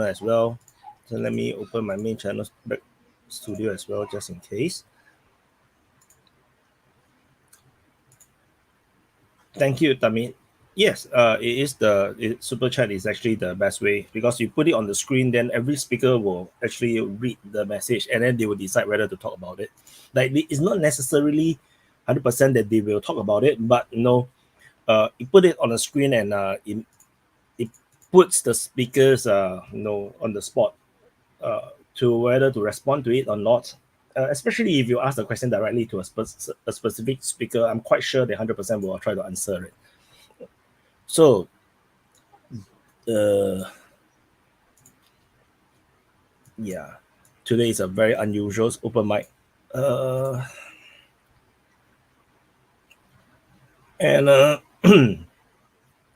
as well. So let me open my main channel back studio as well, just in case. Thank you, Tami. Yes, it is super chat is actually the best way, because you put it on the screen, then every speaker will actually read the message and then they will decide whether to talk about it. Like, it's not necessarily 100% that they will talk about it, but you you put it on the screen and it puts the speakers on the spot to whether to respond to it or not. Especially if you ask the question directly to a specific speaker, I'm quite sure they 100% will try to answer it. So, yeah, today is a very unusual open mic.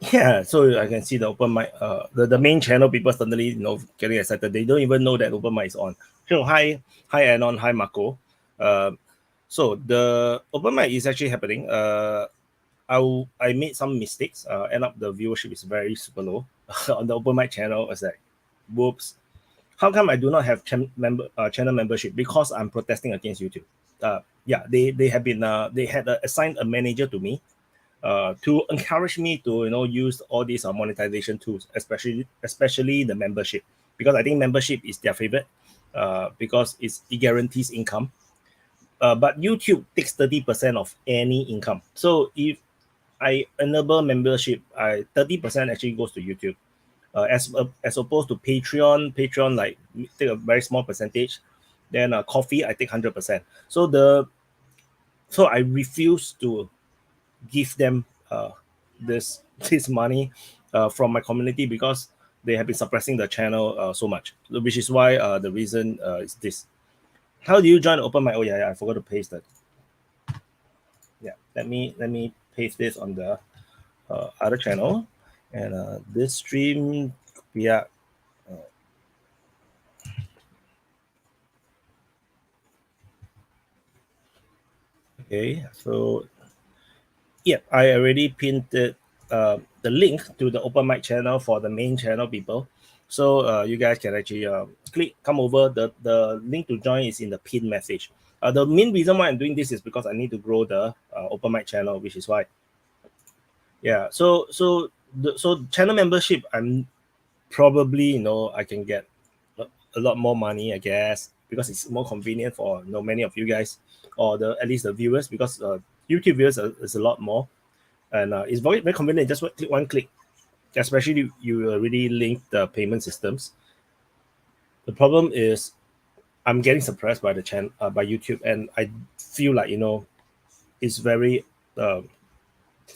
Yeah, so I can see the open mic, the main channel, people suddenly getting excited. They don't even know that open mic is on. So hi Anon, hi Marco. So the open mic is actually happening. I made some mistakes. End up the viewership is very super low on the open mic channel. It's like, whoops. How come I do not have channel membership? Because I'm protesting against YouTube. Yeah, they have been they had assigned a manager to me to encourage me to use all these monetization tools, especially the membership, because I think membership is their favorite because it guarantees income. But YouTube takes 30% of any income. So if I enable membership, 30% actually goes to YouTube. As opposed to Patreon like take a very small percentage. Then coffee I take 100%. So I refuse to give them this money from my community, because they have been suppressing the channel so much, which is why the reason is this. How do you join open mic? Oh yeah, I forgot to paste that. Yeah, let me paste this on the other channel, and this stream, yeah. Okay, so yeah, I already pinned the link to the open mic channel for the main channel people. So you guys can actually come over. The link to join is in the pin message. The main reason why I'm doing this is because I need to grow the open mic channel, which is why. Yeah. So channel membership, I'm probably I can get a lot more money, I guess, because it's more convenient for many of you guys, or at least the viewers, because YouTube viewers is a lot more, and it's very very convenient. Just click one click, especially you already link the payment systems. The problem is I'm getting suppressed by the channel by YouTube, and I feel like it's very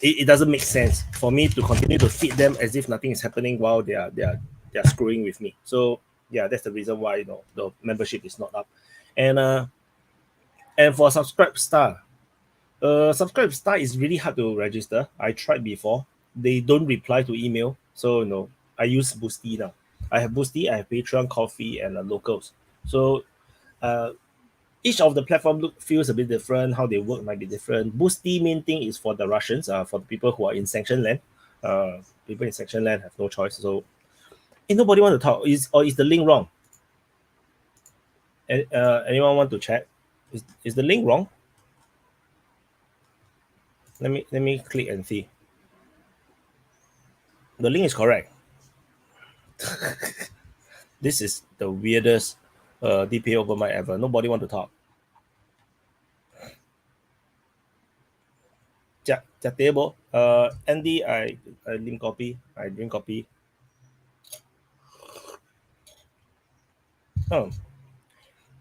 it doesn't make sense for me to continue to feed them as if nothing is happening while they are screwing with me. So yeah, that's the reason why the membership is not up. And for subscribe star is really hard to register. I tried before. They don't reply to email. So I use Boosty now. I have Boosty, I have Patreon, Coffee, and Locals. So uh, each of the platform feels a bit different. How they work might be different. Boosty main thing is for the Russians, for the people who are in sanctioned land. People in sanctioned land have no choice. So nobody want to talk. Is the link wrong? Anyone want to check? Is the link wrong? Let me click and see. The link is correct. This is the weirdest DPA open mic ever. Nobody want to talk. Table. Andy, I link copy. I drink copy. Oh.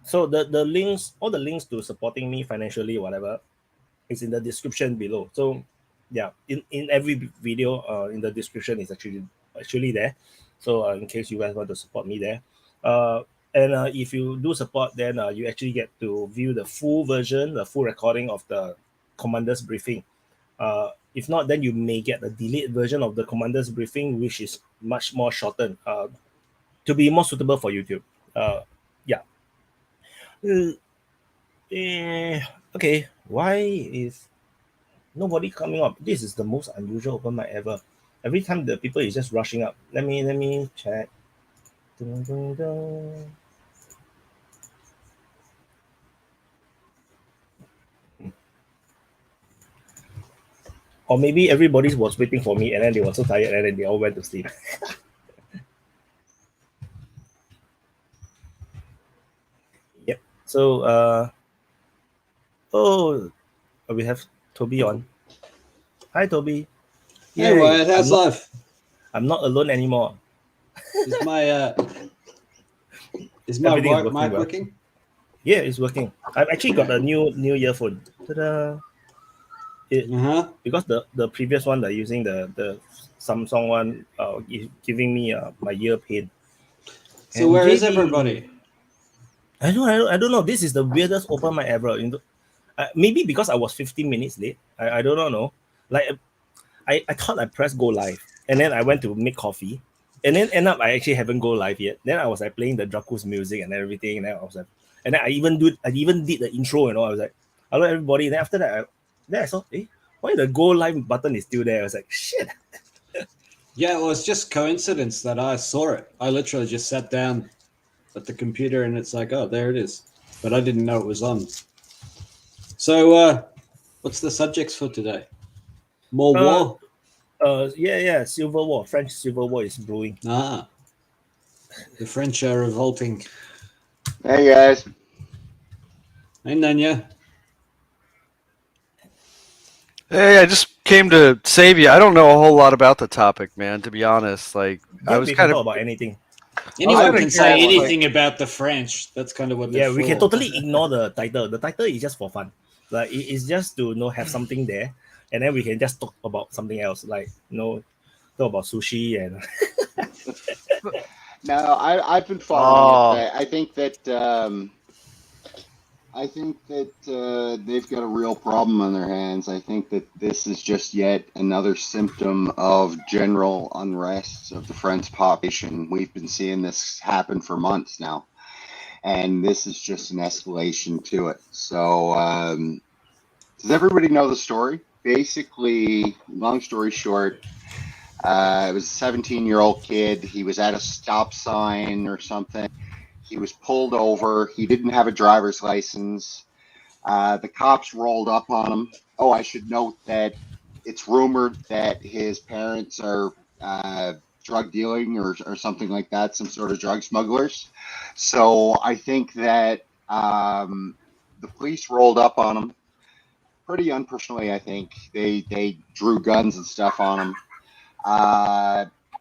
So the links, all the links to supporting me financially, whatever, is in the description below. So yeah, in every video, in the description is actually there. So in case you guys want to support me there, and if you do support, then you actually get to view the full version, the full recording of the commander's briefing. If not, then you may get a delayed version of the commander's briefing, which is much more shortened to be more suitable for YouTube. Yeah. Uh, okay. Why is nobody coming up? This is the most unusual open mic ever. Every time the people is just rushing up. Let me check. Dun, dun, dun. Or maybe everybody was waiting for me and then they were so tired and then they all went to sleep. Yep. So we have Toby on. Hi Toby. Hey Wyatt, how's life? I'm not alone anymore. Is my mic working? Yeah, it's working. I've actually got a new earphone. Ta-da. Because the previous one that using the Samsung one giving me my ear pain. So and where JB, is everybody? I don't know. This is the weirdest open mic ever. Maybe because I was 15 minutes late. I don't know. Like I thought I pressed go live and then I went to make coffee and then end up I actually haven't go live yet. Then I was like playing the Dracu's music and everything, and then I was like, and then I even did the intro, I was like, hello everybody. Then after that, I saw, why the go live button is still there? I was like, shit. Yeah, well, it's just coincidence that I saw it. I literally just sat down at the computer and it's like, oh, there it is. But I didn't know it was on. So what's the subjects for today? More war? Yeah, Civil War. French Civil War is brewing. The French are revolting. Hey guys. Hey Nanya. Hey, I just came to save you. I don't know a whole lot about the topic, man, to be honest. Like, I was kind of about anything. Anyone can say anything about the French. That's kind of what they're for. We can totally ignore the title. The title is just for fun. Like, it's just to have something there, and then we can just talk about something else, like talk about sushi and. No, I've been following it. I think that they've got a real problem on their hands. I think that this is just yet another symptom of general unrest of the French population. We've been seeing this happen for months now, and this is just an escalation to it. So, does everybody know the story? Basically, long story short, it was a 17-year-old kid. He was at a stop sign or something. He was pulled over. He didn't have a driver's license. The cops rolled up on him. Oh, I should note that it's rumored that his parents are drug dealing or something like that, some sort of drug smugglers. So I think that the police rolled up on him pretty unprofessionally. I think they drew guns and stuff on him.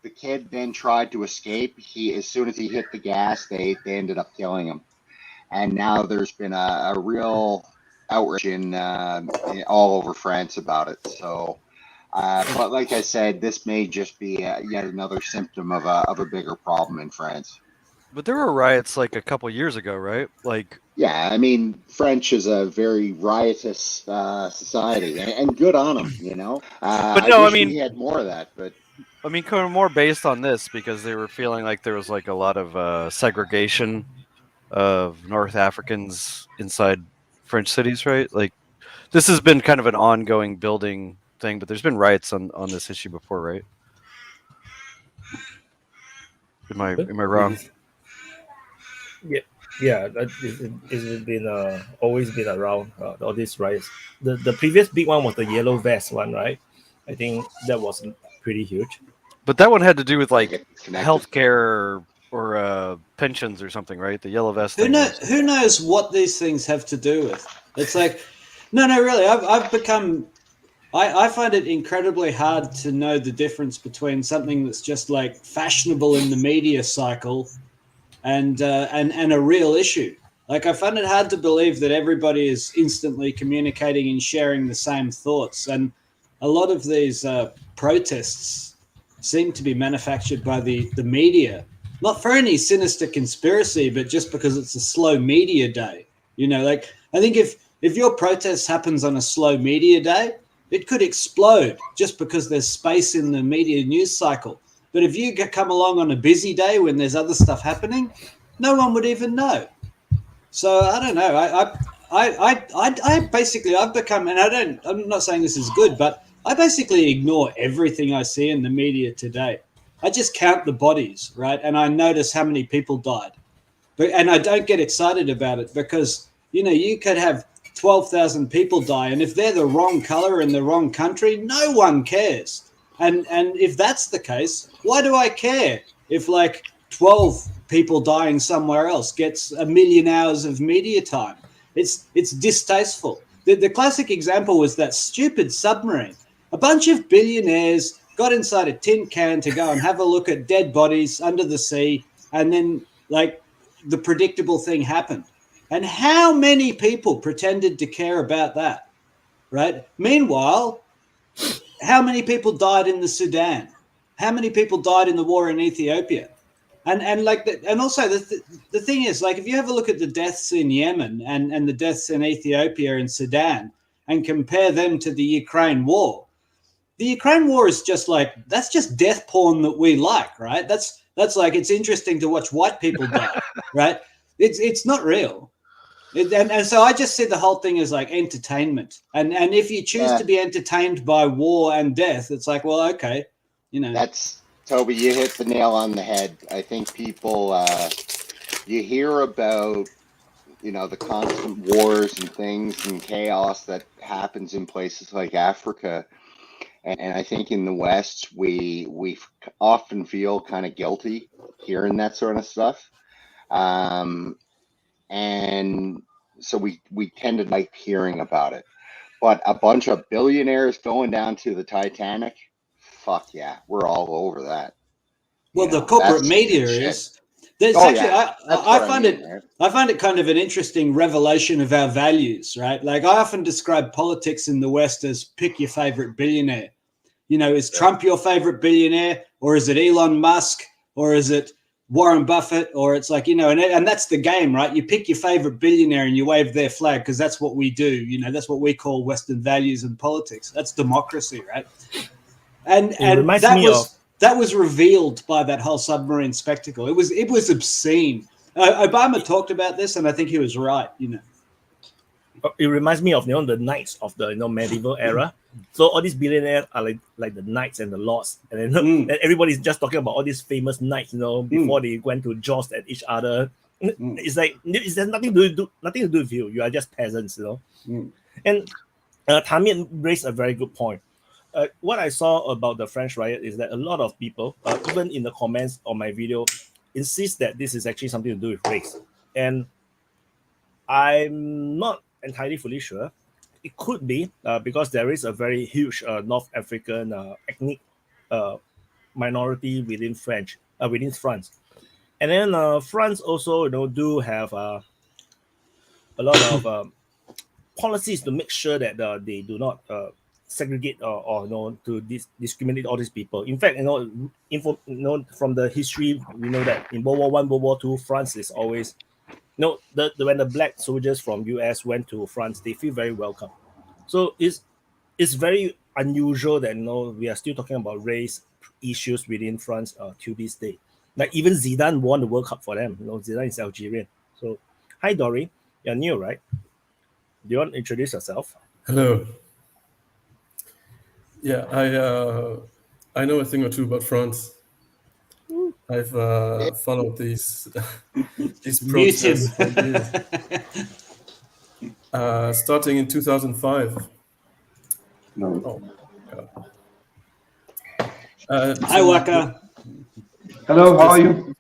The kid then tried to escape. As soon as he hit the gas, they ended up killing him. And now there's been a real outrage in all over France about it. So, but like I said, this may just be yet another symptom of a bigger problem in France. But there were riots like a couple years ago, right? Like, yeah, I mean, French is a very riotous society, and good on them, But no, I mean, we had more of that, but. I mean, kind of more based on this because they were feeling like there was like a lot of segregation of North Africans inside French cities, right? Like, this has been kind of an ongoing building thing, but there's been riots on this issue before, right? Am I wrong? Yeah, it's been always been around all these riots. The previous big one was the yellow vest one, right? I think that was pretty huge. But that one had to do with like healthcare or pensions or something, right? The yellow vest. Who knows what these things have to do with? It's like, no, really. I've become. I find it incredibly hard to know the difference between something that's just like fashionable in the media cycle and a real issue. Like, I find it hard to believe that everybody is instantly communicating and sharing the same thoughts. And a lot of these protests seem to be manufactured by the media, not for any sinister conspiracy, but just because it's a slow media day. Like, I think if your protest happens on a slow media day, it could explode just because there's space in the media news cycle. But if you come along on a busy day when there's other stuff happening, no one would even know. So I don't know. I basically, I've become, and I'm not saying this is good, but I basically ignore everything I see in the media today. I just count the bodies, right? And I notice how many people died. And I don't get excited about it because, you know, you could have 12,000 people die, and if they're the wrong color in the wrong country, no one cares. And if that's the case, why do I care if like 12 people dying somewhere else gets 1 million hours of media time? It's distasteful. The classic example was that stupid submarine. A bunch of billionaires got inside a tin can to go and have a look at dead bodies under the sea, and then like the predictable thing happened. And how many people pretended to care about that, right? Meanwhile, how many people died in the Sudan? How many people died in the war in Ethiopia? And like and also the thing is, like, if you have a look at the deaths in Yemen and the deaths in Ethiopia and Sudan and compare them to the Ukraine war is just like, that's just death porn that we like, right? That's like, it's interesting to watch white people die, right? It's not real. And so I just see the whole thing as like entertainment. And if you choose to be entertained by war and death, it's like, well, okay, you know. That's, Toby, you hit the nail on the head. I think people, you hear about, you know, the constant wars and things and chaos that happens in places like Africa. And I think in the West, we often feel kind of guilty hearing that sort of stuff. And so we tend to like hearing about it. But a bunch of billionaires going down to the Titanic, fuck yeah, we're all over that. Well, the corporate media is. There's I find it kind of an interesting revelation of our values, right? Like, I often describe politics in the West as pick your favorite billionaire. You know, is Trump your favorite billionaire, or is it Elon Musk, or is it Warren Buffett, or it's like, you know, and that's the game, right? You pick your favorite billionaire and you wave their flag because that's what we do. You know, that's what we call Western values and politics. That's democracy, right? And that was revealed by that whole submarine spectacle. It was obscene. Obama talked about this, and I think he was right. You know, it reminds me of, you know, the knights of the, you know, medieval era. So all these billionaires are like the knights and the lords, and then and everybody's just talking about all these famous knights, you know, before they went to joust at each other. It's like it has nothing to do with you. You are just peasants, you know. And Tamir raised a very good point. What I saw about the French riot is that a lot of people, even in the comments on my video, insist that this is actually something to do with race. And I'm not entirely fully sure. It could be because there is a very huge North African ethnic minority within France. And then France also, you know, do have a lot of policies to make sure that they do not segregate or you know, to discriminate all these people. In fact, you know, from the history, we know that in World War I, World War II, France is always, you know, when the black soldiers from US went to France, they feel very welcome. So it's very unusual that, you know, we are still talking about race issues within France to this day. Like, even Zidane won the World Cup for them. You know, Zidane is Algerian. So, hi Dory, you're new, right? Do you want to introduce yourself? Hello. Yeah, I know a thing or two about France. I've followed these protests for years. Starting in 2005. No. Oh, God. Hi, Waka. Hello, how are you?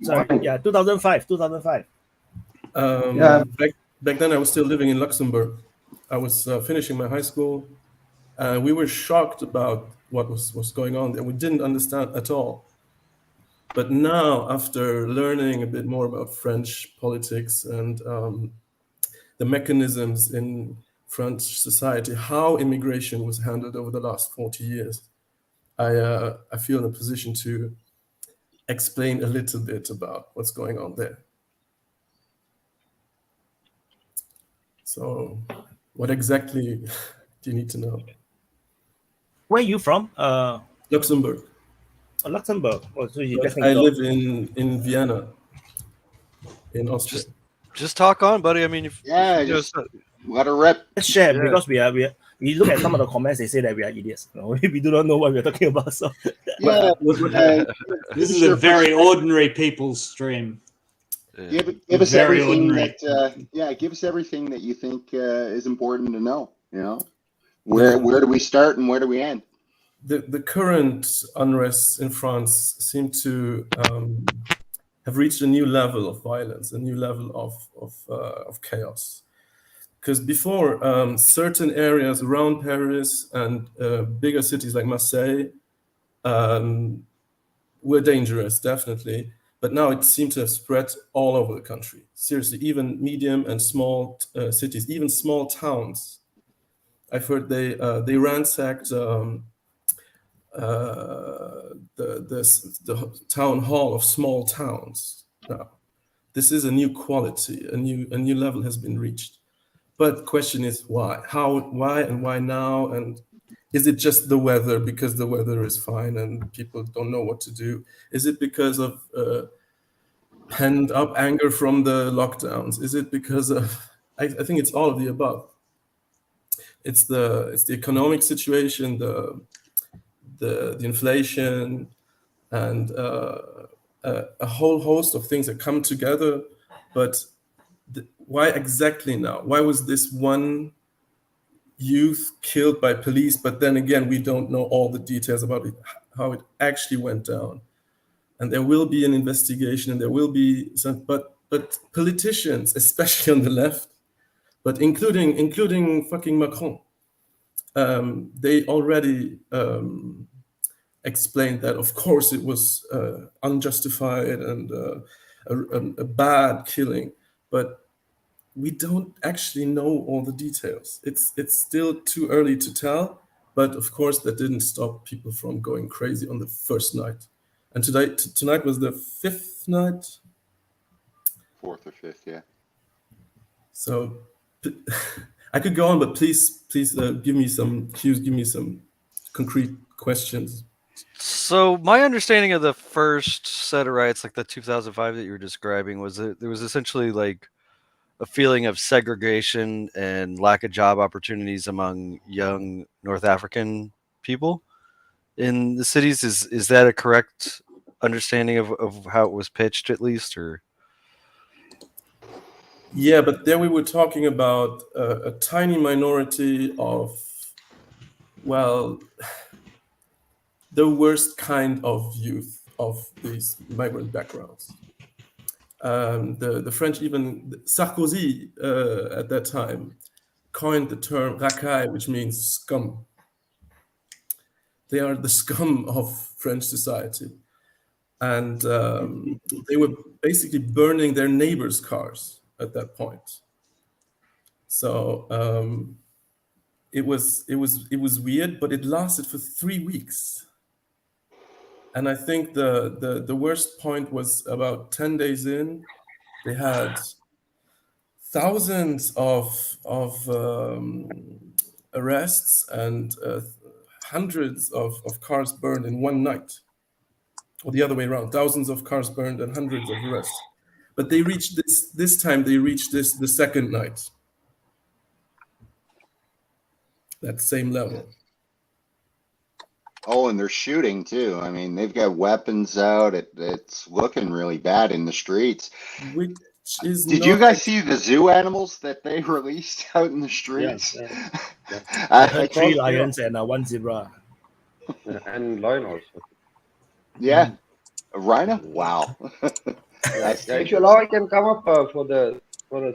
Sorry, yeah, 2005. Yeah. Back then I was still living in Luxembourg. I was finishing my high school. We were shocked about what was going on, and we didn't understand at all. But now, after learning a bit more about French politics and the mechanisms in French society, how immigration was handled over the last 40 years, I feel in a position to explain a little bit about what's going on there. So, what exactly do you need to know? Where are you from? Luxembourg. Luxembourg. Oh, so you I live in Vienna, in Austria. Just talk on, buddy. I mean, just let her rip. Let's share because we are we look at some of the comments, they say that we are idiots. We do not know what we're talking about. So Yeah, This is a very ordinary people's stream. give us Very everything ordinary. that give us everything that you think is important to know. You know, where do we start and where do we end? The current unrest in France seem to have reached a new level of violence, a new level of chaos. Because before, certain areas around Paris and bigger cities like Marseille were dangerous, definitely. But now it seems to have spread all over the country. Seriously, even medium and small cities, even small towns. I've heard they ransacked the town hall of small towns. Now, this is a new quality, a new level has been reached. But the question is why? Why and why now? And is it just the weather, because the weather is fine and people don't know what to do? Is it because of pent up anger from the lockdowns? Is it because of, I think it's all of the above. It's the economic situation, the inflation, and a whole host of things that come together. But why exactly now? Why was this one youth killed by police? But then again, we don't know all the details about it, how it actually went down. And there will be an investigation, and there will be some. But politicians, especially on the left, but including fucking Macron, they already explained that, of course, it was unjustified and a bad killing, but we don't actually know all the details. It's still too early to tell, but of course that didn't stop people from going crazy on the first night. And tonight was the fifth night? Fourth or fifth, yeah. So I could go on, but please give me some cues, give me some concrete questions. So my understanding of the first set of riots, like the 2005 that you were describing, was that there was essentially like a feeling of segregation and lack of job opportunities among young North African people in the cities. Is that a correct understanding of how it was pitched, at least? Or yeah, but there we were talking about a tiny minority of, well, the worst kind of youth of these migrant backgrounds. The French, even Sarkozy at that time, coined the term racaille, which means scum. They are the scum of French society. And they were basically burning their neighbors' cars at that point. So it was weird, but it lasted for 3 weeks. And I think the worst point was about 10 days in, they had thousands of arrests and hundreds of cars burned in one night, or the other way around, thousands of cars burned and hundreds of arrests. But they reached this time, they reached the second night, that same level. Oh, and they're shooting too. I mean, they've got weapons out. It's looking really bad in the streets. Which is Did you guys see the zoo animals that they released out in the streets? Yeah. I heard 3 lions and 1 zebra. And lion also. Yeah, a rhino. Wow. Yeah, if you allow, I can come up for the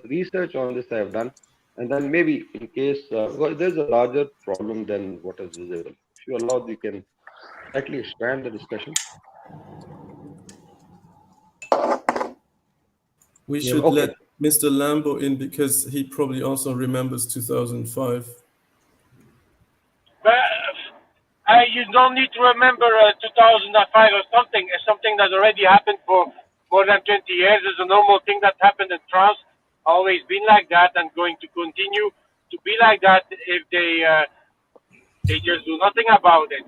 research on this I have done, and then maybe in case well, there's a larger problem than what is visible. If you allow, you can slightly expand the discussion. We should let Mr. Lambo in because he probably also remembers 2005. But you don't need to remember 2005 or something. It's something that already happened for more than 20 years. It's a normal thing that happened in France. Always been like that and going to continue to be like that if they just do nothing about it.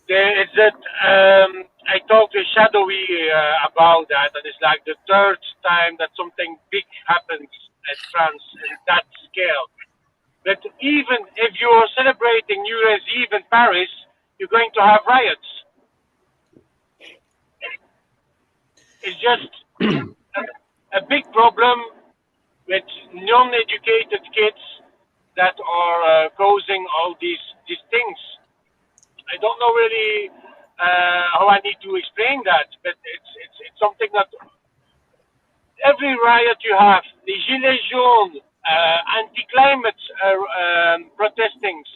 It's that I talked to Shadowy about that, and it's like the third time that something big happens in France in that scale. But even if you're celebrating New Year's Eve in Paris, you're going to have riots. It's just a big problem with non-educated kids that are causing all these things. I don't know really how I need to explain that, but it's something that every riot you have, the Gilets jaunes, anti-climate protestings.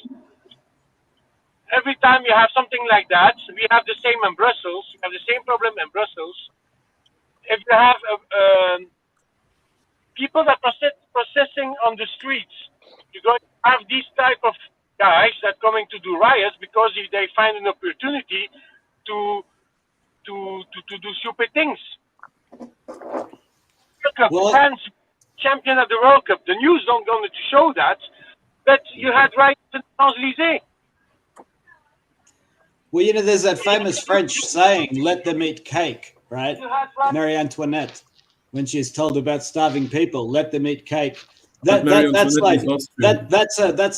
Every time you have something like that, we have the same in Brussels. We have the same problem in Brussels. If you have people that are processing on the streets, you're going to have these type of guys that coming to do riots because if they find an opportunity to do stupid things. Well, France champion of the World Cup. The news don't going to show that, but you had riots in Champs-Élysées. well, you know, there's that famous French saying, "Let them eat cake," right? Marie Antoinette, when she's told about starving people, let them eat cake. That's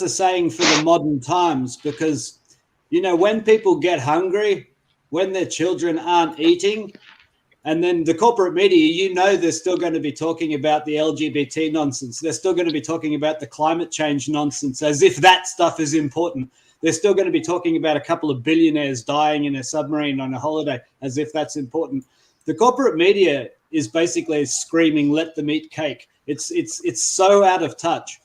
a saying for the modern times, because, you know, when people get hungry, when their children aren't eating, and then the corporate media, you know, they're still going to be talking about the LGBT nonsense. They're still going to be talking about the climate change nonsense as if that stuff is important. They're still going to be talking about a couple of billionaires dying in a submarine on a holiday as if that's important. The corporate media is basically screaming, let them eat cake. It's so out of touch.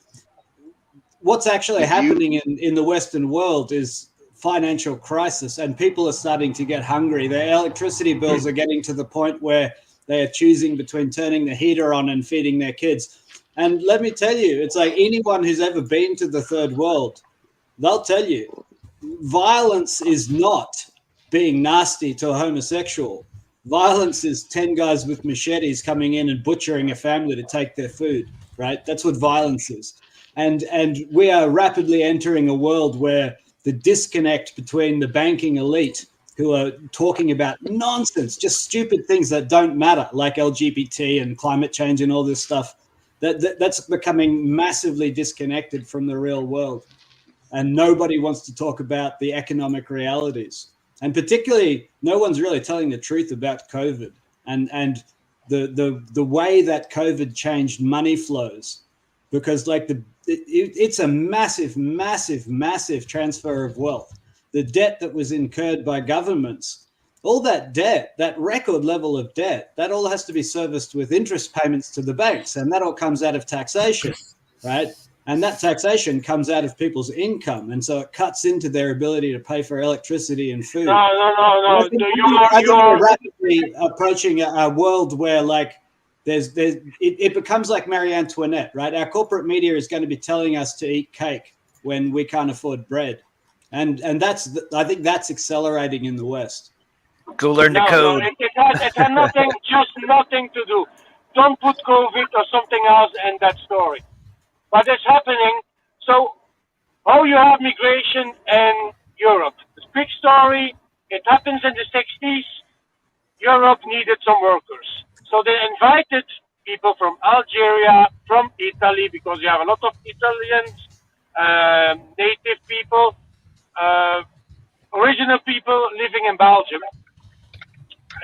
What's actually happening in the Western world is financial crisis, and people are starting to get hungry. Their electricity bills are getting to the point where they are choosing between turning the heater on and feeding their kids. And let me tell you, it's like anyone who's ever been to the third world, they'll tell you, violence is not being nasty to a homosexual. Violence is 10 guys with machetes coming in and butchering a family to take their food, right? That's what violence is. And we are rapidly entering a world where the disconnect between the banking elite, who are talking about nonsense, just stupid things that don't matter, like LGBT and climate change and all this stuff, that's becoming massively disconnected from the real world. And nobody wants to talk about the economic realities. And particularly, no one's really telling the truth about COVID and the way that COVID changed money flows, because like it's a massive, massive, massive transfer of wealth. The debt that was incurred by governments, all that debt, that record level of debt, that all has to be serviced with interest payments to the banks, and that all comes out of taxation, right? And that taxation comes out of people's income, and so it cuts into their ability to pay for electricity and food. No. I think we're rapidly approaching a world where, like, it becomes like Marie Antoinette, right? Our corporate media is going to be telling us to eat cake when we can't afford bread, and I think that's accelerating in the West. Go learn to code. No, it has nothing, just nothing to do. Don't put COVID or something else in that story. But it's happening. So, how you have migration in Europe? It's a big story. It happens in the 60s. Europe needed some workers. So they invited people from Algeria, from Italy, because you have a lot of Italians, native people, original people living in Belgium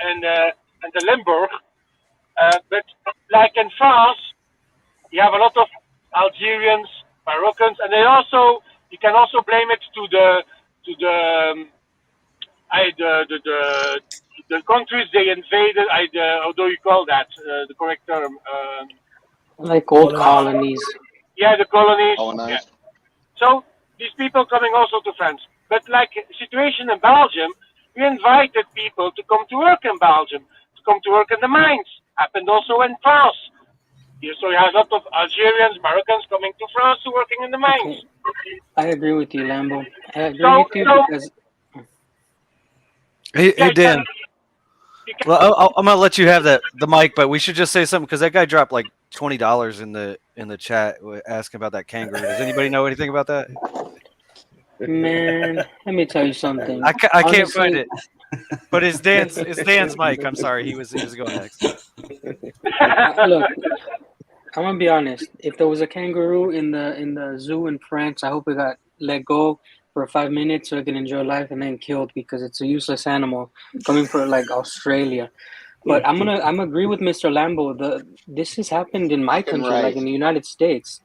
and the Limburg. But like in France, you have a lot of Algerians, Moroccans, and you can also blame it to the countries they invaded. How do you call that? The correct term? Like old colonies. Yeah, the colonies. Colonized. Yeah. So these people coming also to France. But like situation in Belgium, we invited people to come to work in Belgium, to come to work in the mines. Happened also in France. So you have a lot of Algerians, Moroccans coming to France to working in the mines. Okay. I agree with you, Lambo. I agree with you because... Hey Dan. Well, I'm gonna let you have the mic, but we should just say something because that guy dropped like $20 in the chat asking about that kangaroo. Does anybody know anything about that? Man, let me tell you something. I can't find it. But it's Dan's mic. I'm sorry, he was going next. Look, gonna be honest. If there was a kangaroo in the zoo in France, I hope it got let go for 5 minutes so it can enjoy life and then killed because it's a useless animal coming from like Australia. But I'm agree with Mr. Lambo. This has happened in my Fucking country, like right. in the United States.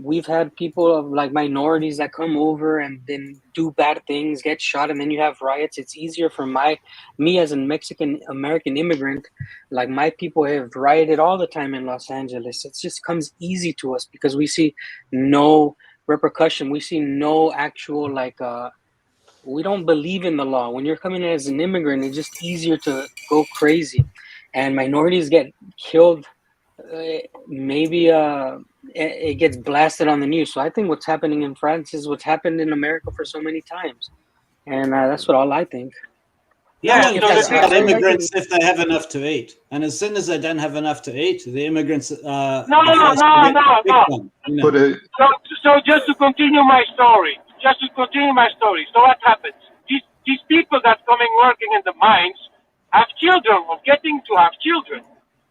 We've had people of like minorities that come over and then do bad things, get shot, and then you have riots. It's easier for me as a Mexican American immigrant, like my people have rioted all the time in Los Angeles. It just comes easy to us because we see no repercussion. We see no actual we don't believe in the law. When you're coming in as an immigrant, it's just easier to go crazy, and minorities get killed. Maybe it gets blasted on the news. So I think what's happening in France is what's happened in America for so many times, and that's what all I think. No one so cares the about thing- immigrants if they have enough to eat. And as soon as they don't have enough to eat, the immigrants No. Put it. So just to continue my story. So what happens? These people that coming working in the mines have children or getting to have children.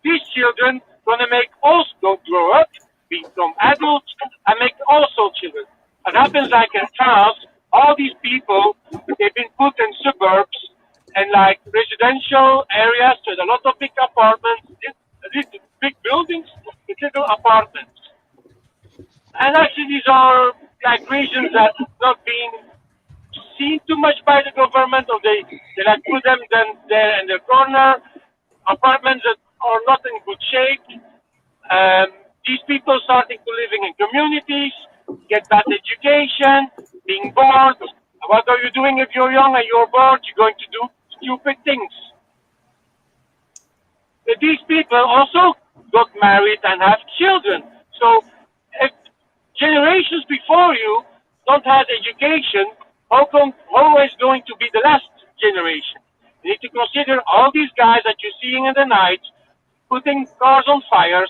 These children gonna make also grow up, become adults, and make also children. What happens like in France, all these people they've been put in suburbs and like residential areas with a lot of big apartments, these big buildings with little apartments. And actually, these are like regions that not being seen too much by the government, or they like put them then there in the corner, apartments that are not in good shape. These people starting to living in communities, get bad education, being bored. What are you doing if you're young and you're bored? You're going to do stupid things. But these people also got married and have children. So if generations before you don't have education, how come always going to be the last generation? You need to consider all these guys that you're seeing in the night putting cars on fire.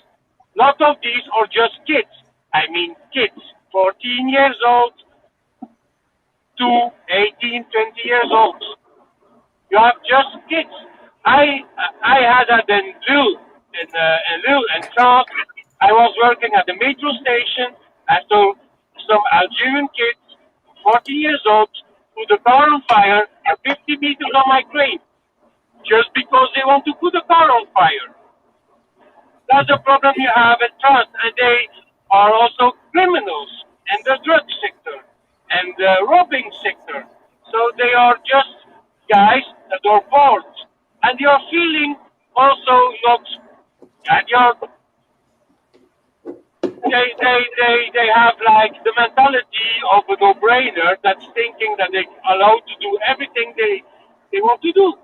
Lot of these are just kids. I mean kids, 14 years old to 18, 20 years old. You have just kids. I had that in Lille, in France. I was working at the metro station. I saw some Algerian kids, 14 years old, put the car on fire at 50 meters on my train, just because they want to put the car on fire. That's the problem you have in France, and they are also criminals in the drug sector and the robbing sector. So they are just guys that are bored, and they are feeling also not. And they have like the mentality of a no-brainer that's thinking that they're allowed to do everything they want to do.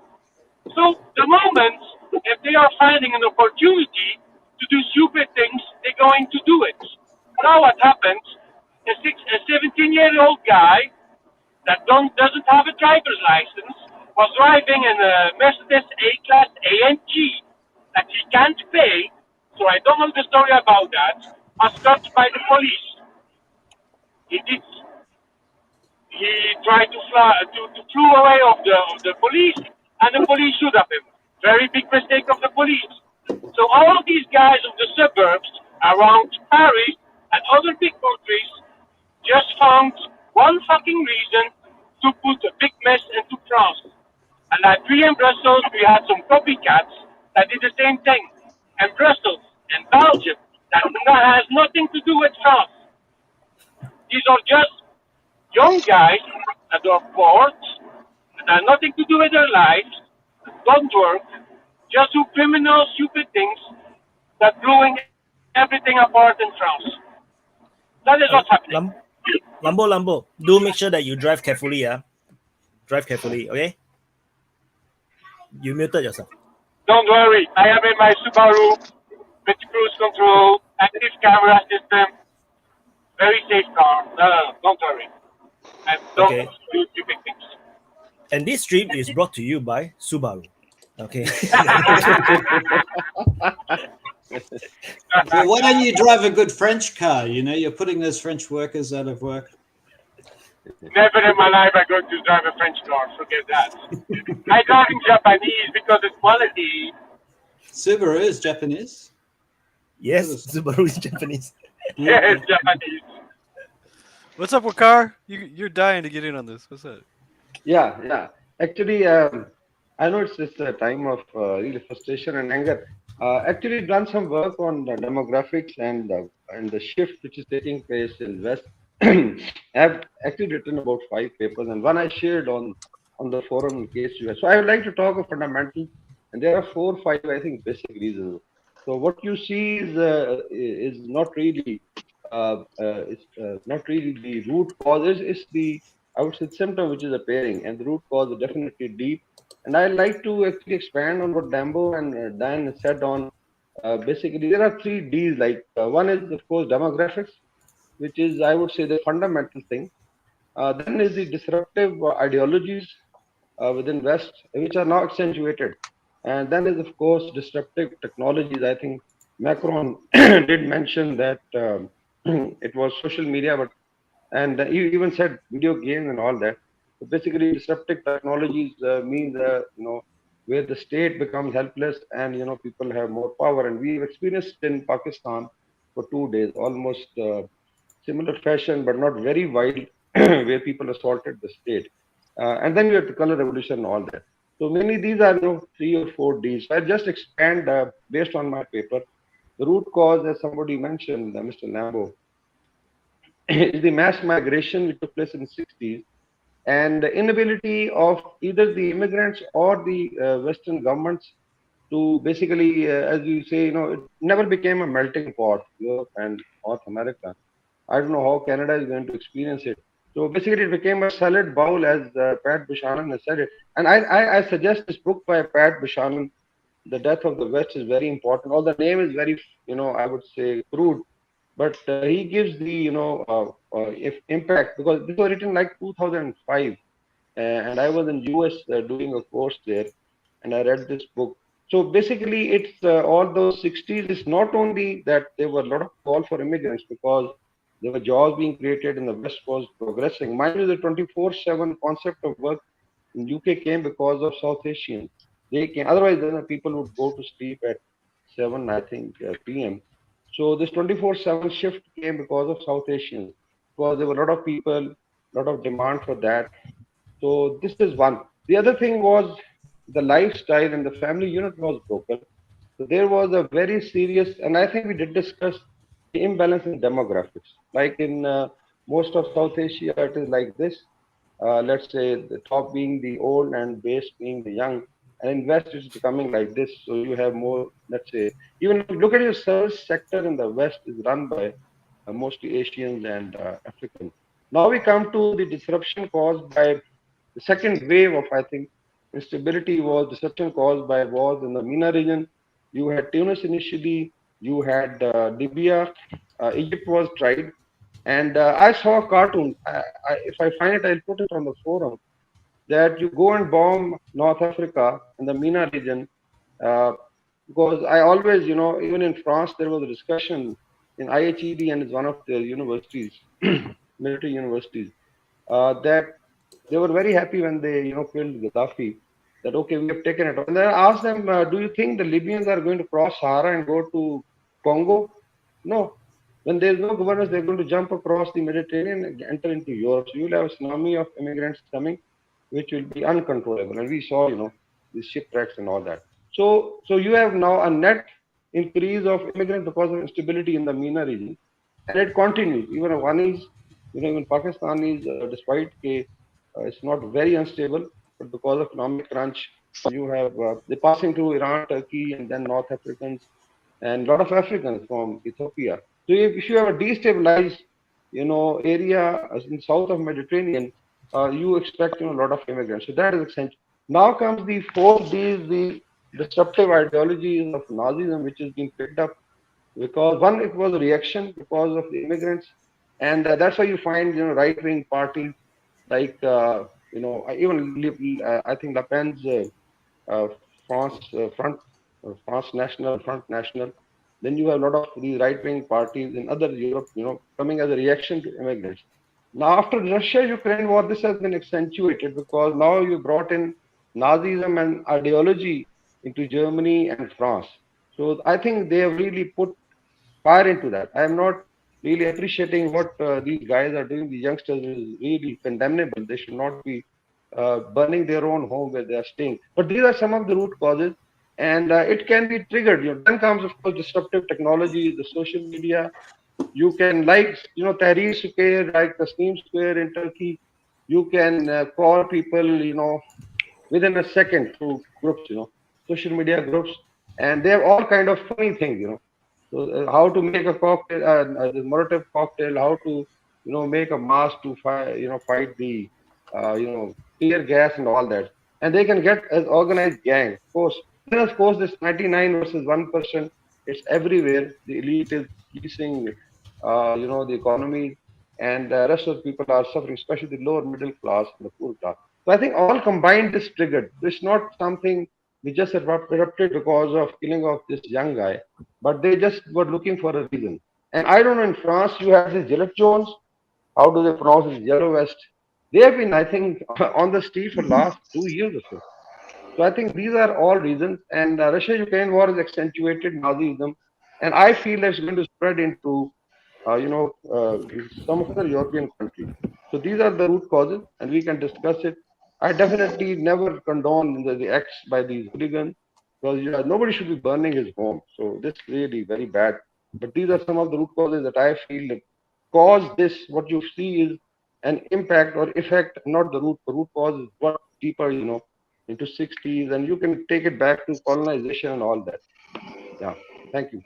So the moment if they are finding an opportunity to do stupid things, they're going to do it. Now what happens? A 17-year-old guy that doesn't have a driver's license was driving in a Mercedes A-Class AMG that he can't pay. So I don't know the story about that. Was stopped by the police. He tried to flew away of the police, and the police shoot at him. Very big mistake of the police. So all of these guys of the suburbs around Paris and other big countries just found one fucking reason to put a big mess into France. And like we in Brussels, we had some copycats that did the same thing. And Brussels and Belgium, that has nothing to do with France. These are just young guys that are bored, that have nothing to do with their lives, don't work, just do criminal, stupid things that blowing everything apart in France. That is what's happening. Lambo, do make sure that you drive carefully, yeah? Drive carefully, okay? You muted yourself. Don't worry, I am in my Subaru with cruise control, active camera system, very safe car. No, don't worry. I don't do stupid things. And this stream is brought to you by Subaru. Okay. So why don't you drive a good French car? You know, you're putting those French workers out of work. Never in my life I'm going to drive a French car. Forget that. I driving Japanese because it's quality. Subaru is Japanese. Yes, Subaru is Japanese. Yes, Japanese. What's up, Wakar? You're dying to get in on this. What's that? Yeah. Actually, I know it's a time of really frustration and anger. Actually, done some work on the demographics and the shift which is taking place in West. I've actually written about 5 papers, and one I shared on the forum in case you have. So I would like to talk of fundamentals, and there are 4 or 5 I think basic reasons. So what you see is not really not really the root cause. Is the I would say symptom which is appearing, and the root cause is definitely deep. And I like to actually expand on what Dambo and Dan said on. Basically, there are 3 Ds. Like one is of course demographics, which is I would say the fundamental thing. Then is the disruptive ideologies within West, which are now accentuated. And then is of course disruptive technologies. I think Macron did mention that it was social media, but and you even said video games and all that. So basically, disruptive technologies means where the state becomes helpless and people have more power. And we've experienced in Pakistan for 2 days almost similar fashion, but not very wild, where people assaulted the state. And then you have the color revolution and all that. So mainly these are 3 or 4 Ds. So I just expand based on my paper. The root cause, as somebody mentioned, Mr. Lambo, is the mass migration which took place in the 60s and the inability of either the immigrants or the Western governments to basically, as you say, it never became a melting pot, Europe and North America. I don't know how Canada is going to experience it. So basically, it became a salad bowl, as Pat Buchanan has said it. And I suggest this book by Pat Buchanan, The Death of the West, is very important. Although the name is very, I would say, crude, but he gives the if impact, because this was written like 2005, and I was in US doing a course there, and I read this book. So basically it's all those 60s. It's not only that there were a lot of call for immigrants, because there were jobs being created and the West was progressing. Mind you, the 24/7 concept of work in UK came because of South Asians. They came, otherwise then the people would go to sleep at 7 I think PM. So this 24/7 shift came because of South Asians, because there were a lot of people, a lot of demand for that. So this is one. The other thing was the lifestyle and the family unit was broken. So there was a very serious, and I think we did discuss the imbalance in demographics. Like in most of South Asia, it is like this. Let's say the top being the old and base being the young. And in West, it's becoming like this. So you have more, let's say, even look at your service sector in the West is run by mostly Asians and Africans. Now we come to the disruption caused by the second wave of, I think, instability was disruption caused by wars in the MENA region. You had Tunis initially, you had Libya, Egypt was tried. And I saw a cartoon. If I find it, I'll put it on the forum. That you go and bomb North Africa in the MENA region, because I always, even in France, there was a discussion in IHED, and it's one of the universities, military universities, that they were very happy when they, killed Gaddafi. That okay, we have taken it. And then I asked them, do you think the Libyans are going to cross Sahara and go to Congo? No. When there's no governors, they're going to jump across the Mediterranean and enter into Europe. So you'll have a tsunami of immigrants coming, which will be uncontrollable. And we saw, the shipwrecks and all that. So you have now a net increase of immigrants because of instability in the MENA region, and it continues. Even one is, even Pakistan is, despite it's not very unstable, but because of economic crunch, you have the passing through Iran, Turkey, and then North Africans, and a lot of Africans from Ethiopia. So if you have a destabilized, area in south of Mediterranean, you expect a lot of immigrants. So that is essential. Now comes the fourth D, is the disruptive ideologies of Nazism, which is being picked up, because one, it was a reaction because of the immigrants, and that's why you find right-wing parties like even I think Le Pen's uh, France France National, Front National. Then you have a lot of these right-wing parties in other Europe, coming as a reaction to immigrants. Now, after Russia-Ukraine war, this has been accentuated, because now you brought in Nazism and ideology into Germany and France. So I think they have really put fire into that. I am not really appreciating what these guys are doing. The youngsters is really condemnable. They should not be burning their own home where they are staying. But these are some of the root causes, and it can be triggered. Then comes, of course, disruptive technology, the social media. You can, like, Tahrir Square, like Tasneem Square in Turkey. You can call people, within a second through groups, social media groups, and they have all kind of funny things, So how to make a cocktail, the Molotov cocktail, how to, make a mask to fight, fight the, tear gas and all that, and they can get as organized gang. Of course, then of course this 99 versus 1%. It's everywhere. The elite is policing, the economy, and the rest of the people are suffering, especially the lower middle class and the poor class. So I think all combined is triggered. It's not something we just erupted because of killing of this young guy, but they just were looking for a reason. And I don't know, in France, you have this Gillette Jones. How do they pronounce it? Yellow Vest. They have been, I think, on the street for the last 2 years or so. So I think these are all reasons. And Russia-Ukraine war has accentuated Nazism. And I feel that's going to spread into, some other European countries. So these are the root causes, and we can discuss it. I definitely never condone the acts by these hooligans, because nobody should be burning his home. So this is really very bad. But these are some of the root causes that I feel that cause this. What you see is an impact or effect, not the root. The root cause is what deeper, into 60s, and you can take it back to colonization and all that. Yeah. Thank you.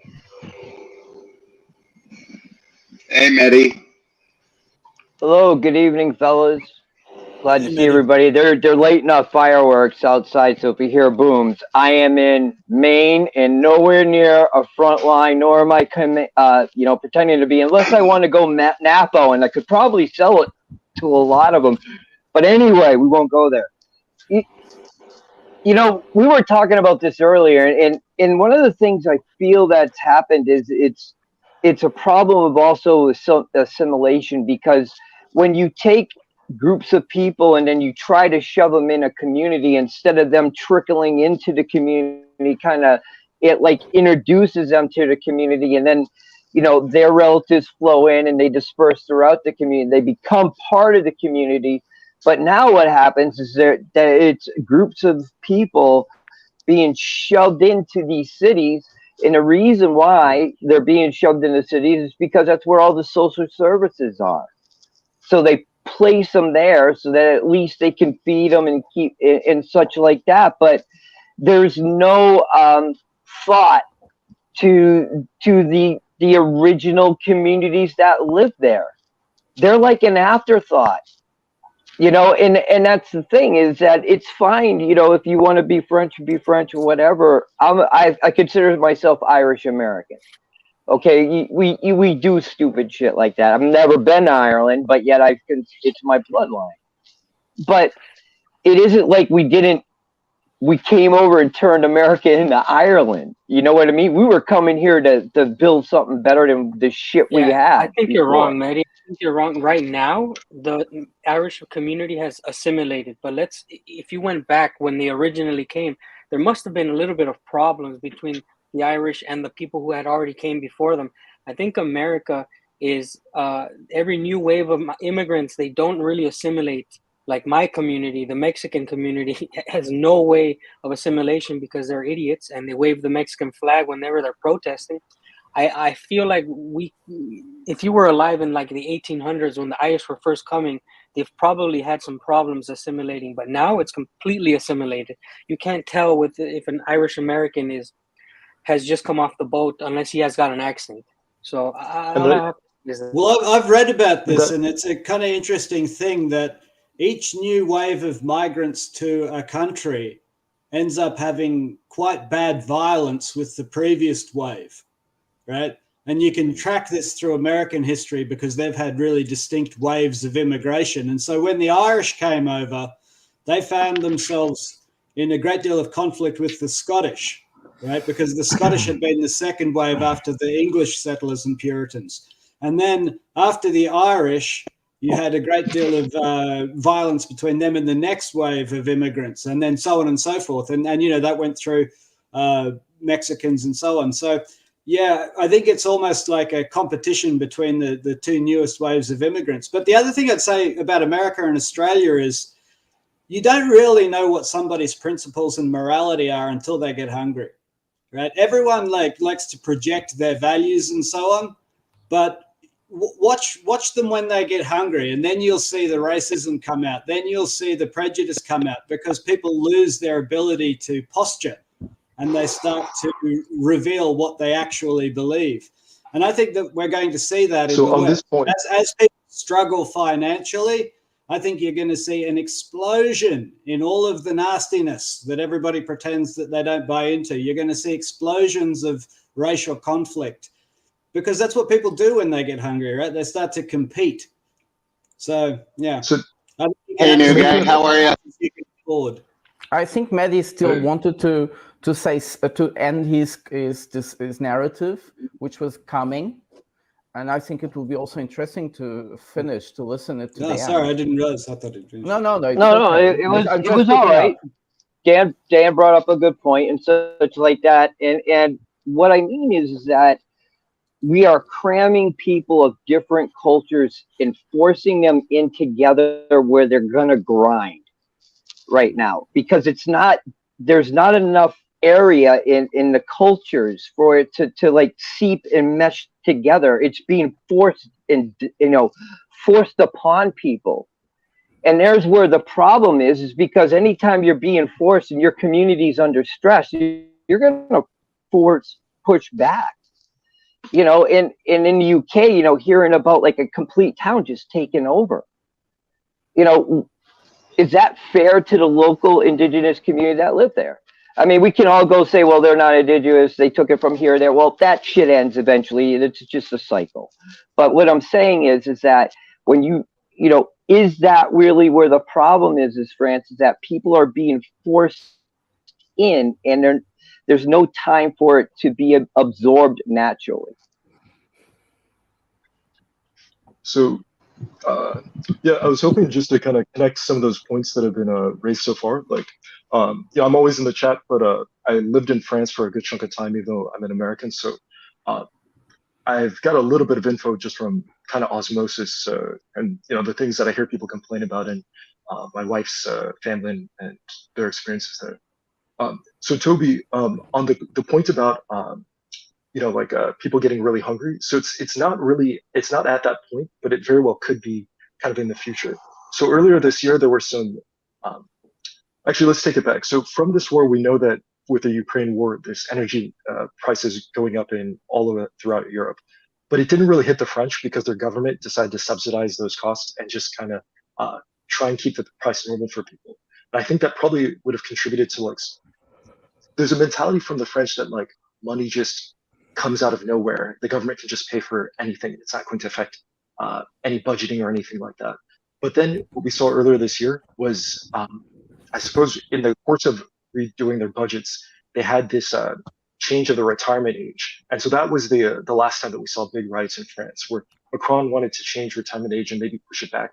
Hey, Mehdi. Hello, good evening, fellas. Glad to Hey, see Mehdi. everybody. They're lighting up fireworks outside, so if you hear booms, I am in Maine and nowhere near a front line, nor am I, pretending to be, unless I want to go Napo, and I could probably sell it to a lot of them. But anyway, we won't go there. We were talking about this earlier, and one of the things I feel that's happened is it's a problem of also assimilation, because when you take groups of people and then you try to shove them in a community instead of them trickling into the community, kind of, it like introduces them to the community, and then their relatives flow in and they disperse throughout the community. They become part of the community. But now what happens is that it's groups of people being shoved into these cities. And the reason why they're being shoved into cities is because that's where all the social services are. So they place them there so that at least they can feed them and keep and such like that. But there's no thought to the original communities that live there. They're like an afterthought. And that's the thing, is that it's fine, if you want to be French or whatever. I consider myself Irish American. Okay, we do stupid shit like that. I've never been to Ireland, but yet it's my bloodline. But it isn't like we came over and turned America into Ireland. You know what I mean? We were coming here to build something better than the shit we had. I think you're wrong, Mehdi. I think you're wrong. Right now, the Irish community has assimilated. But if you went back when they originally came, there must have been a little bit of problems between the Irish and the people who had already came before them. I think America is every new wave of immigrants, they don't really assimilate. Like my community, the Mexican community, has no way of assimilation because they're idiots and they wave the Mexican flag whenever they're protesting. I feel like if you were alive in like the 1800s when the Irish were first coming, they've probably had some problems assimilating, but now it's completely assimilated. You can't tell if an Irish American has just come off the boat unless he has got an accent. So well, I've read about this, and it's a kind of interesting thing that each new wave of migrants to a country ends up having quite bad violence with the previous wave. Right? And you can track this through American history because they've had really distinct waves of immigration. And so when the Irish came over, they found themselves in a great deal of conflict with the Scottish, right? Because the Scottish had been the second wave after the English settlers and Puritans. And then after the Irish, you had a great deal of violence between them and the next wave of immigrants, and then so on and so forth. And that went through Mexicans and so on. So Yeah, I think it's almost like a competition between the two newest waves of immigrants. But the other thing I'd say about America and Australia is you don't really know what somebody's principles and morality are until they get hungry, right? Everyone likes to project their values and so on, but watch them when they get hungry, and then you'll see the racism come out. Then you'll see the prejudice come out because people lose their ability to posture, and they start to reveal what they actually believe. And I think that we're going to see that in the on West. this point, As people struggle financially, I think you're going to see an explosion in all of the nastiness that everybody pretends that they don't buy into. You're going to see explosions of racial conflict because that's what people do when they get hungry, right? They start to compete. So, yeah. So, hey, new guy, how are you? I think Maddie still wanted to say to end his narrative, which was coming, and I think it will be also interesting to finish to listen it to the end. Sorry, I didn't realize. I thought it finished. No, okay. It was all right. Dan brought up a good point and such like that, and what I mean is that we are cramming people of different cultures and forcing them in together where they're gonna grind right now, because there's not enough area in the cultures for it to like seep and mesh together. It's being forced forced upon people. And there's where the problem is because anytime you're being forced and your community's under stress, you're gonna push back. And in the UK, hearing about like a complete town just taken over. Is that fair to the local indigenous community that live there? I mean, we can all go say, well, they're not indigenous, they took it from here or there. Well, that shit ends eventually. It's just a cycle. But what I'm saying is that when is that really where the problem is, France, is that people are being forced in and there's no time for it to be absorbed naturally. So, yeah, I was hoping just to kind of connect some of those points that have been raised so far. Like, I'm always in the chat, but I lived in France for a good chunk of time, even though I'm an American. So I've got a little bit of info just from kind of osmosis and, the things that I hear people complain about in my wife's family and their experiences there. So Toby, on the point about, people getting really hungry. So it's not at that point, but it very well could be kind of in the future. So earlier this year, there were some, actually, let's take it back. So from this war, we know that with the Ukraine war, there's energy prices going up in throughout Europe, but it didn't really hit the French because their government decided to subsidize those costs and just kind of try and keep the price normal for people. And I think that probably would have contributed to there's a mentality from the French that money just comes out of nowhere. The government can just pay for anything. It's not going to affect any budgeting or anything like that. But then what we saw earlier this year was, I suppose, in the course of redoing their budgets, they had this change of the retirement age. And so that was the last time that we saw big riots in France, where Macron wanted to change retirement age and maybe push it back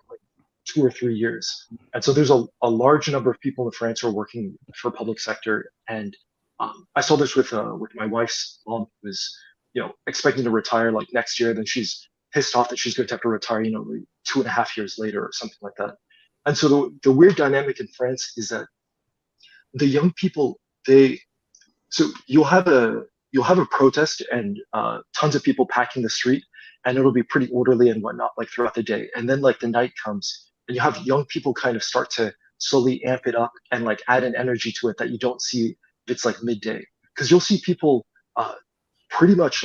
2 or 3 years. And so there's a large number of people in France who are working for public sector. And I saw this with my wife's mom, who was, expecting to retire next year. Then she's pissed off that she's going to have to retire, 2.5 years later or something like that. And so the weird dynamic in France is that the young people, so you'll have a protest and tons of people packing the street, and it'll be pretty orderly and whatnot throughout the day. And then the night comes and you have young people kind of start to slowly amp it up and add an energy to it that you don't see if it's midday, because you'll see people pretty much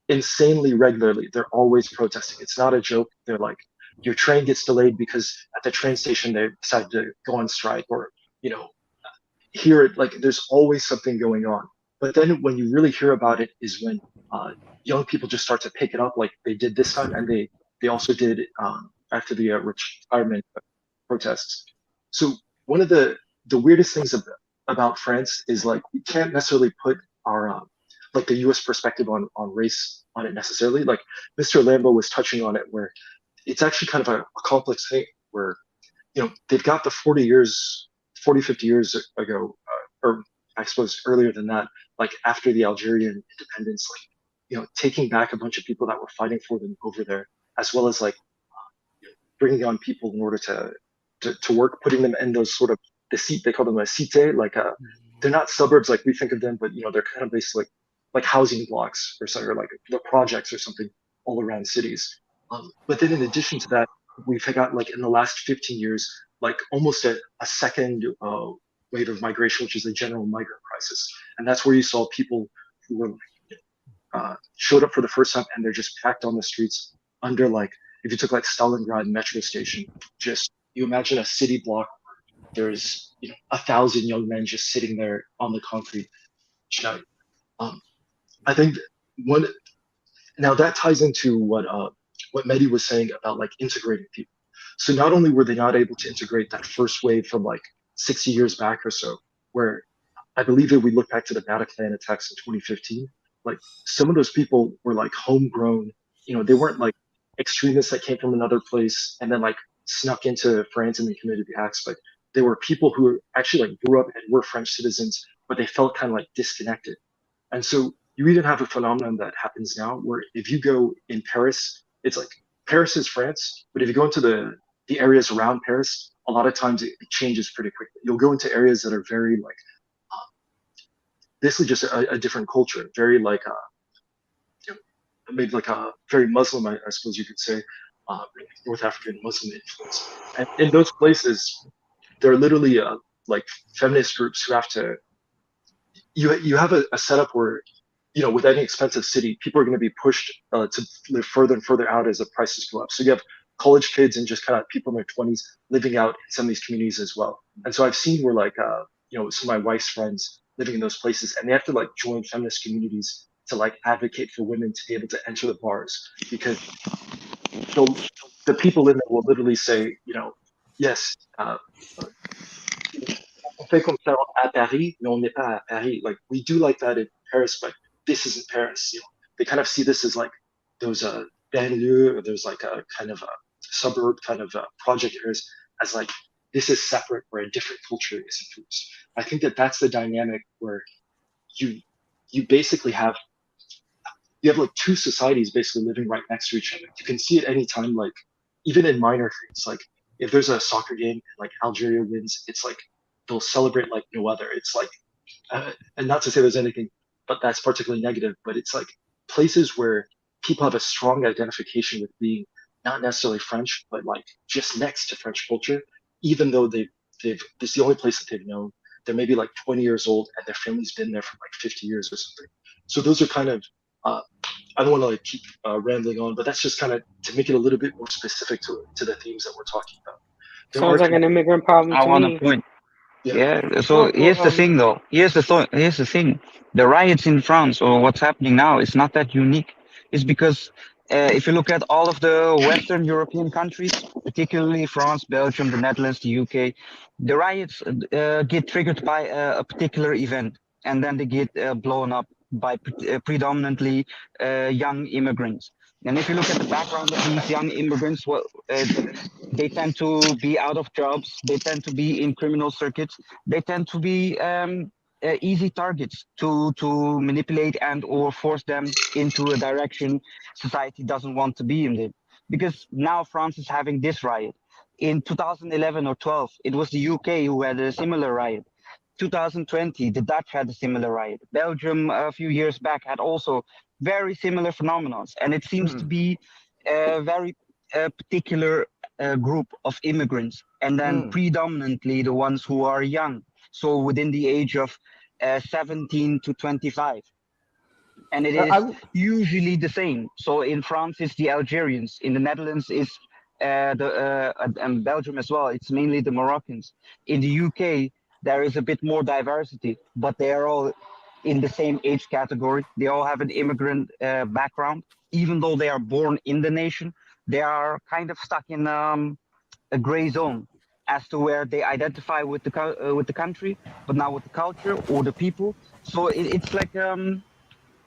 insanely regularly. They're always protesting. It's not a joke. They're your train gets delayed because at the train station they decided to go on strike, or hear it there's always something going on. But then when you really hear about it is when young people just start to pick it up like they did this time, and they also did after the retirement protests. So one of the weirdest things about France is we can't necessarily put our the U.S. perspective on race on it necessarily. Mr. Lambo was touching on it, where it's actually kind of a complex thing where they've got the 50 years ago, or I suppose earlier than that, like after the Algerian independence, like, you know, taking back a bunch of people that were fighting for them over there, as well as like bringing on people in order to work, putting them in those sort of they call them a cité, like they're not suburbs like we think of them, but you know, they're kind of basically like housing blocks or something, or like the projects or something all around cities. But then in addition to that, we've got like in the last 15 years, like almost a second wave of migration, which is the general migrant crisis. And that's where you saw people who were showed up for the first time and they're just packed on the streets under like, if you took like Stalingrad metro station, just you imagine a city block, there's 1,000 young men just sitting there on the concrete shouting. I think now that ties into what Mehdi was saying about like integrating people. So not only were they not able to integrate that first wave from like 60 years back or so, where I believe if we look back to the Bataclan attacks in 2015, like some of those people were like homegrown, they weren't like extremists that came from another place and then like snuck into France and then committed the acts, but they were people who actually like grew up and were French citizens, but they felt kind of like disconnected. And so you even have a phenomenon that happens now where if you go in Paris, it's like Paris is France, but if you go into the areas around Paris, a lot of times it changes pretty quickly. You'll go into areas that are very like, basically just a different culture, very like, maybe like a very Muslim, I suppose you could say, North African Muslim influence. And in those places, there are literally like feminist groups who have to, you have a setup where, with any expensive city, people are going to be pushed to live further and further out as the prices go up. So you have college kids and just kind of people in their 20s living out in some of these communities as well. And so I've seen where like, some of my wife's friends living in those places, and they have to like join feminist communities to like advocate for women to be able to enter the bars, because the people in there will literally say, yes, on fait comme ça à Paris, mais on n'est pas à Paris. Like we do like that in Paris, but this isn't Paris. They kind of see this as like those banlieue, or there's like a kind of a suburb kind of project areas as like this is separate, where a different culture is infused. I think that's the dynamic where you basically have like two societies basically living right next to each other. You can see at any time, like even in minor things, like if there's a soccer game, like Algeria wins, it's like they'll celebrate like no other. It's like, and not to say there's anything, but that's particularly negative, but it's like places where people have a strong identification with being not necessarily French, but like just next to French culture, even though this is the only place that they've known. They're maybe like 20 years old and their family's been there for like 50 years or something. So those are kind of, I don't want to like keep rambling on, but that's just kind of to make it a little bit more specific to the themes that we're talking about. Sounds like an immigrant problem to me. I want a point. Yeah. So here's the thing, though. Here's the thing. The riots in France, or what's happening now, is not that unique. It's because if you look at all of the Western European countries, particularly France, Belgium, the Netherlands, the UK, the riots get triggered by a particular event, and then they get blown up by predominantly young immigrants. And if you look at the background of these young immigrants, well, they tend to be out of jobs. They tend to be in criminal circuits. They tend to be easy targets to manipulate and or force them into a direction society doesn't want to be in. Because now France is having this riot. In 2011 or 12, it was the UK who had a similar riot. 2020, the Dutch had a similar riot. Belgium, a few years back, had also very similar phenomena. And it seems to be a very particular group of immigrants, and then predominantly the ones who are young. So within the age of 17 to 25. And it is usually the same. So in France, it's the Algerians. In the Netherlands, it's and Belgium as well. It's mainly the Moroccans. In the UK, there is a bit more diversity, but they are all in the same age category. They all have an immigrant background. Even though they are born in the nation, they are kind of stuck in a gray zone as to where they identify with the country, but not with the culture or the people. So it's like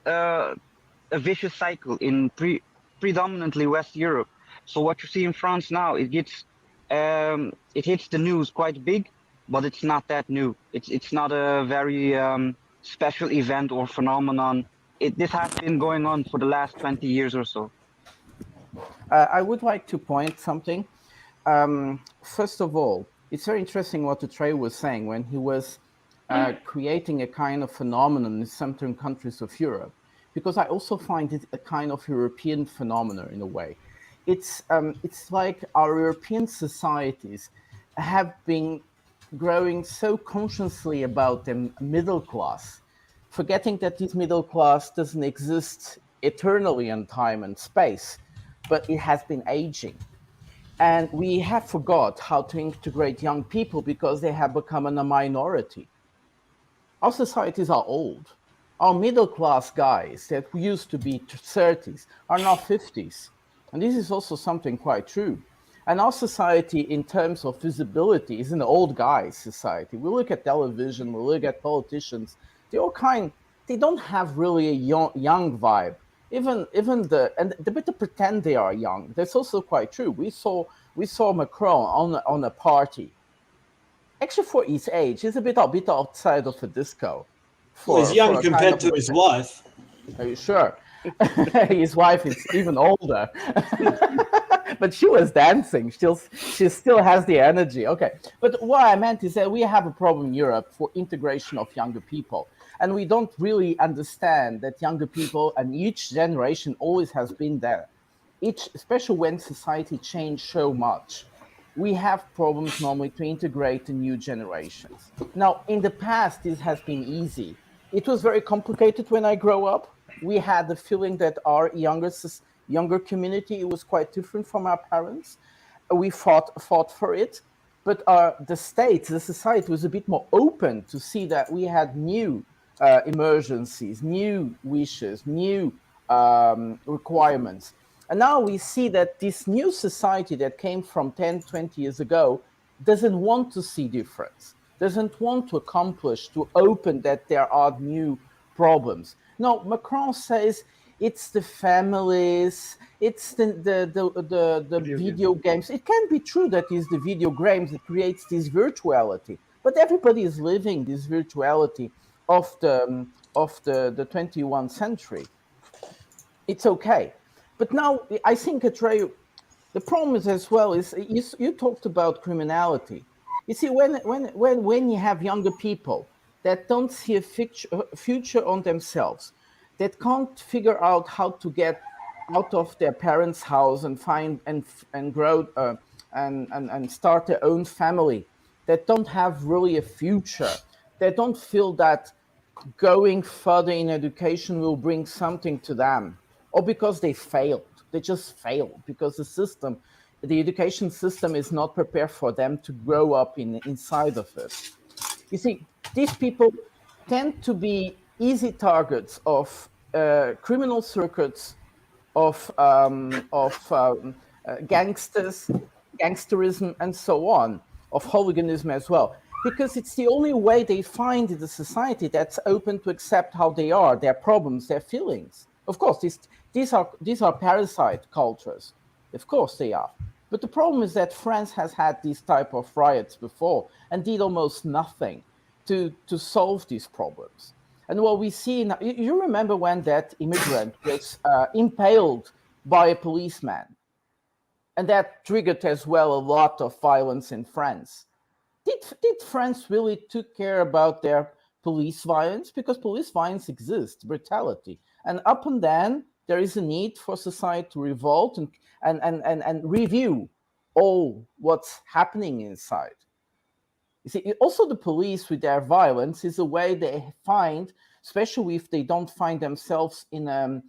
a vicious cycle in predominantly West Europe. So what you see in France now, it hits the news quite big, but it's not that new. It's not a very special event or phenomenon. This has been going on for the last 20 years or so. I would like to point something. First of all, it's very interesting what Trey was saying when he was creating a kind of phenomenon in certain countries of Europe, because I also find it a kind of European phenomenon in a way. It's like our European societies have been growing so consciously about the middle class, forgetting that this middle class doesn't exist eternally in time and space, but it has been aging. And we have forgot how to integrate young people because they have become a minority. Our societies are old. Our middle class guys that used to be 30s are now 50s. And this is also something quite true. And our society, in terms of visibility, is an old guy society. We look at television, we look at politicians. They don't have really a young vibe. Even the bit to pretend they are young. That's also quite true. We saw Macron on a party. Actually, for his age, he's a bit outside of a disco. He's young compared to his wife. Are you sure? His wife is even older. But she was dancing. She still has the energy. Okay. But what I meant is that we have a problem in Europe for integration of younger people. And we don't really understand that younger people, and each generation always has been there. Especially when society changed so much, we have problems normally to integrate the new generations. Now, in the past, this has been easy. It was very complicated when I grew up. We had the feeling that our younger community was quite different from our parents. We fought for it. But the society was a bit more open to see that we had new emergencies, new wishes, new requirements. And now we see that this new society that came from 10, 20 years ago doesn't want to see difference, doesn't want to accomplish, to open that there are new problems. No, Macron says it's the families, it's the video games. It can be true that it's the video games that creates this virtuality, but everybody is living this virtuality of the 21st century. It's okay. But now I think, Trey, the problem is as well is you talked about criminality. You see, when you have younger people that don't see a future on themselves, that can't figure out how to get out of their parents' house and find and grow and start their own family, that don't have really a future, they don't feel that going further in education will bring something to them, or because they failed. They just failed because the education system is not prepared for them to grow up inside of it. You see, these people tend to be easy targets of criminal circuits, of gangsterism, and so on, of hooliganism as well, because it's the only way they find in the society that's open to accept how they are, their problems, their feelings. Of course, these are parasite cultures. Of course they are. But the problem is that France has had these type of riots before and did almost nothing to solve these problems. And what we see now, you remember when that immigrant was impaled by a policeman, and that triggered as well a lot of violence in France. Did France really took care about their police violence? Because police violence exists, brutality. And up and then there is a need for society to revolt and review all what's happening inside. You see, also the police with their violence is a way they find, especially if they don't find themselves in a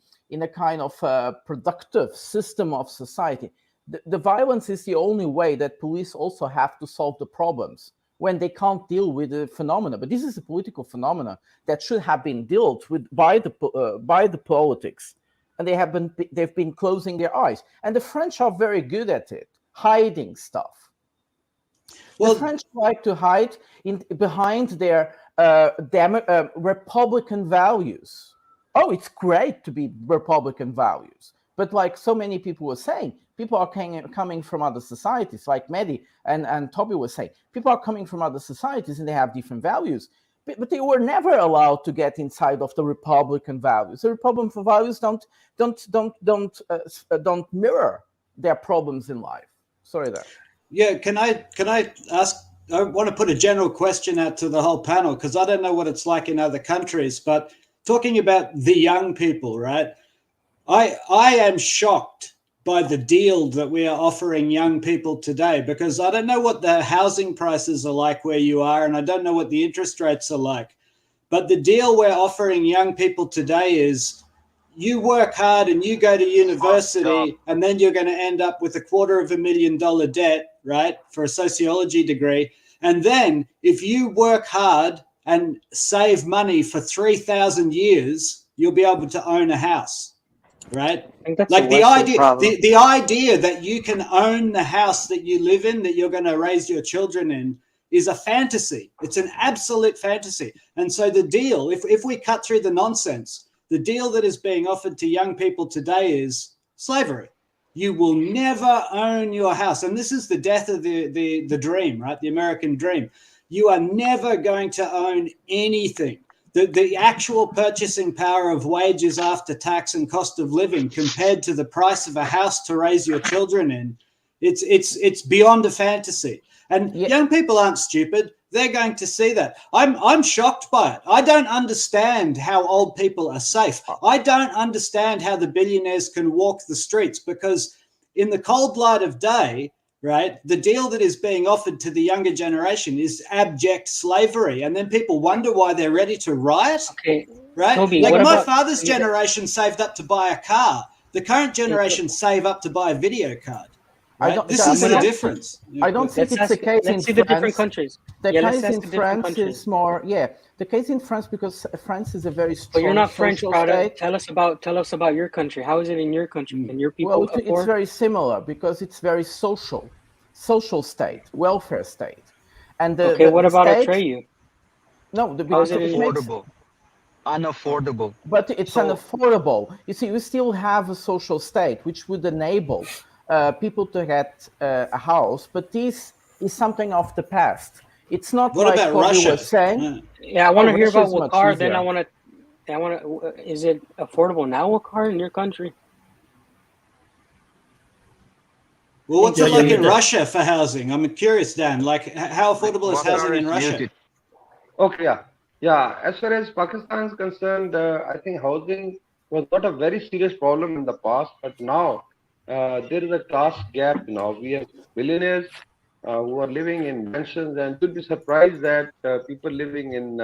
kind of productive system of society. The violence is the only way that police also have to solve the problems when they can't deal with the phenomena. But this is a political phenomena that should have been dealt with by the politics, and they've been closing their eyes. And the French are very good at it, hiding stuff. Well, the French like to hide behind their Republican values. Oh, it's great to be Republican values. But like so many people were saying, People are coming from other societies, like Mehdi and Toby was saying. People are coming from other societies and they have different values. But they were never allowed to get inside of the Republican values. The Republican values don't mirror their problems in life. Sorry there. Yeah, can I ask? I want to put a general question out to the whole panel because I don't know what it's like in other countries. But talking about the young people, right? I am shocked by the deal that we are offering young people today because I don't know what the housing prices are like where you are, and I don't know what the interest rates are like. But the deal we're offering young people today is you work hard and you go to university and then you're going to end up with $250,000 debt, right, for a sociology degree. And then if you work hard and save money for 3,000 years, you'll be able to own a house, right? Like the idea that you can own the house that you live in, that you're going to raise your children in, is a fantasy. It's an absolute fantasy. And so the deal, if we cut through the nonsense, the deal that is being offered to young people today is slavery. You will never own your house. And this is the death of the dream, right? The American dream. You are never going to own anything. The actual purchasing power of wages after tax and cost of living compared to the price of a house to raise your children in, it's beyond a fantasy. And young people aren't stupid. They're going to see that. I'm shocked by it. I don't understand how old people are safe. I don't understand how the billionaires can walk the streets because in the cold light of day, right, the deal that is being offered to the younger generation is abject slavery. And then people wonder why they're ready to riot, right? Toby, like my father's generation saved up to buy a car. The current generation save up to buy a video card. Right? This is the difference. I don't think it's the case in France. Let's see the different countries. The case in France is more, the case in France, because France is a very strong. But you're not French, Prada. Tell us about your country. How is it in your country? Can your people afford? It's very similar because it's very social state, welfare state. And what about Atreyu? No, because unaffordable. But it's unaffordable. You see, we still have a social state which would enable people to get a house, but this is something of the past. It's not what like about Kobe Russia? was saying. Yeah, I want to hear about Wakar. Then I want to. Is it affordable now, Wakar, in your country? Well, what's it like in Russia for housing? I'm curious, Dan. Like, how affordable is housing in Russia? Okay, yeah. As far as Pakistan is concerned, I think housing was not a very serious problem in the past, but now. There is a class gap now. We have billionaires who are living in mansions, and you'll be surprised that people living in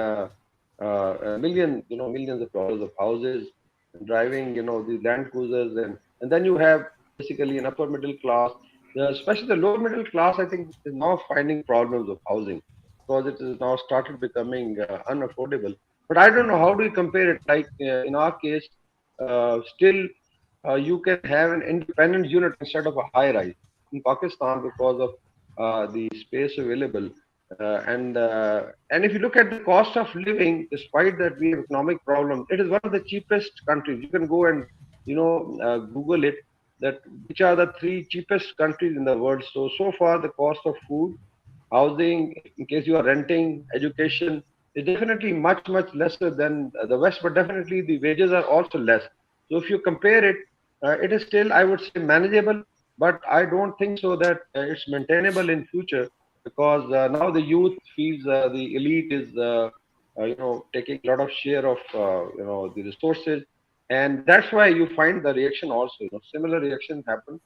millions of dollars of houses, and driving, the Land Cruisers, and then you have basically an upper middle class. Especially the lower middle class, I think, is now finding problems of housing because it has now started becoming unaffordable. But I don't know how do you compare it. Like in our case, still. You can have an independent unit instead of a high rise in Pakistan because of the space available. And if you look at the cost of living, despite that we have economic problems, it is one of the cheapest countries. You can go and Google it, that which are the 3 cheapest countries in the world. So far the cost of food, housing, in case you are renting, education, is definitely much lesser than the West, but definitely the wages are also less. So if you compare it, it is still, I would say, manageable, but I don't think so that it's maintainable in future because now the youth feels the elite is, taking a lot of share of, the resources, and that's why you find the reaction also. Similar reaction happened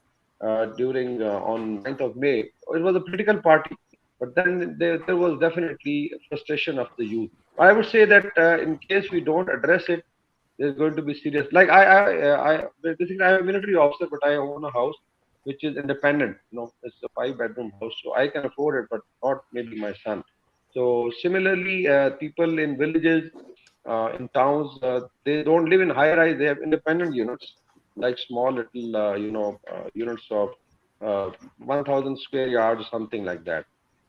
during on 9th of May. It was a political party, but then there was definitely frustration of the youth. I would say that in case we don't address it, there's going to be serious. Like I basically I'm a military officer, but I own a house which is independent. It's a 5-bedroom house, so I can afford it, but not maybe my son. So similarly, people in villages, in towns, they don't live in high rise. They have independent units, like small little units of 1,000 square yards or something like that.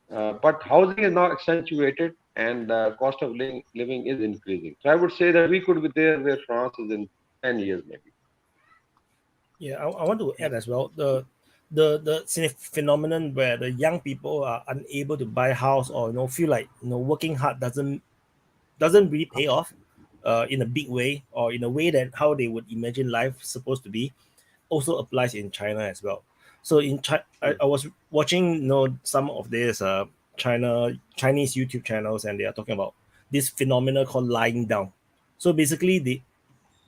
But housing is now accentuated, and cost of living is increasing. So I would say that we could be there where France is in 10 years maybe. Yeah, I want to add as well. the phenomenon where the young people are unable to buy a house, or feel like working hard doesn't really pay off in a big way, or in a way that how they would imagine life supposed to be, also applies in China as well. So in China, I was watching some of these Chinese YouTube channels, and they are talking about this phenomenon called lying down. So basically,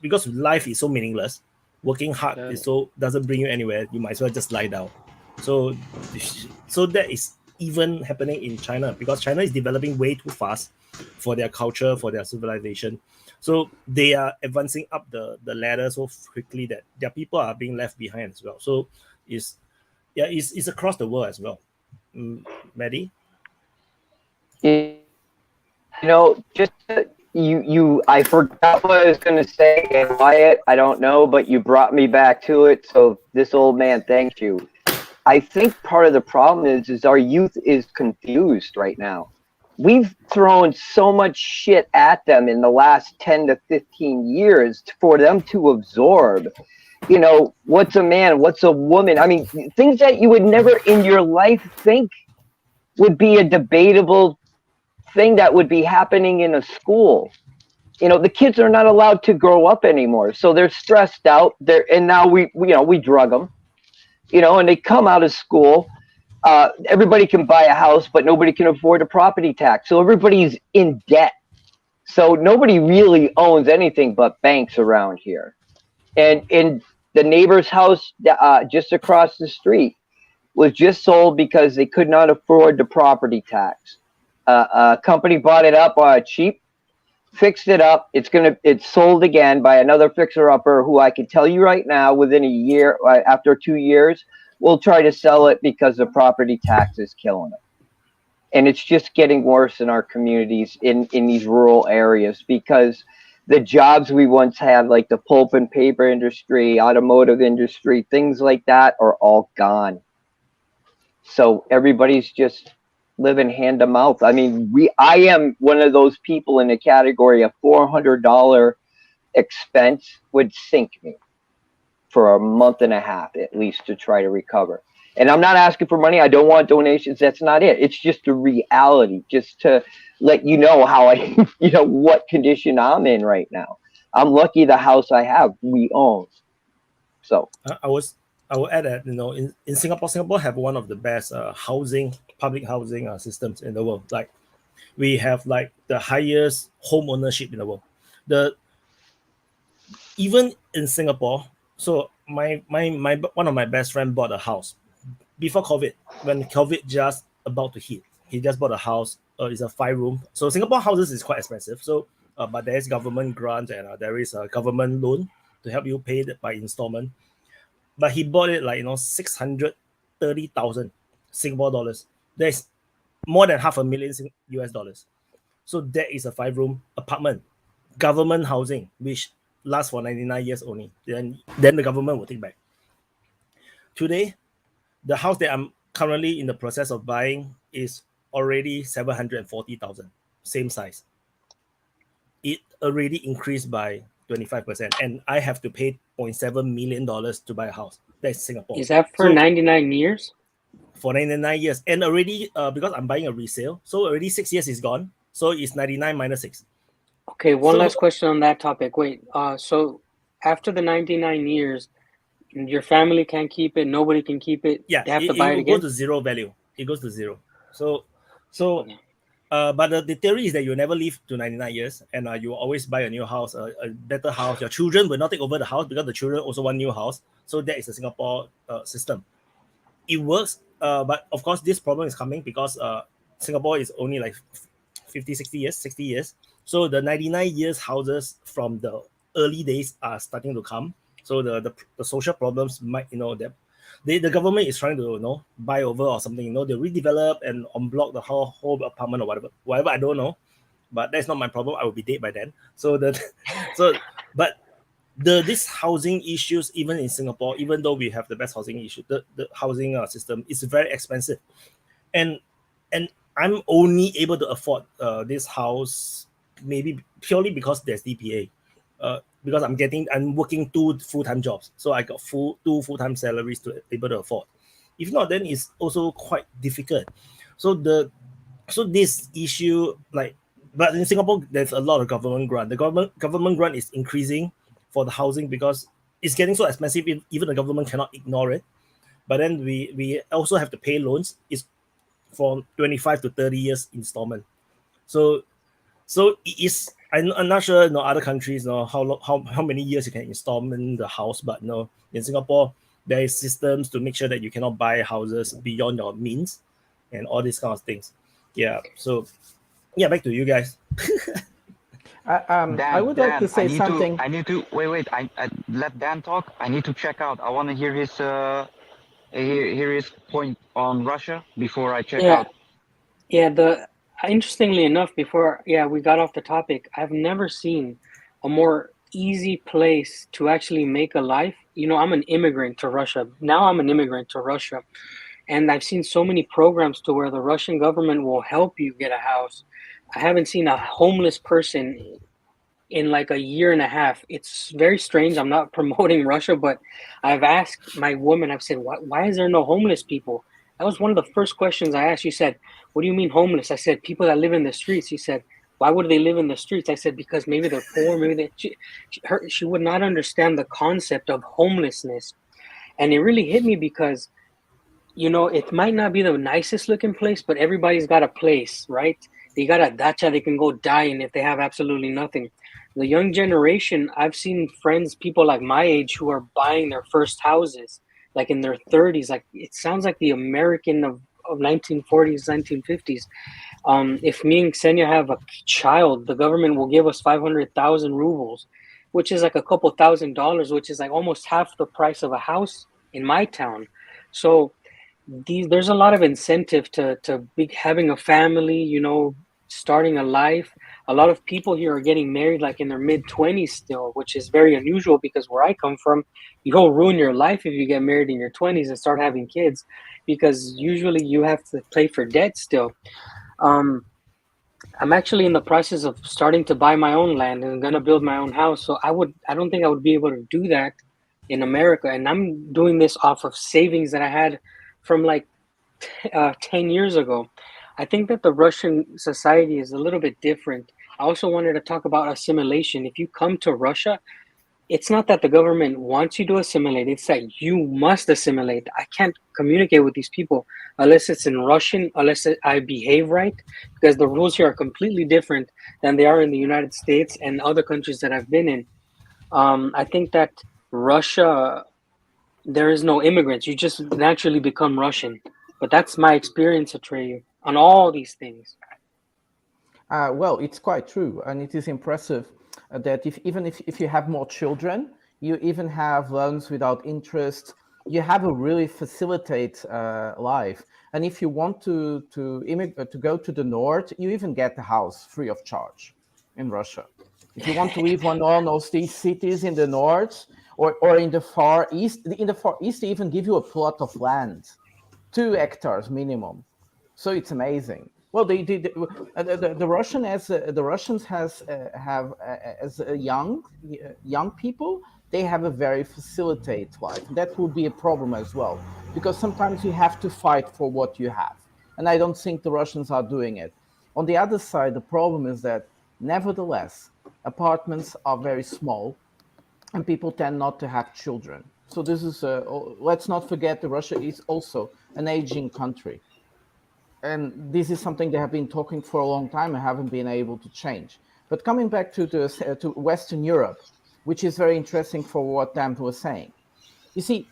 because life is so meaningless, working hard doesn't bring you anywhere. You might as well just lie down. So that is even happening in China, because China is developing way too fast for their culture, for their civilization. So they are advancing up the ladder so quickly that their people are being left behind as well. So it's across the world as well. Maddie? Just I forgot what I was going to say, and Wyatt, I don't know, but you brought me back to it. So this old man, thank you. I think part of the problem is our youth is confused right now. We've thrown so much shit at them in the last 10 to 15 years for them to absorb. What's a man? What's a woman? I mean, things that you would never in your life think would be a debatable thing that would be happening in a school. The kids are not allowed to grow up anymore, so they're stressed out. And now we drug them, and they come out of school. Everybody can buy a house, but nobody can afford a property tax. So everybody's in debt. So nobody really owns anything but banks around here. And in the neighbor's house just across the street was just sold because they could not afford the property tax. A company bought it up cheap, fixed it up. It's sold again by another fixer-upper who I can tell you right now, within a year, after 2 years, we'll try to sell it because the property tax is killing it. And it's just getting worse in our communities in these rural areas, because the jobs we once had, like the pulp and paper industry, automotive industry, things like that, are all gone. So everybody's just living hand to mouth. I mean, I am one of those people in the category of $400 expense would sink me for a month and a half at least to try to recover. And I'm not asking for money. I don't want donations. That's not it. It's just a reality, just to let you know how what condition I'm in right now. I'm lucky the house I have, we own. So I will add that, in Singapore have one of the best public housing systems in the world. Like, we have like the highest home ownership in the world. Even in Singapore, so my one of my best friend bought a house before COVID, when COVID just about to hit. He just bought a house. It's a 5-room. So Singapore houses is quite expensive. So but there is government grant, and there is a government loan to help you pay it by installment. But he bought it like 630,000 Singapore dollars. There's more than $500,000 US dollars. So that is a 5-room apartment, government housing, which lasts for 99 years only. Then the government will take back. Today, the house that I'm currently in the process of buying is already 740,000, same size. It already increased by 25%, and I have to pay $0.7 million to buy a house. That's Singapore. Is that for 99 years? For 99 years, and already because I'm buying a resale, so already 6 years is gone. So it's 99 minus 6. Okay, one last question on that topic. Wait, so after the 99 years, your family can't keep it. Nobody can keep it. Yeah, they have to buy it again. It goes to zero value. It goes to zero. But the theory is that you'll never live to 99 years, and you will always buy a new house, a better house. Your children will not take over the house because the children also want new house. So that is the Singapore system. It works, but of course this problem is coming because Singapore is only like 60 years. So the 99 years houses from the early days are starting to come. So the social problems might, the government is trying to, buy over or something, they redevelop and unblock the whole apartment or whatever, I don't know, but that's not my problem. I will be dead by then. But this housing issues, even in Singapore, even though we have the best housing issue, the housing system is very expensive, and I'm only able to afford this house maybe purely because there's DPA. Because I'm working 2 full-time jobs, so I got 2 full-time salaries to able to afford. If not, then it's also quite difficult. So this issue, like, but in Singapore, there's a lot of government grant. The government grant is increasing for the housing because it's getting so expensive. Even the government cannot ignore it. But then we also have to pay loans. It's for 25 to 30 years installment. So it is. I'm not sure. Other countries, how many years you can installment the house, but in Singapore there is systems to make sure that you cannot buy houses beyond your means, and all these kind of things. Yeah. So yeah, back to you guys. I would like to say something. I need to wait. I let Dan talk. I need to check out. I want to hear his point on Russia before I check out. Yeah. Interestingly enough, before we got off the topic, I've never seen a more easy place to actually make a life. I'm an immigrant to Russia. Now I'm an immigrant to Russia. And I've seen so many programs to where the Russian government will help you get a house. I haven't seen a homeless person in like a year and a half. It's very strange. I'm not promoting Russia, but I've asked my woman, I've said, why is there no homeless people? That was one of the first questions I asked. She said, what do you mean homeless? I said, people that live in the streets. She said, why would they live in the streets? I said, because maybe they're poor. Maybe she would not understand the concept of homelessness. And it really hit me because, it might not be the nicest looking place, but everybody's got a place, right? They got a dacha they can go die in if they have absolutely nothing. The young generation, I've seen friends, people like my age who are buying their first houses, like in their 30s. Like, it sounds like the American of 1940s, 1950s. If me and Ksenia have a child, the government will give us 500,000 rubles, which is like a couple $1,000s, which is like almost half the price of a house in my town. So there's a lot of incentive to be having a family, starting a life. A lot of people here are getting married like in their mid-20s still, which is very unusual because where I come from, you'll ruin your life if you get married in your 20s and start having kids, because usually you have to pay for debt still. I'm actually in the process of starting to buy my own land and gonna build my own house. So I don't think I would be able to do that in America. And I'm doing this off of savings that I had from like 10 years ago. I think that the Russian society is a little bit different. I also wanted to talk about assimilation. If you come to Russia, it's not that the government wants you to assimilate, it's that you must assimilate. I can't communicate with these people unless it's in Russian, unless I behave right, because the rules here are completely different than they are in the United States and other countries that I've been in. I think that Russia, there is no immigrants. You just naturally become Russian. But that's my experience, Atreyu, on all these things. Well, it's quite true. And it is impressive that even if you have more children, you even have loans without interest. You have a really facilitate life. And if you want to go to the north, you even get the house free of charge in Russia. If you want to live on one of these cities in the north or in the Far East, they even give you a plot of land, 2 hectares minimum. So it's amazing. Well, the Russians have as young people, they have a very facilitate life. That will be a problem as well, because sometimes you have to fight for what you have, and I don't think the Russians are doing it. On the other side, the problem is that nevertheless, apartments are very small, and people tend not to have children. So this is let's not forget that Russia is also an aging country. And this is something they have been talking for a long time and haven't been able to change. But coming back to Western Europe, which is very interesting for what Dan was saying. You see,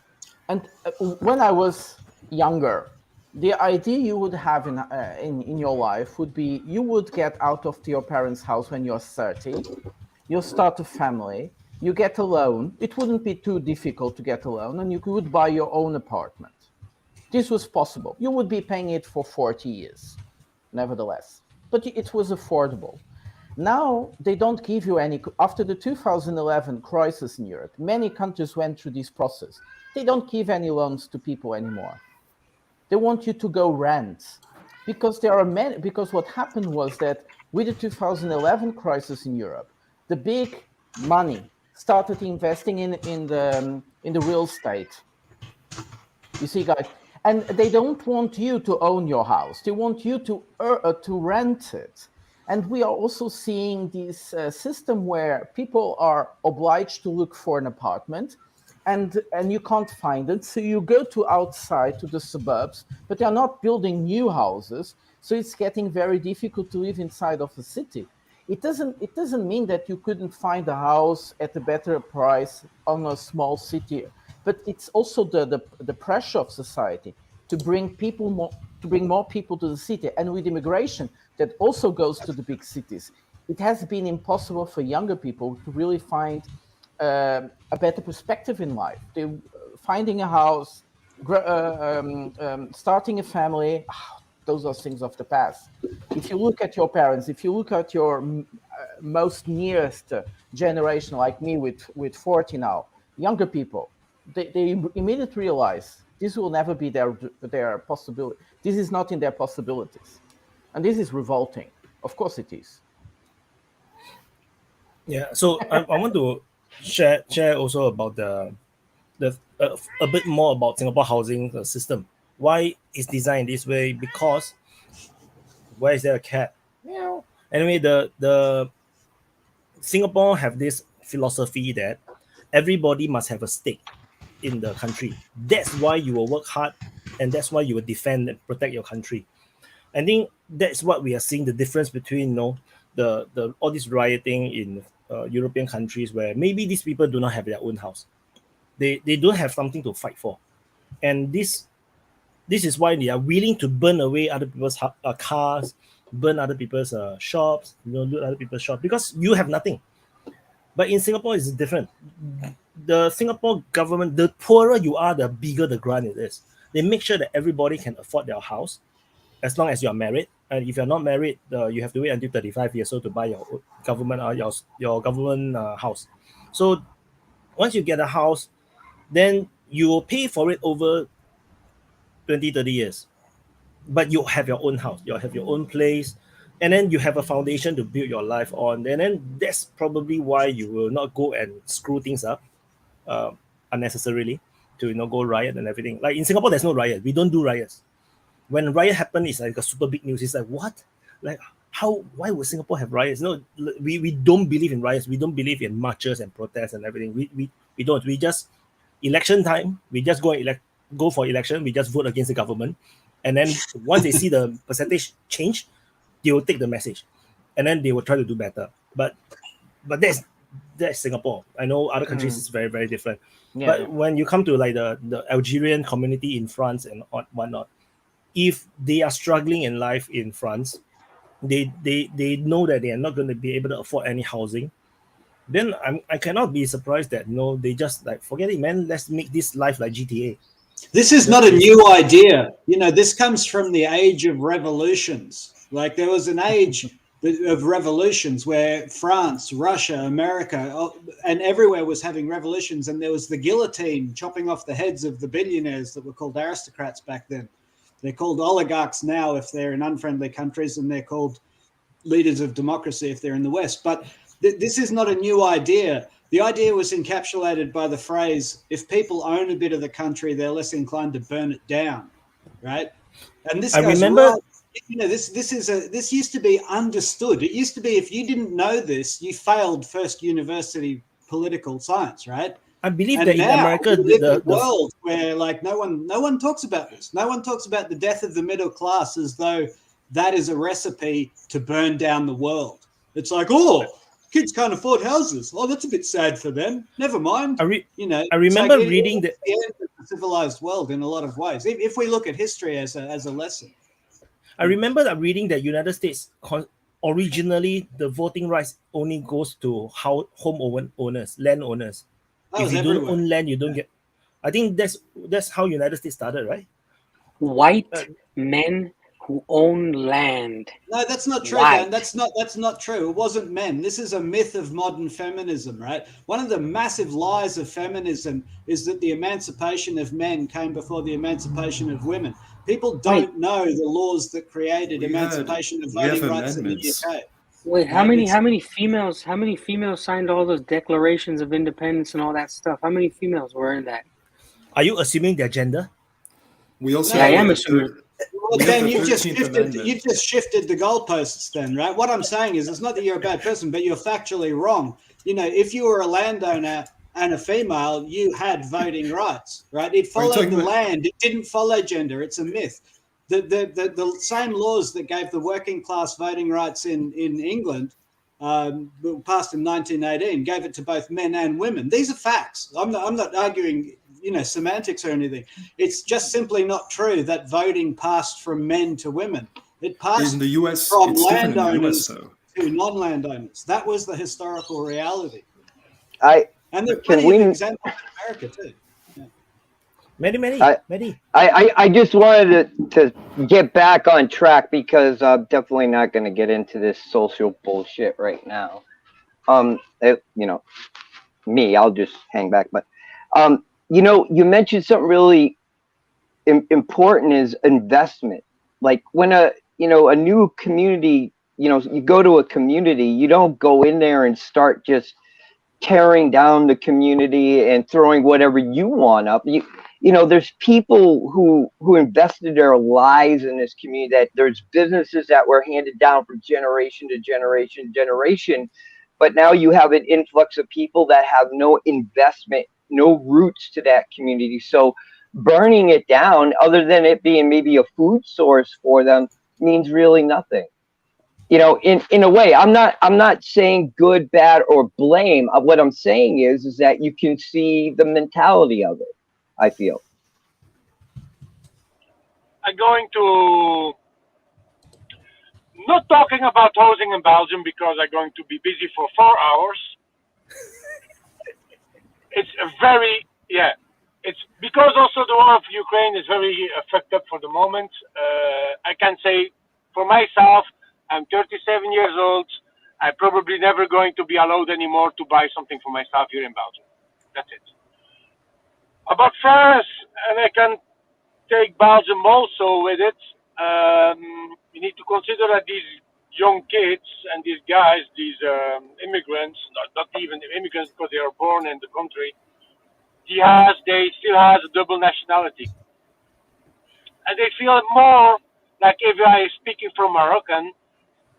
and when I was younger, the idea you would have in your life would be you would get out of your parents' house when you're 30, you'll start a family, you get a loan. It wouldn't be too difficult to get a loan, and you could buy your own apartment. This was possible. You would be paying it for 40 years, nevertheless. But it was affordable. Now, they don't give you any... After the 2011 crisis in Europe, many countries went through this process. They don't give any loans to people anymore. They want you to go rent. Because what happened was that with the 2011 crisis in Europe, the big money started investing in the real estate. You see, guys, And they don't want you to own your house. They want you to rent it. And we are also seeing this system where people are obliged to look for an apartment, and you can't find it. So you go to outside to the suburbs, but they're not building new houses. So it's getting very difficult to live inside of the city. It doesn't mean that you couldn't find a house at a better price on a small city, but it's also the pressure of society to bring more people to the city. And with immigration, that also goes to the big cities. It has been impossible for younger people to really find a better perspective in life. Finding a house, starting a family, those are things of the past. If you look at your parents, if you look at your most nearest generation, like me with 40 now, younger people, they immediately realize this will never be their possibility. This is not in their possibilities. And this is revolting. Of course it is. Yeah, so I want to share also about a bit more about Singapore housing system. Why it's designed this way? Because why is there a cat? Meow. Anyway, the Singapore have this philosophy that everybody must have a stake in the country. That's why you will work hard, and that's why you will defend and protect your country. I think that's what we are seeing, the difference between the all this rioting in European countries, where maybe these people do not have their own house. They don't have something to fight for, and this is why they are willing to burn away other people's cars, burn other people's shops, loot other people's shops, because you have nothing. But in Singapore, it's different. The Singapore government, the poorer you are, the bigger the grant it is. They make sure that everybody can afford their house, as long as you are married. And if you're not married, you have to wait until 35 years old to buy your government your government house. So once you get a house, then you will pay for it over 20-30 years. But you have your own house, you have your own place, and then you have a foundation to build your life on. And then that's probably why you will not go and screw things up unnecessarily to go riot and everything. Like in Singapore, there's no riot. We don't do riots. When riot happen, it's like a super big news. It's like, what? Like, why would Singapore have riots? No, we don't believe in riots. We don't believe in marches and protests and everything. We don't. We just, election time, we just go for election. We just vote against the government. And then once they see the percentage change, they will take the message. And then they will try to do better. But that's Singapore. I know other countries is very, very different. Yeah. But when you come to like the Algerian community in France and whatnot, if they are struggling in life in France, they know that they are not going to be able to afford any housing, then I cannot be surprised that they just like, forget it, man, let's make this life like GTA. This is not a new idea. This comes from the age of revolutions. Like there was an age of revolutions where France, Russia, America, and everywhere was having revolutions. And there was the guillotine chopping off the heads of the billionaires that were called aristocrats back then. They're called oligarchs now if they're in unfriendly countries, and they're called leaders of democracy if they're in the West. But this is not a new idea. The idea was encapsulated by the phrase, if people own a bit of the country, they're less inclined to burn it down, right? And this goes right, this used to be understood. It used to be, if you didn't know this, you failed first university political science, right? I believe that in America, we live in a world where like no one talks about this. No one talks about the death of the middle class as though that is a recipe to burn down the world. It's like, kids can't afford houses. Oh, that's a bit sad for them. Never mind. I remember reading the end of the civilized world in a lot of ways. If we look at history as a lesson. I remember that reading that United States originally the voting rights only goes to home owners, landowners. If you don't own land, you don't get. I think that's how United States started, right? White men who own land. No, that's not true, Dan. That's not true. It wasn't men. This is a myth of modern feminism, right? One of the massive lies of feminism is that the emancipation of men came before the emancipation of women. People don't know the laws that created emancipation of voting rights in the UK. Wait, how many females signed all those declarations of independence and all that stuff? How many females were in that? Are you assuming their gender? We also I have am the assuming. Well, we have Dan, the you just 13th shifted. Amendment. You just shifted the goalposts, then, right? What I'm saying is, it's not that you're a bad person, but you're factually wrong. You know, if you were a landowner and a female, you had voting rights, right? It followed the land. It didn't follow gender. It's a myth. The same laws that gave the working class voting rights in England, passed in 1918, gave it to both men and women. These are facts. I'm not arguing, you know, semantics or anything. It's just simply not true that voting passed from men to women. It passed in the US, from it's different in the landowners US, though. to non-landowners. That was the historical reality. And there are Can plenty we- of examples in America too. I just wanted to get back on track because I'm definitely not going to get into this social bullshit right now. You know, me, I'll just hang back. But, you know, you mentioned something really important is investment. Like when a new community, you know, you go to a community, you don't go in there and start just tearing down the community and throwing whatever you want up. You know, there's people who invested their lives in this community, that there's businesses that were handed down from generation to generation to generation. But now you have an influx of people that have no investment, no roots to that community. So burning it down, other than it being maybe a food source for them, means really nothing. You know, in a way, I'm not saying good, bad, or blame. What I'm saying is that you can see the mentality of it, I feel. I'm going to not talking about housing in Belgium because I'm going to be busy for 4 hours. It's a very, it's because also the war of Ukraine is very fucked up for the moment. I can say for myself, I'm 37 years old. I'm probably never going to be allowed anymore to buy something for myself here in Belgium. That's it. About France, and I can take Belgium also with it. You need to consider that these young kids and these guys, these immigrants, not even immigrants because they are born in the country, they still has a double nationality. And they feel more like if I speaking from Moroccan,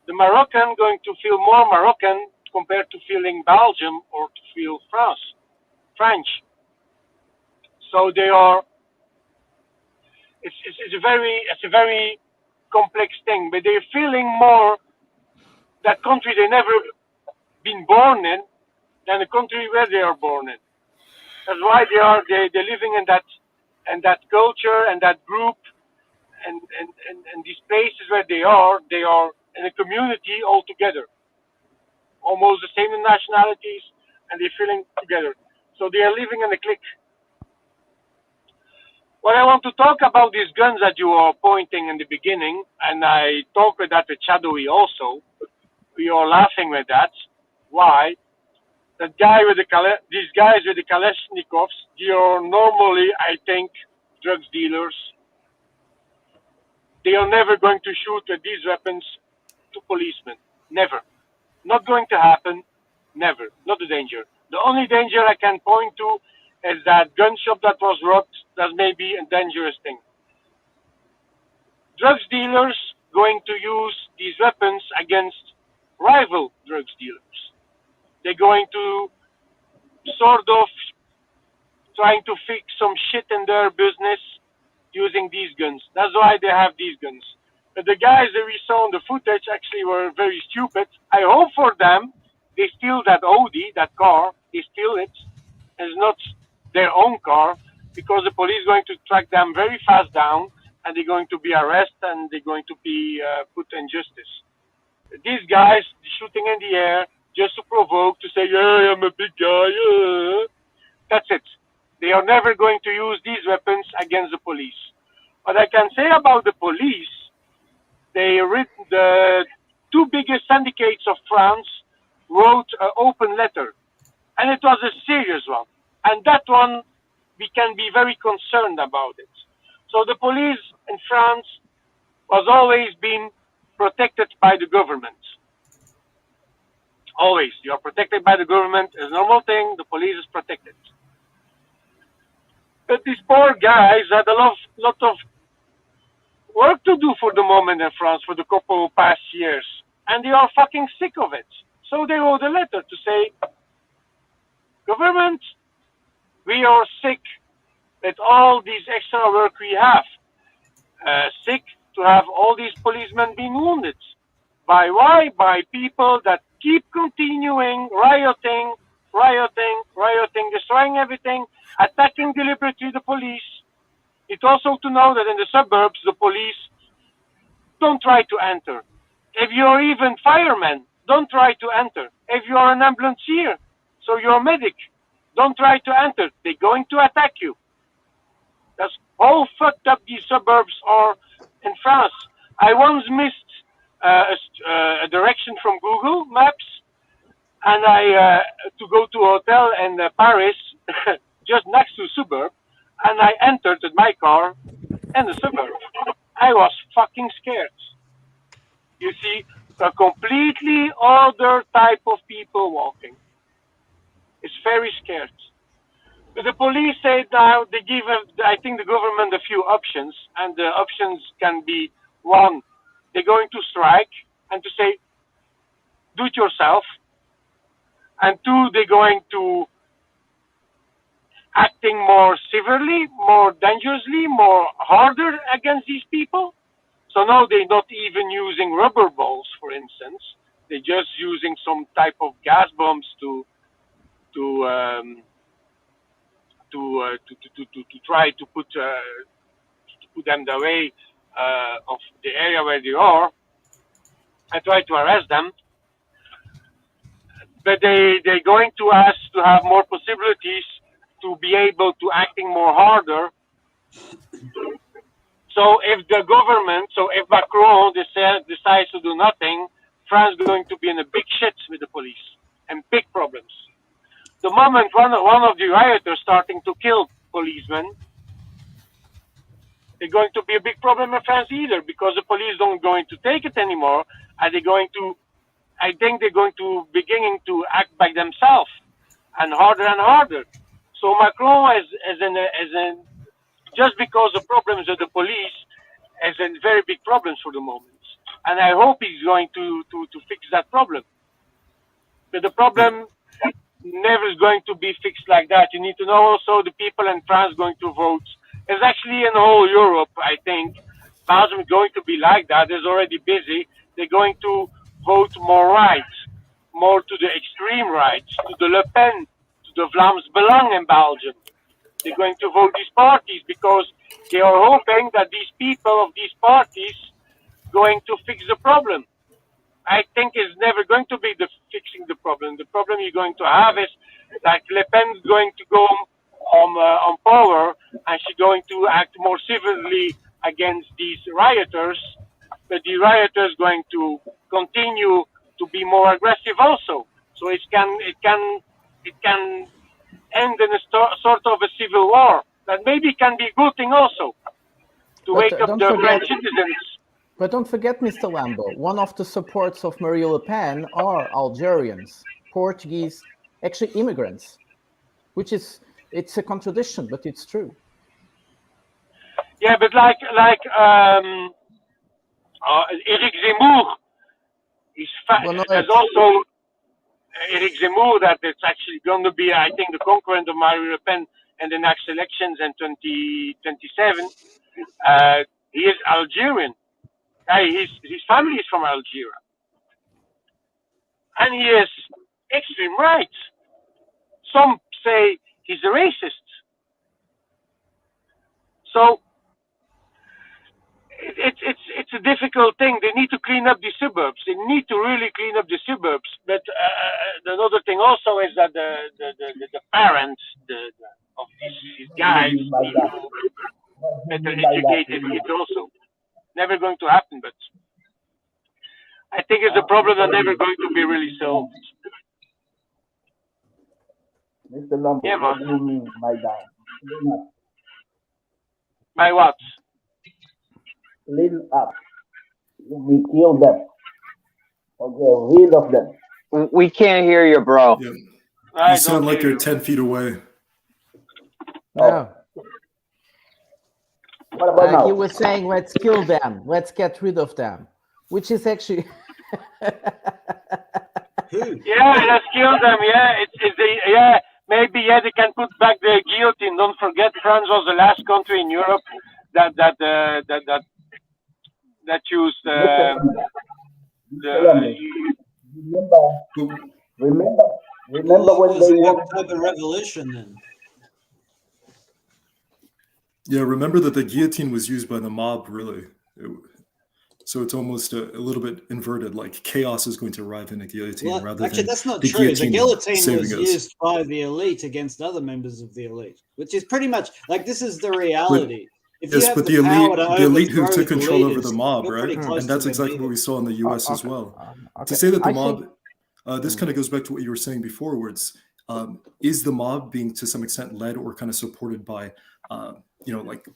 the Moroccan going to feel more Moroccan compared to feeling Belgium or to feel French. So they are, it's a very complex thing, but they're feeling more that country they never been born in than the country where they are born in. That's why they're living in that culture and that group and these places where they are in a community all together, almost the same nationalities, and they're feeling together. So they are living in a clique. What I want to talk about these guns that you are pointing in the beginning, and I talk with that with Shadowy also. We are laughing with that. Why? These guys with the Kalashnikovs, they are normally, I think, drugs dealers. They are never going to shoot with these weapons to policemen. Never. Not going to happen. Never. Not the danger. The only danger I can point to is that gun shop that was robbed. That may be a dangerous thing. Drugs dealers going to use these weapons against rival drugs dealers. They're going to sort of trying to fix some shit in their business using these guns. That's why they have these guns. But the guys that we saw in the footage actually were very stupid. I hope for them, they steal that Audi, that car, they steal it. It's not their own car because the police are going to track them very fast down and they're going to be arrested and they're going to be put in justice. These guys shooting in the air just to provoke, to say, yeah, I'm a big guy. That's it. They are never going to use these weapons against the police. What I can say about the police, the two biggest syndicates of France wrote an open letter, and it was a serious one. And that one, we can be very concerned about it. So the police in France was always been protected by the government. Always. You are protected by the government. It's a normal thing. The police is protected. But these poor guys had a lot of work to do for the moment in France for the couple of past years, and they are fucking sick of it. So they wrote a letter to say, government, we are sick with all these extra work we have. Sick to have all these policemen being wounded. By why? By people that keep continuing rioting, destroying everything, attacking deliberately the police. It's also to know that in the suburbs, the police don't try to enter. If you're even firemen, don't try to enter. If you're an ambulancier, so you're a medic, don't try to enter. They're going to attack you. That's how fucked up these suburbs are in France. I once missed a direction from Google Maps, and I to go to a hotel in Paris, just next to suburb, and I entered with my car in the suburb. I was fucking scared. You see, a completely other type of people walking. It's very scared. But the police say now they give, I think, the government a few options, and the options can be: one, they're going to strike and to say, do it yourself, and two, they're going to acting more severely, more dangerously, more harder against these people. So now they're not even using rubber balls, for instance. They're just using some type of gas bombs to try to put them the way of the area where they are and try to arrest them. But they're going to ask to have more possibilities to be able to acting more harder. So if the government, if Macron decides to do nothing, France is going to be in a big shit with the police and big problems. The moment one of the rioters starting to kill policemen, it's going to be a big problem in France either, because the police don't going to take it anymore, and I think they're going to beginning to act by themselves and harder. So Macron just because the problems of the police is a very big problems for the moment, and I hope he's going to fix that problem. But the problem never is going to be fixed like that. You need to know also the people in France going to vote. It's actually in whole Europe, I think, Belgium is going to be like that. It's already busy. They're going to vote more right, more to the extreme right, to the Le Pen, to the Vlaams Belang in Belgium. They're going to vote these parties because they are hoping that these people of these parties going to fix the problem. I think it's never going to be fixing the problem. The problem you're going to have is like Le Pen's going to go on power, and she's going to act more severely against these rioters, but the rioters going to continue to be more aggressive also. So it can end in a sort of a civil war. That maybe can be a good thing also to wake up the French citizens. But don't forget, Mr. Lambo, one of the supports of Marine Le Pen are Algerians, Portuguese, actually immigrants, which is, it's a contradiction, but it's true. Yeah, but like Eric Zemmour, there's also Eric Zemmour that it's actually going to be, I think, the concurrent of Marine Le Pen in the next elections in 2027. He is Algerian. His family is from Algeria. And he is extreme right. Some say he's a racist. So it's a difficult thing. They need to clean up the suburbs. They need to really clean up the suburbs. But another thing also is that the parents of these guys need to better educated kids also. Never going to happen, but I think it's a problem that's never going to be really solved. Mr. Lambo, yeah, what do you mean by that? By what? Clean up. We kill them. Okay, rid of them. We can't hear you, bro. Yeah. You sound like you're 10 feet away. Yeah. What about now? He was saying, let's kill them, let's get rid of them, which is actually... Yeah, let's kill them. Yeah, yeah. Maybe they can put back the guillotine. Don't forget, France was the last country in Europe that used Mr. Remember Well, when it was they the walked? October Revolution then. Yeah, remember that the guillotine was used by the mob, really. So it's almost a little bit inverted, like chaos is going to arrive in a guillotine Well, rather actually, than that's not the true. The guillotine saving was us. used by the elite against other members of the elite, which is pretty much like this is the reality. If you Yes, have but the the power to elite who overthrow took the control over leaders, the mob, you're right? pretty close And that's to exactly what we saw in the U.S. as well. To say that the mob, this kind of goes back to what you were saying before, where it's is the mob being to some extent led or kind of supported by, like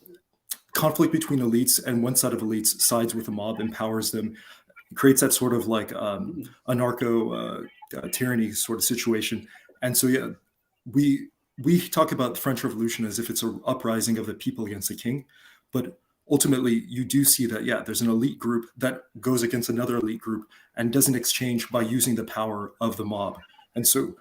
conflict between elites, and one side of elites sides with the mob, empowers them, creates that sort of like anarcho tyranny sort of situation. And so, yeah, we talk about the French Revolution as if it's an uprising of the people against the king, but ultimately you do see that, yeah, there's an elite group that goes against another elite group and doesn't exchange by using the power of the mob. And so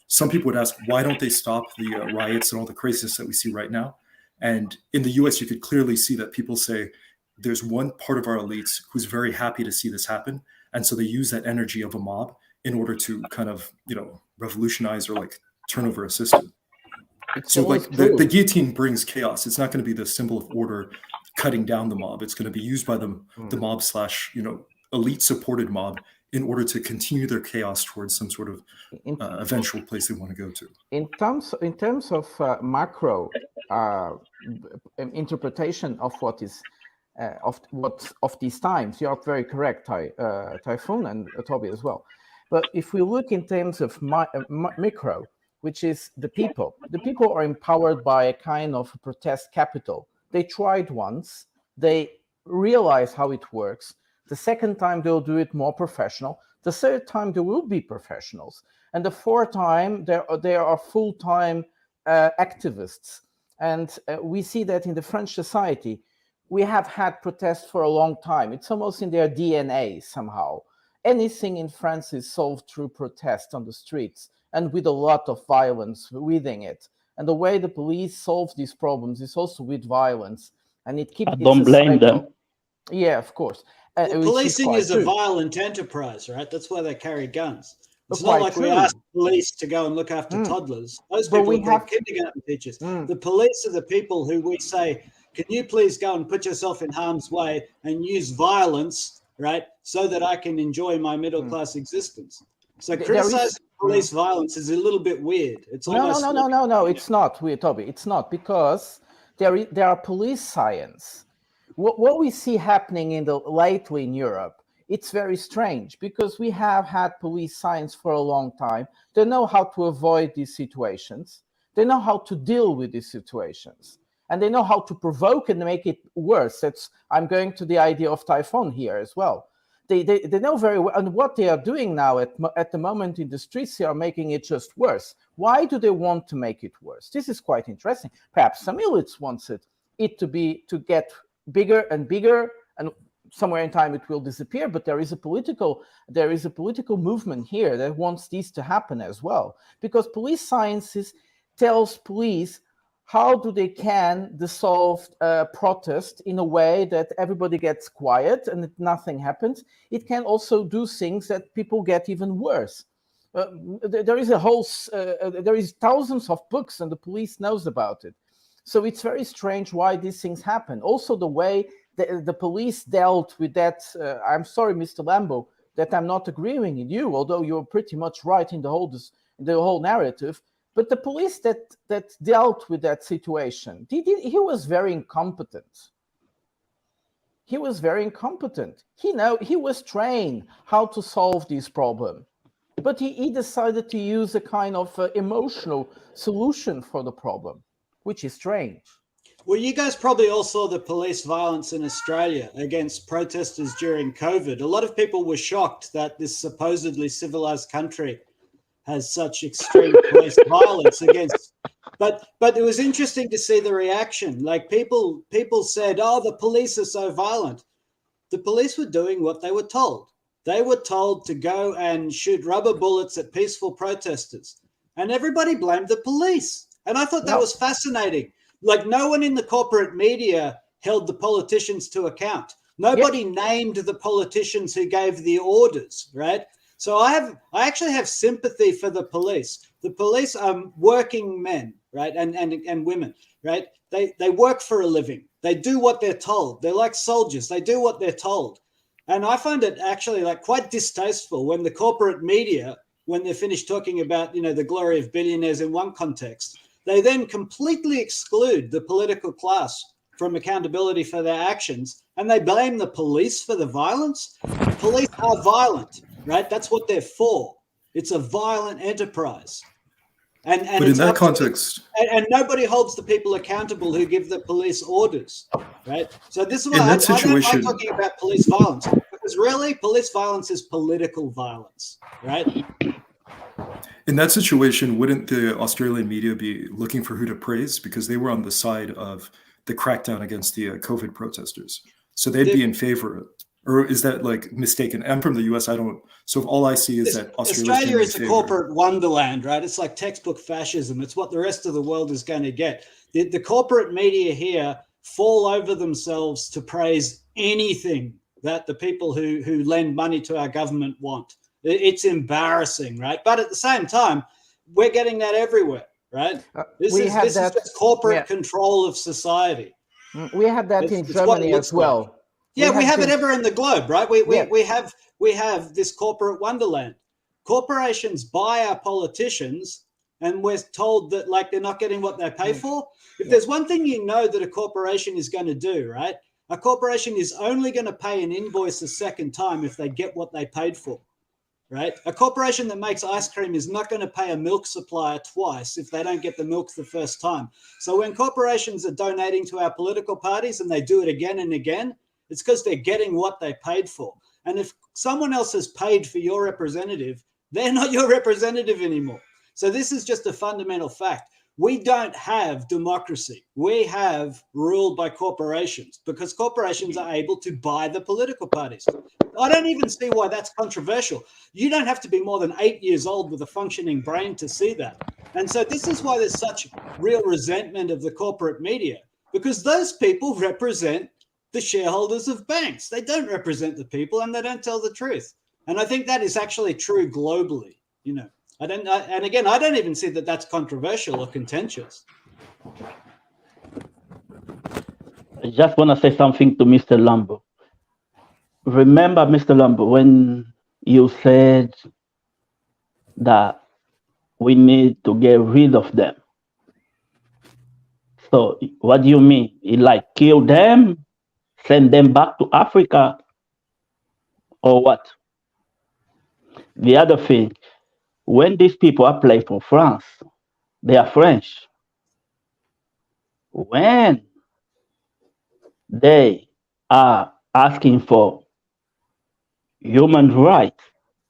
some people would ask, why don't they stop the riots and all the craziness that we see right now? And in the US, you could clearly see that people say there's one part of our elites who's very happy to see this happen. And so they use that energy of a mob in order to kind of, revolutionize or like turn over a system. So like the guillotine brings chaos. It's not going to be the symbol of order cutting down the mob. It's going to be used by the mob / elite supported mob in order to continue their chaos towards some sort of eventual place they want to go to. In terms of macro interpretation of what is of these times, you are very correct, Typhoon, and Toby as well. But if we look in terms of micro, which is the people are empowered by a kind of protest capital. They tried once, they realize how it works. The second time they'll do it more professional. The third time there will be professionals. And the fourth time they are full-time activists. And we see that in the French society. We have had protests for a long time. It's almost in their DNA somehow. Anything in France is solved through protest on the streets and with a lot of violence within it. And the way the police solve these problems is also with violence. And it keeps... Don't blame them. Yeah, of course. Well, policing is a violent enterprise, right? That's why they carry guns. It's Quite not like we ask police to go and look after toddlers. Those people are called kindergarten teachers. The police are the people who we say, can you please go and put yourself in harm's way and use violence, right, so that I can enjoy my middle-class existence? So criticizing police violence is a little bit weird. It's almost no, it's not weird, Toby. It's not, because there are police science. What we see happening lately in Europe, it's very strange, because we have had police science for a long time. They know how to avoid these situations. They know how to deal with these situations. And they know how to provoke and make it worse. I'm going to the idea of Typhoon here as well. They know very well, and what they are doing now at the moment in the streets, they are making it just worse. Why do they want to make it worse? This is quite interesting. Perhaps some elites wants it to get bigger and bigger, and somewhere in time it will disappear. But there is a political movement here that wants this to happen as well, because police sciences tells police how they can dissolve protest in a way that everybody gets quiet and nothing happens. It can also do things that people get even worse. There is thousands of books, and the police knows about it. So it's very strange why these things happen. Also, the way the police dealt with that. I'm sorry, Mr. Lambo, that I'm not agreeing with you, although you're pretty much right in the whole narrative. But the police that dealt with that situation, he was very incompetent. He was very incompetent. He was trained how to solve this problem, but he decided to use a kind of emotional solution for the problem, which is strange. Well, you guys probably all saw the police violence in Australia against protesters during COVID. A lot of people were shocked that this supposedly civilized country has such extreme police violence against But it was interesting to see the reaction. Like people said, "Oh, the police are so violent." The police were doing what they were told. They were told to go and shoot rubber bullets at peaceful protesters, and everybody blamed the police. And I thought that was fascinating. Like no one in the corporate media held the politicians to account. Nobody named the politicians who gave the orders, right? So I actually have sympathy for the police. The police are working men, right, and women, right? They work for a living. They do what they're told. They're like soldiers. They do what they're told. And I find it actually like quite distasteful when the corporate media, when they're finished talking about, the glory of billionaires in one context, they then completely exclude the political class from accountability for their actions, and they blame the police for the violence. Police are violent, right? That's what they're for. It's a violent enterprise. And but in that context, and nobody holds the people accountable who give the police orders, right? So this is why I don't like talking about police violence, because really police violence is political violence, right? In that situation, wouldn't the Australian media be looking for who to praise, because they were on the side of the crackdown against the COVID protesters? So they'd be in favor. Or is that like mistaken? I'm from the US. I don't. So if all I see is that Australia is a corporate wonderland, right? It's like textbook fascism. It's what the rest of the world is going to get. The corporate media here fall over themselves to praise anything that the people who lend money to our government want. It's embarrassing, right? But at the same time, we're getting that everywhere, right? This is just corporate control of society. We have that in Germany as well. Yeah, we have it ever in the globe, right? We have this corporate wonderland. Corporations buy our politicians, and we're told that like they're not getting what they pay for. If there's one thing that a corporation is going to do, right? A corporation is only going to pay an invoice a second time if they get what they paid for, right? A corporation that makes ice cream is not going to pay a milk supplier twice if they don't get the milk the first time. So when corporations are donating to our political parties and they do it again and again, it's because they're getting what they paid for. And if someone else has paid for your representative, they're not your representative anymore. So this is just a fundamental fact. We don't have democracy. We have ruled by corporations because corporations are able to buy the political parties. I don't even see why that's controversial. You don't have to be more than 8 years old with a functioning brain to see that. And so this is why there's such real resentment of the corporate media, because those people represent the shareholders of banks. They don't represent the people, and they don't tell the truth. And I think that is actually true globally. I don't even see that that's controversial or contentious. I just want to say something to Mr. Lambo. Remember, Mr. Lambo, when you said that we need to get rid of them. So what do you mean? You like kill them, send them back to Africa, or what? The other thing, when these people apply for France, they are French. When they are asking for human rights,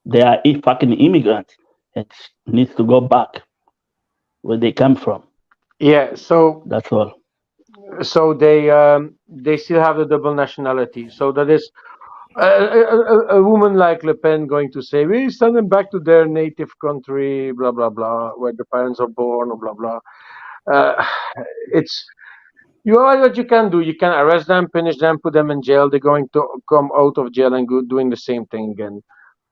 they are fucking immigrants and needs to go back where they come from. Yeah, so that's all. So they still have the double nationality. So that is a woman like Le Pen going to say, we send them back to their native country, blah, blah, blah, where the parents are born, or blah, blah. What you can do, you can arrest them, punish them, put them in jail. They're going to come out of jail and go doing the same thing again.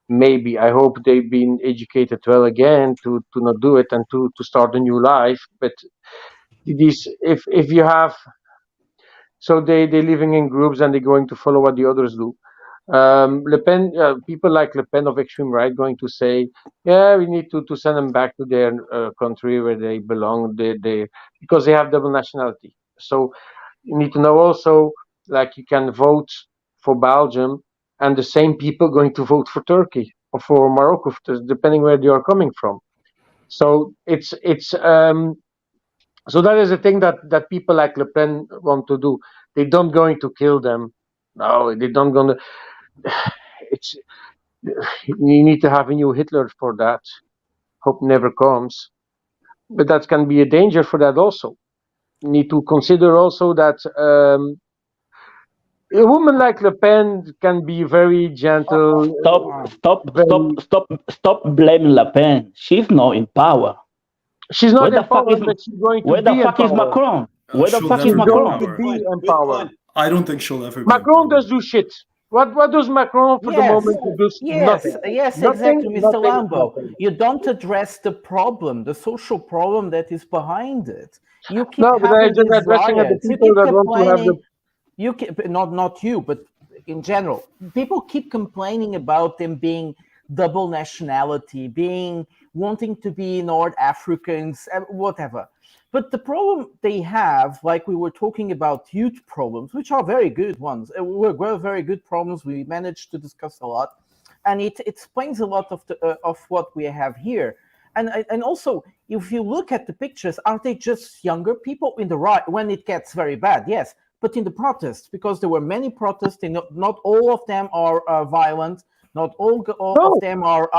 Maybe. I hope they've been educated well again to not do it and to start a new life. But if you have, so they're living in groups and they're going to follow what the others do. Le Pen, people like Le Pen of extreme right going to say, yeah, we need to send them back to their country where they belong, because they have double nationality. So you need to know also, like you can vote for Belgium and the same people going to vote for Turkey or for Morocco, depending where they are coming from. So so that is a thing that people like Le Pen want to do. They don't going to kill them. No, they don't going to. You need to have a new Hitler for that. Hope never comes. but that can be a danger for that also. You need to consider also that a woman like Le Pen can be very gentle. Stop blaming Le Pen. She's not in power. She's not in power, but she's going to where be the fuck in is power. Macron? Where the She'll fuck is never be in Macron? power. Be in power. I don't think she'll ever be. Macron does do shit. What does Macron for the moment? He does nothing. Yes, Nothing, exactly, Mr. nothing, Lambo. nothing. You don't address the problem, the social problem that is behind it. You keep No, but I'm having just these addressing at the riots. You people keep that want to have complaining. the. You keep, not you, but in general, people keep complaining about them being double nationality, wanting to be North Africans, whatever. But the problem they have, like we were talking about youth problems, which are very good ones, were very good problems. We managed to discuss a lot, and it explains a lot of what we have here. And also, if you look at the pictures, are they just younger people in the riot when it gets very bad? Yes, but in the protests, because there were many protests, and not all of them are violent, not all of them are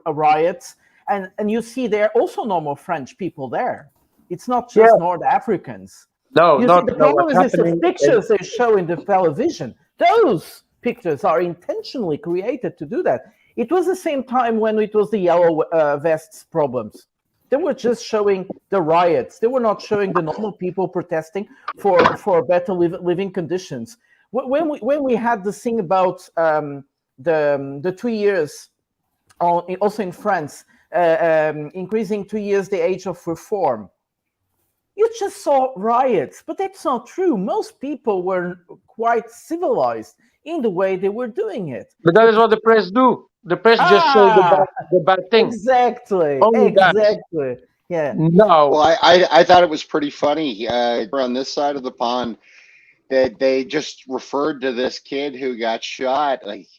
riots, and you see there are also normal French people there. It's not just North Africans. No, you not see, the problem is the happening pictures they show in the television. Those pictures are intentionally created to do that. It was the same time when it was the yellow vests problems. They were just showing the riots. They were not showing the normal people protesting for better living conditions. When we had the thing about the 2 years, also in France, increasing 2 years the age of reform, you just saw riots, but that's not true. Most people were quite civilized in the way they were doing it. But that is what the press do. The press just show the bad thing. Exactly. Only exactly. That. Yeah. No. Well, I thought it was pretty funny. On this side of the pond, that they just referred to this kid who got shot like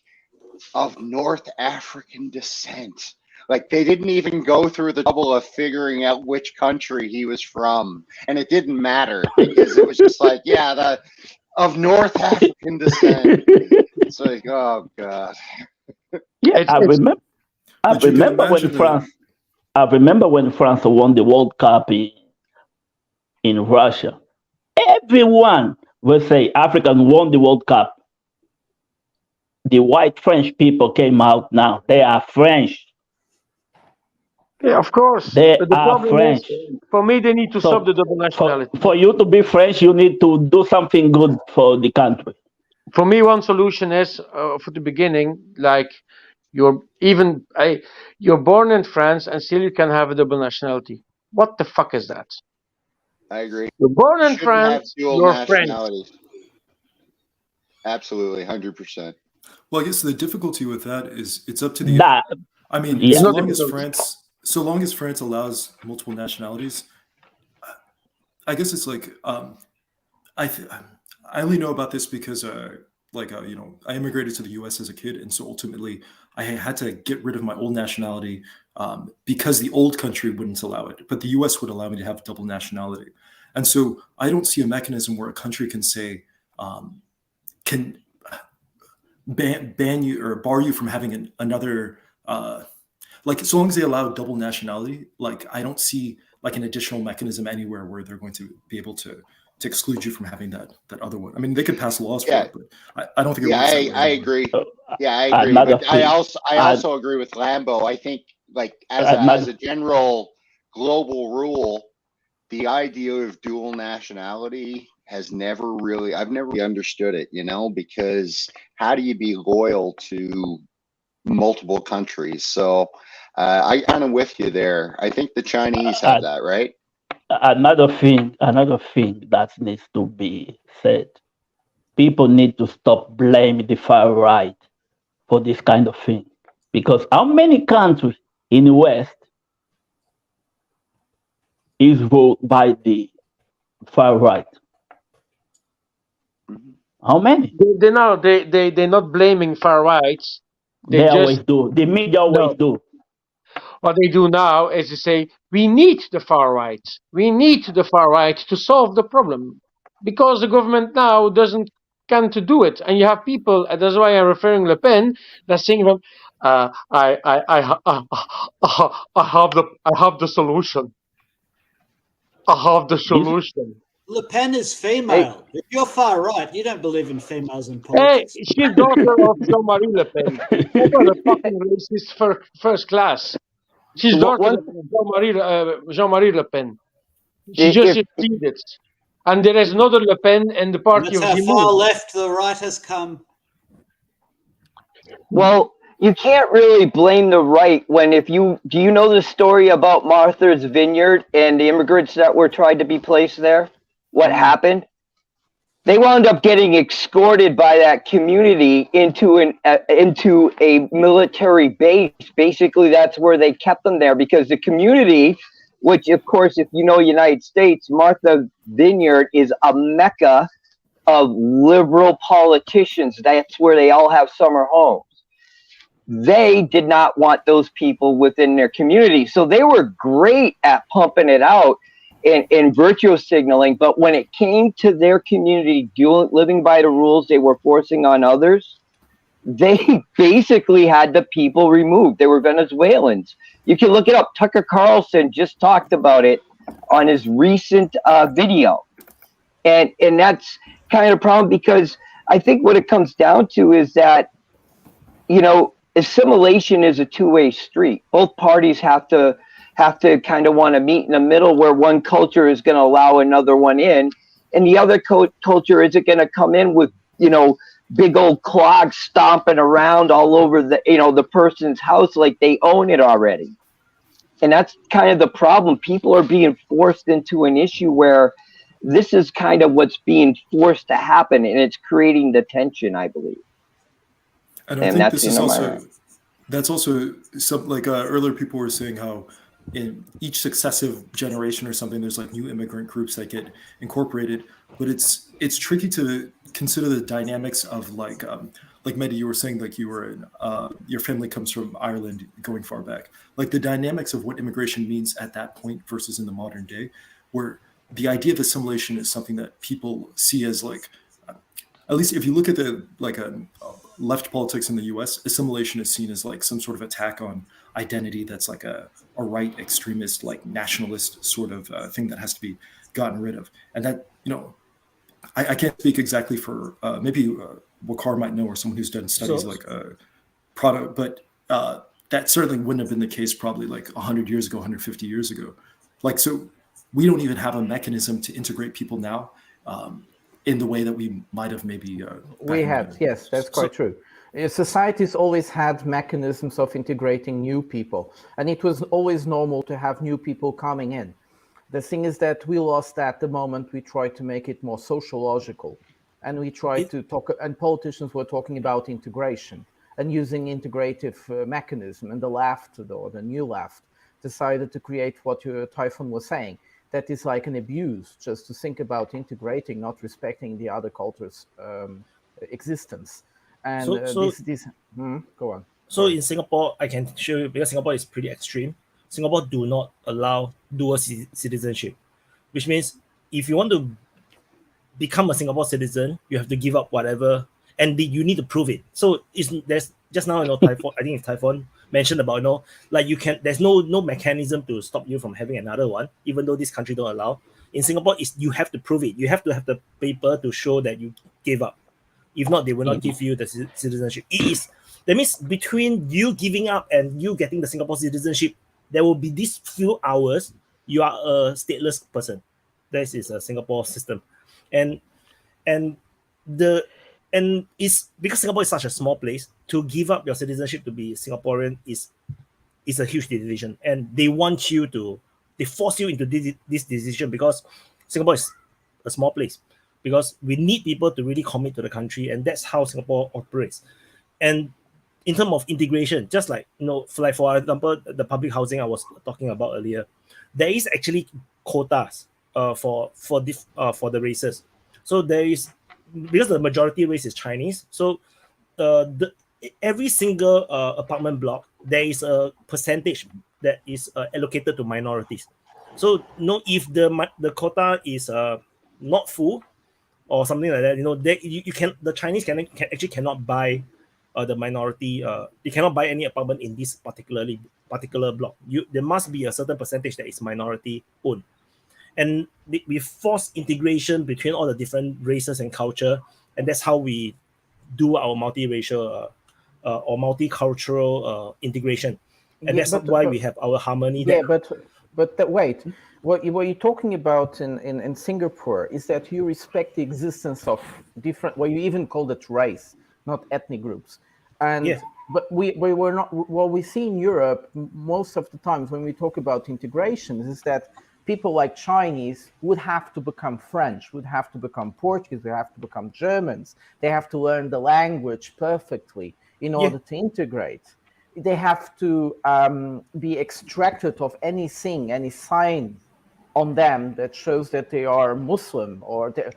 of North African descent. Like they didn't even go through the trouble of figuring out which country he was from, and it didn't matter because it was just like, yeah, of North African descent. It's like, oh god. Yeah, I remember when France. I remember when France won the World Cup in Russia. Everyone will say Africans won the World Cup. The white French people came out now. They are French. Yeah, of course. They but the are problem French. Is, for me, they need to stop the double nationality. For you to be French, you need to do something good for the country. For me, one solution is, for the beginning, like you're born in France and still you can have a double nationality. What the fuck is that? I agree. You're born in France, you're French. Absolutely, 100%. Well, I guess the difficulty with that is it's up to the. I mean, so long as France allows multiple nationalities, I guess it's like I only know about this because I immigrated to the U.S. as a kid, and so ultimately I had to get rid of my old nationality because the old country wouldn't allow it, but the U.S. would allow me to have double nationality, and so I don't see a mechanism where a country can say can ban you or bar you from having another. Like so long as they allow double nationality, like I don't see like an additional mechanism anywhere where they're going to be able to exclude you from having that other one. I mean, they could pass laws for it, but I don't think. I agree. Yeah, I agree. But I also agree with Lambo. I think like as a general global rule, the idea of dual nationality has never really. I've never really understood it. Because how do you be loyal to multiple countries? So I kind of with you there. I think the Chinese have that, right? Another thing that needs to be said. People need to stop blaming the far right for this kind of thing. Because how many countries in the West is ruled by the far right? How many? They're not blaming far rights. They always do. The media always do. What they do now is to say, we need the far right. We need the far right to solve the problem. Because the government now can't do it. And you have people, and that's why I'm referring Le Pen, that's saying, I have the solution. I have the solution. Le Pen is female. If you're far right, you don't believe in females in Hey, politics. she's daughter of Jean-Marie Le Pen. What a fucking racist first class. She's daughter of Jean-Marie Le Pen. She just succeeded. And there is another Le Pen in the party That's of how Zimou. far left the right has come. Well, you can't really blame the right when do you know the story about Martha's Vineyard and the immigrants that were tried to be placed there? What happened? They wound up getting escorted by that community into a military base. Basically, that's where they kept them there because the community, which of course, if you know United States, Martha's Vineyard is a mecca of liberal politicians. That's where they all have summer homes. They did not want those people within their community. So they were great at pumping it out in virtue signaling. But when it came to their community living by the rules they were forcing on others, they basically had the people removed. They were Venezuelans. You can look it up. Tucker Carlson just talked about it on his recent video. And that's kind of a problem because I think what it comes down to is that, assimilation is a two-way street. Both parties have to kind of want to meet in the middle where one culture is going to allow another one in, and the other culture isn't going to come in with, big old clogs stomping around all over the person's house like they own it already. And that's kind of the problem. People are being forced into an issue where this is kind of what's being forced to happen, and it's creating the tension, I believe. And I think this is that's also some earlier people were saying how in each successive generation or something, there's like new immigrant groups that get incorporated, but it's tricky to consider the dynamics of like Mehdi, you were saying like you were in, your family comes from Ireland going far back, like the dynamics of what immigration means at that point versus in the modern day, where the idea of assimilation is something that people see as like, at least if you look at the left politics in the US, assimilation is seen as like some sort of attack on identity that's like a right extremist, like nationalist sort of thing that has to be gotten rid of. And that, I can't speak exactly for maybe Waqar might know, or someone who's done studies product, but that certainly wouldn't have been the case probably like 100 years ago, 150 years ago. Like, so we don't even have a mechanism to integrate people now. In the way that we might have maybe we had, yes, that's quite true. Societies always had mechanisms of integrating new people, and it was always normal to have new people coming in. The thing is that we lost that the moment we tried to make it more sociological, and we tried to talk, and politicians were talking about integration and using integrative mechanism, and the left, or the new left, decided to create what Typhon was saying. That is like an abuse, just to think about integrating, not respecting the other culture's existence. And go on. So in Singapore, I can show you, because Singapore is pretty extreme. Singapore do not allow dual citizenship, which means if you want to become a Singapore citizen, you have to give up whatever, and you need to prove it. So there's just now, Typhon, I think it's Typhon mentioned about, there's no mechanism to stop you from having another one, even though this country don't allow. In Singapore, you have to prove it. You have to have the paper to show that you gave up. If not, they will not give you the citizenship. That means between you giving up and you getting the Singapore citizenship, there will be these few hours you are a stateless person. This is a Singapore system, and it's because Singapore is such a small place. To give up your citizenship to be Singaporean is a huge decision, and they force you into this decision because Singapore is a small place. Because we need people to really commit to the country, and that's how Singapore operates. And in terms of integration, just like for example, the public housing I was talking about earlier, there is actually quotas for the races. So there is, because the majority race is Chinese, so every single apartment block, there is a percentage that is allocated to minorities. So if the quota is not full or something like that, the Chinese cannot buy the minority. They cannot buy any apartment in this particular block. There must be a certain percentage that is minority owned. and we force integration between all the different races and culture, and that's how we do our multiracial or multicultural integration, and that's why we have our harmony. Yeah, but wait, what you're talking about in Singapore is that you respect the existence of different, well, you even called it race, not ethnic groups, and Yeah. but we were not. What we see in Europe most of the times when we talk about integration is that people like Chinese would have to become French, would have to become Portuguese, they have to become Germans. They have to learn the language perfectly in order to integrate. They have to be extracted of anything, any sign on them that shows that they are Muslim or that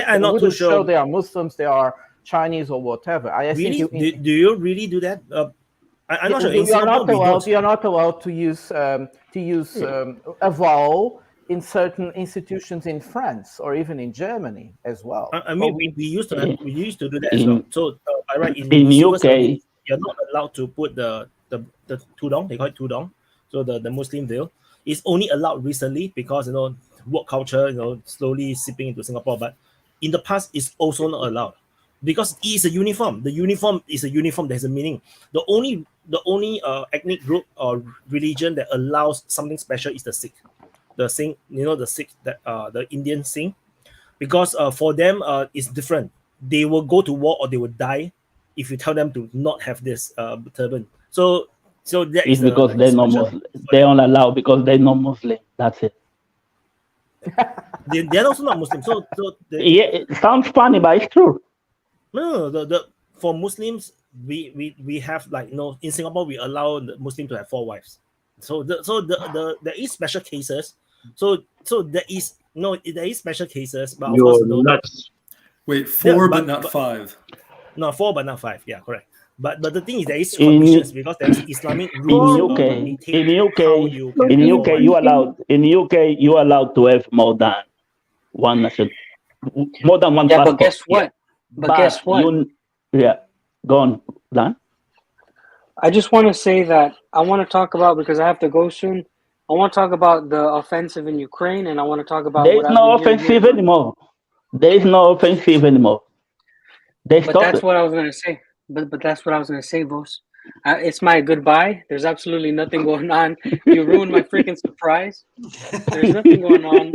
I'm not too sure. show they are Muslims, they are Chinese or whatever. I Really? think Do you really do that? I'm not sure. In you are Singapore, not allowed. You are not allowed to use a vowel in certain institutions in France or even in Germany as well. I mean, we used to do that as in- well. So by right in in civil UK, service, you're not allowed to put the tudong. They call it tudong. So the Muslim veil is only allowed recently because work culture slowly seeping into Singapore. But in the past, it's also not allowed because it is a uniform. The uniform is a uniform that has a meaning. The only ethnic group or religion that allows something special is the Sikh. The Sikh, the Sikh that the Indian Sikh, because for them it's different. They will go to war or they will die if you tell them to not have this turban. So that it's is because they're not Muslim. They don't allow because they're not Muslim. That's it. They're also not Muslim. So Yeah, it sounds funny, but it's true. No, for Muslims we have in Singapore we allow the Muslim to have 4 wives. So there is special cases. So there is special cases, but of course nuts. Wait, 4 but not 5. No, 4 but not 5. Yeah, correct. But the thing is there is conditions because there is Islamic rules. In UK, you allowed to have more than one nation, more than one Yeah, passport. but guess what? But guess what? Go on, Dan. I just want to say that I want to talk about, because I have to go soon, I want to talk about the offensive in Ukraine, and I want to talk about There is no offensive anymore. There is no offensive anymore. They But stopped that's it. what I was going to say. But that's what I was going to say, boss. It's my goodbye. There's absolutely nothing going on. You ruined my freaking surprise. There's nothing going on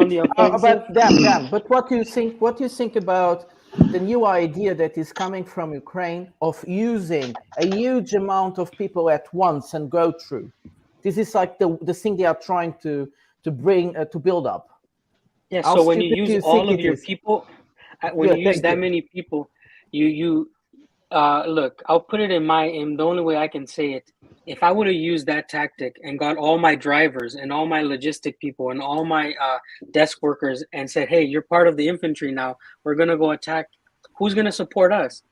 the offensive. But what do you think? What do you think about the new idea that is coming from Ukraine of using a huge amount of people at once and go through? This is like the thing they are trying to bring to build up. Yeah. So when you use all of your people, when you use that many people, you look. I'll put it in the only way I can say it. If I would have used that tactic and got all my drivers and all my logistic people and all my desk workers and said, "Hey, you're part of the infantry now. We're gonna go attack." Who's gonna support us?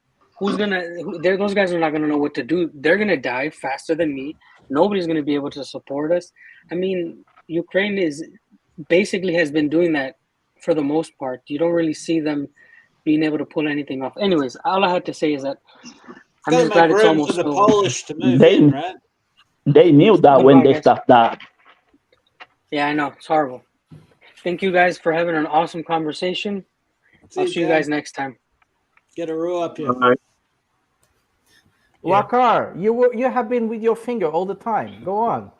Those guys are not gonna know what to do. They're gonna die faster than me. Nobody's gonna be able to support us. I mean, Ukraine basically has been doing that for the most part. You don't really see them being able to pull anything off. Anyways, all I had to say is that I'm just glad it's almost for the over. Polish to move in, right? They knew that when they stopped that. Yeah, I know. It's horrible. Thank you guys for having an awesome conversation. I'll see you guys next time. Get a row up here. Wakar, you have been with your finger all the time. Go on.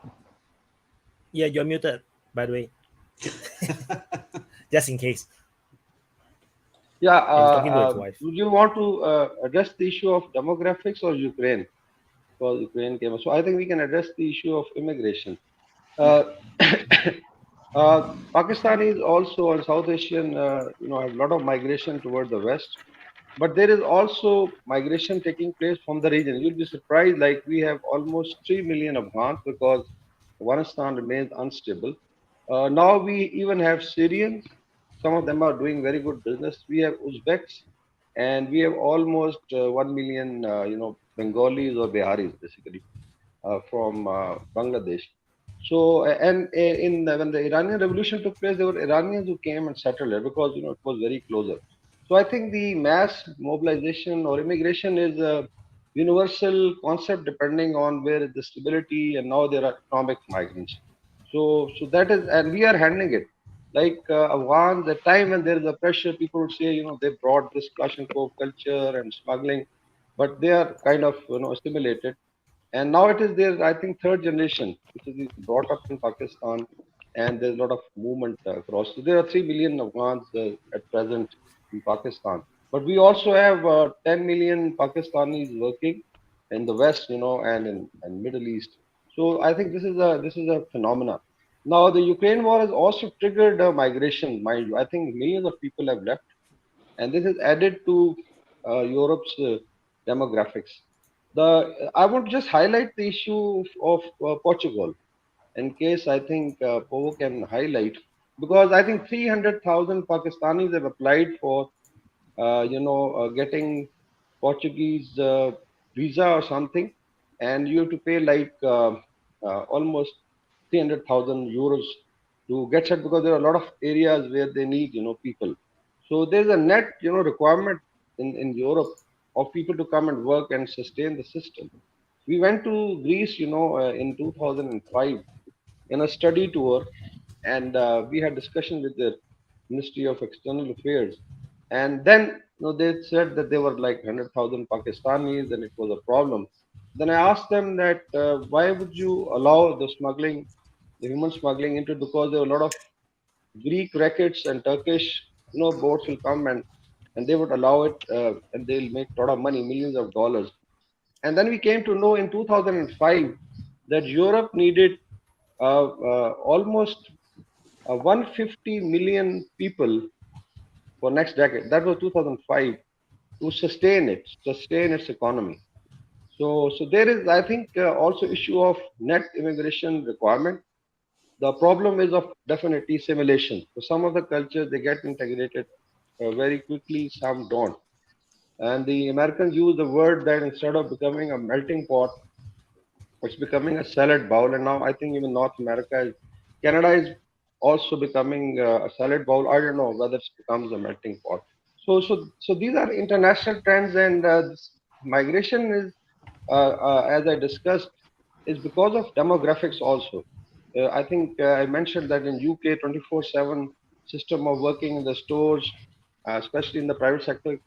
Yeah, you're muted, by the way. Just in case. Yeah, talking to his wife. would you want to address the issue of demographics or Ukraine? Because Ukraine came. So I think we can address the issue of immigration. Pakistanis also and South Asian, have a lot of migration toward the west, but there is also migration taking place from the region. You'll be surprised, like we have almost 3 million Afghans because Afghanistan remains unstable. Now we even have Syrians. Some of them are doing very good business. We have Uzbeks, and we have almost 1 million, Bengalis or Biharis, basically, from Bangladesh. So, and when the Iranian Revolution took place, there were Iranians who came and settled there because it was very closer. So I think the mass mobilization or immigration is a universal concept depending on where is the stability, and now there are economic migrants. So that is, and we are handling it. Like Afghan, the time when there is a pressure, people would say, they brought this Kalashnikov culture and smuggling, but they are kind of, assimilated. And now it is their, I think, third generation, which is brought up in Pakistan, and there's a lot of movement across. So there are 3 million Afghans at present in Pakistan. But we also have 10 million Pakistanis working in the West, and in and Middle East. So I think this is a phenomena. Now the Ukraine war has also triggered migration, mind you. I think millions of people have left, and this is added to Europe's demographics. I want to just highlight the issue of Portugal, in case I think Povo can highlight, because I think 300,000 Pakistanis have applied for, getting Portuguese visa or something, and you have to pay like almost 300,000 euros to get set, because there are a lot of areas where they need, people. So there's a net, requirement in Europe of people to come and work and sustain the system. We went to Greece, in 2005 in a study tour, and we had discussion with the Ministry of External Affairs, and then they said that there were like 100,000 Pakistanis, and it was a problem. Then I asked them that why would you allow the smuggling, the human smuggling into, because there were a lot of Greek rackets and Turkish, boats will come and they would allow it, and they'll make a lot of money, millions of dollars. And then we came to know in 2005 that Europe needed almost 150 million people for next decade. That was 2005, to sustain its economy. So there is, I think, also issue of net immigration requirement. The problem is of definitely assimilation. So some of the cultures, they get integrated very quickly, some don't. And the Americans use the word that instead of becoming a melting pot, it's becoming a salad bowl. And now I think even North America, Canada is also becoming a salad bowl. I don't know whether it becomes a melting pot. So these are international trends, and this migration is, as I discussed, is because of demographics also. I think I mentioned that in UK, 24/7 system of working in the stores, especially in the private sector,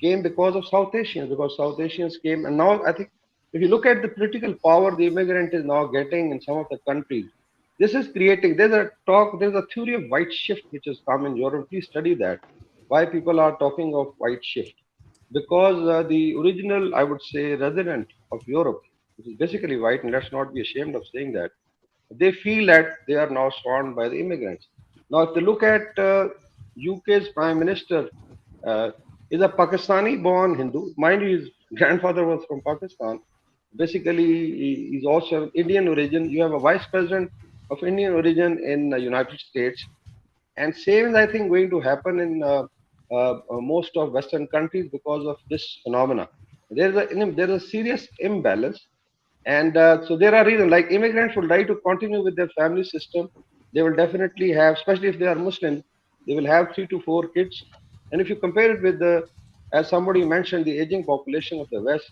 came because of South Asians, because South Asians came. And now I think if you look at the political power the immigrant is now getting in some of the countries, this is creating, there's a theory of white shift which has come in Europe. Please study that. Why people are talking of white shift? Because the original, I would say, resident of Europe, which is basically white, and let's not be ashamed of saying that, they feel that they are now scorned by the immigrants. Now, if they look at UK's Prime Minister, uh, is a Pakistani-born Hindu. Mind you, his grandfather was from Pakistan. Basically, he's also of Indian origin. You have a vice president of Indian origin in the United States, and same is, I think, going to happen in most of Western countries because of this phenomena. There's a serious imbalance, and so there are reasons, like immigrants would like to continue with their family system. They will definitely have, especially if they are Muslim, they will have 3 to 4 kids. And if you compare it with the, as somebody mentioned, the aging population of the West,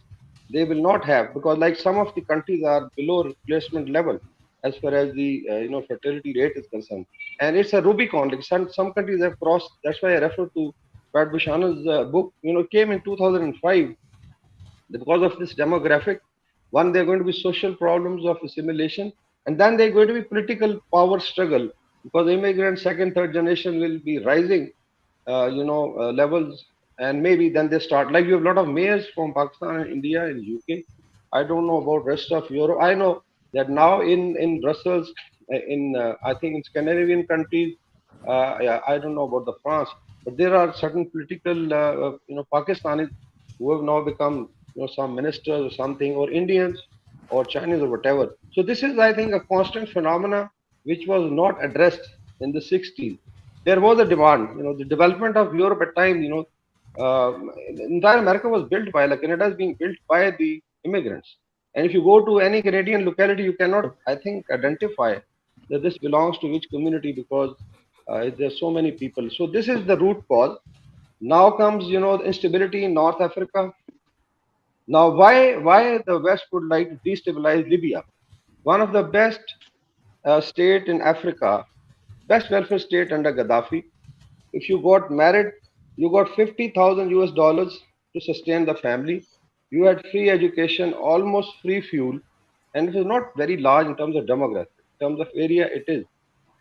they will not have, because like some of the countries are below replacement level as far as the fertility rate is concerned, and it's a Rubicon. Like some countries have crossed. That's why I refer to Pat Buchanan's book. Came in 2005 because of this demographic. One, there are going to be social problems of assimilation, and then there are going to be political power struggle, because immigrants, second, third generation will be rising, levels, and maybe then they start. Like you have a lot of mayors from Pakistan and India and UK. I don't know about rest of Europe. I know that now in Brussels, in I think in Scandinavian countries, yeah, I don't know about the France, but there are certain political, Pakistanis who have now become, some ministers or something, or Indians or Chinese or whatever. So this is, I think, a constant phenomena which was not addressed in the 60s. There was a demand, the development of Europe at times, entire America was built by, like Canada is being built by the immigrants. And if you go to any Canadian locality, you cannot, I think, identify that this belongs to which community, because there's so many people. So this is the root cause. Now comes, the instability in North Africa. Now, why the West would like to destabilize Libya? One of the best state in Africa, best welfare state under Gaddafi. If you got married, you got 50,000 US dollars to sustain the family. You had free education, almost free fuel, and it is not very large in terms of demographic. In terms of area, it is.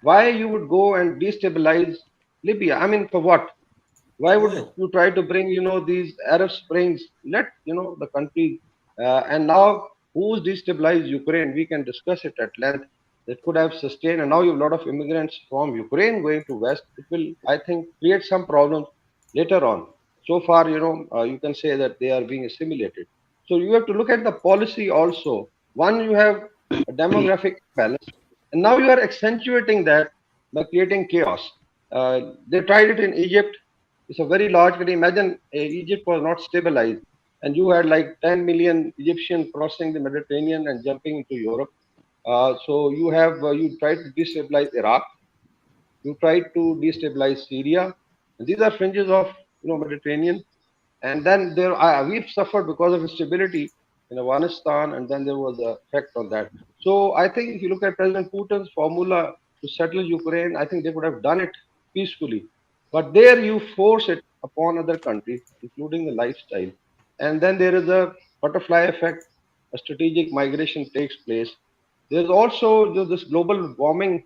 Why you would go and destabilize Libya? I mean, for what? Why would you try to bring, these Arab Springs? Let, the country, and now who's destabilized Ukraine? We can discuss it at length. That could have sustained, and now you have a lot of immigrants from Ukraine going to West. It will, I think, create some problems later on. So far, you can say that they are being assimilated. So you have to look at the policy also. One, you have a demographic balance, and now you are accentuating that by creating chaos. They tried it in Egypt. It's a very large. Can you imagine Egypt was not stabilized, and you had like 10 million Egyptians crossing the Mediterranean and jumping into Europe. So you have you tried to destabilize Iraq, you tried to destabilize Syria, and these are fringes of Mediterranean. And then there we've suffered because of instability in Afghanistan, and then there was the effect on that. So I think if you look at President Putin's formula to settle Ukraine, I think they would have done it peacefully. But there you force it upon other countries, including the lifestyle. And then there is a butterfly effect, a strategic migration takes place. There's also this global warming.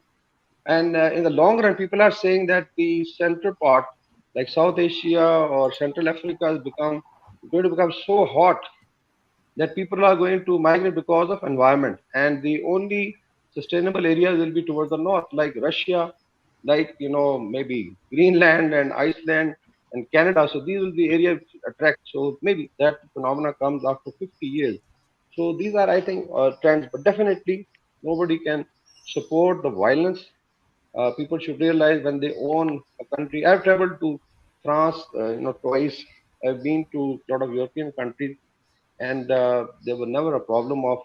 And in the long run, people are saying that the central part, like South Asia or Central Africa, has going to become so hot that people are going to migrate because of environment. And the only sustainable areas will be towards the north, like Russia, like maybe Greenland and Iceland and Canada. So these will be areas attract. So maybe that phenomena comes after 50 years. So these are, I think, trends. But definitely nobody can support the violence. People should realize when they own a country. I've traveled to France, twice. I've been to a lot of European countries, and there was never a problem of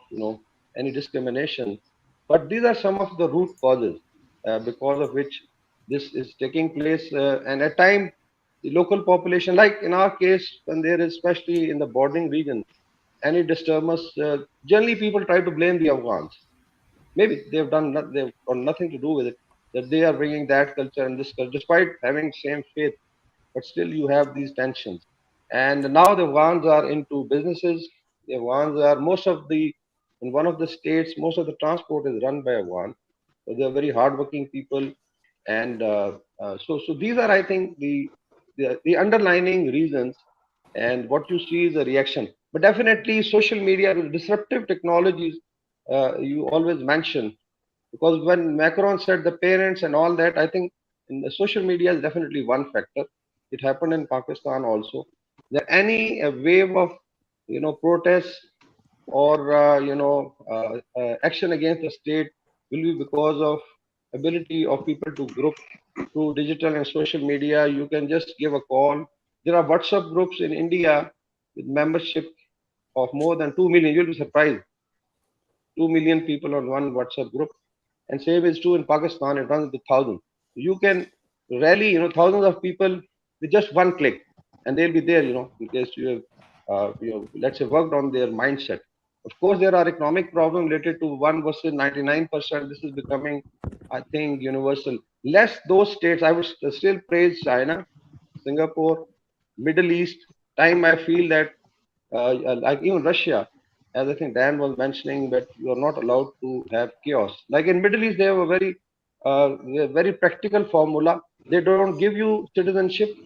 any discrimination. But these are some of the root causes because of which this is taking place. And at times, the local population, like in our case, when there is, especially in the bordering region, any disturbance, generally people try to blame the Afghans. Maybe they've got nothing to do with it. That they are bringing that culture and this culture, despite having same faith, but still you have these tensions. And now the Afghans are into businesses. The Afghans are in one of the states, most of the transport is run by Afghan. So they are very hardworking people. And so these are, I think, the underlying reasons. And what you see is a reaction. But definitely social media, disruptive technologies, you always mention. Because when Macron said the parents and all that, I think in the social media is definitely one factor. It happened in Pakistan also. That any wave of protests or action against the state will be because of ability of people to group through digital and social media. You can just give a call. There are WhatsApp groups in India with membership of more than 2 million. You'll be surprised. 2 million people on one WhatsApp group. And same is true in Pakistan. It runs with thousands. You can rally, thousands of people with just one click, and they'll be there, in case you have, let's say, worked on their mindset. Of course, there are economic problems related to 1 versus 99%. This is becoming, I think, universal. Less those states. I would still praise China, Singapore, Middle East. Time I feel that, like even Russia, as I think Dan was mentioning, that you are not allowed to have chaos. Like in Middle East, they have a very practical formula. They don't give you citizenship.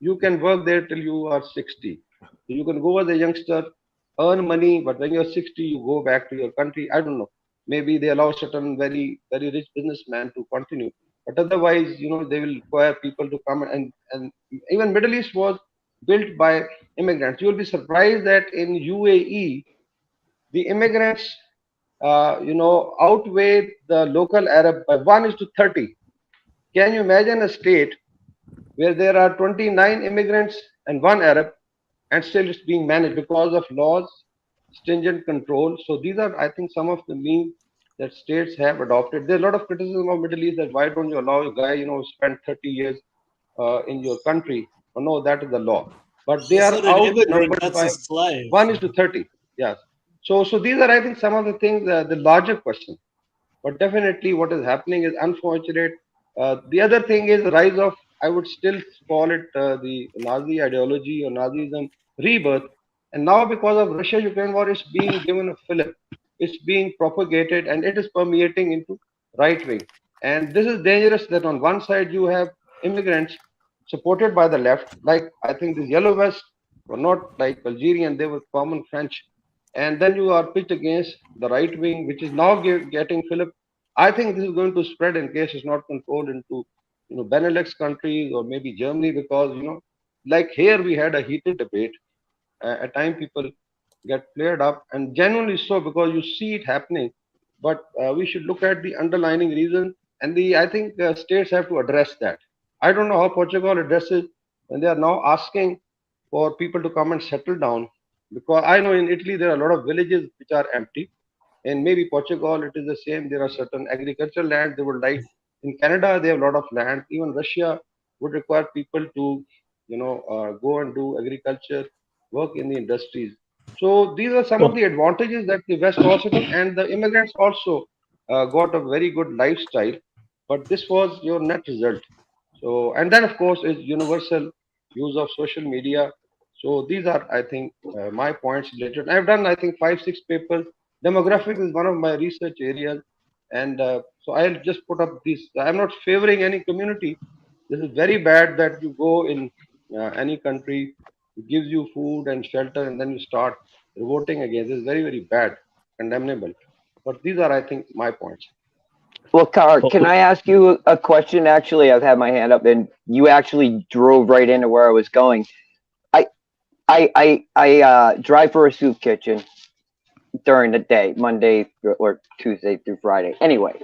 You can work there till you are 60. So you can go as a youngster, earn money, but when you're 60, you go back to your country. I don't know. Maybe they allow certain very, very rich businessmen to continue. But otherwise, they will require people to come and even Middle East was built by immigrants. You will be surprised that in UAE, the immigrants, outweigh the local Arab by 1:30. Can you imagine a state where there are 29 immigrants and 1 Arab, and still it's being managed because of laws, stringent control? So these are, I think, some of the means that states have adopted. There's a lot of criticism of Middle East that why don't you allow a guy, spend 30 years in your country? Oh, no, that is the law. But they That's are not an immigrant, outnumbered that's by a slave. 1:30. Yes. So these are, I think, some of the things, the larger question. But definitely what is happening is unfortunate. The other thing is the rise of, I would still call it the Nazi ideology or Nazism rebirth. And now because of Russia-Ukraine war, it's being given a fillip. It's being propagated and it is permeating into right wing. And this is dangerous that on one side you have immigrants supported by the left, like I think this yellow vest were not like Algerian, they were common French. And then you are pitched against the right wing, which is now getting fillip. I think this is going to spread in case it's not controlled into Benelux countries or maybe Germany, because like here we had a heated debate. At time people get flared up, and genuinely so, because you see it happening. But we should look at the underlying reason, and I think states have to address that. I don't know how Portugal addresses when they are now asking for people to come and settle down, because I know in Italy there are a lot of villages which are empty, and maybe Portugal it is the same. There are certain agricultural land they would like. In Canada they have a lot of land. Even Russia would require people to go and do agriculture work in the industries. So these are some of the advantages that the West also took, and the immigrants also got a very good lifestyle. But this was your net result. So, and then of course is universal use of social media. So these are, I think, my points related. I've done, I think, 5-6 papers. Demographics is one of my research areas, and so I'll just put up this. I'm not favoring any community. This is very bad that you go in any country, it gives you food and shelter, and then you start revolting against. This is very, very bad, condemnable. But these are, I think, my points. Well, Kar, can I ask you a question? Actually, I've had my hand up, and you actually drove right into where I was going. I drive for a soup kitchen during the day, Monday or Tuesday through Friday. Anyway,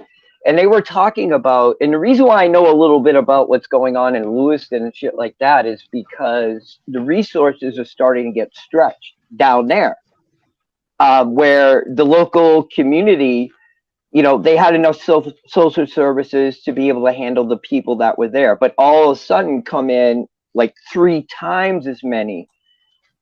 and they were talking about, and the reason why I know a little bit about what's going on in Lewiston and shit like that is because the resources are starting to get stretched down there, where the local community, they had enough social services to be able to handle the people that were there, but all of a sudden come in like 3 times as many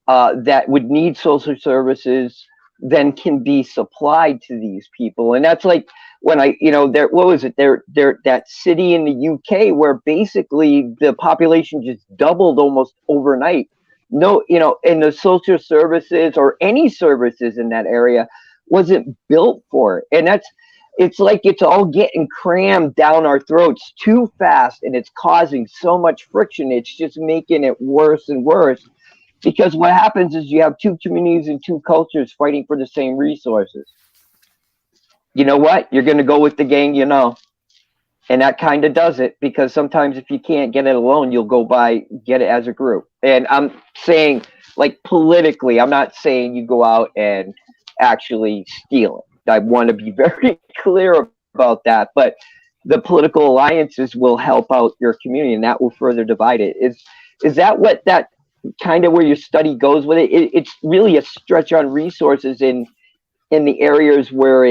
that would need social services than can be supplied to these people. And that's like when what was it? There that city in the UK where basically the population just doubled almost overnight. No, and the social services or any services in that area wasn't built for it. And it's like it's all getting crammed down our throats too fast, and it's causing so much friction. It's just making it worse and worse, because what happens is you have 2 communities and 2 cultures fighting for the same resources. You know what? You're going to go with the gang, and that kind of does it, because sometimes if you can't get it alone, you'll get it as a group. And I'm saying, like, politically, I'm not saying you go out and actually steal it. I want to be very clear about that, but the political alliances will help out your community, and that will further divide it. Is that what that kind of where your study goes with it? It's really a stretch on resources in the areas where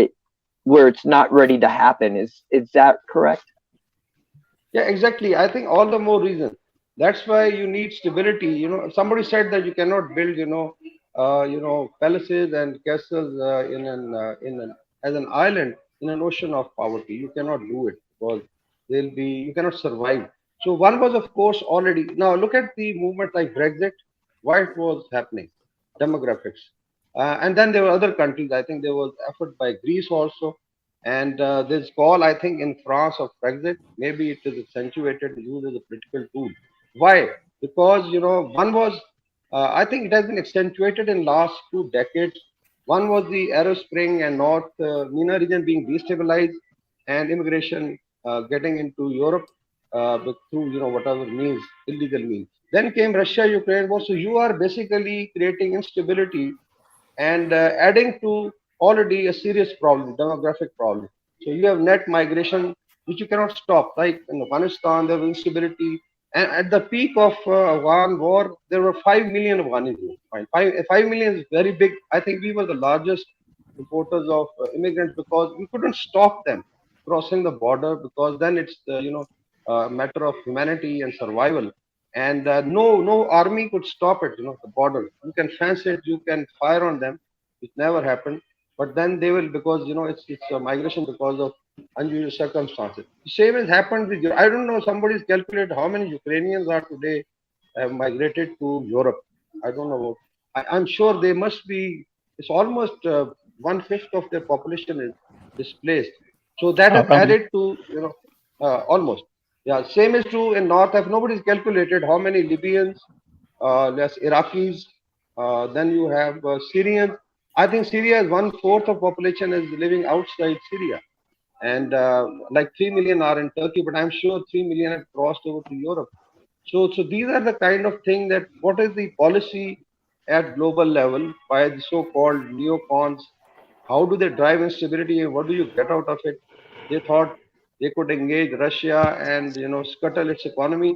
it's not ready to happen. Is that correct? Yeah, exactly. I think all the more reason. That's why you need stability. Somebody said that you cannot build, palaces and castles as an island in an ocean of poverty. You cannot do it, because you cannot survive. So one was, of course, already. Now look at the movement like Brexit, why it was happening, demographics, and then there were other countries. I think there was effort by Greece also, and this call, I think, in France of Brexit. Maybe it is accentuated, used as a political tool. Why? Because one was, I think it has been accentuated in last 2 decades. One was the Arab Spring and North MENA region being destabilized, and immigration getting into Europe through whatever means, illegal means. Then came Russia-Ukraine war. So you are basically creating instability and adding to already a serious problem, demographic problem. So you have net migration, which you cannot stop. Like in Afghanistan, there was instability. And at the peak of Afghan war, there were 5 million Afghanis. 5 million is very big. I think we were the largest importers of immigrants, because we couldn't stop them crossing the border, because then it's matter of humanity and survival. And no army could stop it. The border. You can fence it, you can fire on them. It never happened. but then they will, because it's a migration because of unusual circumstances. The same has happened with Europe. I don't know, somebody's calculated how many Ukrainians are today have migrated to Europe. I don't know. I'm sure they must be. It's almost 1/5 of their population is displaced. So that has added to almost. Yeah, same is true in North Africa. Nobody's calculated how many Libyans, less Iraqis. Then you have Syrians. I think Syria is 1/4 of population is living outside Syria, and like 3 million are in Turkey. But I'm sure 3 million have crossed over to Europe. So these are the kind of thing that what is the policy at global level by the so-called neocons? How do they drive instability and what do you get out of it? They thought they could engage Russia and scuttle its economy,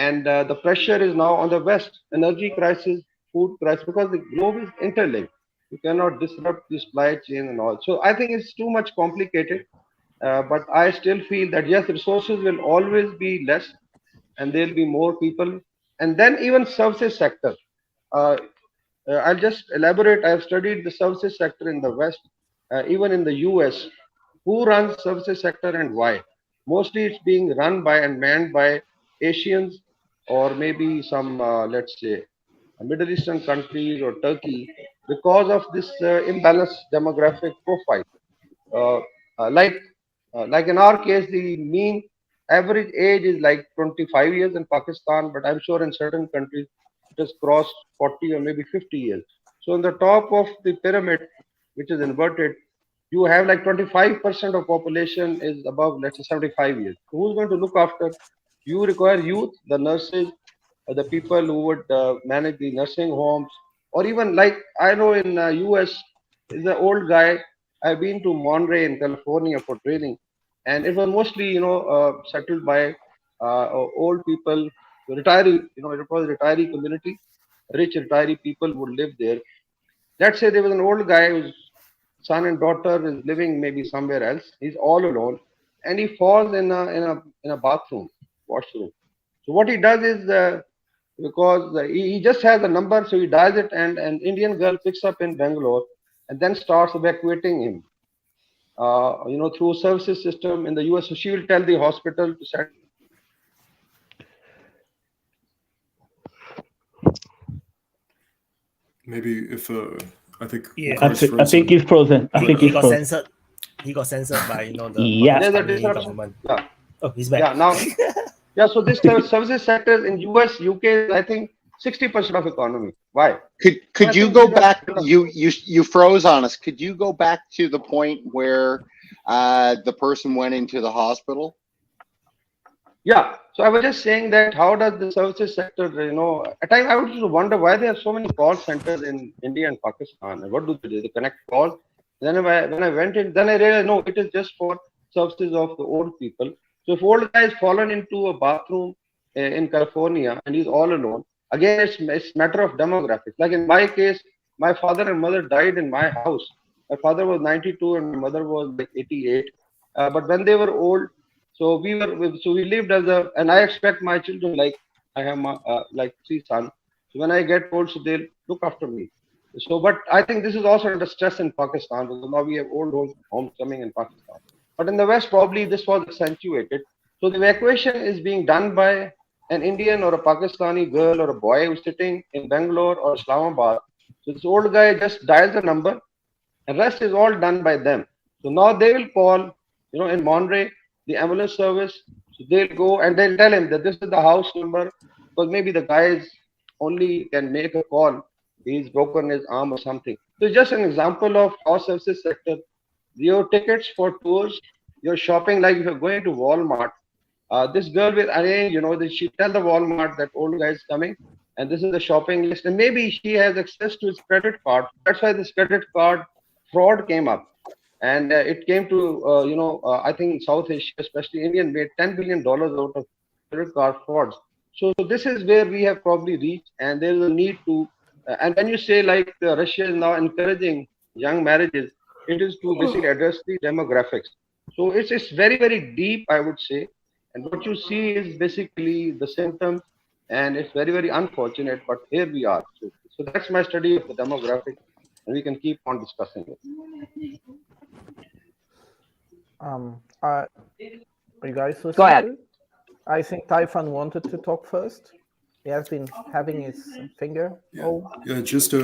and the pressure is now on the West. Energy crisis, food crisis, because the globe is interlinked. You cannot disrupt the supply chain and all. So I think it's too much complicated. But I still feel that yes, resources will always be less, and there'll be more people. And then even services sector. I'll just elaborate. I've studied the services sector in the West, even in the US. Who runs services sector and why? Mostly it's being run by and manned by Asians, or maybe some, let's say, Middle Eastern countries or Turkey, because of this imbalanced demographic profile. Like in our case, the mean average age is like 25 years in Pakistan, but I'm sure in certain countries it has crossed 40 or maybe 50 years. So on the top of the pyramid, which is inverted, you have like 25% of population is above, let's say, 75 years. So who's going to look after? You require youth, the nurses, the people who would manage the nursing homes, or even like I know in US, is an old guy. I've been to Monterey in California for training, and it was mostly settled by old people, retiree. It was a retiree community. Rich retiree people would live there. Let's say there was an old guy whose son and daughter is living maybe somewhere else. He's all alone, and he falls in a bathroom, washroom. So what he does is because he just has a number, so he dials it, and an Indian girl picks up in Bangalore and then starts evacuating him. Through services system in the US. So she will tell the hospital to send. Maybe if I think I think he's frozen. I think he he's got frozen. censored. He got censored by the Yeah. There's a Pakistani disruption. government. Yeah. Oh, he's back. Yeah. Now. Yeah. So this services sector in US, UK, I think 60% of economy. Why? Could you go back? You froze on us. Could you go back to the point where the person went into the hospital? Yeah. So I was just saying that how does the services sector, at times I would just wonder why there are so many call centers in India and Pakistan. And what do they do? They connect calls. Then when I went in, then I realized, no, it is just for services of the old people. So if old guy has fallen into a bathroom in California and he's all alone, again, it's matter of demographics. Like in my case, my father and mother died in my house. My father was 92 and my mother was like 88. But when they were old, so we lived and I expect my children, like I have like 3 sons. So when I get old, so they'll look after me. So, but I think this is also under stress in Pakistan, because now we have old homes coming in Pakistan. But in the West, probably this was accentuated. So the evacuation is being done by an Indian or a Pakistani girl or a boy who's sitting in Bangalore or Islamabad. So this old guy just dials the number, and rest is all done by them. So now they will call, in Monterey, the ambulance service. So they'll go and they'll tell him that this is the house number, because maybe the guy only can make a call. He's broken his arm or something. So just an example of how services sector. Your tickets for tours, your shopping, like if you're going to Walmart, this girl will arrange, she tell the Walmart that old guy is coming, and this is the shopping list, and maybe she has access to his credit card. That's why this credit card fraud came up, and it came to I think South Asia, especially Indian, made $10 billion out of credit card frauds. So this is where we have probably reached, and there is a need to. And when you say like Russia is now encouraging young marriages, it is to basically address the demographics. So it's very, very deep, I would say. And what you see is basically the symptoms, and it's very, very unfortunate, but here we are. So that's my study of the demographics. and we can keep on discussing it. Are you guys listening? Go ahead. To? I think Typhon wanted to talk first. He has been having his finger. Yeah, just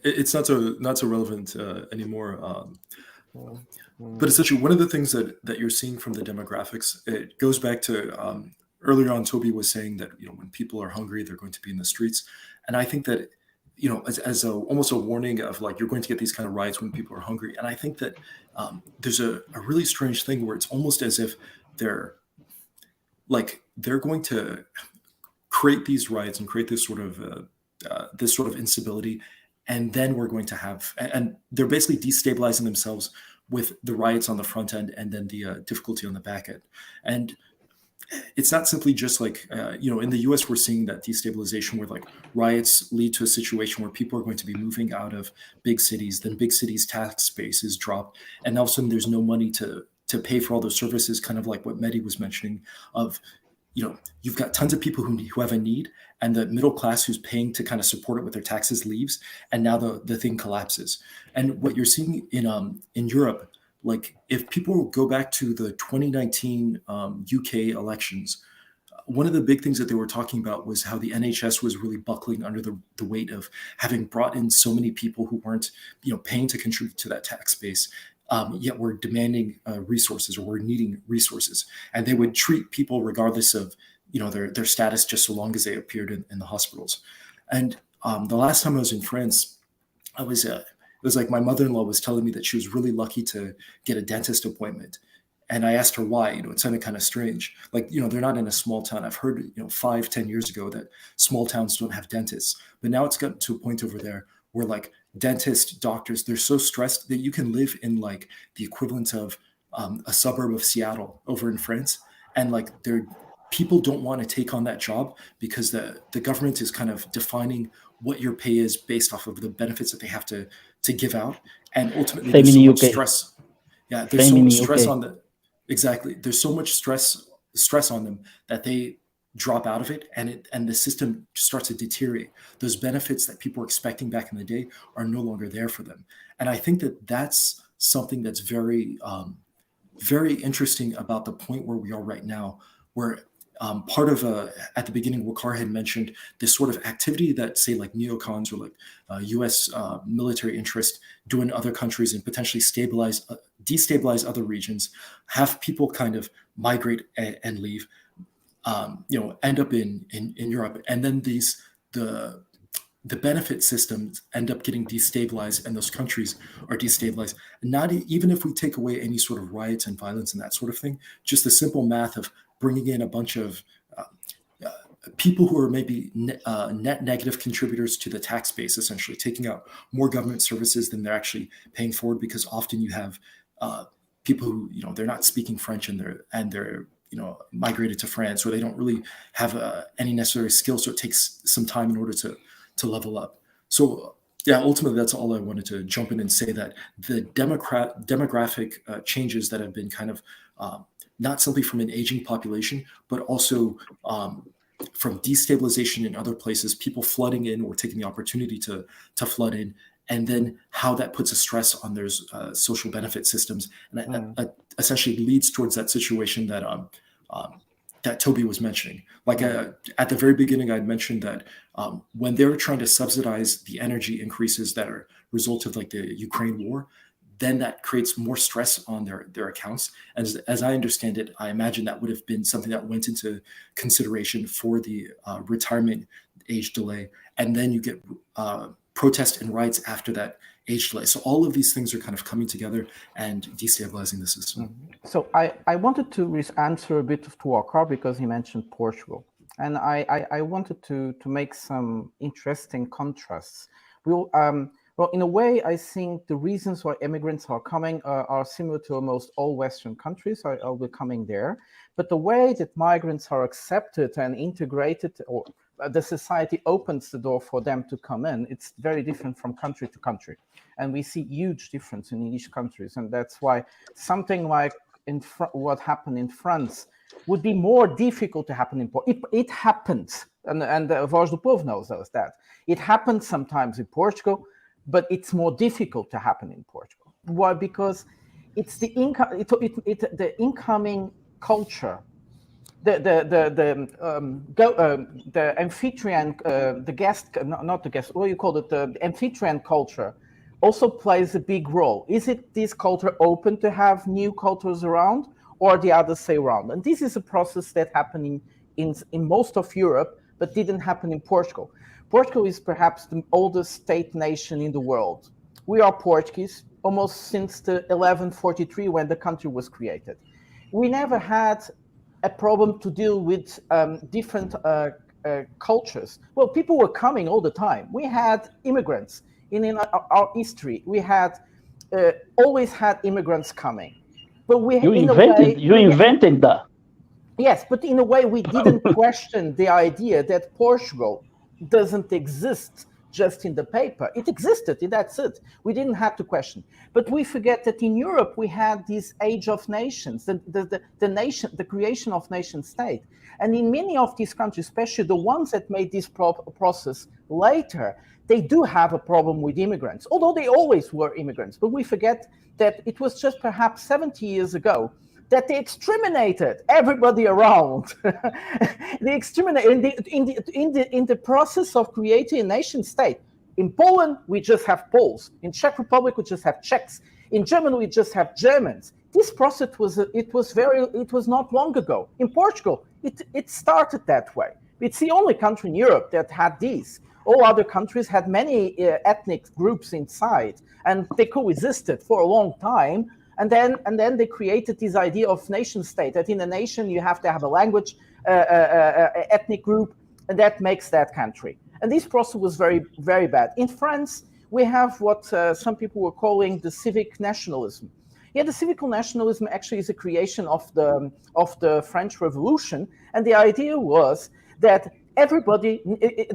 it's not so relevant anymore. But essentially, one of the things that you're seeing from the demographics, it goes back to earlier on. Toby was saying that when people are hungry, they're going to be in the streets, and I think that as almost a warning of like you're going to get these kind of riots when people are hungry. And I think that there's a really strange thing where it's almost as if they're going to create these riots and create this sort of instability, and then we're going to have, and they're basically destabilizing themselves with the riots on the front end and then the difficulty on the back end. And it's not simply just like, in the US, we're seeing that destabilization where like riots lead to a situation where people are going to be moving out of big cities, then big cities' tax base is dropped, and all of a sudden there's no money to pay for all those services, kind of like what Mehdi was mentioning of, you've got tons of people who have a need, and the middle class who's paying to kind of support it with their taxes leaves, and now the thing collapses. And what you're seeing in Europe, like if people go back to the 2019 UK elections, one of the big things that they were talking about was how the NHS was really buckling under the weight of having brought in so many people who weren't, paying to contribute to that tax base. Yet we're demanding resources, or we're needing resources, and they would treat people regardless of their status, just so long as they appeared in the hospitals. And the last time I was in France, it was like my mother-in-law was telling me that she was really lucky to get a dentist appointment, and I asked her why. It sounded kind of strange. Like they're not in a small town. I've heard 5-10 years ago that small towns don't have dentists, but now it's gotten to a point over there where like dentists, doctors, they're so stressed that you can live in like the equivalent of a suburb of Seattle over in France. And like people don't want to take on that job because the government is kind of defining what your pay is based off of the benefits that they have to give out. And ultimately there's so much stress. Yeah, there's so much stress on exactly. There's so much stress on them that they drop out of it, and the system starts to deteriorate. Those benefits that people were expecting back in the day are no longer there for them. And I think that that's something that's very, very interesting about the point where we are right now, where part of at the beginning, Waqar had mentioned this sort of activity that, say, like neocons or like U.S. Military interest do in other countries and potentially destabilize other regions, have people kind of migrate and leave. End up in Europe, and then the benefit systems end up getting destabilized, and those countries are destabilized. Not even if we take away any sort of riots and violence and that sort of thing, just the simple math of bringing in a bunch of people who are maybe net negative contributors to the tax base, essentially taking out more government services than they're actually paying forward, because often you have people who they're not speaking French and they're migrated to France, or they don't really have any necessary skills, so it takes some time in order to level up. So yeah, ultimately that's all I wanted to jump in and say, that the demographic changes that have been kind of not simply from an aging population, but also from destabilization in other places, people flooding in or taking the opportunity to flood in, and then how that puts a stress on their social benefit systems, and that essentially leads towards that situation that that Toby was mentioning. Like at the very beginning, I'd mentioned that when they're trying to subsidize the energy increases that are a result of like the Ukraine war, then that creates more stress on their accounts. And as I understand it, I imagine that would have been something that went into consideration for the retirement age delay. And then you get protests and riots after that age delay. So all of these things are kind of coming together and destabilizing the system. So I wanted to answer a bit to Waqar, because he mentioned Portugal. And I wanted to make some interesting contrasts. Well, in a way, I think the reasons why immigrants are coming are similar to almost all Western countries are becoming there. But the way that migrants are accepted and integrated, or the society opens the door for them to come in, it's very different from country to country. And we see huge difference in each countries. And that's why something like what happened in France would be more difficult to happen in Portugal. It happens, and the Voz do Povo knows that. It happens sometimes in Portugal, but it's more difficult to happen in Portugal. Why? Because it's the incoming culture, the amphitryon, the guest, not the guest, what do you call it? The amphitryon culture also plays a big role. Is it this culture open to have new cultures around, or the other say around? And this is a process that happened in most of Europe, but didn't happen in Portugal. Portugal is perhaps the oldest state nation in the world. We are Portuguese almost since the 1143 when the country was created. We never had a problem to deal with different cultures. Well, people were coming all the time. We had immigrants in our history. We had always had immigrants coming. But you invented that. Yes, but in a way we didn't question the idea that Portugal doesn't exist just in the paper. It existed, that's it. We didn't have to question. But we forget that in Europe we had this age of nations, the creation of nation state. And in many of these countries, especially the ones that made this process later, they do have a problem with immigrants, although they always were immigrants. But we forget that it was just perhaps 70 years ago that they exterminated everybody around. They exterminated in the process of creating a nation state. In Poland, we just have Poles. In Czech Republic, we just have Czechs. In Germany, we just have Germans. This process was not long ago. In Portugal, it started that way. It's the only country in Europe that had these. All other countries had many ethnic groups inside, and they coexisted for a long time. And then they created this idea of nation state, that in a nation you have to have a language, ethnic group, and that makes that country. And this process was very, very bad. In France, we have what some people were calling the civic nationalism. Yeah, the civic nationalism actually is a creation of the French Revolution, and the idea was that everybody,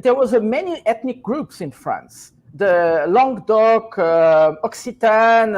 there was many ethnic groups in France. The Languedoc, Occitan,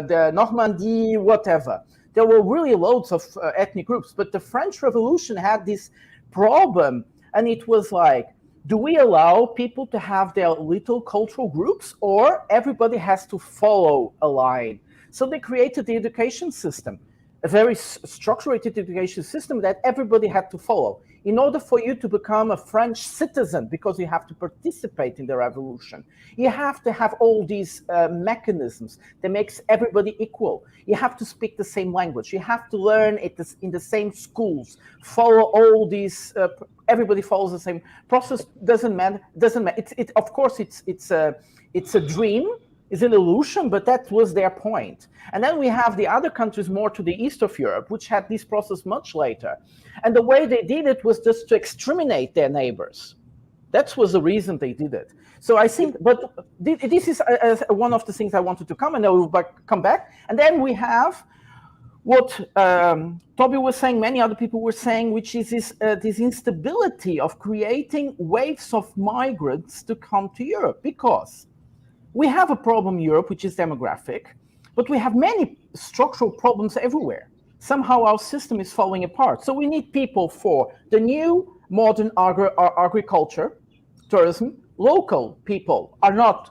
the Normandy, whatever. There were really loads of ethnic groups, but the French Revolution had this problem, and it was like, do we allow people to have their little cultural groups, or everybody has to follow a line? So they created the education system, a very structured education system that everybody had to follow. In order for you to become a French citizen, because you have to participate in the revolution, you have to have all these mechanisms that makes everybody equal. You have to speak the same language. You have to learn it in the same schools. Follow all these. Everybody follows the same process. Doesn't matter. Of course, it's a dream. It's an illusion, but that was their point. And then we have the other countries more to the east of Europe, which had this process much later. And the way they did it was just to exterminate their neighbors. That was the reason they did it. So I think, but this is one of the things I wanted to come, and I will come back. And then we have what Toby was saying, many other people were saying, which is this instability of creating waves of migrants to come to Europe, because we have a problem in Europe, which is demographic, but we have many structural problems everywhere. Somehow our system is falling apart. So we need people for the new modern agriculture, tourism. Local people are not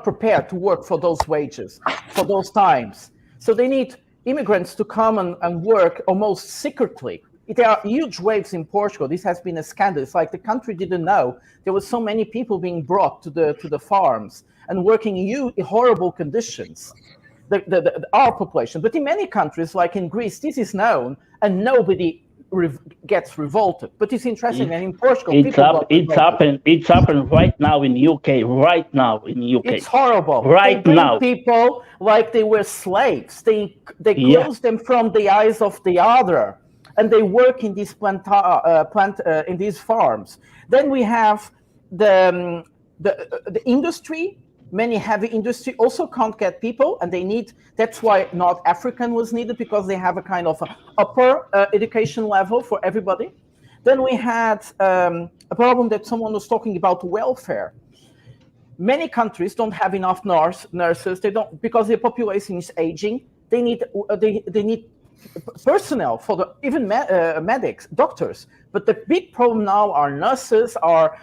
prepared to work for those wages, for those times. So they need immigrants to come and work almost secretly. There are huge waves in Portugal. This has been a scandal. It's like the country didn't know there were so many people being brought to the farms and working in horrible conditions. Our population, but in many countries, like in Greece, this is known and nobody gets revolted. But it's interesting, and in Portugal, it's happened right now in UK. Right now in UK, it's horrible. Right they now, people like they were slaves. They close them from the eyes of the other. And they work in these in these farms. Then we have the industry. Many heavy industry also can't get people, and they need. That's why North African was needed, because they have a kind of upper education level for everybody. Then we had a problem that someone was talking about, welfare. Many countries don't have enough nurses. They don't, because their population is aging. They need personnel, for the even medics, doctors. But the big problem now are nurses, are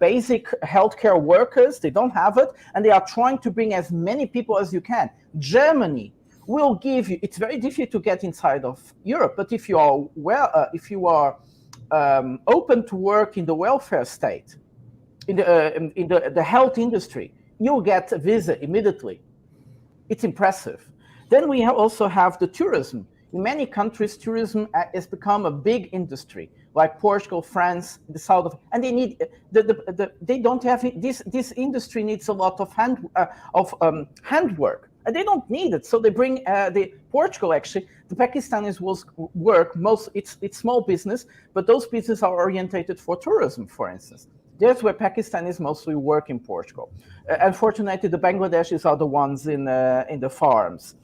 basic healthcare workers. They don't have it, and they are trying to bring as many people as you can. Germany will give you. It's very difficult to get inside of Europe, but if you are open to work in the welfare state, in the health industry, you'll get a visa immediately. It's impressive. Then we also have the tourism. In many countries, tourism has become a big industry, like Portugal, France, the south of, and they need they don't have it. This industry needs a lot of handwork, and they don't need it. So they bring Portugal actually. The Pakistanis will work most. It's small business, but those businesses are orientated for tourism, for instance. That's where Pakistanis mostly work in Portugal. Unfortunately, the Bangladeshis are the ones in the farms.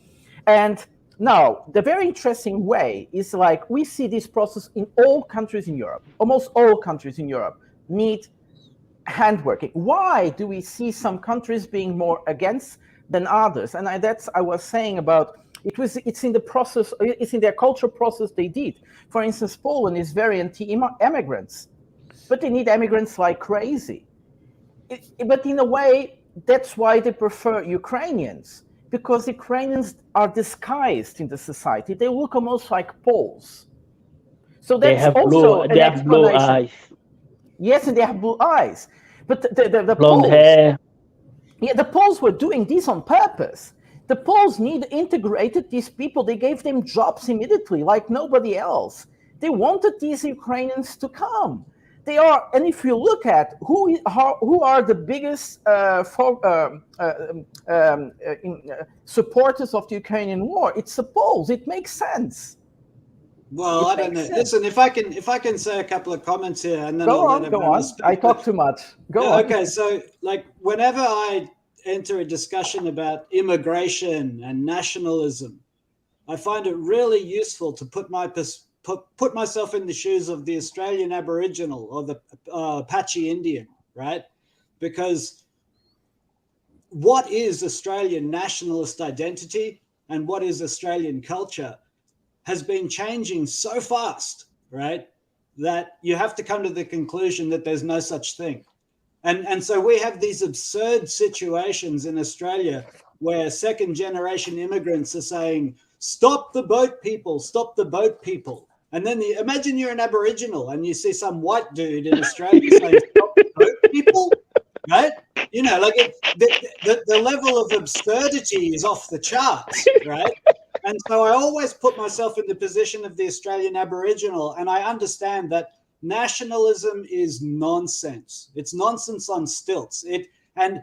And now, the very interesting way is like we see this process in all countries in Europe. Almost all countries in Europe need handworking. Why do we see some countries being more against than others? And I was saying about it's in the process, it's in their cultural process they did. For instance, Poland is very anti-immigrants, but they need immigrants like crazy. But in a way, that's why they prefer Ukrainians, because Ukrainians are disguised in the society. They look almost like Poles. So that's also an explanation. Blue eyes. Yes, and they have blue eyes. But the blonde Poles, hair. Yeah, the Poles were doing this on purpose. The Poles integrated these people. They gave them jobs immediately, like nobody else. They wanted these Ukrainians to come. They are, and if you look at who are the biggest supporters of the Ukrainian war, it's the Poles. It makes sense. Well, I don't know. Listen, if I can say a couple of comments here, and then go on. I talk too much. Go on. Okay, so like whenever I enter a discussion about immigration and nationalism, I find it really useful to put myself in the shoes of the Australian Aboriginal or the Apache Indian, right? Because what is Australian nationalist identity and what is Australian culture has been changing so fast, right? That you have to come to the conclusion that there's no such thing. And so we have these absurd situations in Australia where second generation immigrants are saying, stop the boat people, stop the boat people. And then imagine you're an Aboriginal and you see some white dude in Australia saying, stop the boat people, right? You know, like the level of absurdity is off the charts, right? And so I always put myself in the position of the Australian Aboriginal, and I understand that nationalism is nonsense. It's nonsense on stilts. And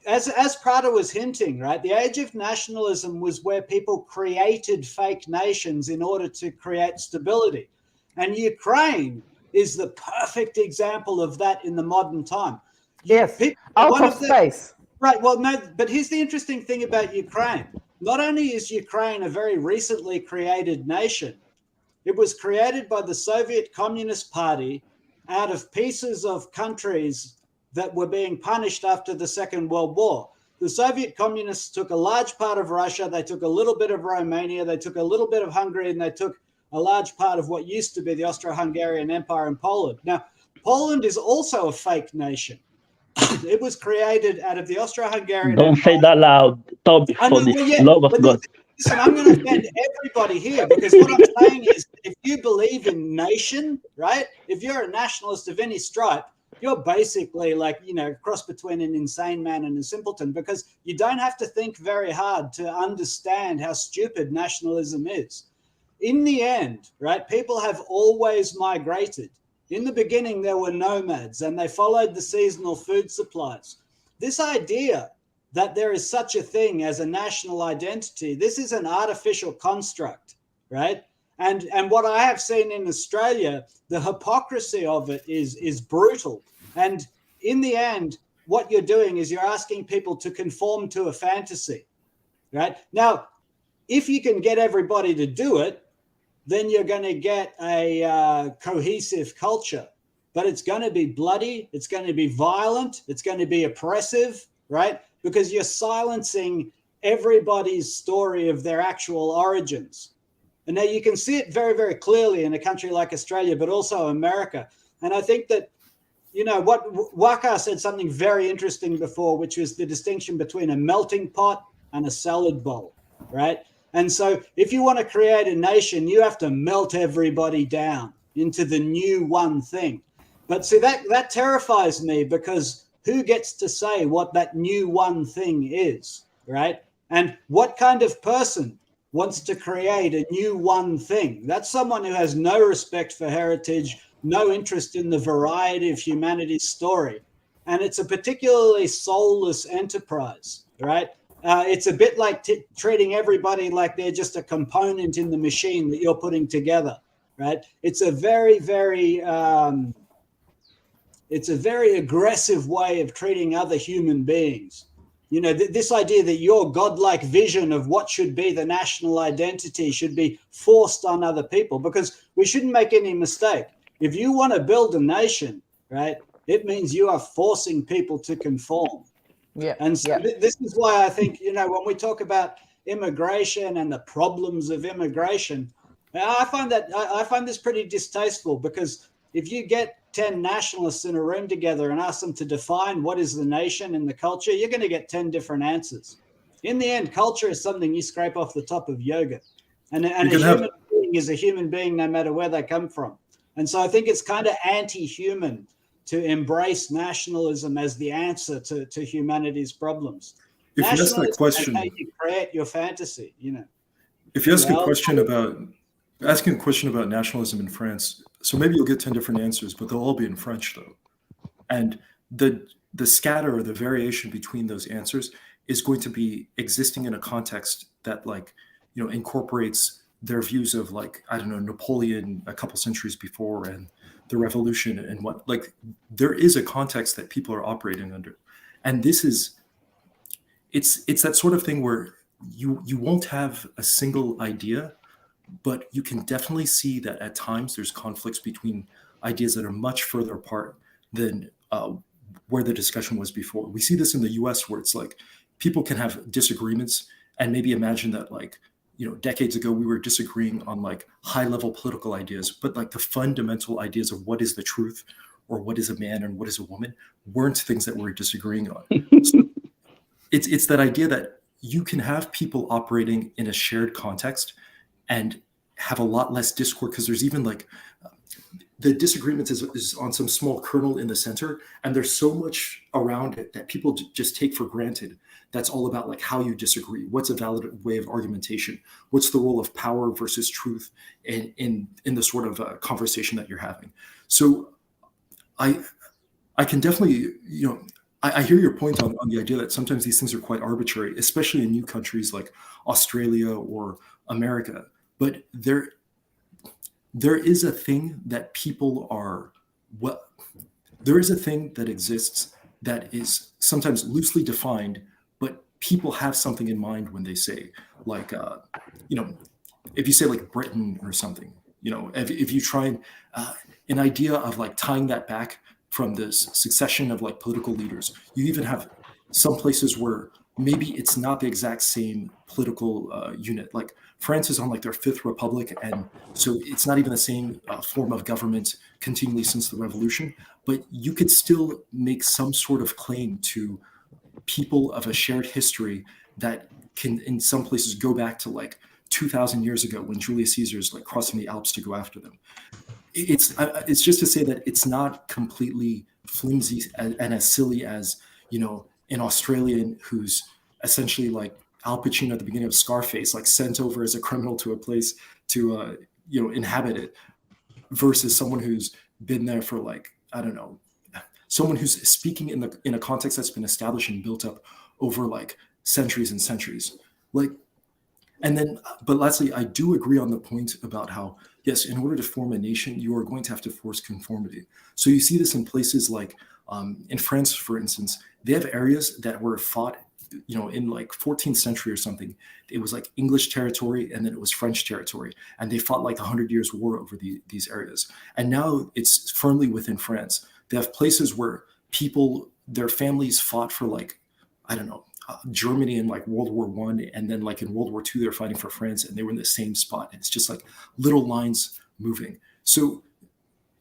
as Prada was hinting, right, the age of nationalism was where people created fake nations in order to create stability. And Ukraine is the perfect example of that in the modern time. Yes, out of space. Right, well, no, but here's the interesting thing about Ukraine. Not only is Ukraine a very recently created nation, it was created by the Soviet Communist Party out of pieces of countries that were being punished after the Second World War. The Soviet communists took a large part of Russia, they took a little bit of Romania, they took a little bit of Hungary, and they took a large part of what used to be the Austro-Hungarian Empire in Poland. Now, Poland is also a fake nation. It was created out of the Austro-Hungarian Don't Empire. say that loud, Toby, for the love of God. Listen, I'm going to offend everybody here because what I'm saying is if you believe in nation, right, if you're a nationalist of any stripe, you're basically like, you know, cross between an insane man and a simpleton, because you don't have to think very hard to understand how stupid nationalism is. In the end, right, people have always migrated. In the beginning, there were nomads and they followed the seasonal food supplies. This idea that there is such a thing as a national identity, this is an artificial construct, right? And what I have seen in Australia, the hypocrisy of it is brutal. And in the end, what you're doing is you're asking people to conform to a fantasy, right? Now, if you can get everybody to do it, then you're going to get a cohesive culture. But it's going to be bloody, it's going to be violent, it's going to be oppressive, right? Because you're silencing everybody's story of their actual origins. And now you can see it very, very clearly in a country like Australia, but also America. And I think that, you know, what Waka said something very interesting before, which was the distinction between a melting pot and a salad bowl, right? And so if you want to create a nation, you have to melt everybody down into the new one thing. But see, that terrifies me, because who gets to say what that new one thing is, right? And what kind of person wants to create a new one thing? That's someone who has no respect for heritage, no interest in the variety of humanity's story. And it's a particularly soulless enterprise, right? It's a bit like treating everybody like they're just a component in the machine that you're putting together, right? It's a very, very aggressive way of treating other human beings. You know, this idea that your godlike vision of what should be the national identity should be forced on other people, because we shouldn't make any mistake. If you want to build a nation, right, it means you are forcing people to conform. Yeah. And so this is why I think, you know, when we talk about immigration and the problems of immigration, I find this pretty distasteful, because if you get 10 nationalists in a room together and ask them to define what is the nation and the culture, you're going to get 10 different answers. In the end, culture is something you scrape off the top of yogurt. And a human being is a human being no matter where they come from. And so I think it's kind of anti-human to embrace nationalism as the answer to humanity's problems. If you ask that question, how you create your fantasy, you know. If you ask a question about asking a question about nationalism in France, so maybe you'll get 10 different answers, but they'll all be in French though. And the scatter or the variation between those answers is going to be existing in a context that, like, you know, incorporates their views of, like, I don't know, Napoleon a couple centuries before and the revolution and what, like, there is a context that people are operating under. And this is, it's that sort of thing where you won't have a single idea, but you can definitely see that at times there's conflicts between ideas that are much further apart than where the discussion was before. We see this in the US, where it's like people can have disagreements and maybe imagine that, like, you know, decades ago we were disagreeing on like high level political ideas, but like the fundamental ideas of what is the truth or what is a man and what is a woman weren't things that we're disagreeing on. So it's that idea that you can have people operating in a shared context and have a lot less discord, because there's even like the disagreement is on some small kernel in the center, and there's so much around it that people just take for granted. That's all about like how you disagree, what's a valid way of argumentation, what's the role of power versus truth in the sort of conversation that you're having. So I can definitely, you know, I hear your point on the idea that sometimes these things are quite arbitrary, especially in new countries like Australia or America. But there is a thing that people are, there is a thing that exists that is sometimes loosely defined, but people have something in mind when they say, like, you know, if you say like Britain or something, you know, if you try and an idea of like tying that back from this succession of like political leaders, you even have some places where maybe it's not the exact same political unit. Like France is on like their 5th republic, and so it's not even the same form of government continually since the revolution, but you could still make some sort of claim to people of a shared history that can in some places go back to like 2,000 years ago when Julius Caesar is like crossing the Alps to go after them. It's just to say that it's not completely flimsy and as silly as, you know, an Australian who's essentially like Al Pacino at the beginning of Scarface, like sent over as a criminal to a place to, you know, inhabit it, versus someone who's been there for like, I don't know, someone who's speaking in a context that's been established and built up over like centuries and centuries. Like, and then, but lastly, I do agree on the point about how, yes, in order to form a nation, you are going to have to force conformity. So you see this in places like in France, for instance, they have areas that were fought, you know, in like 14th century or something. It was like English territory, and then it was French territory. And they fought like 100 years war over these areas. And now it's firmly within France. They have places where people, their families fought for like, I don't know, Germany in like World War I, and then like in World War II, they're fighting for France, and they were in the same spot. And it's just like little lines moving. So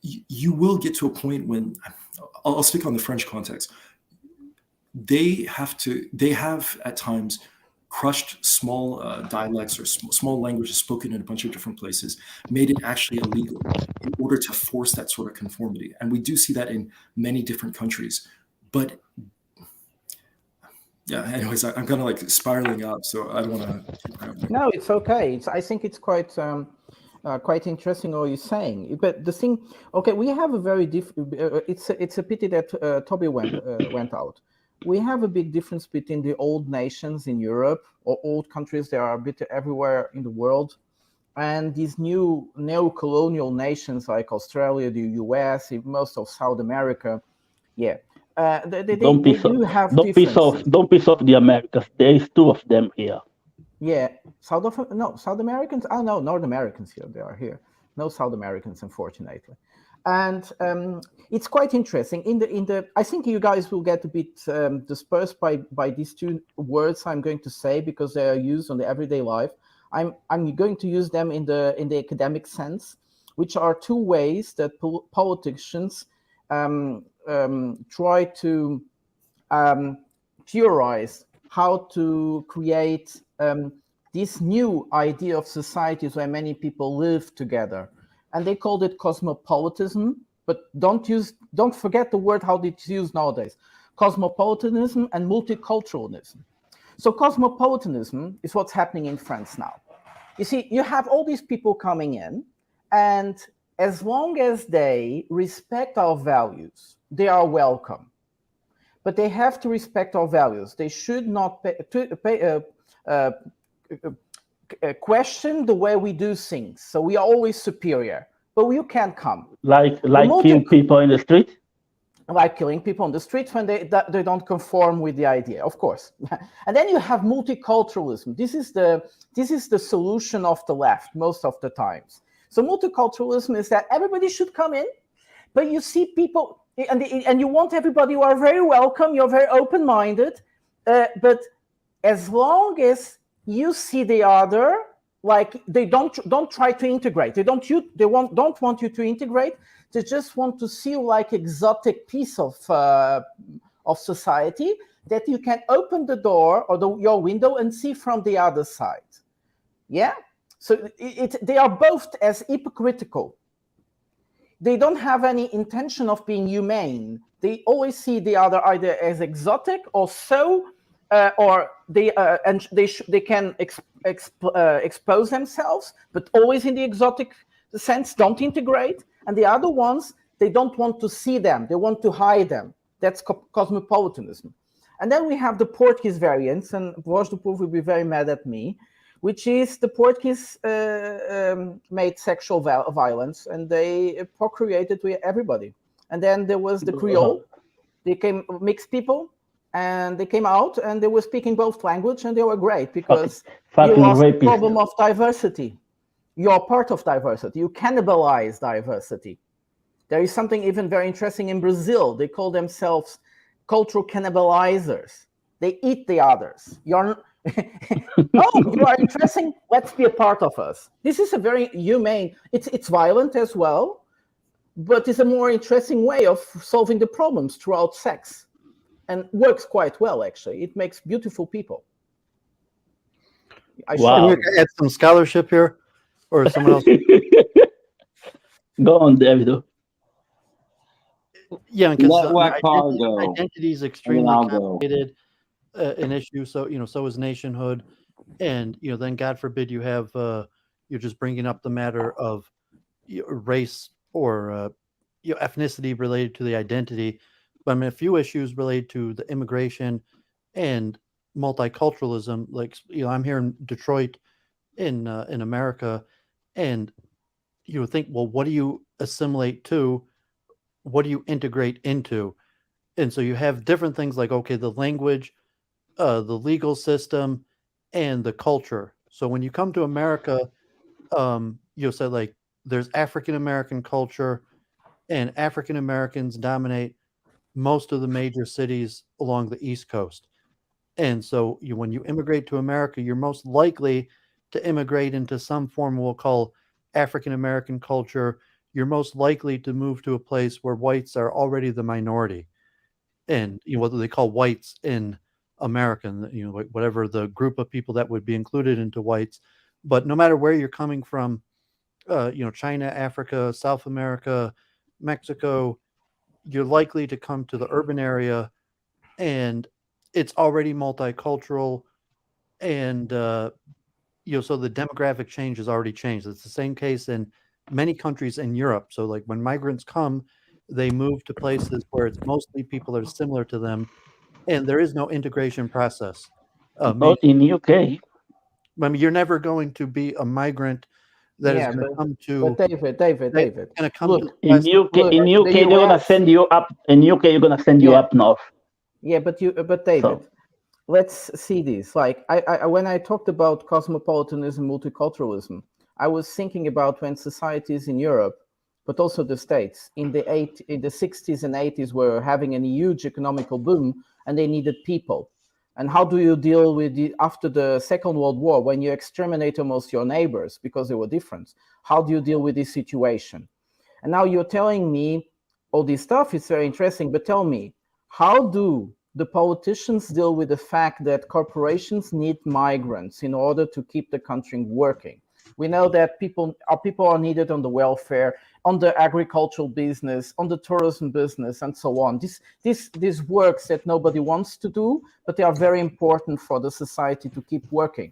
you will get to a point when, I'll stick on the French context. They have at times crushed small dialects or small languages spoken in a bunch of different places, made it actually illegal in order to force that sort of conformity. And we do see that in many different countries. But yeah, anyways, I'm kind of like spiraling up, so I don't want to. No, it's okay. I think it's quite interesting what you're saying. But the thing, okay, we have a very different. It's a pity that Toby went out. We have a big difference between the old nations in Europe or old countries that are a bit everywhere in the world, and these new neo-colonial nations like Australia, the US, most of South America. Yeah. Don't piss off the Americans. There is two of them here. Yeah, South Americans. Oh no, North Americans here. They are here. No South Americans, unfortunately. And it's quite interesting. I think you guys will get a bit dispersed by these two words I'm going to say because they are used on the everyday life. I'm going to use them in the academic sense, which are two ways that politicians try to theorize how to create this new idea of societies where many people live together. And they called it cosmopolitanism, but don't forget the word how it's used nowadays. Cosmopolitanism and multiculturalism. So cosmopolitanism is what's happening in France now. You see, you have all these people coming in, and as long as they respect our values, they are welcome. But they have to respect our values. They should not question the way we do things. So we are always superior, but you can't come. Like killing people in the street? Like killing people on the street when they don't conform with the idea, of course. And then you have multiculturalism. This is the solution of the left most of the times. So multiculturalism is that everybody should come in, but you see people, and you want everybody, you are very welcome, you're very open-minded, but as long as you see the other, like they don't try to integrate. They don't want you to integrate. They just want to see you like exotic piece of society that you can open the door or your window and see from the other side. Yeah. So they are both as hypocritical. They don't have any intention of being humane. They always see the other either as exotic or so. Or they can expose themselves, but always in the exotic sense, don't integrate. And the other ones, they don't want to see them. They want to hide them. That's cosmopolitanism. And then we have the Portuguese variants, and Voz do Povo will be very mad at me, which is the Portuguese made sexual violence, and they procreated with everybody. And then there was the Creole. They came mixed people. And they came out and they were speaking both language, and they were great because you lost the problem of diversity. You're part of diversity. You cannibalize diversity. There is something even very interesting in Brazil. They call themselves cultural cannibalizers. They eat the others. Oh, you are interesting? Let's be a part of us. This is a very humane, it's violent as well, but it's a more interesting way of solving the problems throughout sex. And works quite well, actually. It makes beautiful people. Wow. Can you add some scholarship here? Or someone else? Go on, David. Yeah, because identity is extremely complicated, an issue. So, so is nationhood. And, then God forbid you have, you're just bringing up the matter of race or ethnicity related to the identity. But I mean, a few issues related to the immigration and multiculturalism. Like, I'm here in Detroit, in America, and you would think, well, what do you assimilate to? What do you integrate into? And so you have different things like, okay, the language, the legal system, and the culture. So when you come to America, you'll say like there's African American culture, and African Americans dominate most of the major cities along the East Coast. And so when you immigrate to America, you're most likely to immigrate into some form we'll call African American culture. You're most likely to move to a place where whites are already the minority, and what they call whites in American, whatever the group of people that would be included into whites. But no matter where you're coming from, China, Africa, South America, Mexico, you're likely to come to the urban area, and it's already multicultural, and so the demographic change has already changed. It's the same case in many countries in Europe. So like when migrants come, they move to places where it's mostly people that are similar to them, and there is no integration process. But in UK, I mean, you're never going to be a migrant that is going to come to. But David, going to come look, to in UK, they're gonna send you up. In UK, you're gonna send you up north. Yeah, but David, let's see this. Like I when I talked about cosmopolitanism, multiculturalism, I was thinking about when societies in Europe, but also the States, in the 60s and 80s were having a huge economical boom, and they needed people. And how do you deal with after the Second World War, when you exterminate almost your neighbors because they were different? How do you deal with this situation? And now you're telling me all this stuff. It's very interesting, but tell me, how do the politicians deal with the fact that corporations need migrants in order to keep the country working? We know that people are needed on the welfare, on the agricultural business, on the tourism business, and so on. These works that nobody wants to do, but they are very important for the society to keep working,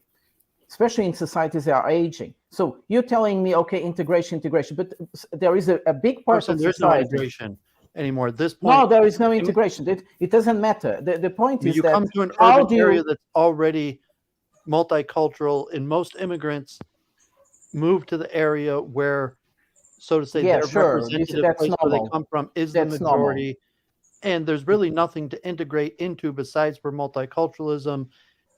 especially in societies that are aging. So you're telling me, okay, integration, but there is a big part of there's society. no integration anymore at this point. No, there is no integration. It doesn't matter. The point is you that come to an urban area that's already multicultural, and most immigrants move to the area where, so to say, their representative place where they come from is the majority, and there's really nothing to integrate into besides for multiculturalism.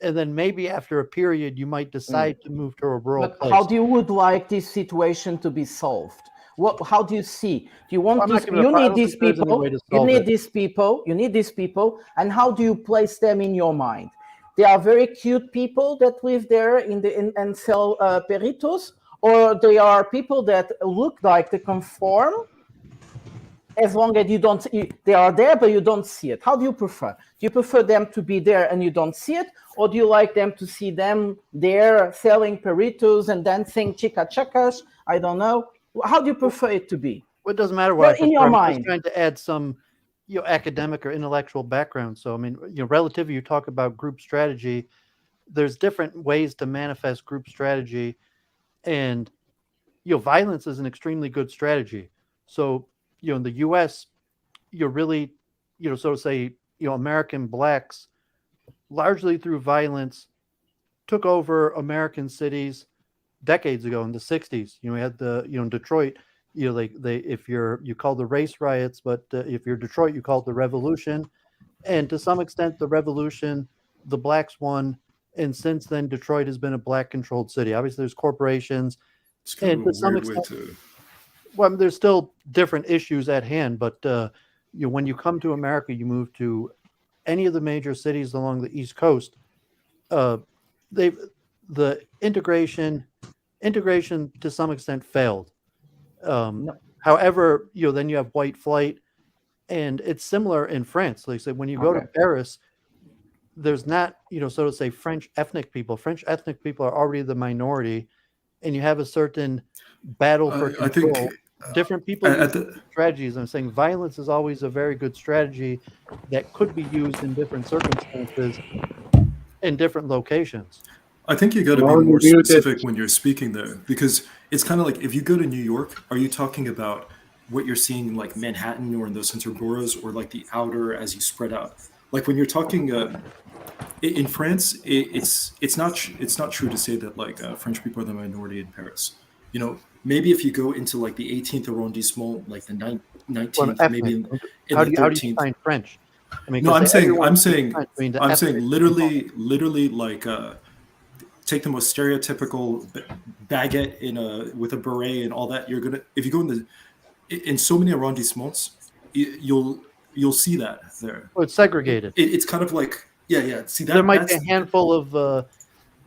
And then maybe after a period, you might decide to move to a rural place. How do you would like this situation to be solved? How do you see? Do you want these? You need these people. You need these people. You need these people. And how do you place them in your mind? They are very cute people that live there and sell peritos, or they are people that look like they conform. As long as they are there, but you don't see it. How do you prefer? Do you prefer them to be there and you don't see it? Or do you like them to see them there selling peritos and dancing chica-chacas? I don't know. How do you prefer it to be? Well, it doesn't matter what I prefer. In your I'm mind. just trying to add some academic or intellectual background. So, I mean, relatively, you talk about group strategy. There's different ways to manifest group strategy. And, violence is an extremely good strategy. So, in the U.S., you're really, so to say, American blacks, largely through violence, took over American cities decades ago in the 60s. We had the, in Detroit, you call the race riots, but if you're Detroit, you call it the revolution. And to some extent, the revolution, the blacks won. And since then, Detroit has been a black-controlled city. Obviously, there's corporations. It's kind of a weird way to... Well, I mean, there's still different issues at hand, but when you come to America, you move to any of the major cities along the East Coast. The integration to some extent failed. However, then you have white flight, and it's similar in France. Like I said, when you go to Paris, there's not, so to say, French ethnic people. French ethnic people are already the minority, and you have a certain battle for control. I think different people use strategies. I'm saying violence is always a very good strategy that could be used in different circumstances in different locations. I think you got to be more specific when you're speaking there, because it's kind of like if you go to New York, are you talking about what you're seeing in like Manhattan or in those center boroughs, or like the outer as you spread out? Like when you're talking in France, it's not true to say that like French people are the minority in Paris. Maybe if you go into like the 18th arrondissement, like the 19th, maybe in the 13th. How do you find French? I mean, no, I'm saying literally like take the most stereotypical baguette with a beret and all that. If you go in so many arrondissements, you'll see that there. Well, it's segregated. It's kind of like Yeah. See, there might be a handful of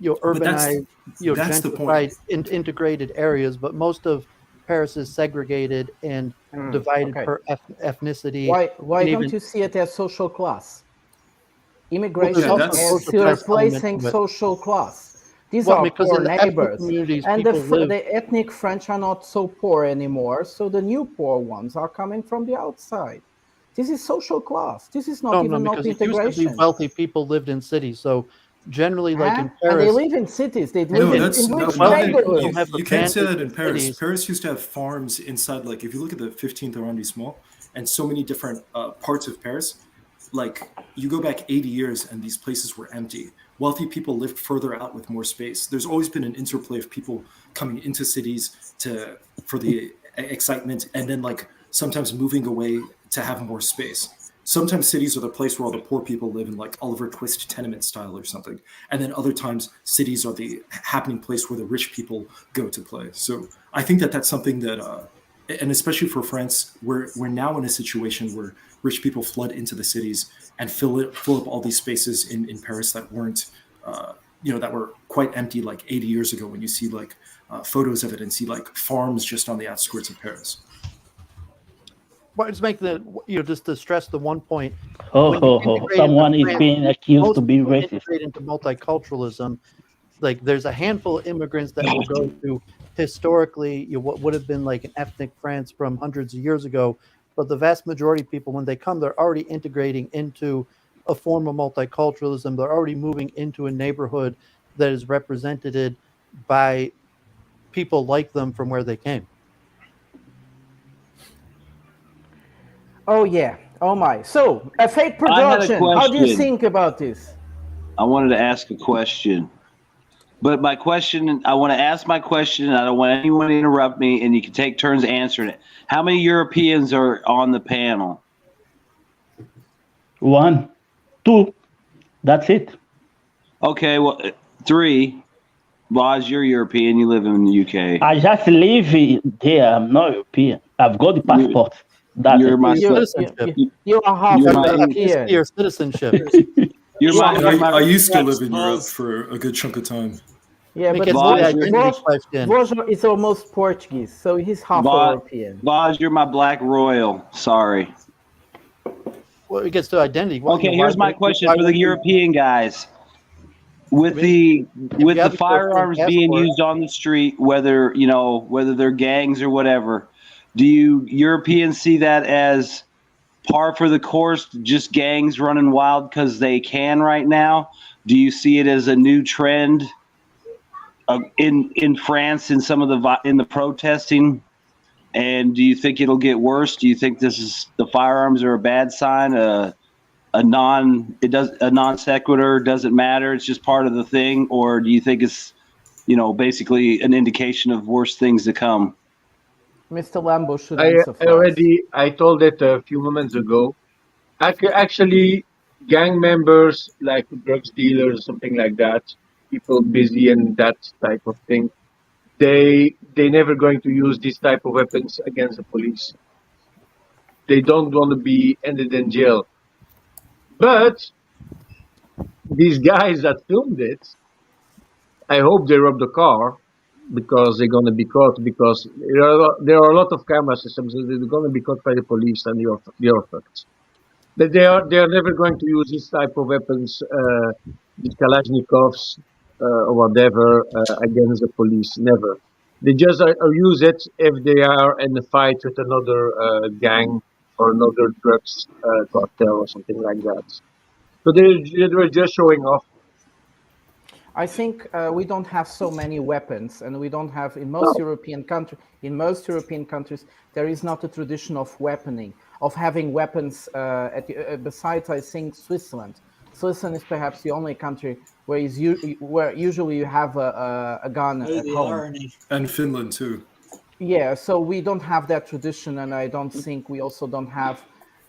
urbanized, that's the point. gentrified, integrated areas, but most of Paris is segregated and divided per ethnicity. Why don't you see it as social class? Immigration also is replacing social class. These are poor neighbors. And the ethnic French are not so poor anymore, so the new poor ones are coming from the outside. This is social class. This is not not integration. It used to be wealthy people lived in cities, so generally, like in Paris, and they live in cities. They live in rich neighborhoods. You can't say that in Paris. Paris used to have farms inside. Like if you look at the 15th arrondissement and so many different parts of Paris, like you go back 80 years and these places were empty. Wealthy people lived further out with more space. There's always been an interplay of people coming into cities for the excitement, and then like sometimes moving away to have more space. Sometimes cities are the place where all the poor people live in, like Oliver Twist tenement style or something. And then other times cities are the happening place where the rich people go to play. So I think that that's something that, and especially for France, we're now in a situation where rich people flood into the cities and fill up all these spaces in Paris that weren't, that were quite empty like 80 years ago when you see like photos of it and see like farms just on the outskirts of Paris. Well, just make just to stress the one point. Someone is being accused to be racist. Integrate into multiculturalism, like there's a handful of immigrants that will go to historically what would have been like an ethnic France from hundreds of years ago, but the vast majority of people, when they come, they're already integrating into a form of multiculturalism. They're already moving into a neighborhood that is represented by people like them from where they came. Oh yeah. Oh my. So a fake production. How do you think about this? I wanted to ask a question. But my question, I want to ask my question. I don't want anyone to interrupt me, and you can take turns answering it. How many Europeans are on the panel? 1, 2. That's it. Okay, well, 3. Boz, you're European. You live in the UK. I just live there. I'm not European. I've got the passport. You're my citizenship. You are half European. Your citizenship. I used to live in Europe for a good chunk of time. Yeah, but Borja is almost Portuguese, so he's half European. Boz, you're my black royal. Sorry. Well, it gets to identity. Okay, here's my question for the European guys. With the firearms being used on the street, whether they're gangs or whatever, do you Europeans see that as par for the course, just gangs running wild because they can right now? Do you see it as a new trend in France in some of the protesting? And do you think it'll get worse? Do you think the firearms are a bad sign? A non sequitur doesn't matter. It's just part of the thing, or do you think it's basically an indication of worse things to come? Mr. Lambo should answer first. I told it a few moments ago. Actually, gang members like drugs dealers, something like that, people busy in that type of thing, they never going to use these type of weapons against the police. They don't want to be ended in jail. But these guys that filmed it, I hope they robbed the car, because they're going to be caught, because there are a lot of camera systems, so they're going to be caught by the police, and they are fucked. But they are never going to use this type of weapons, these Kalashnikovs or whatever, against the police. Never. They just use it if they are in a fight with another gang or another drugs cartel or something like that. So they were just showing off. I think we don't have so many weapons, and we don't have in most European countries. In most European countries, there is not a tradition of weaponing, of having weapons. Besides, I think Switzerland. Switzerland is perhaps the only country where usually you have a gun at home. And Finland too. Yeah, so we don't have that tradition, and I don't think we also don't have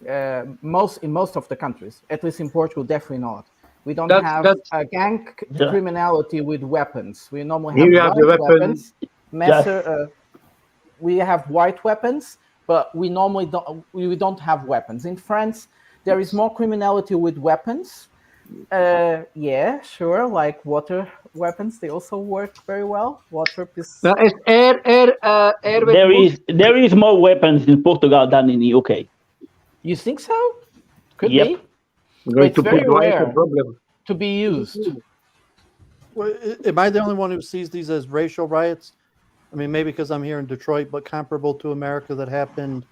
in most of the countries. At least in Portugal, definitely not. We don't have a gang criminality with weapons. We normally have white weapons. We have white weapons, but we normally don't have weapons. In France, there is more criminality with weapons, Yeah, sure. Like water weapons, they also work very well. Water is. Now, is air weapons? There is more weapons in Portugal than in the UK. You think so? Could Yep. be. Going But it's to put very why it's a rare problem. to be used. Well, am I the only one who sees these as racial riots? I mean, maybe because I'm here in Detroit, but comparable to America that happened,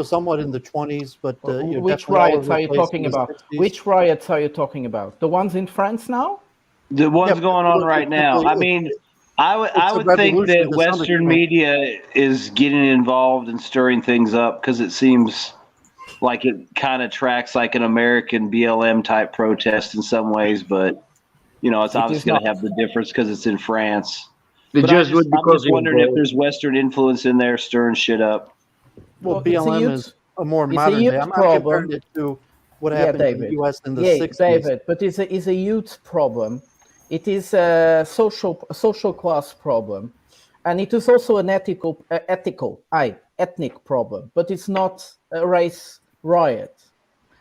somewhat in the 20s. But which riots are you talking about? Which riots are you talking about? The ones in France now? The ones going on right now. I mean, I would think that Western media is getting involved and stirring things up because it seems like it kind of tracks like an American BLM type protest in some ways, but it's obviously going to have the difference because it's in France. But I'm just wondering if there's Western influence in there stirring shit up. Well, BLM is a more modern day. I'm not comparing it to what happened in the U.S. in the 60s. David, but it's a youth problem. It is a social class problem, and it is also an ethnic problem. But it's not a race riot.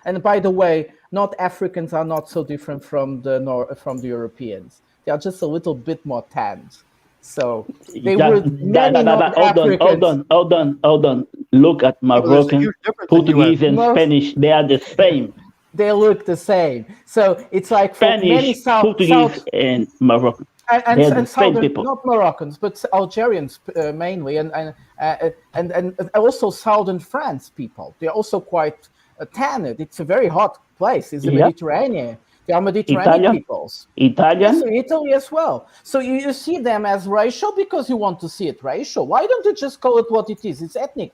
And by the way, North Africans are not so different from the Europeans. They are just a little bit more tanned. So they would many North Africans. Hold on. Look at Moroccan, Portuguese, and Spanish. They are the same. They look the same. So it's like for Spanish, many Portuguese, and Moroccan. And Southern people. Not Moroccans, but Algerians mainly, and also Southern France people. They're also quite tanned. It's a very hot place. It's the Mediterranean. They are Mediterranean peoples. Italian? Yes, Italy as well. So you see them as racial because you want to see it racial. Why don't you just call it what it is? It's ethnic.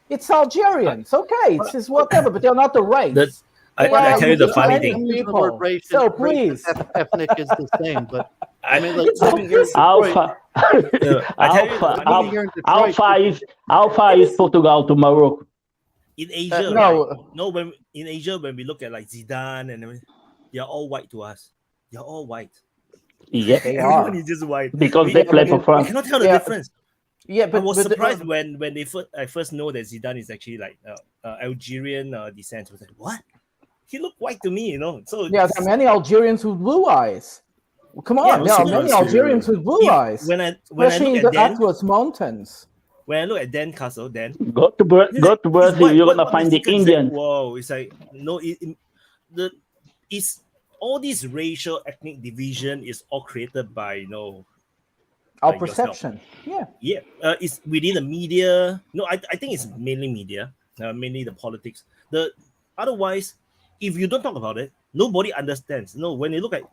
It's Algerians. Okay, it's whatever, but they're not a race. I tell you the funny thing. So please, ethnic is the same, but I mean, like how far is Portugal to Morocco? In Asia, in Asia, when we look at like Zidane and everything, they're all white to us. They're all white. Yeah, everyone is just white because they play for France. We cannot tell the difference. Yeah, but I was surprised when I first know that Zidane is actually like Algerian descent. I was like, what? He looked white to me, So there are many Algerians with blue eyes. Come on, there are many Algerians with blue eyes. Especially in the Atlas Mountains. When I look at Dan Castle, go to Brazil, you're gonna find the Indians. Whoa, it's like it's all this racial ethnic division is all created by our perception. Yourself. Yeah. It's within the media. No, I think it's mainly media, mainly the politics. Otherwise, if you don't talk about it, nobody understands. No, when you look at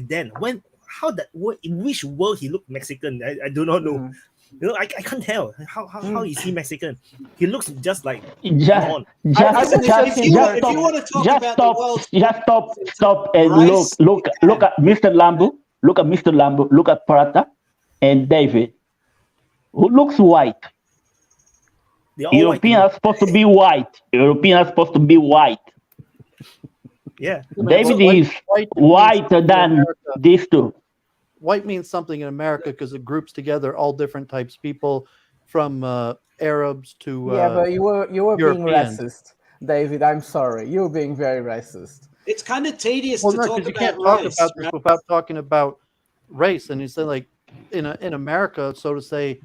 Dan, in which world he looked Mexican, I do not know. I can't tell how is he Mexican. He looks just like if you want to talk about the world, stop and look at Mr. Lambo, look at Prata and David, who looks white. Europeans are supposed to be white. Yeah, David is whiter than these two. White means something in America because it groups together all different types of people, from Arabs to but you were being racist, David. I'm sorry, you were being very racist. It's kind of tedious to talk about. You can't talk about this without talking about race. And you say, like, in America, so to say,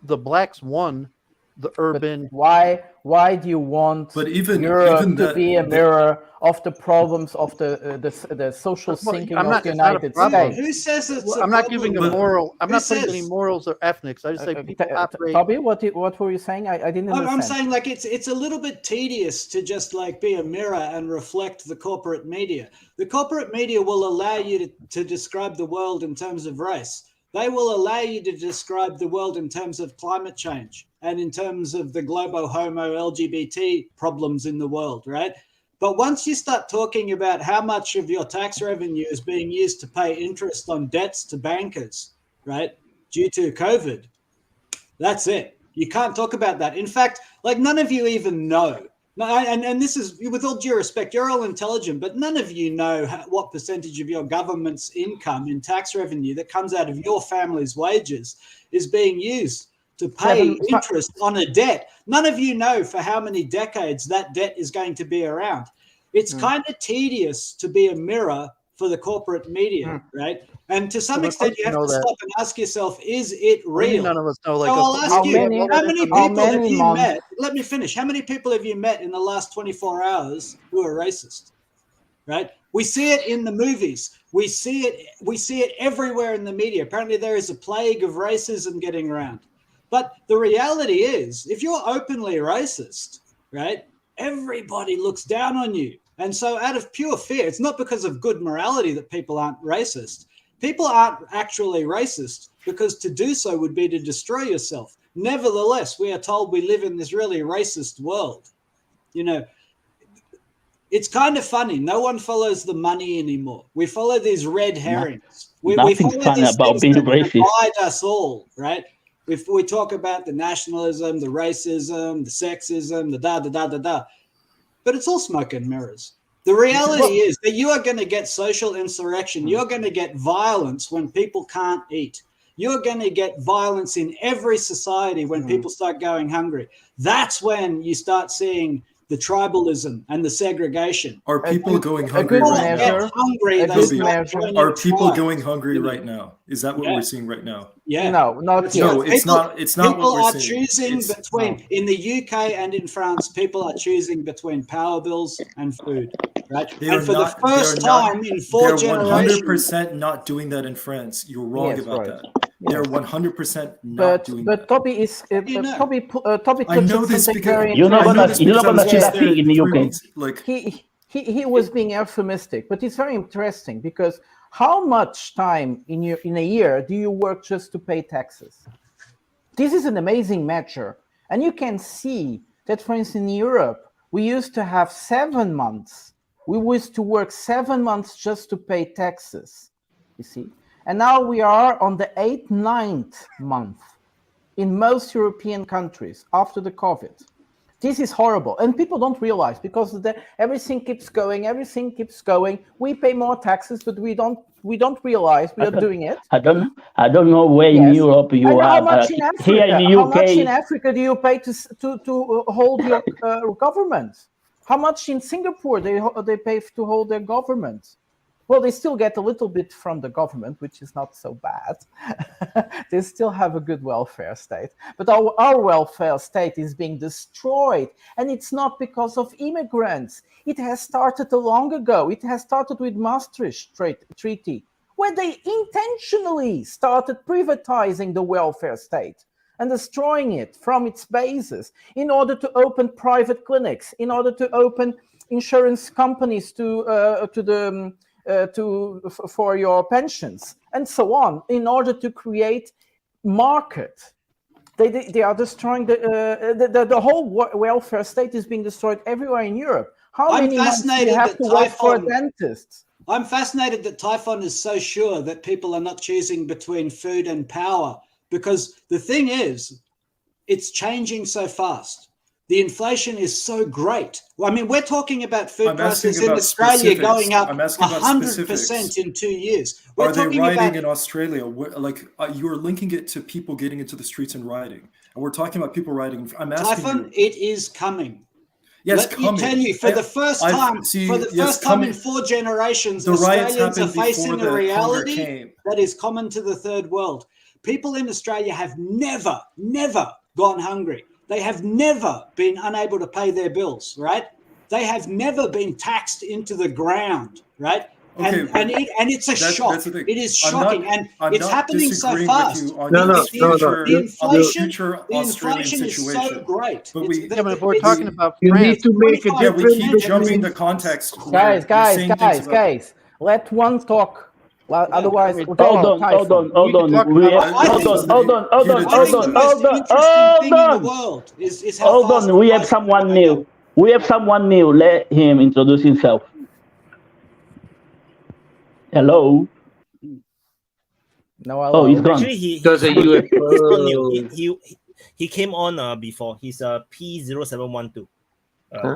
the blacks won the urban. But why do you want Europe to be a mirror of the problems of the social thinking of the United States? Who says it's I'm not giving a moral. I'm not putting any morals or ethnics. I just say people operate. Bobby, what were you saying? I didn't understand. I'm saying, like, it's a little bit tedious to just like be a mirror and reflect the corporate media. The corporate media will allow you to describe the world in terms of race. They will allow you to describe the world in terms of climate change and in terms of the global homo LGBT problems in the world, right? But once you start talking about how much of your tax revenue is being used to pay interest on debts to bankers, right, due to COVID, that's it. You can't talk about that. In fact, like, none of you even know. And this is, with all due respect, you're all intelligent, but none of you know what percentage of your government's income in tax revenue that comes out of your family's wages is being used to pay interest on a debt. None of you know for how many decades that debt is going to be around. It's kind of tedious to be a mirror for the corporate media, right? And to some extent, you have to stop and ask yourself, is it real? None of us know. So Like, I'll ask you, how many people have you months? met? Let me finish. How many people have you met in the last 24 hours who are racist? Right? We see it in the movies. We see it everywhere in the media. Apparently, there is a plague of racism getting around. But the reality is, if you're openly racist, right, everybody looks down on you. And so out of pure fear, it's not because of good morality that people aren't racist. People aren't actually racist because to do so would be to destroy yourself. Nevertheless, we are told we live in this really racist world. You know, it's kind of funny. No one follows the money anymore. We follow these red herrings. We Nothing follow fun these about things being that racist. divide us all, right? If we talk about the nationalism, the racism, the sexism, the da-da-da-da-da, but it's all smoke and mirrors. The reality is that you are going to get social insurrection. You're going to get violence when people can't eat. You're going to get violence in every society when people start going hungry. That's when you start seeing the tribalism and the segregation. Are people going hungry right now? Are people going hungry right now? Is that what we're seeing right now? Yeah. No, not yet. No, it's not. It's not People what we're are seeing. choosing between, in the UK and in France, people are choosing between power bills and food. Right? And for the first time in 4 generations. 100% not doing that in France. You're wrong about that. They're 100% not doing that. But Toby is Toby I know touched this something because very you're not interesting. gonna see that thing in the UK. Like he was being euphemistic, but it's very interesting because how much time in a year do you work just to pay taxes? This is an amazing measure, and you can see that, for instance, in Europe, we used to have 7 months. We used to work 7 months just to pay taxes, you see. And now we are on the 8th, 9th month in most European countries after the COVID. This is horrible. And people don't realize because everything keeps going. We pay more taxes, but we don't realize we are doing it. I don't know where in Europe you are. How much in Africa? Here in the UK, how much in Africa do you pay to hold your government? How much in Singapore they pay to hold their government? Well, they still get a little bit from the government, which is not so bad. They still have a good welfare state. But our welfare state is being destroyed. And it's not because of immigrants. It has started long ago. It has started with Maastricht Treaty, where they intentionally started privatizing the welfare state and destroying it from its basis in order to open private clinics, in order to open insurance companies for your pensions and so on, in order to create market. They are destroying the whole welfare state is being destroyed everywhere in Europe. How many months do you have to wait for a dentist? I'm fascinated that Typhon is so sure that people are not choosing between food and power, because the thing is, it's changing so fast. The inflation is so great. Well, I mean, we're talking about food prices in Australia going up 100% in 2 years. Are they rioting in Australia? You're linking it to people getting into the streets and rioting. And we're talking about people rioting. I'm asking Typhon, you. it is coming. Yes, Let me tell you, for the first time in 4 generations, Australians are facing a reality that is common to the third world. People in Australia have never gone hungry. They have never been unable to pay their bills, right? They have never been taxed into the ground, right? Okay, and it's a shock. It is shocking, and it's happening so fast. The inflation is so great. But we're talking about you France. need to make a difference. We keep jumping the context. Guys, let one talk. Well, otherwise, hold on. We have someone new. Let him introduce himself. Hello. No, oh, he's gone. Actually, he's not new. He came on before. He's P0712.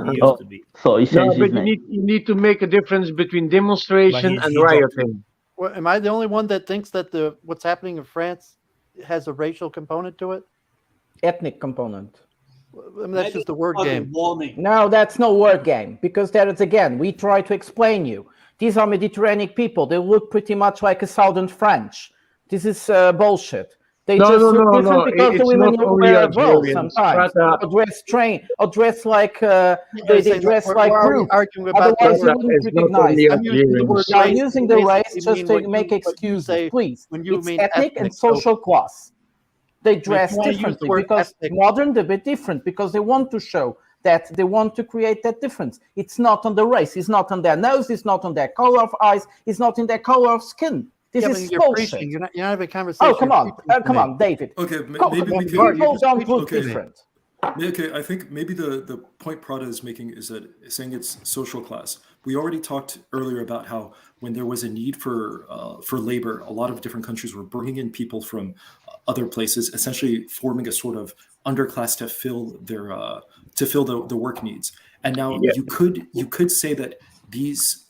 He used to be. So he changed his name. You need to make a difference between demonstration and rioting. Well, am I the only one that thinks that what's happening in France has a racial component to it? Ethnic component. I mean, that's just a word game. No, that's no word game, because there is, again, we try to explain you. These are Mediterranean people. They look pretty much like a Southern French. This is bullshit. They No, just no, look no, different no. because the It's women not only wear veils Algerians. sometimes, Prata, or dress like they dress like why are we groups. arguing about Otherwise, you Prata wouldn't is not recognize only them. I'm using the word Algerians. You are race. using the race Basically just mean to what make you excuses, say please. when you It's mean ethnic and ethnic. So, social class. They I mean, if dress you want to use the differently word because ethnic, modern, they're a bit different because they want to show that they want to create that difference. It's not on the race, it's not on their nose, it's not on their color of eyes, it's not in their color of skin. This yeah, is but you're bullshit. preaching. You're not having a conversation. Oh, come you're on, preaching to come me. on, David. Okay, People maybe we You are. can. You're just don't preaching look to me. different. Okay, I think maybe the point Prada is making is that saying it's social class. We already talked earlier about how when there was a need for labor, a lot of different countries were bringing in people from other places, essentially forming a sort of underclass to fill their the work needs. And now Yeah. you could say that these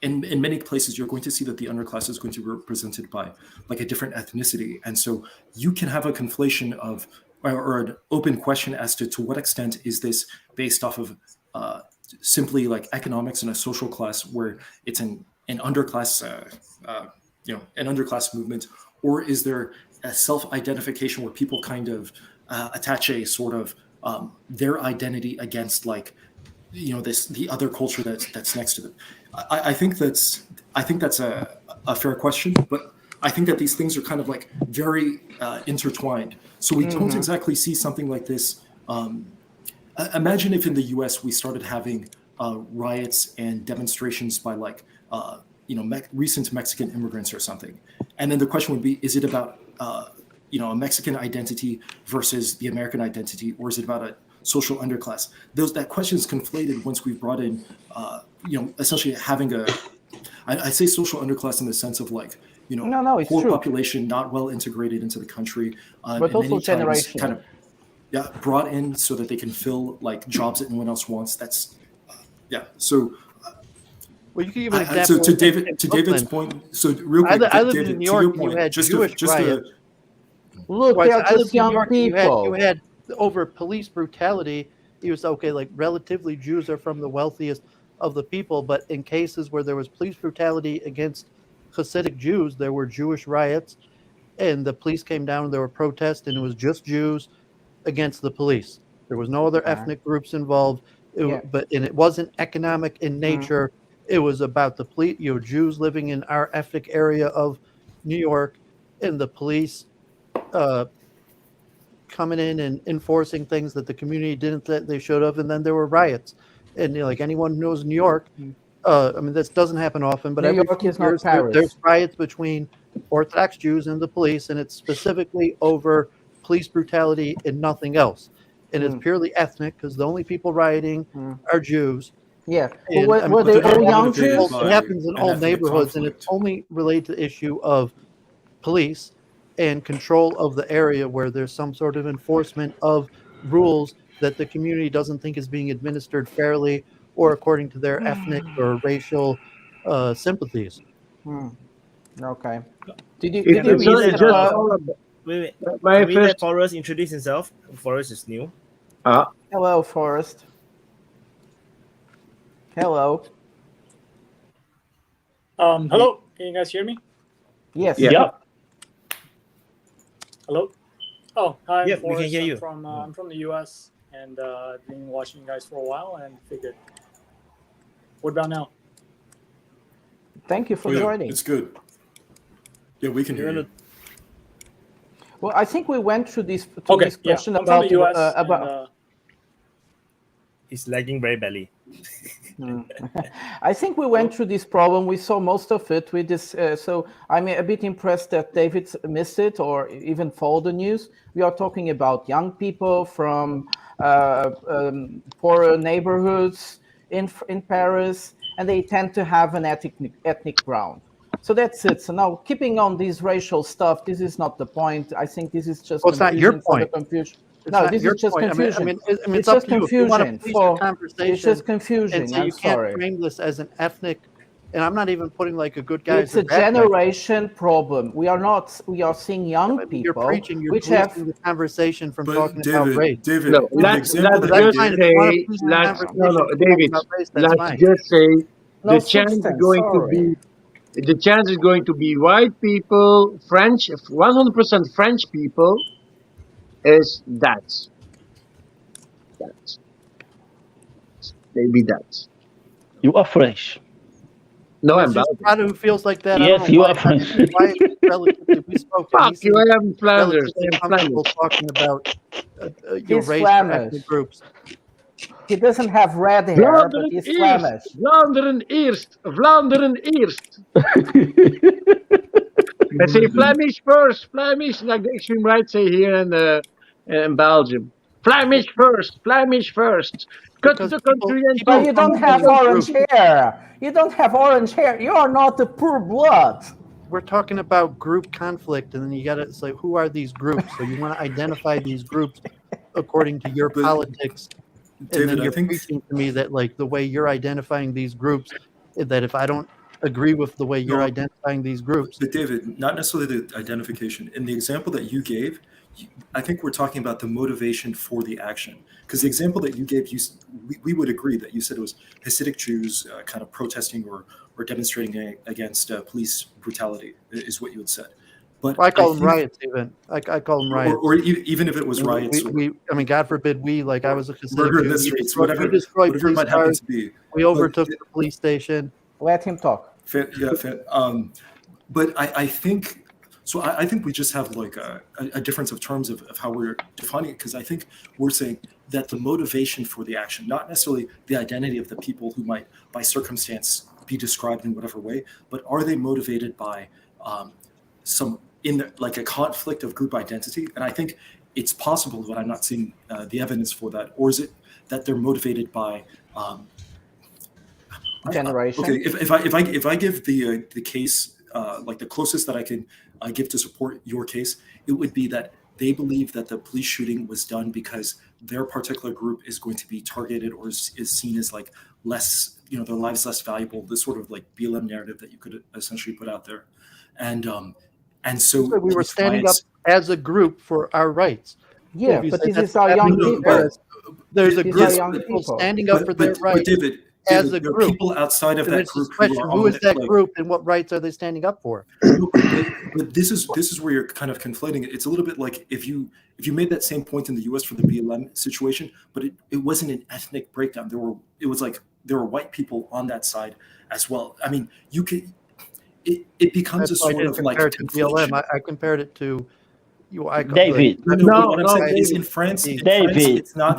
in many places you're going to see that the underclass is going to be represented by like a different ethnicity, and so you can have a conflation of or an open question as to what extent is this based off of simply like economics and a social class where it's an underclass an underclass movement, or is there a self-identification where people kind of attach a sort of their identity against like the other culture that's next to them. I think that's a fair question, but I think that these things are kind of like very intertwined. So we don't exactly see something like this. Imagine if in the U.S. we started having riots and demonstrations by like recent Mexican immigrants or something, and then the question would be: is it about a Mexican identity versus the American identity, or is it about a social underclass? That question is conflated once we've brought in essentially having I say social underclass in the sense of like it's poor true. population not well integrated into the country, But and also many times generational. kind of brought in so that they can fill like jobs that no one else wants. That's so. Well, you can give an example. So to David's point, so real quick, I lived David, in New to York. your And you point, had just Jewish to riots. Look, Right, they're so I lived just in New young York. people. You had over police brutality. It was okay. Like relatively, Jews are from the wealthiest of the people, but in cases where there was police brutality against Hasidic Jews, there were Jewish riots, and the police came down and there were protests, and it was just Jews against the police. There was no other ethnic groups involved. But it wasn't economic in nature. It was about the police, Jews living in our ethnic area of New York, and the police coming in and enforcing things that the community didn't that they should have, and then there were riots. And like anyone who knows New York, I mean this doesn't happen often, but New every York few is not years Paris. there's riots between Orthodox Jews and the police, and it's specifically over police brutality and nothing else. And it's purely ethnic because the only people rioting are Jews. Yeah, And, were they all young Jews? It happens in all neighborhoods, and it's only related to the issue of police and control of the area where there's some sort of enforcement of rules that the community doesn't think is being administered fairly or according to their ethnic or racial sympathies. Okay. Did you Can we let just all about, wait. my Can we let first Forrest introduce himself? Forrest is new. Hello, Forrest. Hello. Hello. Can you guys hear me? Yes. Yeah. Hello. Oh, hi. Yep, I'm we can Forrest. hear you. I'm from the U.S. and I've been watching you guys for a while and figured. What about now? Thank you for joining. It's good. Yeah, we can hear you. Well, I think we went through this question I'm from the US about. It's lagging very badly. I think we went through this problem. We saw most of it with this. So I'm a bit impressed that David missed it or even followed the news. We are talking about young people from poorer neighborhoods in Paris, and they tend to have an ethnic ground. So that's it. So now, keeping on this racial stuff, this is not the point. I think this is just it's not your point. Confusion. It's no, not this your is just point. confusion. I mean, it's up just to you. If you want to confusion. please the conversation It's just confusion. and say I'm you can't sorry. frame this as an ethnic And I'm not even putting like a good guy. It's a generation problem. We are seeing young people. You're preaching. You're which have the conversation from But talking David, about race. David, No, the let's example that just you gave, say, David, let's just say No the chance is substance, going to sorry. be, the chance is going to be white people, French, 100% French people is that. Maybe that. You are French. No, And I'm it's just Belgian. Prado who feels like that. Yes, I don't know you why. are French. Why it's relatively, we spoke. Fuck you, I am Flanders. Relatively I am comfortable Flanders. talking about He's race or Flemish. ethnic groups. He doesn't have red hair, but Vlaanderen he's eerst, Flemish. Vlaanderen eerst, Vlaanderen eerst. I say Flemish first, Flemish, like the extreme right say here in Belgium. Flemish first, Flemish first. Cut Because the country in But two. you don't have orange hair. You don't have orange hair. You are not the poor blood. We're talking about group conflict, and then you got to say, who are these groups? So you want to identify these groups according to your politics. And David, then I you're think- preaching to me that like the way you're identifying these groups, that if I don't agree with the way you're identifying these groups. But David, not necessarily the identification. In the example that you gave, I think we're talking about the motivation for the action. Because the example that you gave, we would agree that you said it was Hasidic Jews kind of protesting or demonstrating against police brutality, is what you had said. But I call them think- riots, even. I call them riots. Or even if it was riots. I mean, God forbid like I was a Hasidic murder in Jew. the streets, We destroyed whatever it police might happen cars. to be. We overtook the police station. Let him talk. But I think so. I think we just have like a difference of terms of how we're defining it, because I think we're saying that the motivation for the action, not necessarily the identity of the people who might, by circumstance, be described in whatever way, but are they motivated by like a conflict of group identity? And I think it's possible, but I'm not seeing the evidence for that. Or is it that they're motivated by generation? Okay, if I give the case like the closest that I can give to support your case, it would be that they believe that the police shooting was done because their particular group is going to be targeted or is seen as like less, their lives less valuable. This sort of like BLM narrative that you could essentially put out there, and so we were standing up as a group for our rights. Yeah, but this is our young people. There's a group young of people people standing up for their rights. But David, as a there are group, people outside of that group who is that group and what rights are they standing up for? But this is where you're kind of conflating it. It's a little bit like if you made that same point in the U.S. for the BLM situation, but it wasn't an ethnic breakdown. There were white people on that side as well. I mean, you could. It becomes That's a sort of like BLM. I compared it to David. What I'm saying is in France, it's not. David. It's not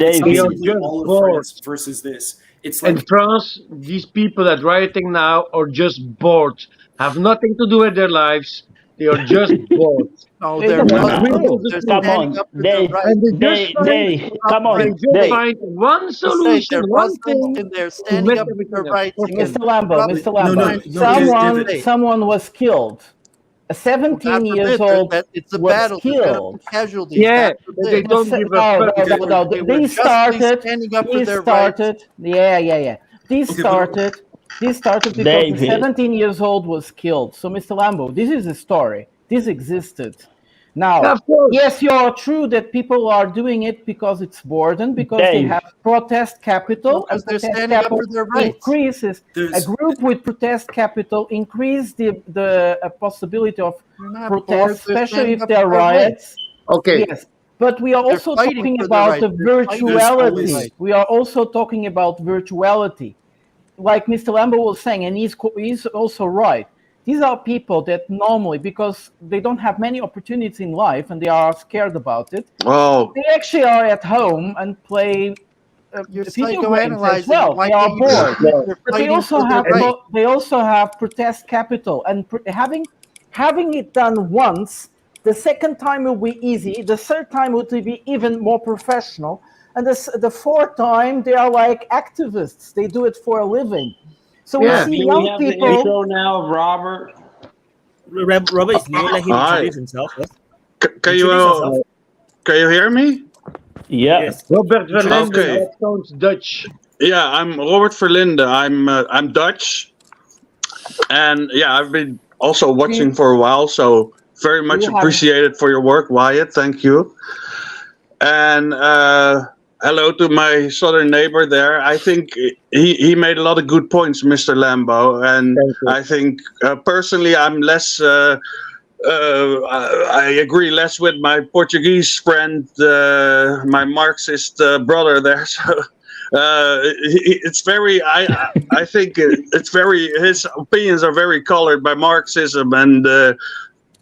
all of France versus this. It's like in France, these people that rioting now are just bored, have nothing to do with their lives. They are just bored. No, they're come on, they come on. They just find one solution, one thing. And they're standing up for their rights. Mr. Lambo, someone was killed. A 17 years old it's a was battle. killed. Casualties. Yeah, they don't give a fuck. No. These started. Yeah. These started because the 17 years old was killed. So, Mr. Lambo, this is a story. This existed. Now, yes, you're true that people are doing it because it's boredom, because they have protest capital. Because they're standing up for their rights. Increases a group with protest capital increase the possibility of protest, especially if there are riots. Okay. Yes, but we are also talking about the virtuality. We are also talking about virtuality, like Mr. Lambo was saying, and he's also right. These are people that normally, because they don't have many opportunities in life and they are scared about it, they actually are at home and play video games as well. They are bored. But they also have protest capital, and having it done once, the second time will be easy, the third time will be even more professional, and the fourth time they are like activists. They do it for a living. So we see young people. The intro now of Robert. Robert is new. Let him introduce himself first. Can you hear me? Yeah. Yes. Robert Verlinde, Okay. that sounds Dutch. Yeah, I'm Robert Verlinde. I'm Dutch. And yeah, I've been also watching for a while, so very much appreciated for your work, Wyatt. Thank you. And hello to my southern neighbor there. I think he made a lot of good points, Mr. Lambo. And I think personally, I'm less. I agree less with my Portuguese friend, my Marxist brother there. So it's very. I think it's very. His opinions are very colored by Marxism and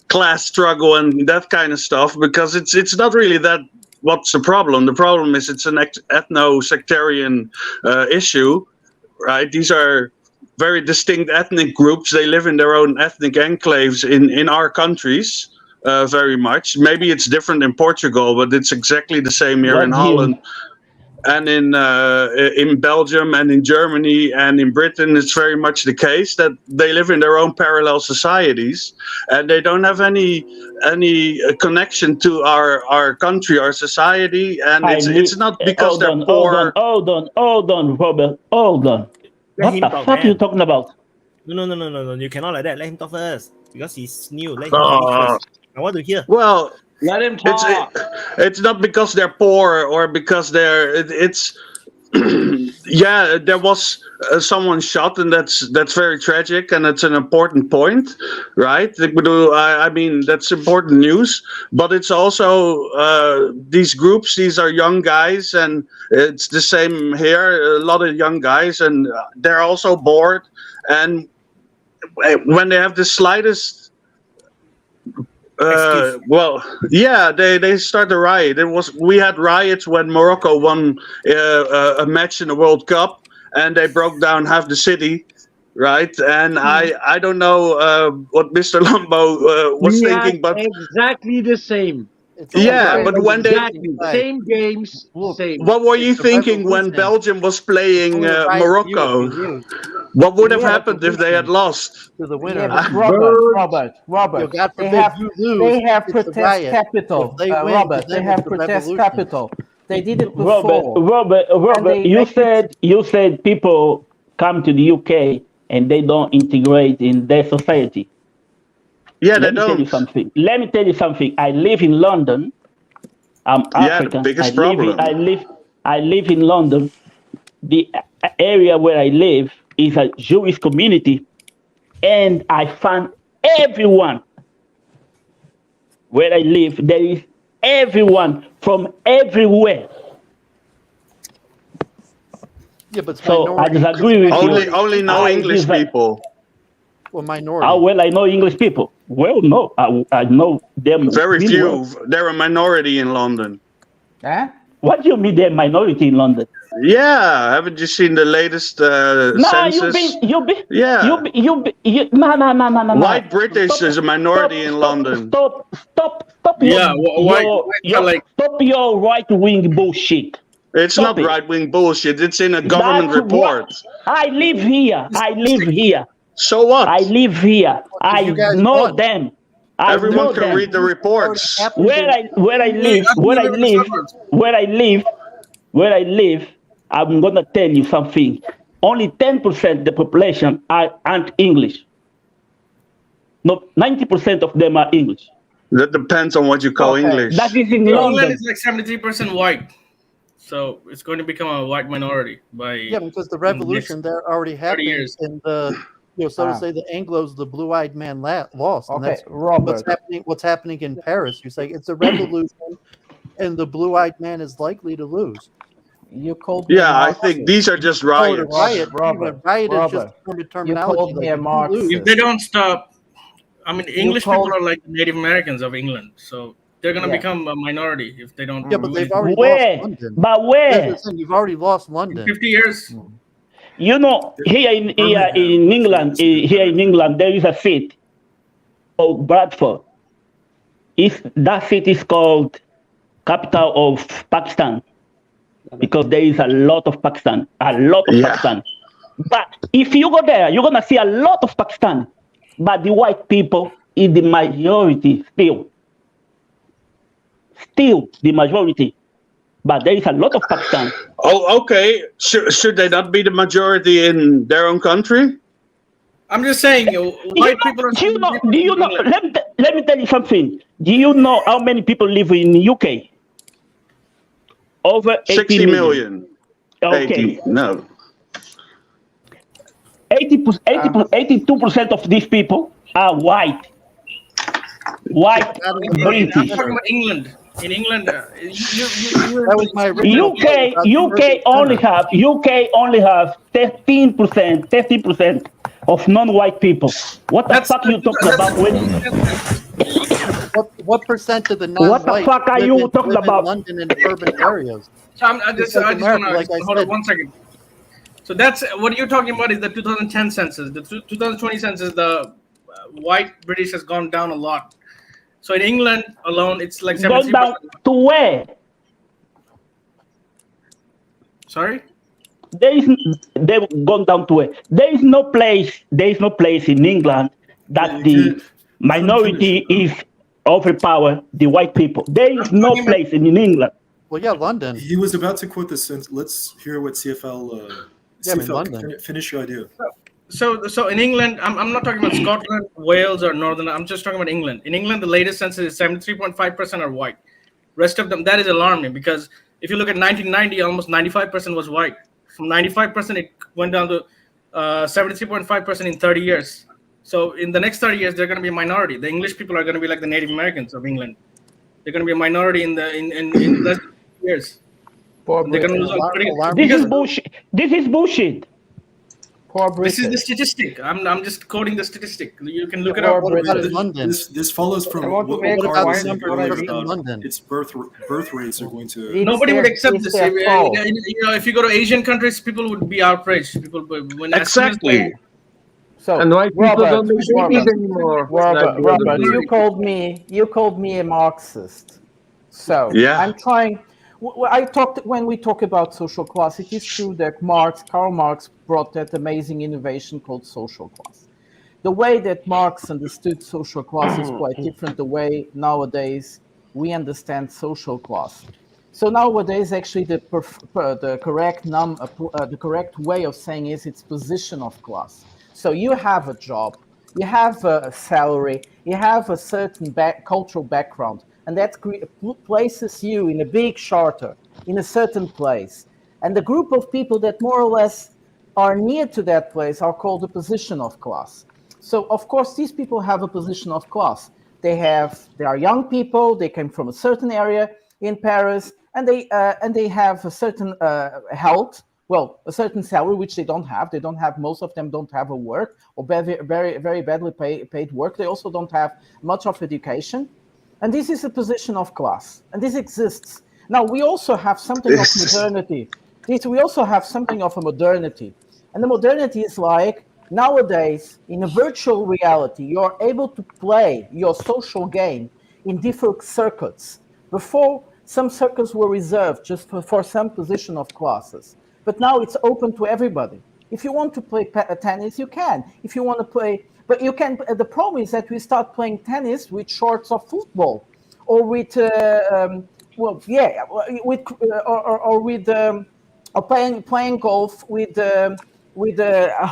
class struggle and that kind of stuff. Because it's not really that. What's the problem? The problem is it's an ethno-sectarian issue, right? These are very distinct ethnic groups. They live in their own ethnic enclaves in our countries, very much. Maybe it's different in Portugal, but it's exactly the same here in Holland. And in Belgium and in Germany and in Britain, it's very much the case that they live in their own parallel societies, and they don't have any connection to our country, our society, and it's not because they're poor. Hold on, Robert. Hold on. What the fuck are you talking about? No. You cannot like that. Let him talk first because he's new. Let him finish first. I want to hear. Well, let him talk. It's not because they're poor or because it's yeah, there was someone shot, and that's very tragic, and it's an important point, right? I mean, that's important news, but it's also these groups. These are young guys, and it's the same here. A lot of young guys, and they're also bored, and when they have the slightest. Well, yeah, they start a riot. We had riots when Morocco won a match in the World Cup, and they broke down half the city, right? And I don't know what Mr. Lambo was thinking, but exactly the same. Yeah, but when same games, same. What were you thinking when Belgium was playing Morocco? What would have happened if they had lost? To the winner. Robert. God They forbid have you lose. they have it's a protest riot. capital. If they win, Robert, then they have it's a protest revolution. capital. They did it before. Robert, you said people come to the UK and they don't integrate in their society. Yeah, Let me tell you something. I live in London. I'm African. The biggest problem. I live in London. The area where I live is a Jewish community, and I find everyone where I live. There is everyone from everywhere. Yeah, but so I disagree with you. Only know English people. Well, minority. How well I know English people? Well, no, I know them. Very really few. well. They're a minority in London. What do you mean they're a minority in London? Yeah, haven't you seen the latest census? No. White British is a minority in London. Stop your right-wing bullshit. It's not right-wing bullshit. It's in a government report. I live here. So what? I live here. I know them. Everyone can read the reports. Where I live, I'm gonna tell you something. Only 10% of the population aren't English. No, 90% of them are English. That depends on what you call English. That is in England London. is like 73% white, so it's going to become a white minority by because the revolution there already happened years. in the so to say the Anglos, the blue-eyed man lost. And Okay, that's Robert. what's happening in Paris. You say it's a revolution, and the blue-eyed man is likely to lose. You called I think these are just riots. Robert, riot is just terminology. If they don't stop, I mean, English people are like the Native Americans of England, so they're going to become a minority if they don't. Yeah, but they've already lost London. But where? You've already lost London. 50 years. You know, here in England, there is a city called Bradford. That city is called capital of Pakistan because there is a lot of Pakistan, Pakistan. But if you go there, you're gonna see a lot of Pakistan, but the white people is the majority still the majority. But there is a lot of Pakistan. Oh, okay. Should they not be the majority in their own country? I'm just saying, white people are. Do you know? Let me tell you something. Do you know how many people live in the UK? Over 60 million. Okay. 80, no. 82% of these people are white. White British. I'm talking about England. In England, That was my original point about UK only have 13% of non-white people. What the fuck are you talking about? What percent of the What the non-white fuck are live you in, talking live in about? London and urban areas? So I just want to like I hold on said. 1 second. So that's what you're talking about is the 2010 census. The 2020 census, the white British has gone down a lot. So in England alone, it's like 73%. Gone down to where? Sorry? They've gone down to where? There is no place in England that the minority is overpower the white people. There is no place in England. Well, yeah, London. He was about to quote this. Let's hear what CFL. CFL, London. Finish your idea. So in England, I'm not talking about Scotland, Wales, or Northern. I'm just talking about England. In England, the latest census is 73.5% are white. Rest of them, that is alarming because if you look at 1990, almost 95% was white. From 95%, it went down to 73.5% in 30 years. So in the next 30 years, they're going to be a minority. The English people are going to be like the Native Americans of England. They're going to be a minority in less than years. They're going to lose on This is bullshit. This is bullshit. This is the statistic. I'm just quoting the statistic. You can look it up. This follows from what Carl was saying earlier about its birth rates are going to. Nobody would accept this. If you go to Asian countries, people would be outraged. People when exactly. So and white people don't make babies anymore. Robert, you called me a Marxist. So yeah. I'm trying. When we talk about social class, it is true that Karl Marx brought that amazing innovation called social class. The way that Marx understood social class is quite different the way nowadays we understand social class. So nowadays, actually, the correct way of saying is its position of class. So you have a job, you have a salary, you have a certain cultural background, and that places you in a big charter, in a certain place. And the group of people that more or less are near to that place are called the position of class. So, of course, these people have a position of class. They are young people, they came from a certain area in Paris, and they have a certain health, well, a certain salary, which they don't have. They don't have, most of them don't have a work, or very, very, very badly paid work. They also don't have much of education. And this is a position of class, and this exists. Now, we also have something of modernity. We also have something of a modernity. And the modernity is like, nowadays, in a virtual reality, you're able to play your social game in different circuits. Before, some circuits were reserved just for some position of classes. But now it's open to everybody. If you want to play tennis, you can. If you want to play... But you can. The problem is that we start playing tennis with shorts of football, or with playing golf with a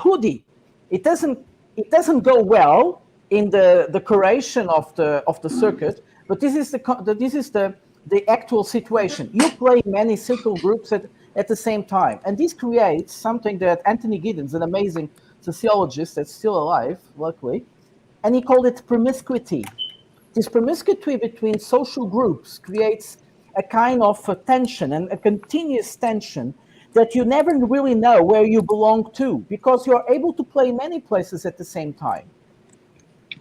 hoodie. It doesn't go well in the decoration of the circuit. But this is the actual situation. You play many circle groups at the same time, and this creates something that Anthony Giddens, an amazing sociologist that's still alive, luckily, and he called it promiscuity. This promiscuity between social groups creates a kind of a tension, and a continuous tension that you never really know where you belong to, because you're able to play many places at the same time.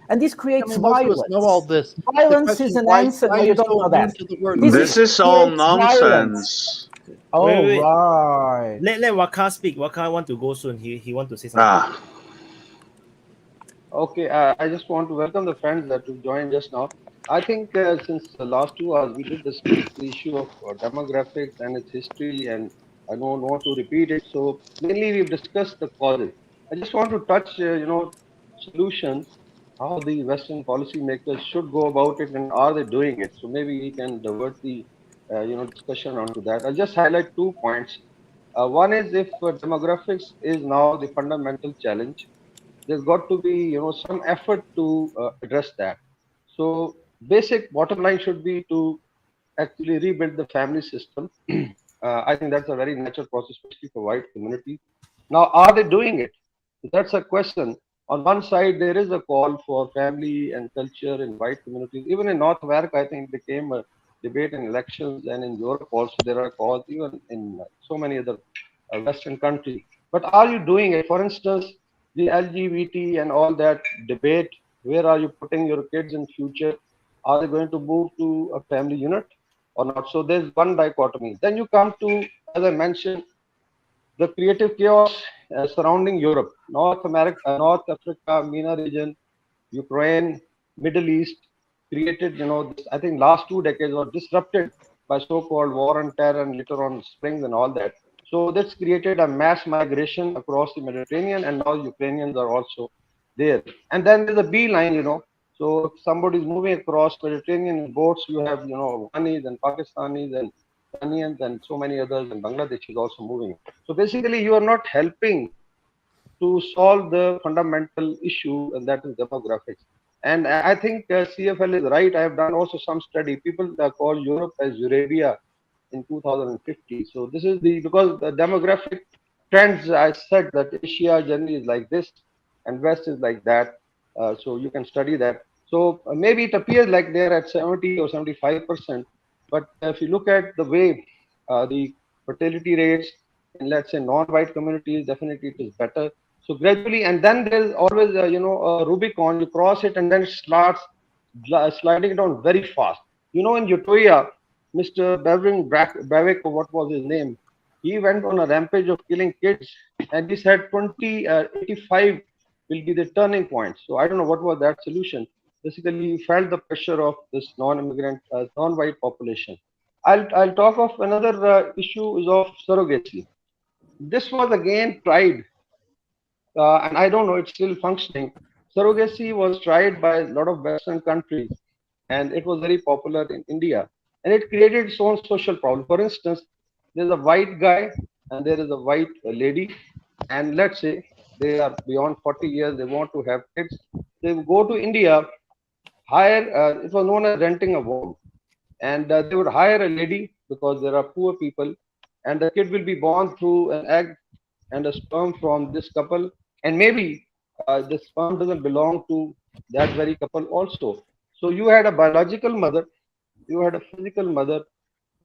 And this creates violence. Know all this. Violence is an answer. No, you don't know that. This is all nonsense. Oh, wait. right. Let Waka speak. Waka want to go soon. He want to say something. Okay, I just want to welcome the friends that have joined just now. I think since the last 2 hours, we did discuss the issue of demographics and its history, and I don't want to repeat it. So mainly we've discussed the causes. I just want to touch, solutions, how the Western policymakers should go about it, and are they doing it? So maybe we can divert the discussion onto that. I'll just highlight 2 points. One is, if demographics is now the fundamental challenge, there's got to be, some effort to address that. So basic bottom line should be to actually rebuild the family system. I think that's a very natural process, especially for white communities. Now, are they doing it? That's a question. On one side, there is a call for family and culture in white communities. Even in North America, I think it became a debate in elections, and in Europe also there are calls, even in so many other Western countries. But are you doing it? For instance, the LGBT and all that debate, where are you putting your kids in future? Are they going to move to a family unit or not? So there's one dichotomy. Then you come to, as I mentioned, the creative chaos surrounding Europe, North America, North Africa, MENA region, Ukraine, Middle East, created, this, I think last 2 decades were disrupted by so-called war and terror and later on springs and all that. So that's created a mass migration across the Mediterranean, and now Ukrainians are also there. And then there's a beeline, So if somebody is moving across Mediterranean in boats, you have, Afghanis and Pakistanis and Iranians and so many others, and Bangladesh is also moving. So basically, you are not helping to solve the fundamental issue, and that is demographics. And I think CFL is right. I have done also some study. People call Europe as Eurabia in 2050. So this is because the demographic trends, I said that Asia generally is like this and West is like that. So you can study that. So maybe it appears like they're at 70 or 75%. But if you look at the way the fertility rates in, let's say, non-white communities, definitely it is better. So gradually, and then there's always, a Rubicon, you cross it and then it starts sliding down very fast. In Utopia, Mr. Bavik, what was his name? He went on a rampage of killing kids, and he said 2085 will be the turning point. So I don't know what was that solution. Basically, he felt the pressure of this non-immigrant, non-white population. I'll talk of another issue is of surrogacy. This was again tried, and I don't know, it's still functioning. Surrogacy was tried by a lot of Western countries, and it was very popular in India. And it created its own social problem. For instance, there's a white guy and there is a white lady, and let's say they are beyond 40 years, they want to have kids. They go to India, hire, it was known as renting a womb. And they would hire a lady because there are poor people, and the kid will be born through an egg and a sperm from this couple. And maybe the sperm doesn't belong to that very couple also. So you had a biological mother, you had a physical mother,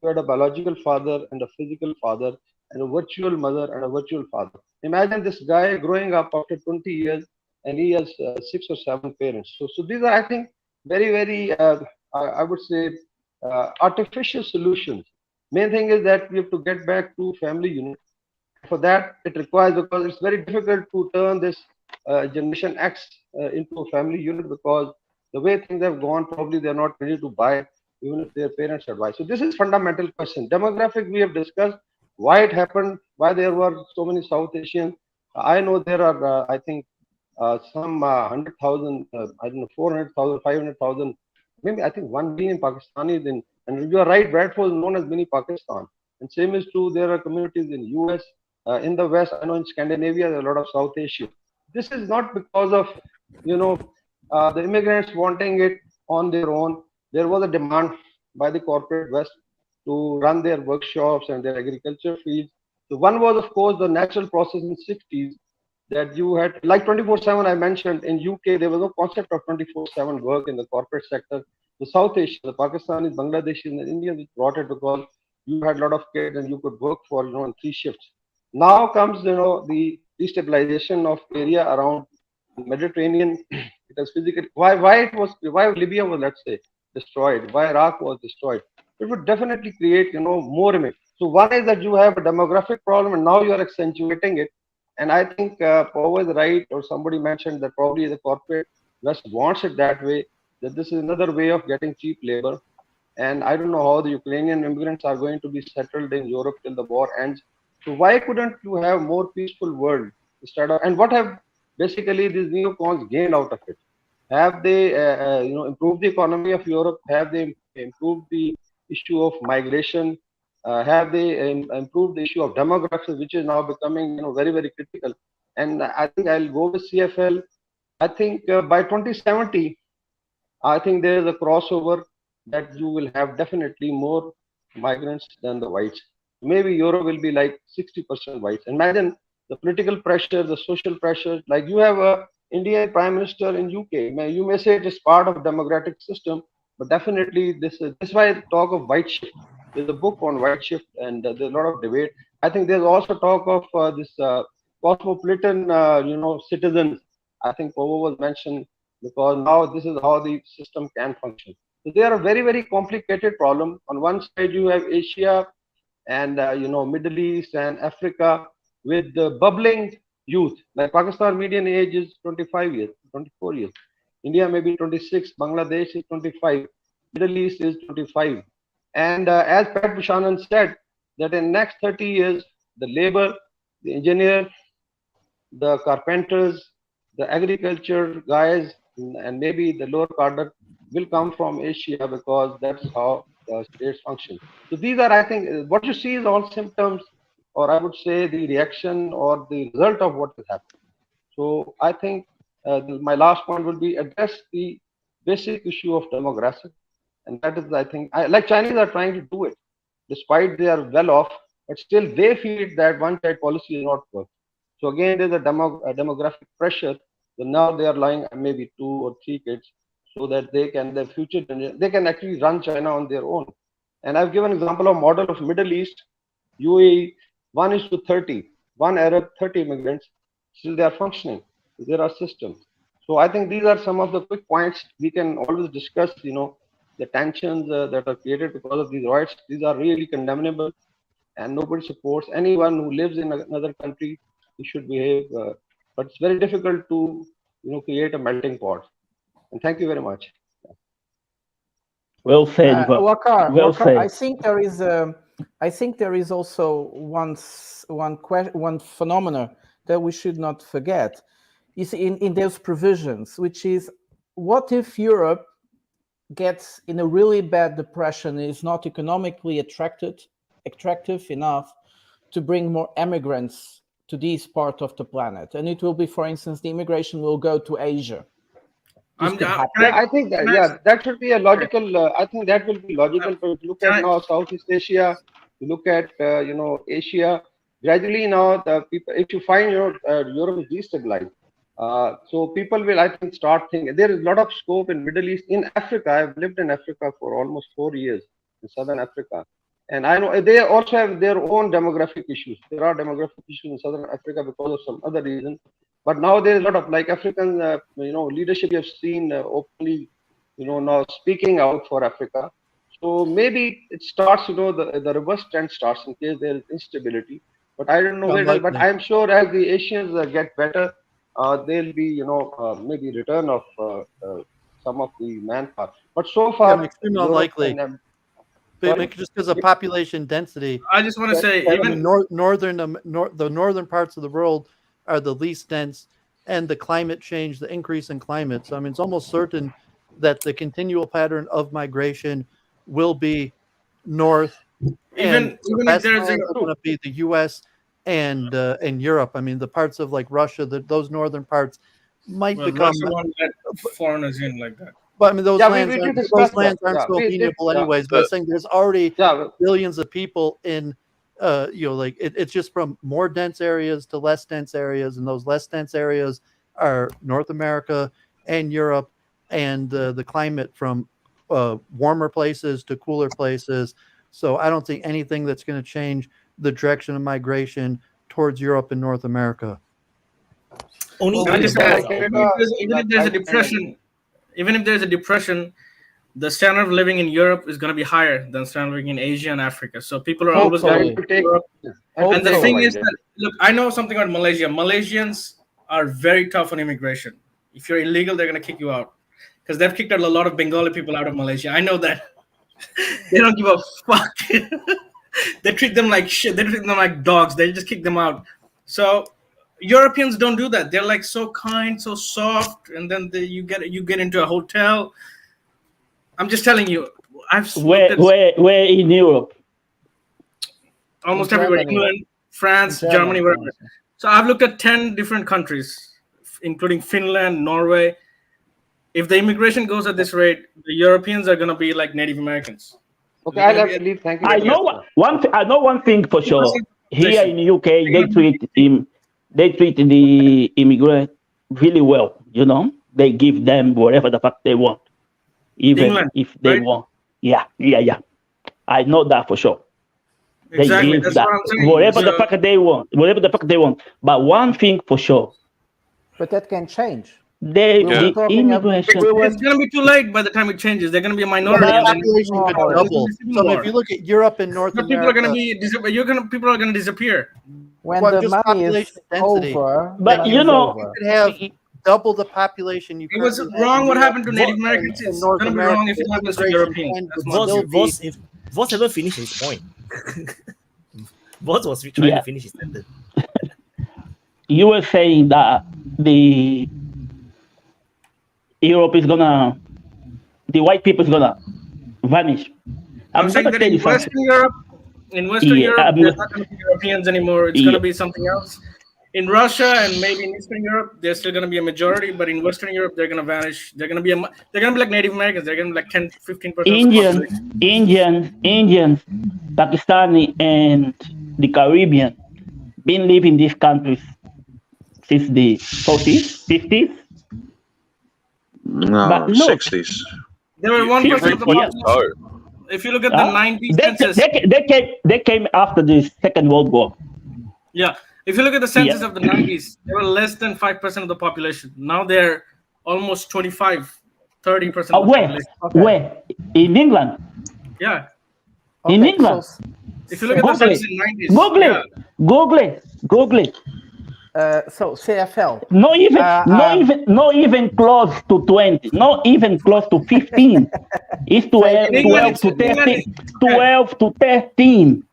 you had a biological father and a physical father, and a virtual mother and a virtual father. Imagine this guy growing up after 20 years and he has 6 or 7 parents. So these are, I think, very, very, I would say, artificial solutions. Main thing is that we have to get back to family unit. For that, it requires, because it's very difficult to turn this Generation X into a family unit, because the way things have gone, probably they're not ready to buy, even if their parents advise. So this is fundamental question. Demographic, we have discussed why it happened, why there were so many South Asians. I know there are, I think, some 100,000, I don't know, 400,000, 500,000, maybe I think 1 million Pakistanis in, and you are right, Bradford is known as mini Pakistan. And same is true, there are communities in US, in the West, I know in Scandinavia, there are a lot of South Asia. This is not because of, the immigrants wanting it on their own. There was a demand by the corporate West to run their workshops and their agriculture fields. So one was, of course, the natural process in 60s that you had, like 24/7 I mentioned, in UK, there was no concept of 24/7 work in the corporate sector. The South Asia, the Pakistanis, Bangladeshis, and the Indians brought it because you had a lot of kids and you could work for, in 3 shifts. Now comes, the destabilization of area around the Mediterranean. It has physically, why Libya was, let's say, destroyed, why Iraq was destroyed. It would definitely create, more image. So one is that you have a demographic problem and now you are accentuating it. And I think Paul is right, or somebody mentioned that probably the corporate West wants it that way, that this is another way of getting cheap labor. And I don't know how the Ukrainian immigrants are going to be settled in Europe till the war ends. So why couldn't you have more peaceful world instead of, and what have basically these neocons gained out of it? Have they, improved the economy of Europe? Have they improved the issue of migration? Have they improved the issue of demographics, which is now becoming, very, very critical? and I think I'll go with CFL. I think by 2070, I think there is a crossover that you will have definitely more migrants than the whites. Maybe Europe will be like 60% whites. Imagine the political pressure, the social pressure. Like you have a Indian Prime Minister in UK. You may say it is part of democratic system, but definitely this is why I talk of white shift. There's a book on white shift, and there's a lot of debate. I think there's also talk of this cosmopolitan, citizens. I think Povo was mentioned, because now this is how the system can function. So they are a very, very complicated problem. On one side, you have Asia and Middle East and Africa with the bubbling youth. Like Pakistan median age is 25 years, 24 years. India maybe 26, Bangladesh is 25, Middle East is 25. And as Pat Buchanan said, that in next 30 years, the labor, the engineer, the carpenters, the agriculture guys, and maybe the lower cadre will come from Asia, because that's how the states function. So these are, I think, what you see is all symptoms, or I would say the reaction or the result of what has happened. So I think my last point will be address the basic issue of demographics. And that is, I think, like Chinese are trying to do it, despite they are well off, but still they feel that one-child policy is not work. So again, there's a demographic pressure. So now they are lying maybe 2 or 3 kids, so that they can, their future, they can actually run China on their own. And I've given an example of model of Middle East, UAE, 1:30, 1 Arab, 30 immigrants, still they are functioning. There are systems. So I think these are some of the quick points we can always discuss, the tensions that are created because of these riots. These are really condemnable, and nobody supports anyone who lives in another country. He should behave, but it's very difficult to, create a melting pot. And thank you very much. Well said. Wakar, well said. I think there is also one phenomena that we should not forget. You see, in those provisions, which is, what if Europe gets in a really bad depression and is not economically attractive enough to bring more immigrants to this part of the planet? And it will be, for instance, the immigration will go to Asia. I think that, that should be a logical, I think that will be logical. But look at now Southeast Asia, look at, Asia. Gradually now, the people, if you find, Europe is destabilized. So people will, I think, start thinking. There is a lot of scope in Middle East. In Africa, I've lived in Africa for almost 4 years, in Southern Africa. And I know they also have their own demographic issues. There are demographic issues in Southern Africa because of some other reasons. But now there is a lot of, like, African, leadership you have seen openly, now speaking out for Africa. So maybe it starts, the reverse trend starts in case there is instability. But I don't know where it is. But I'm sure as the Asians get better, there'll be, maybe return of some of the manpower. But so far, extremely unlikely. Just because of population density. I just want to say, even the northern parts of the world are the least dense, and the climate change, the increase in climate. So I mean, it's almost certain that the continual pattern of migration will be north. Even if there's going to be the U.S. and Europe. I mean, the parts of like Russia, those northern parts might become. Russia won't let foreigners in like that. But I mean, those lands aren't so amenable anyways. But I'm saying there's already billions of people in, it's just from more dense areas to less dense areas, and those less dense areas are North America and Europe, and the climate from warmer places to cooler places. So I don't think anything that's going to change the direction of migration towards Europe and North America. Even if there's a depression, the standard of living in Europe is going to be higher than standard of living in Asia and Africa. So people are always going to Europe. And the thing is that, look, I know something about Malaysia. Malaysians are very tough on immigration. If you're illegal, they're going to kick you out, because they've kicked out a lot of Bengali people out of Malaysia. I know that. They don't give a fuck. They treat them like shit. They treat them like dogs. They just kick them out. So Europeans don't do that. They're like so kind, so soft, and then you get into a hotel. I'm just telling you, where in Europe? Almost everywhere. England, France, Germany, wherever. So I've looked at 10 different countries, including Finland, Norway. If the immigration goes at this rate, the Europeans are going to be like Native Americans. Okay, I'll have to leave. Thank you. I know I know one thing for sure. Here in the UK, they treat the immigrant really well. You know, they give them whatever the fuck they want, even England, if they right? want. Yeah. I know that for sure. Exactly. They give That's that what I'm saying. whatever the fuck they want, whatever the fuck they want. But one thing for sure, But that can change. the It's immigration. going to be too late by the time it changes. They're going to be a minority. The and then- population could double. So if you look at Europe and North But America, people are going to be people are going to disappear. When well, the just money is population density. over, But money you is know, over. You could have double the population. You It was currently have wrong in what Europe happened to Native and Americans. It's North going to be America. wrong if it happens to Immigration Europeans. trend That's would what still be. Voss haven't finished his point. Voss was trying to finish his sentence. You were saying that the Europe is gonna, the white people is gonna vanish. I'm saying gonna that tell in you something. Western Europe, Yeah, there's not going to be Europeans anymore. It's going Yeah. to be something else. In Russia and maybe in Eastern Europe, there's still going to be a majority, but in Western Europe, they're going to vanish. They're going to be like Native Americans. They're going to be like 10, 15%. Indians, Pakistani, and the Caribbean been living these countries since the 40s, 50s. No, But look, 60s. There were 1% of the Yeah. population. If you look at the 90s census, they came after the Second World War. yeah. If you look at the census of the 90s, they were less than 5% of the population. Now they're almost 25, 30% of the Where? population. Where? In England. Yeah. In England. If you look at the Google census it. in 90s, Google yeah. it. Google it. So CFL. Not even close to 20. Not even close to 15. It's 12 to 13. 12 to 13.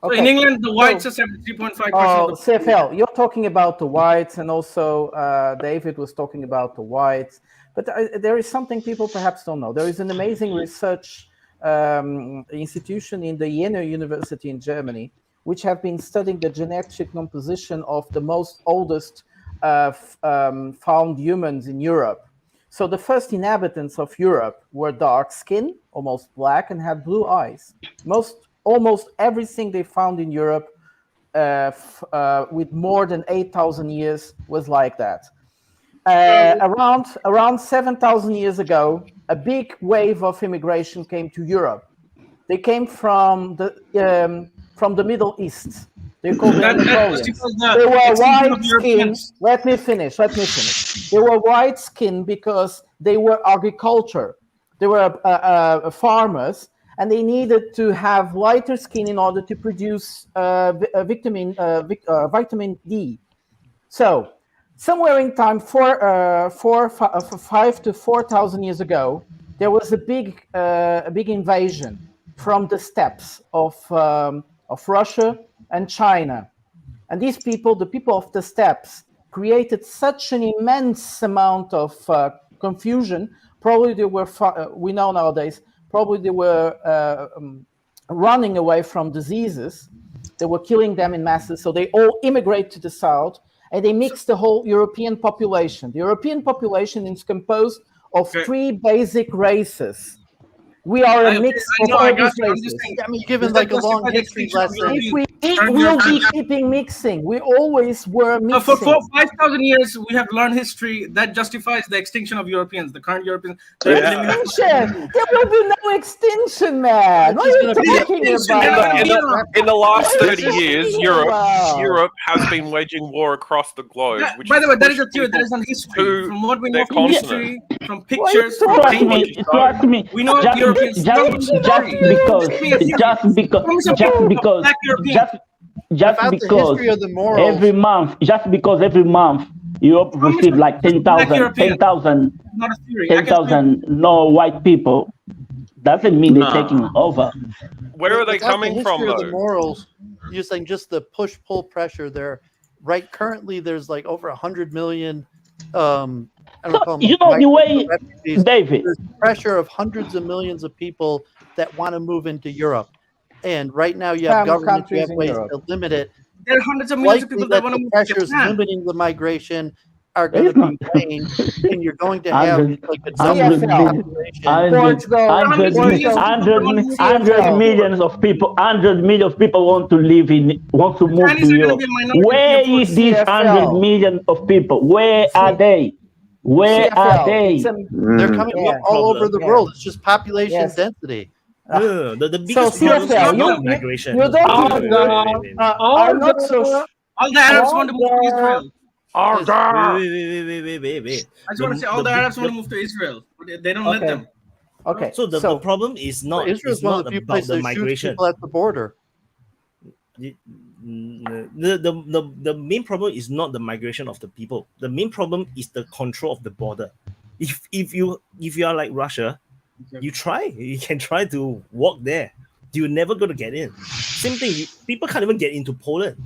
So in England, the whites are 73.5% of the CFL, you're talking about the whites, and also David was talking about the whites. But there is something people perhaps don't know. There is an amazing research institution in the Jena University in Germany, which have been studying the genetic composition of the most oldest found humans in Europe. So the first inhabitants of Europe were dark skinned, almost black, and had blue eyes. Almost everything they found in Europe with more than 8,000 years was like that. Around 7,000 years ago, a big wave of immigration came to Europe. They came from the Middle East. They called them Napoleons. They were white skinned. Let me finish. They were white skinned because they were agriculture. They were farmers, and they needed to have lighter skin in order to produce vitamin D. So, somewhere in time, 5 to 4,000 years ago, there was a big invasion from the steppes of Russia and China, and these people, the people of the steppes, created such an immense amount of confusion. Probably they were. We know nowadays. Probably they were running away from diseases. They were killing them in masses. So they all immigrate to the south, and they mix the whole European population. The European population is composed of 3 basic races. We are a mix of all these races. I mean, given like a long history lesson. If we will be keeping mixing. We always were mixing. For 5,000 years, we have learned history that justifies the extinction of Europeans, the current Europeans. Extinction! There will be no extinction, man. What are you talking about? In the last 30 years, Europe has been waging war across the globe. Which By the way, that is a pushed theory. That people is on history. From what we know their from continent. history, from pictures, from paintings, Trust me. we know Europeans. Just because every month Europe received like 10,000 no white people, doesn't mean they're taking over. Where are they Without coming the from, history of the though? morals, you're saying just the push-pull pressure there. Right, currently there's like over 100 million. I don't call them You know the way, refugees. David. There's pressure of hundreds of millions of people that want to move into Europe, and right now you have Some governments, you countries have in ways Europe. to limit it, there are hundreds of millions of likely people that want to the move to pressures Japan. limiting the migration are going to be waned, and you're going to have like a Hundred population. millions of people. 100 million of people want to move Chinese to are gonna Europe. be a minority Where of is these 100 million of people? Where are they? Where are they? They're coming from all over the world. It's just population density. No, the biggest problem is not migration. I'm not so. All the Arabs want to move to Israel. Wait. I just want to say all the Arabs want to move to Israel, but they don't let them. Okay. So the problem is not. Israel's it's one not of the few about places the that shoots migration. people at the border. The main problem is not the migration of the people. The main problem is the control of the border. If you are like Russia, you can try to walk there. You're never going to get in. Same thing. People can't even get into Poland,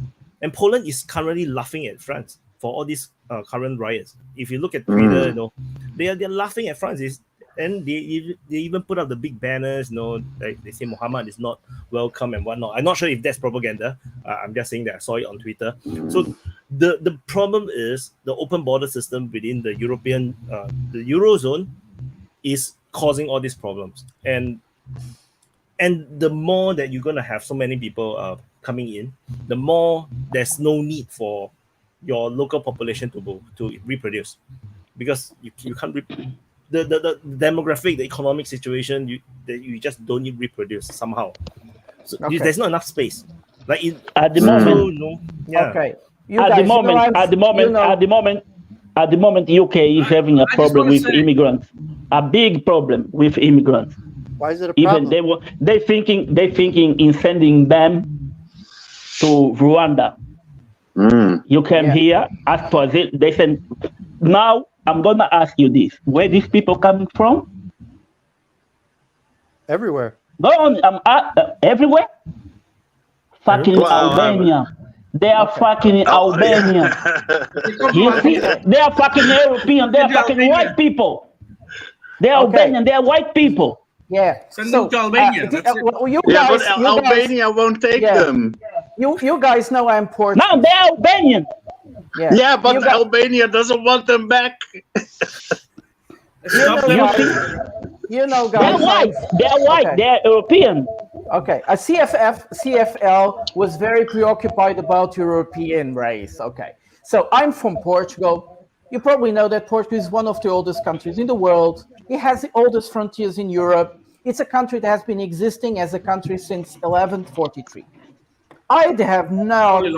and Poland is currently laughing at France for all these current riots. If you look at Twitter, they're laughing at France. And they even put up the big banners, like they say Muhammad is not welcome and whatnot. I'm not sure if that's propaganda. I'm just saying that I saw it on Twitter. So the problem is the open border system within the European, the Eurozone is causing all these problems. And the more that you're going to have so many people coming in, the more there's no need for your local population to reproduce. Because you can't the demographic, the economic situation, you just don't need reproduce somehow. So there's not enough space. Like at the moment, Okay. At the moment, UK is having a problem with immigrants, a big problem with immigrants. Why is it a problem? Even they're thinking in sending them to Rwanda. You came here, ask for it. They said, now I'm gonna ask you this: where these people coming from? Everywhere. Go on, everywhere. Fucking Albania. They are fucking Albanian. They are fucking European. They are fucking white people. They are Albanian. They are white people. Yeah. Send them to Albania. But Albania won't take them. You guys know I'm Portuguese. No, they're Albanian. Yeah, but Albania doesn't want them back. You know, guys. They're white. They're white. Okay. They're European. Okay. A CFL was very preoccupied about European race. Okay. So I'm from Portugal. You probably know that Portugal is one of the oldest countries in the world. It has the oldest frontiers in Europe. It's a country that has been existing as a country since 1143.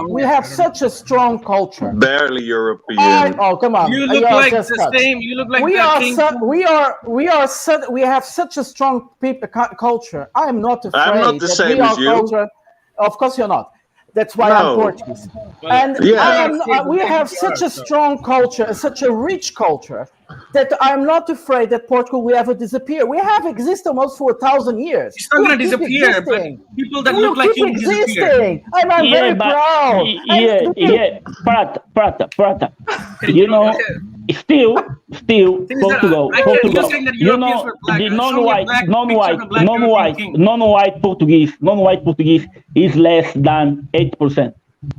We have such a strong culture. Barely European. Oh, come on. You look like the same. You look like we have such a strong culture. I am not afraid. I'm not the same as you. Of course you're not. That's why I'm Portuguese. And we have such a strong culture, such a rich culture, that I'm not afraid that Portugal will ever disappear. We have existed almost for 1,000 years. It's not going to disappear, but people that look like you disappear. I'm very proud. Prata. You know, still, Portugal. You know, the non-white Portuguese is less than 8%.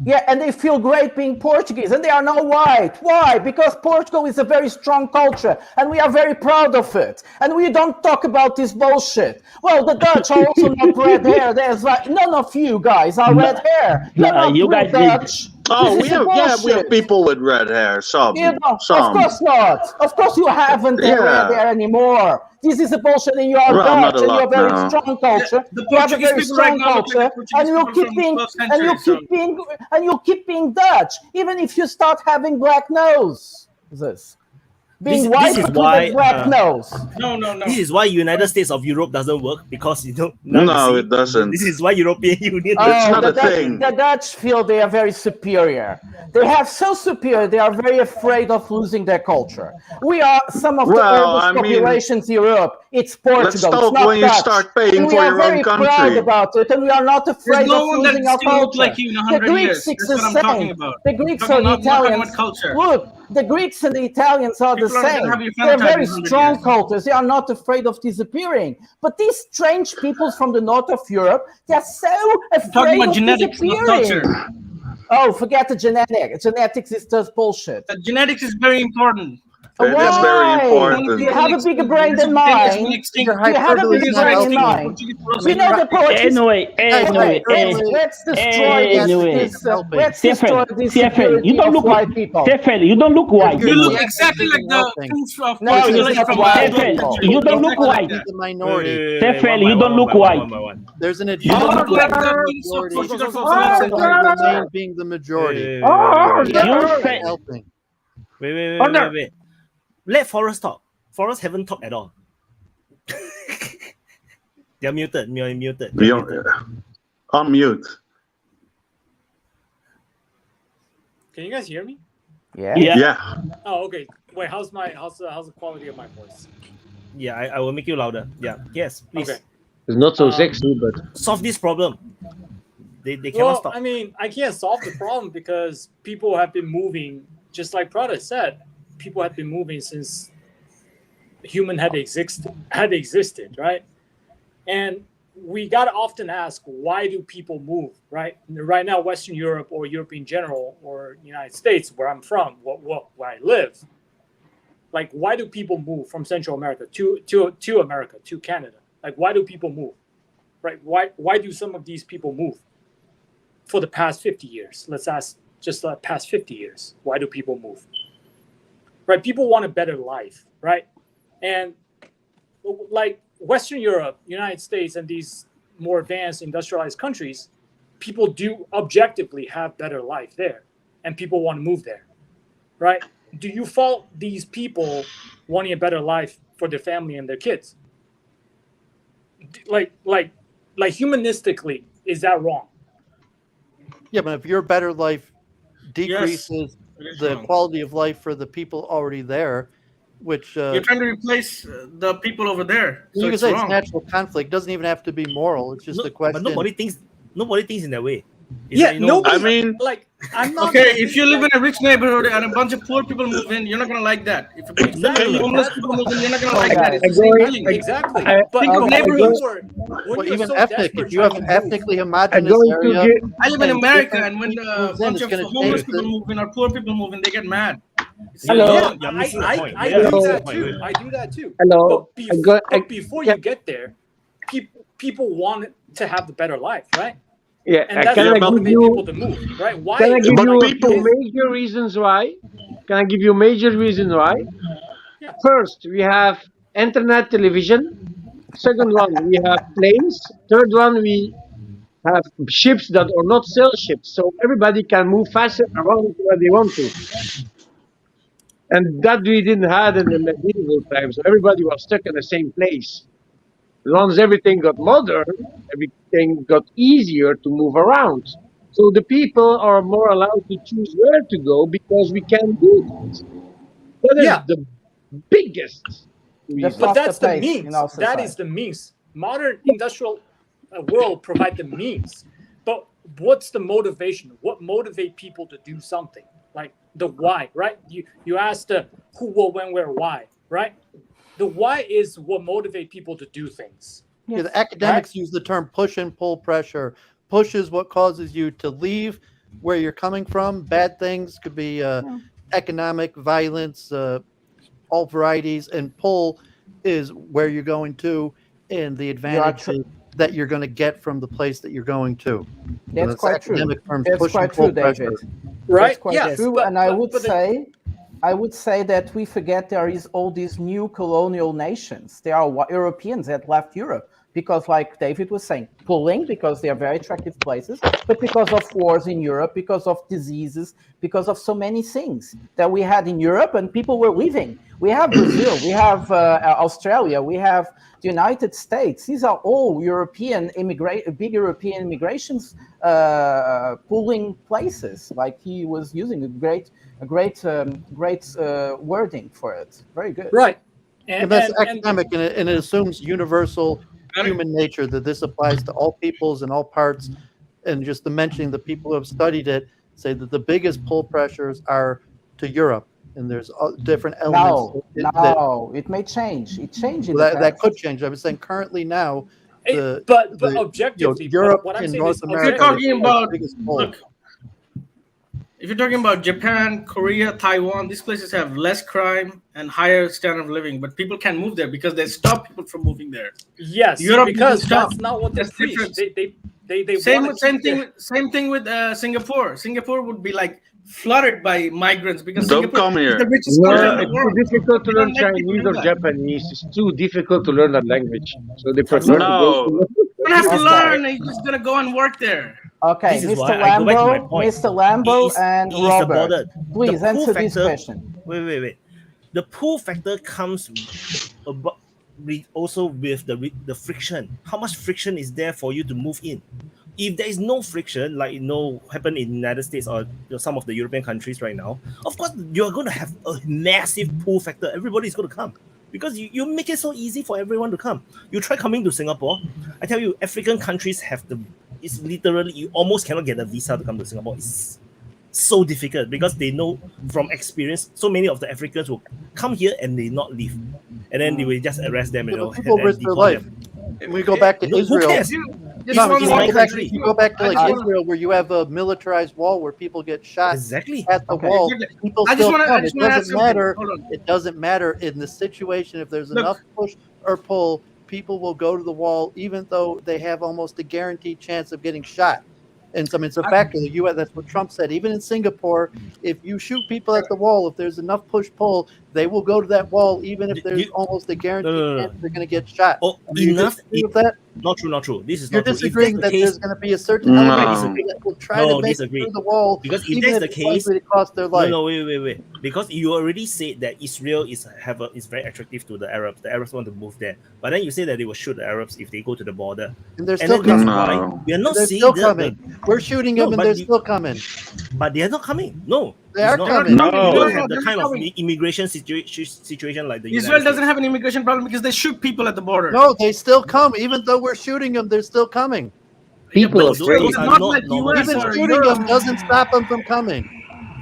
Yeah, and they feel great being Portuguese, and they are not white. Why? Because Portugal is a very strong culture, and we are very proud of it. And we don't talk about this bullshit. Well, the Dutch are also not red hair. There's like none of you guys are red hair. You guys Dutch. Oh, we have people with red hair. Some. Of course not. Of course you haven't red hair anymore. This is a bullshit, and you are Dutch, and you have a very strong culture. You have a very strong culture, and you keep being Dutch, even if you start having black noses. Being white with a black nose. No. This is why United States of Europe doesn't work, because it doesn't. This is why European Union. It's not a thing. The Dutch feel they are very superior. They have so superior. They are very afraid of losing their culture. We are some of the oldest populations in Europe. It's Portugal. Let's talk when you start paying for your own country. We are very proud about it, and we are not afraid of losing our culture. Like you in 100 the Greeks years. is the same. The Greeks are the Italians. Look, the Greeks and the Italians are the same. They're very strong cultures. They are not afraid of disappearing. But these strange peoples from the north of Europe, they are so afraid of disappearing. Oh, forget the genetic. Genetics is just bullshit. Genetics is very important. That's very important. You have a bigger brain than mine. You have a bigger brain than mine. You know the politics. Let's destroy this Stephen, you don't look white people. Stephen, you don't look white. You look exactly like the kings of No, Portugal. he's not from white. Portugal. You don't look white. The minority. Stephen, you don't look white. There's an You don't look like advantage the kings of Portugal from remain being the majority. Helping. Wait. Let Forrest talk. Forrest haven't talked at all. You're muted. You're muted. Unmute. Can you guys hear me? Yeah. Oh, okay. Wait, how's the quality of my voice? Yeah, I will make you louder. Yeah. Yes, please. Okay. It's not so sexy, but solve this problem. They cannot stop. I mean, I can't solve the problem because people have been moving, just like Prada said. People have been moving since human had existed, right? And we gotta often ask, why do people move, right? Right now, Western Europe or Europe in general, or United States, where I'm from, where I live, like, why do people move from Central America to America, to Canada? Like, why do people move, right? Why do some of these people move for the past 50 years? Let's ask just the past 50 years. Why do people move? Right? People want a better life, right? And like Western Europe, United States, and these more advanced industrialized countries, people do objectively have better life there, and people want to move there, right? Do you fault these people wanting a better life for their family and their kids? Like humanistically, is that wrong? Yeah, but if your better life decreases the quality of life for the people already there, which you're trying to replace the people over there. You can say it's natural conflict. It doesn't even have to be moral. It's just a question. But nobody thinks in that way. Nobody. I mean, like, I'm not. Okay, if you live in a rich neighborhood and a bunch of poor people move in, you're not gonna like that. If a bunch of homeless people move in, you're not gonna like that. It's the same feeling. Exactly. Think of neighborhoods. Well, even ethnic. If you have an ethnically homogeneous area, I live in America, and when a bunch of homeless people move in or poor people move in, they get mad. Hello. I do that too. Hello. But before you get there, people want to have the better life, right? Yeah, and that's can what I give motivates you? People to move, right? Why? Can I give you major reasons why? Can I give you major reasons why? Yeah. First, we have internet, television. Second one, we have planes. Third one, we have ships that are not sail ships, so everybody can move faster around where they want to. And that we didn't have in the medieval times. So everybody was stuck in the same place. Once everything got modern, everything got easier to move around. So the people are more allowed to choose where to go because we can do that. That is the biggest reason. But that's the means. That is the means. Modern industrial world provide the means. But what's the motivation? What motivates people to do something? Like the why, right? You asked the who, what, when, where, why, right? The why is what motivates people to do things. Yeah, the academics use the term push and pull pressure. Push is what causes you to leave where you're coming from. Bad things could be economic violence, all varieties, and pull is where you're going to and the advantage that you're going to get from the place that you're going to. That's so quite true. Terms, that's quite true, David. Right? That's quite true. And I would say that we forget there is all these new colonial nations. There are Europeans that left Europe because, like David was saying, pulling because they are very attractive places, but because of wars in Europe, because of diseases, because of so many things that we had in Europe and people were leaving. We have Brazil, we have Australia, we have the United States. These are all big European immigrations pulling places. Like he was using a great wording for it. Very good. Right. And that's academic, and it assumes universal human nature, that this applies to all peoples and all parts. And just to mention the people who have studied it say that the biggest pull pressures are to Europe, and there's different elements. It may change. It changes. Well, that could change. I was saying currently now, but objectively, Europe what I'm and saying North is, America. If you're talking about, if you're talking about Japan, Korea, Taiwan, these places have less crime and higher standard of living, but people can't move there because they stop people from moving there. Yes, Europe because doesn't stop. that's not what they That's preach. different. They Same thing with Singapore. Singapore would be like flooded by migrants because Don't Singapore come is here. the richest No, country in the it's world. too difficult to They learn don't let people Chinese do or that. Japanese. It's too difficult to learn that language. So they That's prefer right. to go No. to. You don't have to Okay. learn. You're just gonna go and work there. Okay, This is Mr. why I go back to my Lambo, point. Mr. Lambo, and It is the Robert, border. please The pull answer this factor. question. Wait. The pull factor comes also with the friction. How much friction is there for you to move in? If there is no friction, like happen in the United States or some of the European countries right now, of course you're going to have a massive pull factor. Everybody's going to come because you make it so easy for everyone to come. You try coming to Singapore. I tell you, African countries it's literally, you almost cannot get a visa to come to Singapore. It's so difficult because they know from experience, so many of the Africans will come here and they not leave, and then they will just arrest them, People and risk their deport life. them. We go back to Who Israel. cares? No, It's my country. you go back to like Israel, where you have a militarized wall where people get shot Exactly at the wall. People I just still wanna- I come. just It wanna add doesn't something. matter. Hold on. It doesn't matter in the situation. If there's enough push or pull, people will go to the wall, even though they have almost a guaranteed chance of getting shot. And so, I mean, it's a factor. The U.S. That's what Trump said. Even in Singapore, if you shoot people at the wall, if there's enough push-pull, they will go to that wall, even if there's almost a guaranteed chance they're going to get shot. Oh, I mean, enough. you disagree with that? Not true. This is You're not true. If disagreeing that's that the there's case, going to be a certain element of disagree. people that will try to make Disagree. it through the wall, Because if even that's the if it's case, likely to cost their life. No, wait. Because you already said that Israel is very attractive to the Arabs. The Arabs want to move there, but then you say that they will shoot the Arabs if they go to the border. And they're And still then that's coming. why we are not They're seeing still the- coming. We're shooting them, and they're still coming. But they are not coming. No, They it's are not. coming. We No. don't have the They're kind not of coming. immigration situation like the Israel United doesn't States. have an immigration problem because they shoot people at the border. No, they still come. Even though we're shooting them, they're still coming. People But afraid. those are Not not like normal. US Even or shooting Europe. them doesn't stop them from coming.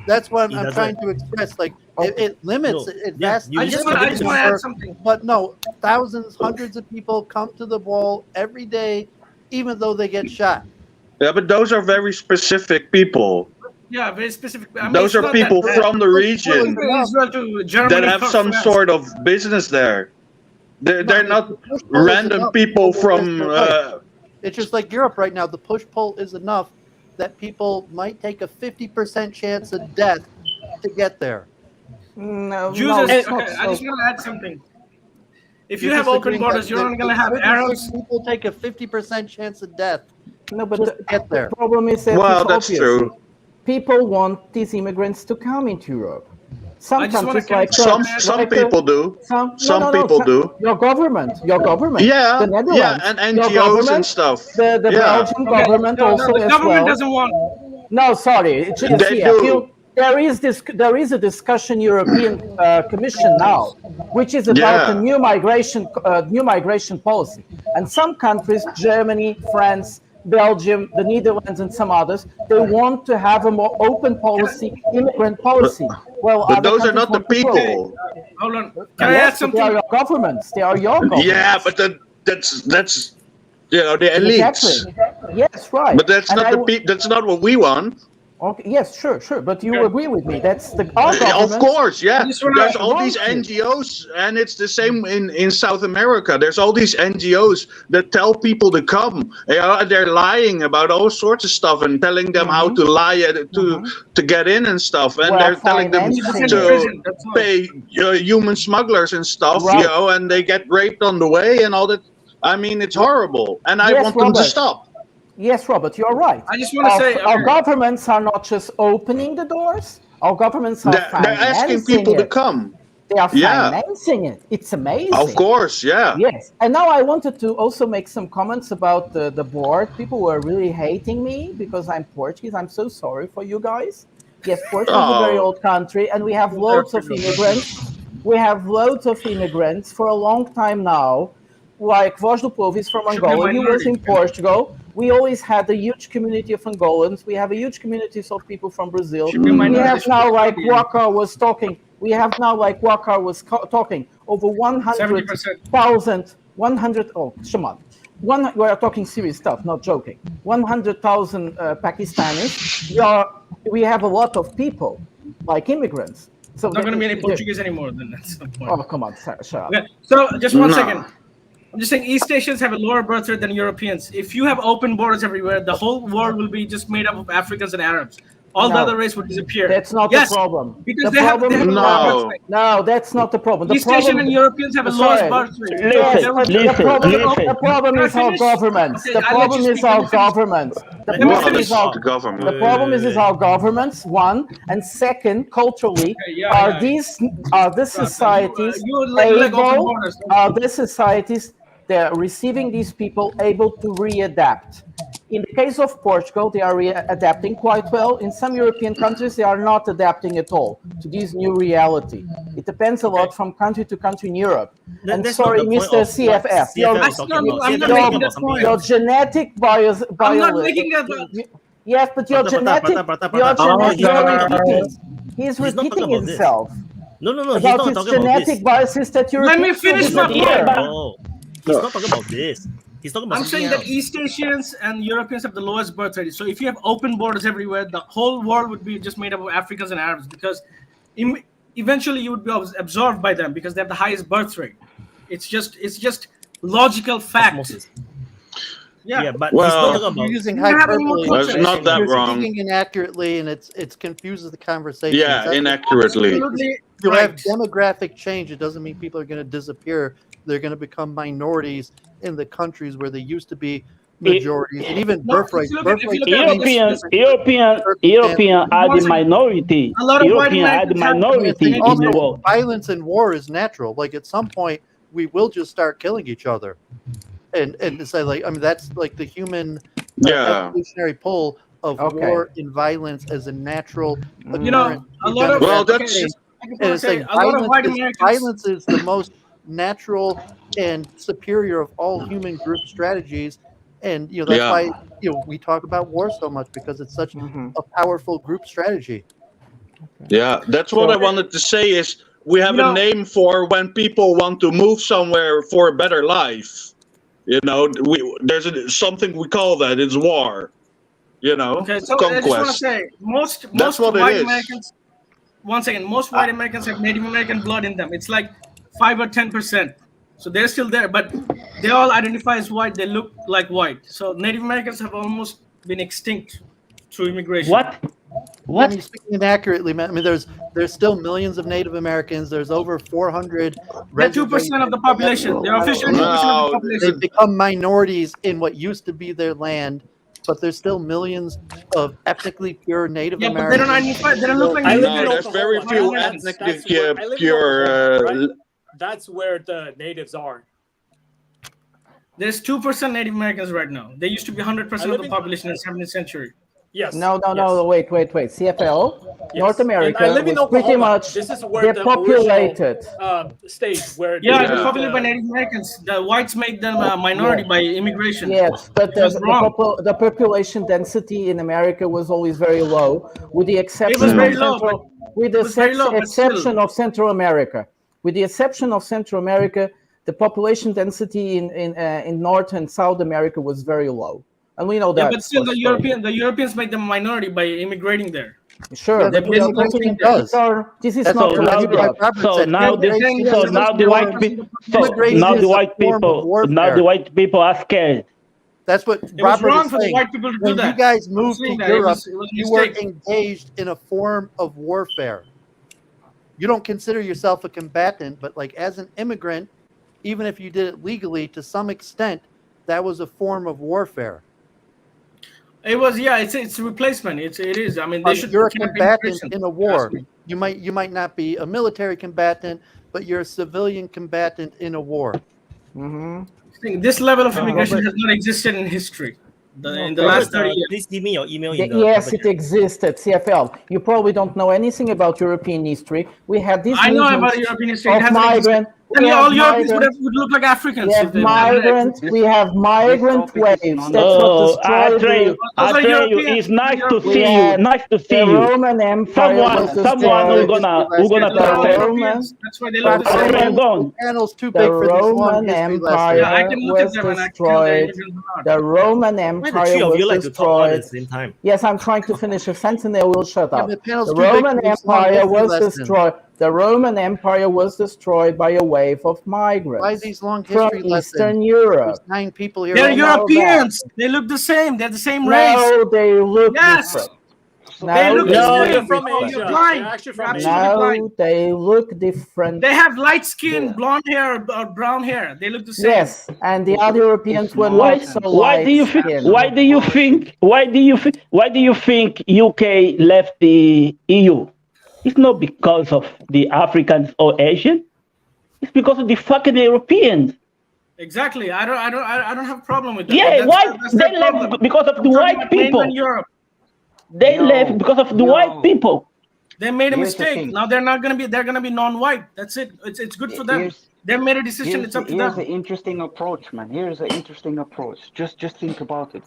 That's what It I'm doesn't. trying to express. Like it limits. No. It Yeah, vastly you I just just want limits to the add number. something. But no, thousands, hundreds of people come to the wall every day, even though they get shot. Yeah, but those are very specific people. Yeah, very specific. I mean, Those it's are not people that from the region Israel to Germany that have some France. sort of business there. They're not random people from. It's just like Europe right now. The push-pull is enough that people might take a 50% chance of death to get there. No, Jews no, is, it's okay, not I just so. want to add something. If you You're have open disagreeing borders, that you're not going to have certain Arabs. People take a 50% chance of death. No, but just to get there. The problem is that Well, it's that's obvious. true. People want these immigrants to come into Europe. Some I just wanna countries clarify- like Some people do. Some people do. Your government, Yeah, the Netherlands, and your NGOs government, and stuff. the Yeah. Belgian government No, also the as government well. doesn't want. No, sorry, it's just They here. do. There is a discussion European Commission now, which is about a new migration policy, and some countries, Germany, France, Belgium, the Netherlands, and some others, they want to have a more open policy, immigrant policy. Well, But other those are countries not the want to close. people. Hold on. Can I add Yes, but something? they are your governments. They are your governments. Yeah, but that's the elites. Exactly. Yes, right. But that's And not that's not what we want. Okay, yes, sure. But you agree with me? That's our Of government. course, yeah. just wanna- There's all these NGOs, and it's the same in South America. There's all these NGOs that tell people to come. They're lying about all sorts of stuff and telling them how to lie to get in and stuff. And Well, they're telling them financing to prison, that's all. pay human smugglers and stuff, Right. and they get raped on the way and all that. I mean, it's horrible, and I Yes, want them to Robert. stop. Yes, Robert, you're right. I just want to say, Our governments are not just opening the doors. Our governments are They're asking financing people to it. come. They are Yeah. financing it. It's amazing. Of course, yeah. Yes. And now I wanted to also make some comments about the board. People were really hating me because I'm Portuguese. I'm so sorry for you guys. Yes, Portugal is a very Oh. old country, and we have loads of immigrants. We have loads of immigrants for a long time now. Like Voz do Povo is from Angola. He was in Portugal. We always had a huge community of Angolans. We have a huge community of people from Brazil. We have now, like Wakar was talking, over 100,000, we are talking serious stuff, not joking. 100,000 Pakistanis. we have a lot of people like immigrants. So not going to be any Portuguese anymore. Then that's the point. Oh, come on, shut up. Okay, so just one second. I'm just saying East Asians have a lower birth rate than Europeans. If you have open borders everywhere, the whole world will be just made up of Africans and Arabs. All the other race would disappear. That's not the problem. Because the problem they have no, that's not the problem. The East Asian and Europeans have a lowest birth rate. The problem is our governments. The problem is our governments. The problem is our governments. One, and second, culturally, are these societies able? Are these societies they're receiving these people able to readapt? In the case of Portugal, they are adapting quite well. In some European countries, they are not adapting at all to this new reality. It depends a lot from country to country in Europe. And sorry, Mr. CFF, your genetic bias. I'm not making that. Yes, but your genetic. He's repeating himself. No. About his genetic biases that you're. Let me finish my point. He's not talking about this. He's talking about I'm saying that East Asians and Europeans have the lowest birth rate. So if you have open borders everywhere, the whole world would be just made up of Africans and Arabs because eventually you would be absorbed by them because they have the highest birth rate. It's just logical fact. Yeah, but you're using hyperbole. That's not that you're wrong. speaking inaccurately, and it confuses the conversation. Yeah, inaccurately. You have demographic change. It doesn't mean people are going to disappear. They're going to become minorities in the countries where they used to be majorities, and even birthright. European are the minority. European are the minority in the world. Violence and war is natural. Like at some point, we will just start killing each other, and say like, I mean, that's like the human evolutionary pull of war and violence as a natural. A lot of violence is the most natural and superior of all human group strategies, and that's why we talk about war so much, because it's such a powerful group strategy. Yeah, that's what I wanted to say is we have a name for when people want to move somewhere for a better life. There's something we call that. It's war. Okay, so conquest. I just want to say most white Americans. One second, most white Americans have Native American blood in them. It's like 5 or 10%. So they're still there, but they all identify as white. They look like white. So Native Americans have almost been extinct through immigration. What? I mean, speaking inaccurately, I mean, there's still millions of Native Americans. There's over 400. They're 2% of the population. They're officially 2% of the population. They've become minorities in what used to be their land, but there's still millions of ethnically pure Native Americans. But they don't identify. They don't look like. There's very few ethnically pure. That's where the natives are. There's 2% Native Americans right now. They used to be 100% of the population in the 17th century. Yes. No. Wait. CFL, Yes. North America I live in was pretty Oklahoma. much This is where depopulated. The state where they're populated by Native Americans. The whites made them a minority by immigration. Yes, but the population density in America was always very low, with the exception of Central America. With the exception of Central America, the population density in North and South America was very low, and we know that. Yeah, but still, the Europeans made them a minority by immigrating there. Sure, this is not now the white people are scared. That's what Robert is saying. When you guys moved to Europe, you were engaged in a form of warfare. You don't consider yourself a combatant, but like as an immigrant, even if you did it legally, to some extent, that was a form of warfare. It was, it's a replacement. It is. I mean, you're a combatant in a war. You might not be a military combatant, but you're a civilian combatant in a war. Mm-hmm. This level of immigration has not existed in history. In the last 30 years. Please give me your email. Yes, it existed. CFL. You probably don't know anything about European history. We had this. I know about European history. all Europeans would look like Africans. We have migrant. We have migrant waves. That's what destroyed the. It's nice to see you. Nice to see the you. Roman Empire Someone who's gonna Roman. That's why they look the same. The panel's too big The for this long Roman history Empire lesson. was destroyed. The Roman Empire was destroyed. Yes, I'm trying to finish a sentence. They will shut up. the panel's The too big Roman for this long Empire history was lesson. destroyed. The Roman Empire was destroyed by a wave of migrants Why these long from history lessons? Eastern Europe. There's 9 people here. They're right now. Europeans. They look the same. They're the same race. No, they look different. They look No, the same. you're from Oh, Asia. you're blind. You're Actually from from Asia. absolutely No, blind. they look different. They have light skin, blonde hair, or brown hair. They look the same. Yes, and the other Europeans were Why, not so why do you think? Why do you think? Why do you think UK left the EU? It's not because of the Africans or Asian. It's because of the fucking Europeans. Exactly. I don't have a problem with that. Yeah, why That's they their left problem. because of the I'm talking white about people. mainland Europe. They left because of the white people. They made a Here's the mistake. thing. Now they're gonna be non-white. That's it. It's good for them. They made a decision. It's up to Here's them. an interesting approach, man. Here's an interesting approach. Just think about it.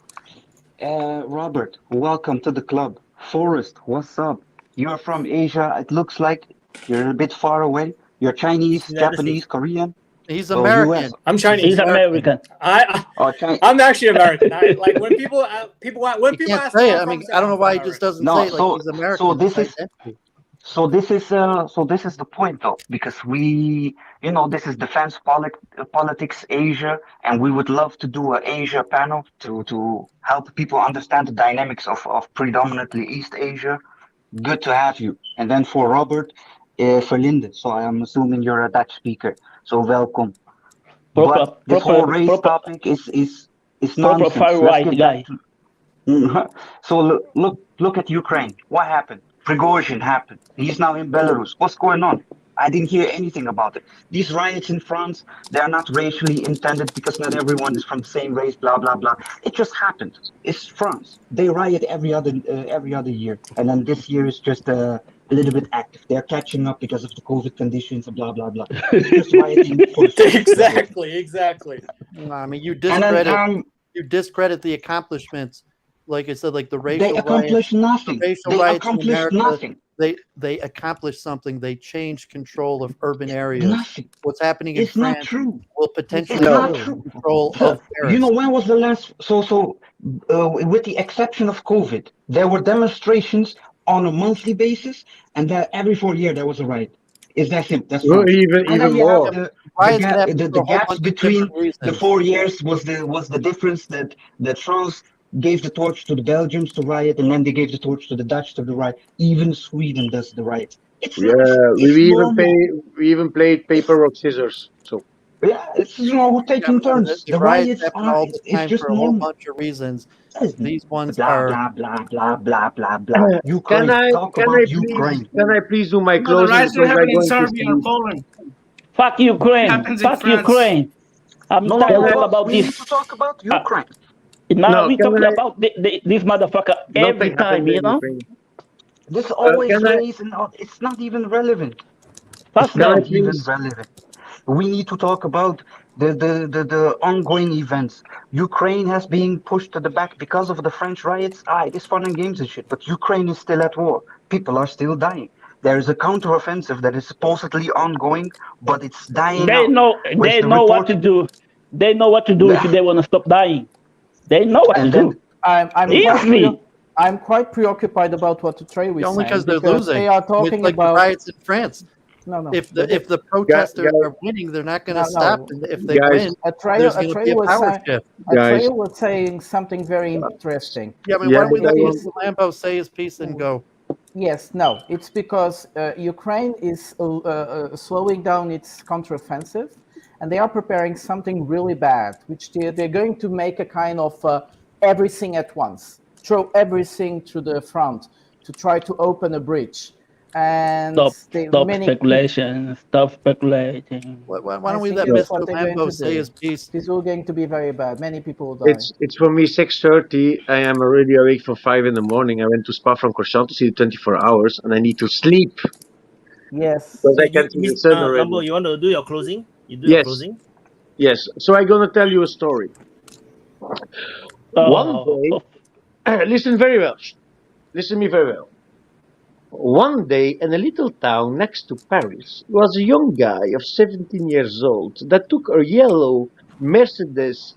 Robert, welcome to the club. Forrest, what's up? You're from Asia. It looks like you're a bit far away. You're Chinese, Japanese, Korean. He's Oh, American. US. I'm Chinese. He's American. I'm actually American. Like when people You people can't ask say where it. I'm I mean, from, I don't know why he just doesn't say it like he's American. So this It's is identity. so this is the point though, because this is defense politics Asia, and we would love to do an Asia panel to help people understand the dynamics of predominantly East Asia. Good to have you. And then for Robert, Verlinde. So I am assuming you're a Dutch speaker. So welcome. But this whole race topic is nonsense. far Let's right get guy. back to So look at Ukraine. What happened? Prigozhin happened. He's now in Belarus. What's going on? I didn't hear anything about it. These riots in France, they are not racially intended because not everyone is from the same race, blah, blah, blah. It just happened. It's France. They riot every other year. And then this year is just a little bit active. They're catching up because of the COVID conditions, blah, blah, blah. It's just rioting for Exactly. No, I mean, you then, discredit the accomplishments. Like I said, like the racial they accomplished riots, nothing. the racial They riots in accomplished America, nothing. They accomplished something. They changed control of urban areas. Nothing. What's happening in It's not France true. will potentially It's not change true. control of Paris. You know, when was the last? With the exception of COVID, there were demonstrations on a monthly basis, and that every 4 years there was a riot. Is that simple? That's Well, France. even And then you more. have Riots can happen for the a whole gaps bunch of between different reasons. the 4 years was the difference that France gave the torch to the Belgians to riot, and then they gave the torch to the Dutch to the riot. Even Sweden does the riots. It's We even played paper rock scissors. So yeah, it's taking turns. The riots riots happen are all the it's time just for a whole normal. bunch of reasons. These ones Blah are blah blah blah blah blah blah. Ukraine. Talk about Ukraine. Can I please do my No, the closing riots don't because happen I'm in going to Serbia or sleep? Poland. Fuck It Ukraine. happens in Fuck France. Ukraine. I'm tired of talking about We this. need to talk about Ukraine. Now No, we can talking I? about this motherfucker every Nothing time, happened you in know? Ukraine. This always Can I? raised, and it's not even relevant. Fuck It's Can I not even please? relevant. We need to talk about the ongoing events. Ukraine has been pushed to the back because of the French riots. It is fun and games and shit, but Ukraine is still at war. People are still dying. There is a counteroffensive that is supposedly ongoing, but it's dying They out. know what to do. They know what to do if they want to stop dying. They know what to do. I'm quite preoccupied about what Trey was only saying because they're losing. they are talking It's like about the riots in France. No. If the protesters are winning, they're not going to stop. And if they win, there's going to be a power shift. Atreya was saying something very interesting. Yeah, I mean, why don't we let Lambo say his piece and go? Yes, no, it's because Ukraine is slowing down its counteroffensive, and they are preparing something really bad, which they're going to make a kind of everything at once, throw everything to the front to try to open a bridge. And stop speculation. Stop speculating. Why don't we let Mr. Lambo say his piece? It's all going to be very bad. Many people will die. It's for me 6:30. I am already awake for 5 in the morning. I went to Spa from Croissant to see the 24 hours, and I need to sleep Yes. because I can see the sun already. Lambo, you want to do your closing? You do your Yes. closing? Yes. So I'm gonna tell you a story. One day, listen very well. Listen me very well. One day, in a little town next to Paris, was a young guy of 17 years old that took a yellow Mercedes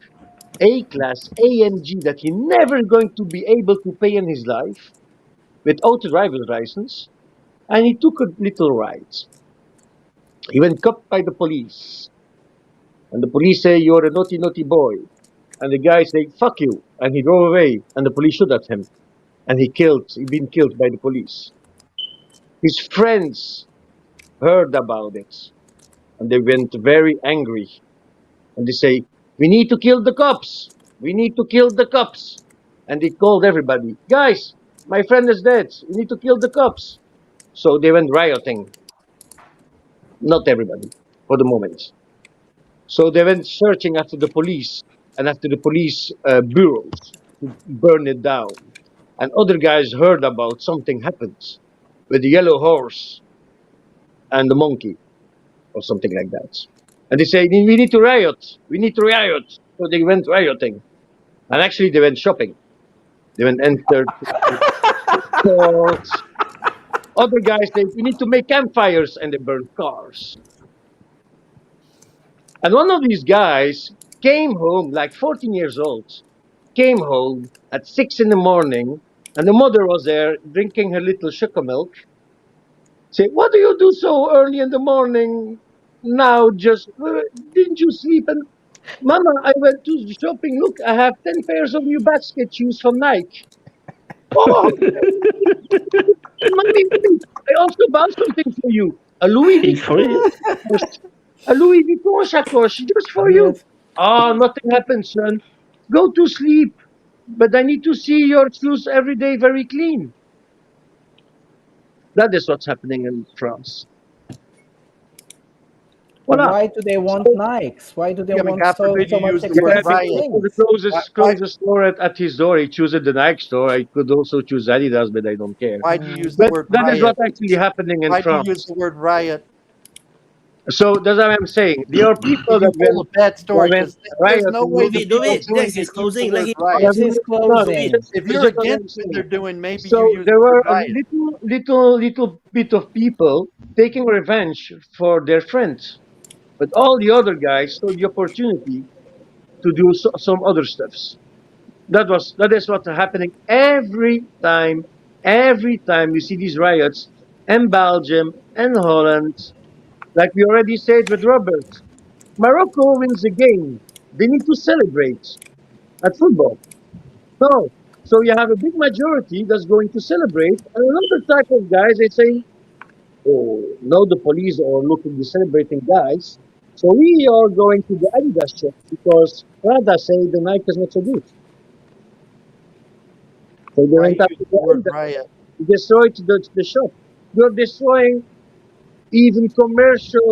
A-Class AMG that he never going to be able to pay in his life without a driver's license, and he took a little ride. He went caught by the police, and the police say, "You're a naughty, naughty boy." And the guy say, "Fuck you," and he drove away, and the police shot at him, and he been killed by the police. His friends heard about it, and they went very angry, and they say, "We need to kill the cops. We need to kill the cops." And they called everybody, "Guys, my friend is dead. We need to kill the cops." So they went rioting. Not everybody, for the moment. So they went searching after the police and after the police bureaus to burn it down. And other guys heard about something happened with the yellow horse and the monkey or something like that. And they say, "We need to riot. We need to riot." So they went rioting. And actually they went shopping. They went entered stores. Other guys say, "We need to make campfires," and they burned cars. And one of these guys came home, like 14 years old, came home at 6 in the morning, and the mother was there drinking her little sugar milk. Say, "What do you do so early in the morning? Now, just didn't you sleep?" And "Mama, I went to shopping. Look, I have 10 pairs of new basket shoes from Nike." "Oh, mommy, I also bought something for you. A Louis Vuitton, a Louis Vuitton sacoche just for you." "Oh, nothing happened, son. Go to sleep. But I need to see your shoes every day very clean." That is what's happening in France. But Voila. why do they want Nikes? Why do they want God so, forbid so you much use the word expensive riot. things? The closest store at his door, he chooses the Nike store. I could also choose Adidas, but I don't care. Why do you use the But word that is riot? what's actually happening in Why do you France. use the word riot? So that's what I'm saying. There are people that told a bad story went because there's no rioting. way the people David, doing this is it use the closing. Let word him riot. This is closing. If you're That's what I'm against what saying. they're doing, maybe So you use there the were word a riot. little bit of people taking revenge for their friends, but all the other guys saw the opportunity to do some other stuffs. That is what's happening every time. Every time you see these riots in Belgium and Holland, like we already said with Robert, Morocco wins the game. They need to celebrate at football. No. So you have a big majority that's going to celebrate, and another type of guys they say, "Oh, now the police are looking the celebrating guys, so we are going to the Adidas shop because Prada say the Nike is not so good." So they Why went you up use to the the word Adidas, riot? destroyed the shop. You're destroying even commercial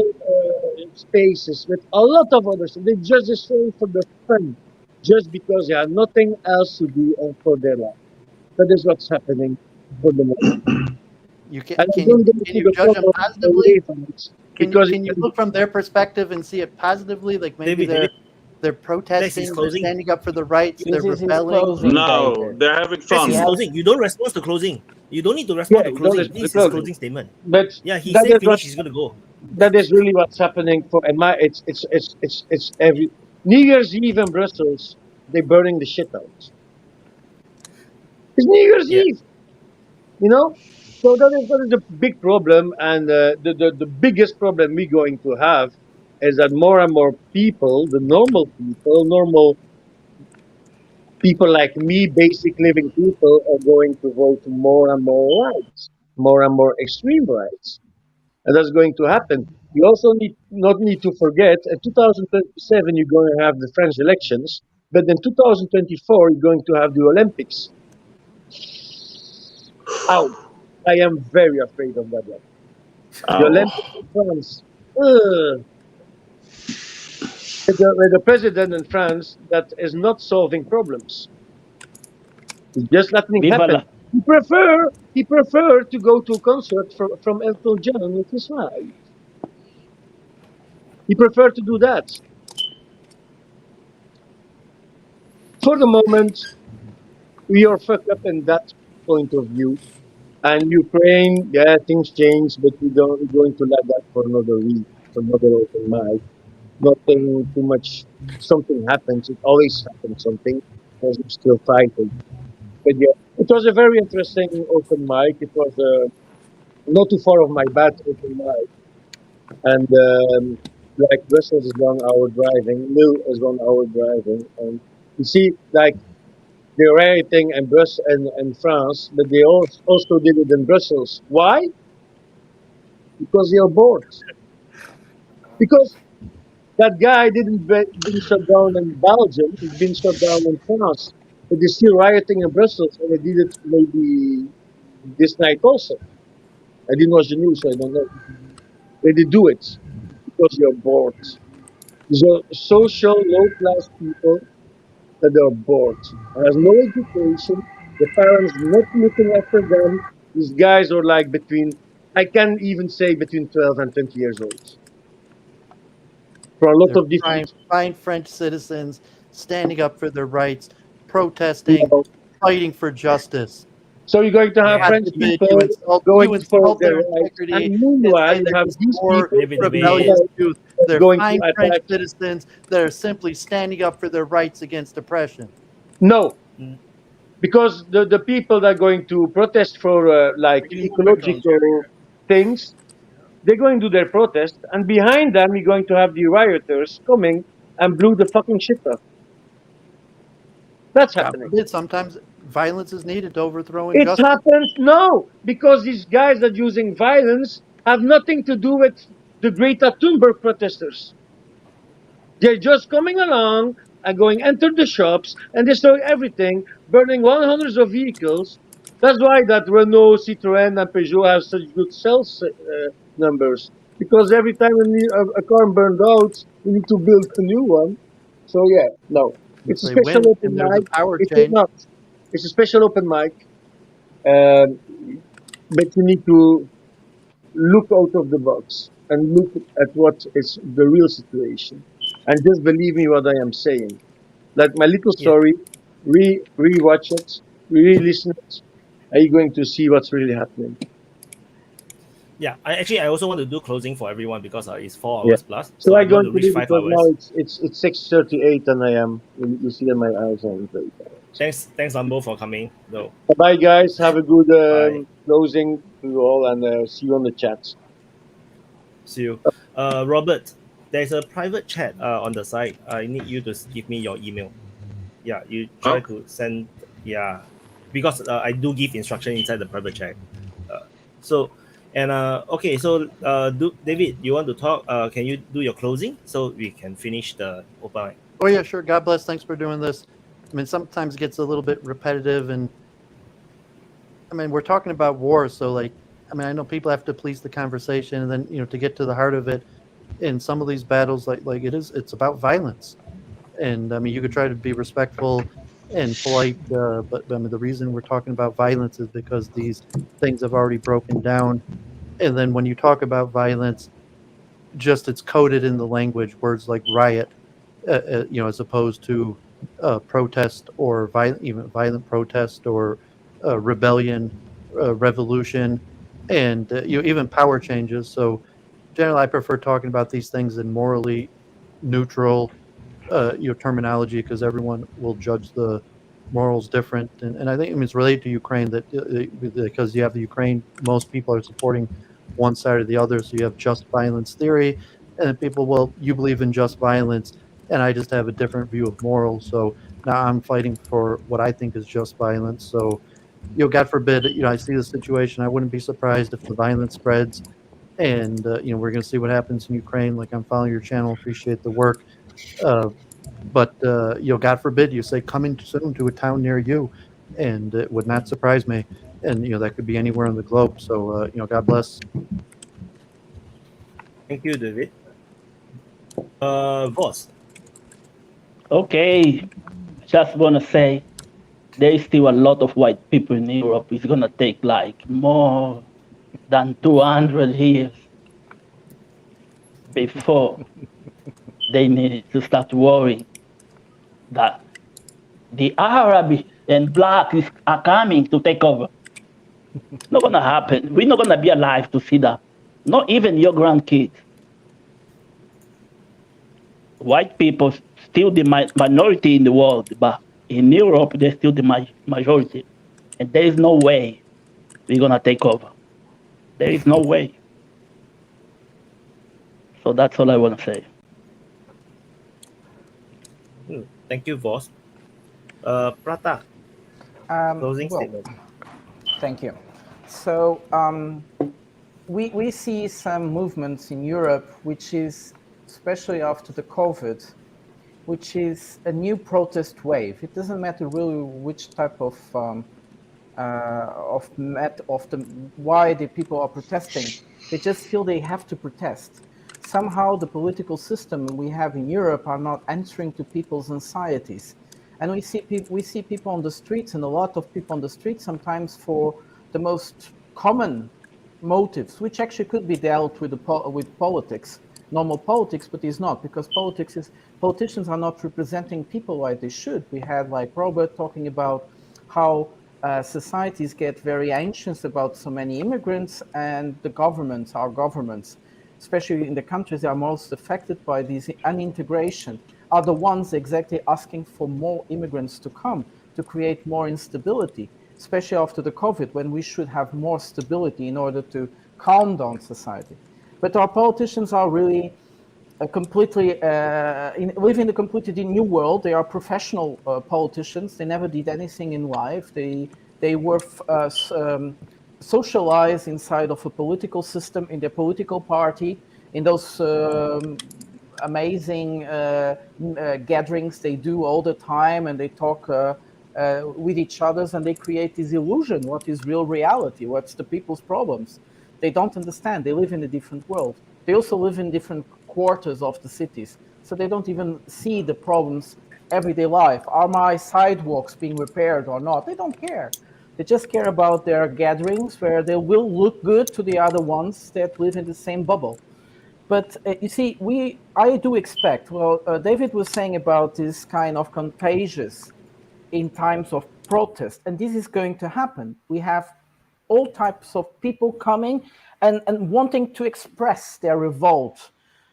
spaces with a lot of others. They just destroy for the fun, just because they have nothing else to do for their life. That is what's happening for the moment. You And I can don't go to you the judge them problem positively? away from it because Can you look from their perspective and see it positively? Like maybe David, they're protesting, they're closing. standing up for the rights, This they're is his rebelling. closing, No, David. they're having This fun. is closing. You don't respond to closing. You don't need to respond to you don't closing. listen to This is closing. closing statement. But Yeah, he that said is what finish. He's gonna go. that is really what's happening for it's every New Year's Eve in Brussels. They're burning the shit out. It's New Year's Yeah. Eve, you know. So that is the big problem, and the biggest problem we're going to have is that more and more people, the normal people like me, basic living people, are going to vote more and more rights, more and more extreme rights. And that's going to happen. You also not need to forget, in 2027 you're going to have the French elections, but in 2024 you're going to have the Olympics. Ouch! I am very afraid of that one. The Olympics in France. Ugh. With the president in France that is not solving problems. He's just letting it Viva happen. la, He prefer to go to a concert from Elton John with his wife. He preferred to do that. For the moment, we are fucked up in that point of view. And Ukraine, yeah, things change, but we're going to let that for another week, for another open mic. Nothing too much. Something happens. It always happens something because we're still fighting. But yeah, it was a very interesting open mic. It was not too far of my bad open mic. And like Brussels is 1 hour driving, Lille is 1 hour driving. And you see, like, they're rioting in in France, but they also did it in Brussels. Why? Because they are bored. Because that guy didn't been shut down in Belgium, he's been shut down in France. But they're still rioting in Brussels, and they did it maybe this night also. I didn't watch the news, so I don't know. But they do it because you're bored. These are social, low-class people that are bored. Has no education. The parents not looking after them. These guys are like I can even say between 12 and 20 years old. For a lot They're of different fine French citizens standing up for their rights, protesting, fighting for justice. So you're going to have God French forbid people you insult for their their rights, integrity and meanwhile say you they're have just these poor, people rebellious youth. They're going fine to French attack. citizens that are simply standing up for their rights against oppression. No, because the people that are going to protest for like ecological things, they're going to do their protest, and behind them you're going to have the rioters coming and blew the fucking shit up. That's God happening. forbid, sometimes violence is needed to overthrow It injustice. happens no, because these guys that are using violence have nothing to do with the Greta Thunberg protesters. They're just coming along and going enter the shops and destroy everything, burning hundreds of vehicles. That's why that Renault, Citroën, and Peugeot have such good sales numbers. Because every time a car burned out, you need to build a new one. So yeah, no, it's a They special win, open and there's a mic. power It's change. not. It's a special open mic, but you need to look out of the box and look at what is the real situation, and just believe me what I am saying. Like my little story, re-watch it, re-listen it, are you going to see what's really happening? Yeah, I also want to do closing for everyone because it's 4 Yeah. hours plus, So so I'm I want going to to reach leave 5 because now hours. it's 6:38 and I am. You see in my eyes I'm very tired. Thanks, Lambo, for coming. Though. Bye guys. Have a good Bye. closing to you all, and see you on the chat. See you, Robert. There's a private chat on the side. I need you to give me your email. Yeah, you try to send. Yeah, because I do give instruction inside the private chat. So and okay, so David, you want to talk? Can you do your closing so we can finish the open mic? Oh yeah, sure. God bless. Thanks for doing this. I mean, sometimes it gets a little bit repetitive, and I mean, we're talking about war, so like, I mean, I know people have to police the conversation, and then to get to the heart of it. In some of these battles, like it's about violence, and I mean, you could try to be respectful and polite, but I mean, the reason we're talking about violence is because these things have already broken down, and then when you talk about violence, just it's coded in the language, words like riot, as opposed to protest or even violent protest or rebellion, revolution, and even power changes. So generally, I prefer talking about these things in morally neutral terminology because everyone will judge the morals different. And I think it's related to Ukraine that because you have the Ukraine, most people are supporting one side or the other. So you have just violence theory, and then people, well, you believe in just violence, and I just have a different view of morals. So now I'm fighting for what I think is just violence. So, God forbid, I see the situation. I wouldn't be surprised if the violence spreads, and we're going to see what happens in Ukraine. Like, I'm following your channel, appreciate the work. But God forbid you say coming soon to a town near you, and it would not surprise me. And that could be anywhere in the globe. So God bless. Thank you, David. Voss. Okay, just gonna say there is still a lot of white people in Europe. It's gonna take like more than 200 years before they need to start worrying that the Arab and black are coming to take over. Not gonna happen. We're not gonna be alive to see that. Not even your grandkids. White people still the minority in the world, but in Europe they're still the majority, and there is no way we're gonna take over. There is no way. So that's all I want to say. Thank you, Voss. Prata, closing statement. Thank you. So we see some movements in Europe, which is, especially after the COVID, which is a new protest wave. It doesn't matter really which type of why the people are protesting. They just feel they have to protest. Somehow the political system we have in Europe are not answering to people's anxieties. And we see people on the streets, and a lot of people on the streets sometimes for the most common motives, which actually could be dealt with with politics, normal politics, but is not, because politicians are not representing people like they should. We had like Robert talking about how societies get very anxious about so many immigrants, and the governments, our governments, especially in the countries that are most affected by this unintegration, are the ones exactly asking for more immigrants to come, to create more instability, especially after the COVID, when we should have more stability in order to calm down society. But our politicians are really live in a completely new world. They are professional politicians. They never did anything in life. They were socialized inside of a political system, in their political party, in those amazing gatherings they do all the time, and they talk with each other, and they create this illusion. What is real reality? What's the people's problems? They don't understand. They live in a different world. They also live in different quarters of the cities, so they don't even see the problems everyday life. Are my sidewalks being repaired or not? They don't care. They just care about their gatherings where they will look good to the other ones that live in the same bubble. But you see, I do expect, David was saying about this kind of contagious in times of protest, and this is going to happen. We have all types of people coming and wanting to express their revolt.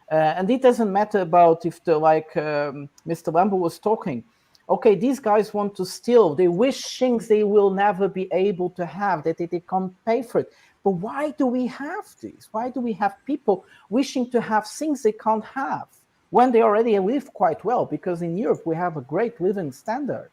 And it doesn't matter about if Mr. Lambert was talking, okay, these guys want to steal. They wish things they will never be able to have, that they can't pay for it. But why do we have this? Why do we have people wishing to have things they can't have when they already live quite well? Because in Europe, we have a great living standard.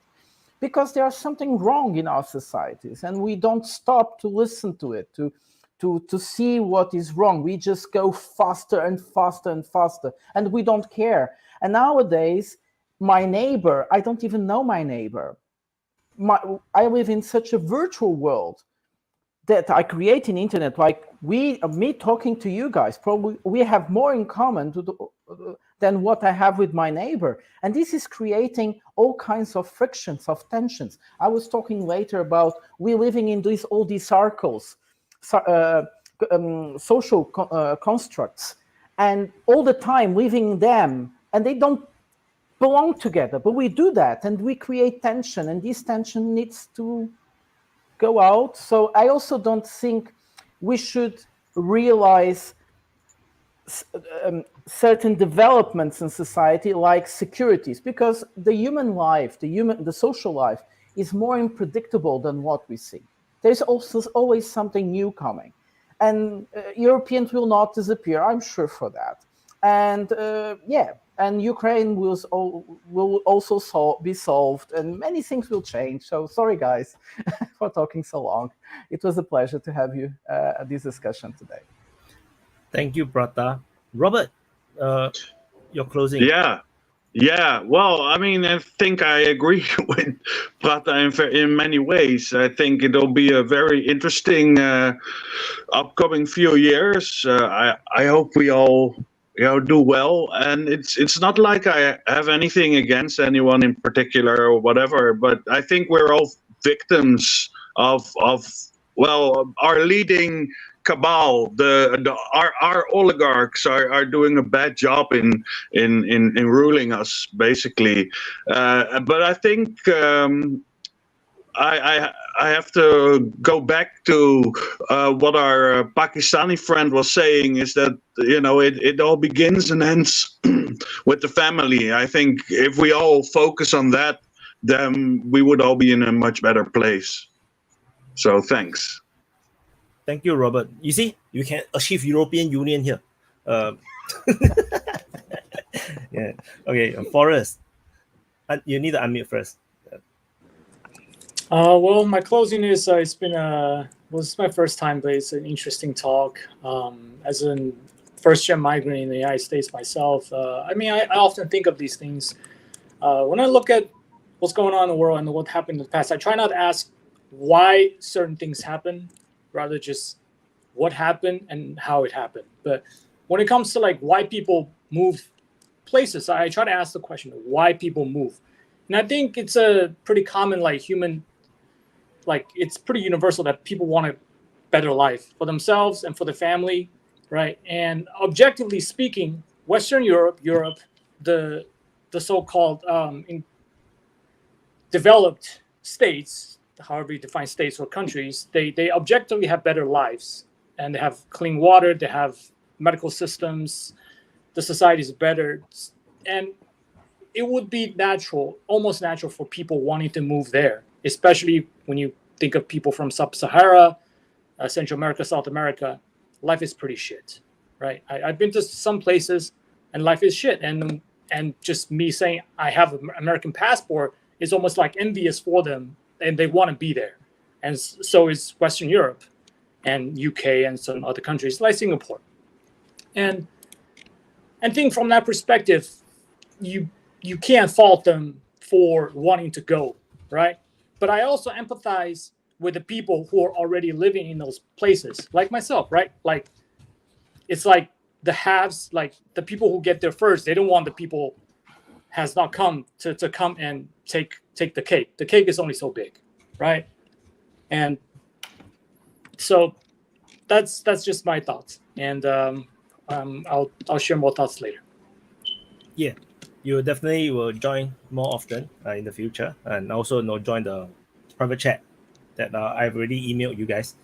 Because there's something wrong in our societies, and we don't stop to listen to it, to see what is wrong. We just go faster and faster and faster, and we don't care. And nowadays, my neighbor, I don't even know my neighbor. I live in such a virtual world that I create an internet, like me talking to you guys, probably we have more in common than what I have with my neighbor. And this is creating all kinds of frictions, of tensions. I was talking later about we living in all these circles, social constructs, and all the time living in them, and they don't belong together. But we do that, and we create tension, and this tension needs to go out. So I also don't think we should realize certain developments in society like securities, because the human life, the social life is more unpredictable than what we see. There's also always something new coming, and Europeans will not disappear, I'm sure for that. And and Ukraine will also be solved, and many things will change. So sorry guys for talking so long. It was a pleasure to have you at this discussion today. Thank you, Prata. Robert, your closing. Yeah. Well, I mean, I think I agree with Prata in many ways. I think it'll be a very interesting upcoming few years. I hope we all do well, and it's not like I have anything against anyone in particular or whatever, but I think we're all victims of our leading cabal, our oligarchs are doing a bad job in ruling us, basically. But I think I have to go back to what our Pakistani friend was saying, is that, you know, it all begins and ends with the family. I think if we all focus on that, then we would all be in a much better place. So thanks. Thank you, Robert. You see, you can achieve European Union here. Yeah. Okay, Forrest, you need to unmute first. Well, my closing is it's been was my first time, but it's an interesting talk. As a first-gen migrant in the United States myself, I mean, I often think of these things. When I look at what's going on in the world and what happened in the past, I try not to ask why certain things happen, rather just what happened and how it happened. But when it comes to like why people move places, I try to ask the question of why people move. And I think it's a pretty common like human, like it's pretty universal that people want a better life for themselves and for the family, right? And objectively speaking, Western Europe, the so-called in developed states, however you define states or countries, they objectively have better lives, and they have clean water, they have medical systems, the society is better, and it would be natural, almost natural for people wanting to move there, especially when you think of people from Sub-Sahara, Central America, South America. Life is pretty shit, right? I've been to some places and life is shit, and just me saying I have an American passport is almost like envious for them, and they want to be there. And so is Western Europe and UK and some other countries like Singapore. And think from that perspective, you can't fault them for wanting to go, right? But I also empathize with the people who are already living in those places, like myself, right? Like, it's like the haves, like the people who get there first, they don't want the people has not come to come and take the cake. The cake is only so big, right? And so that's just my thoughts, and I'll share more thoughts later. Yeah, you definitely will join more often in the future, and also join the private chat that I've already emailed you guys.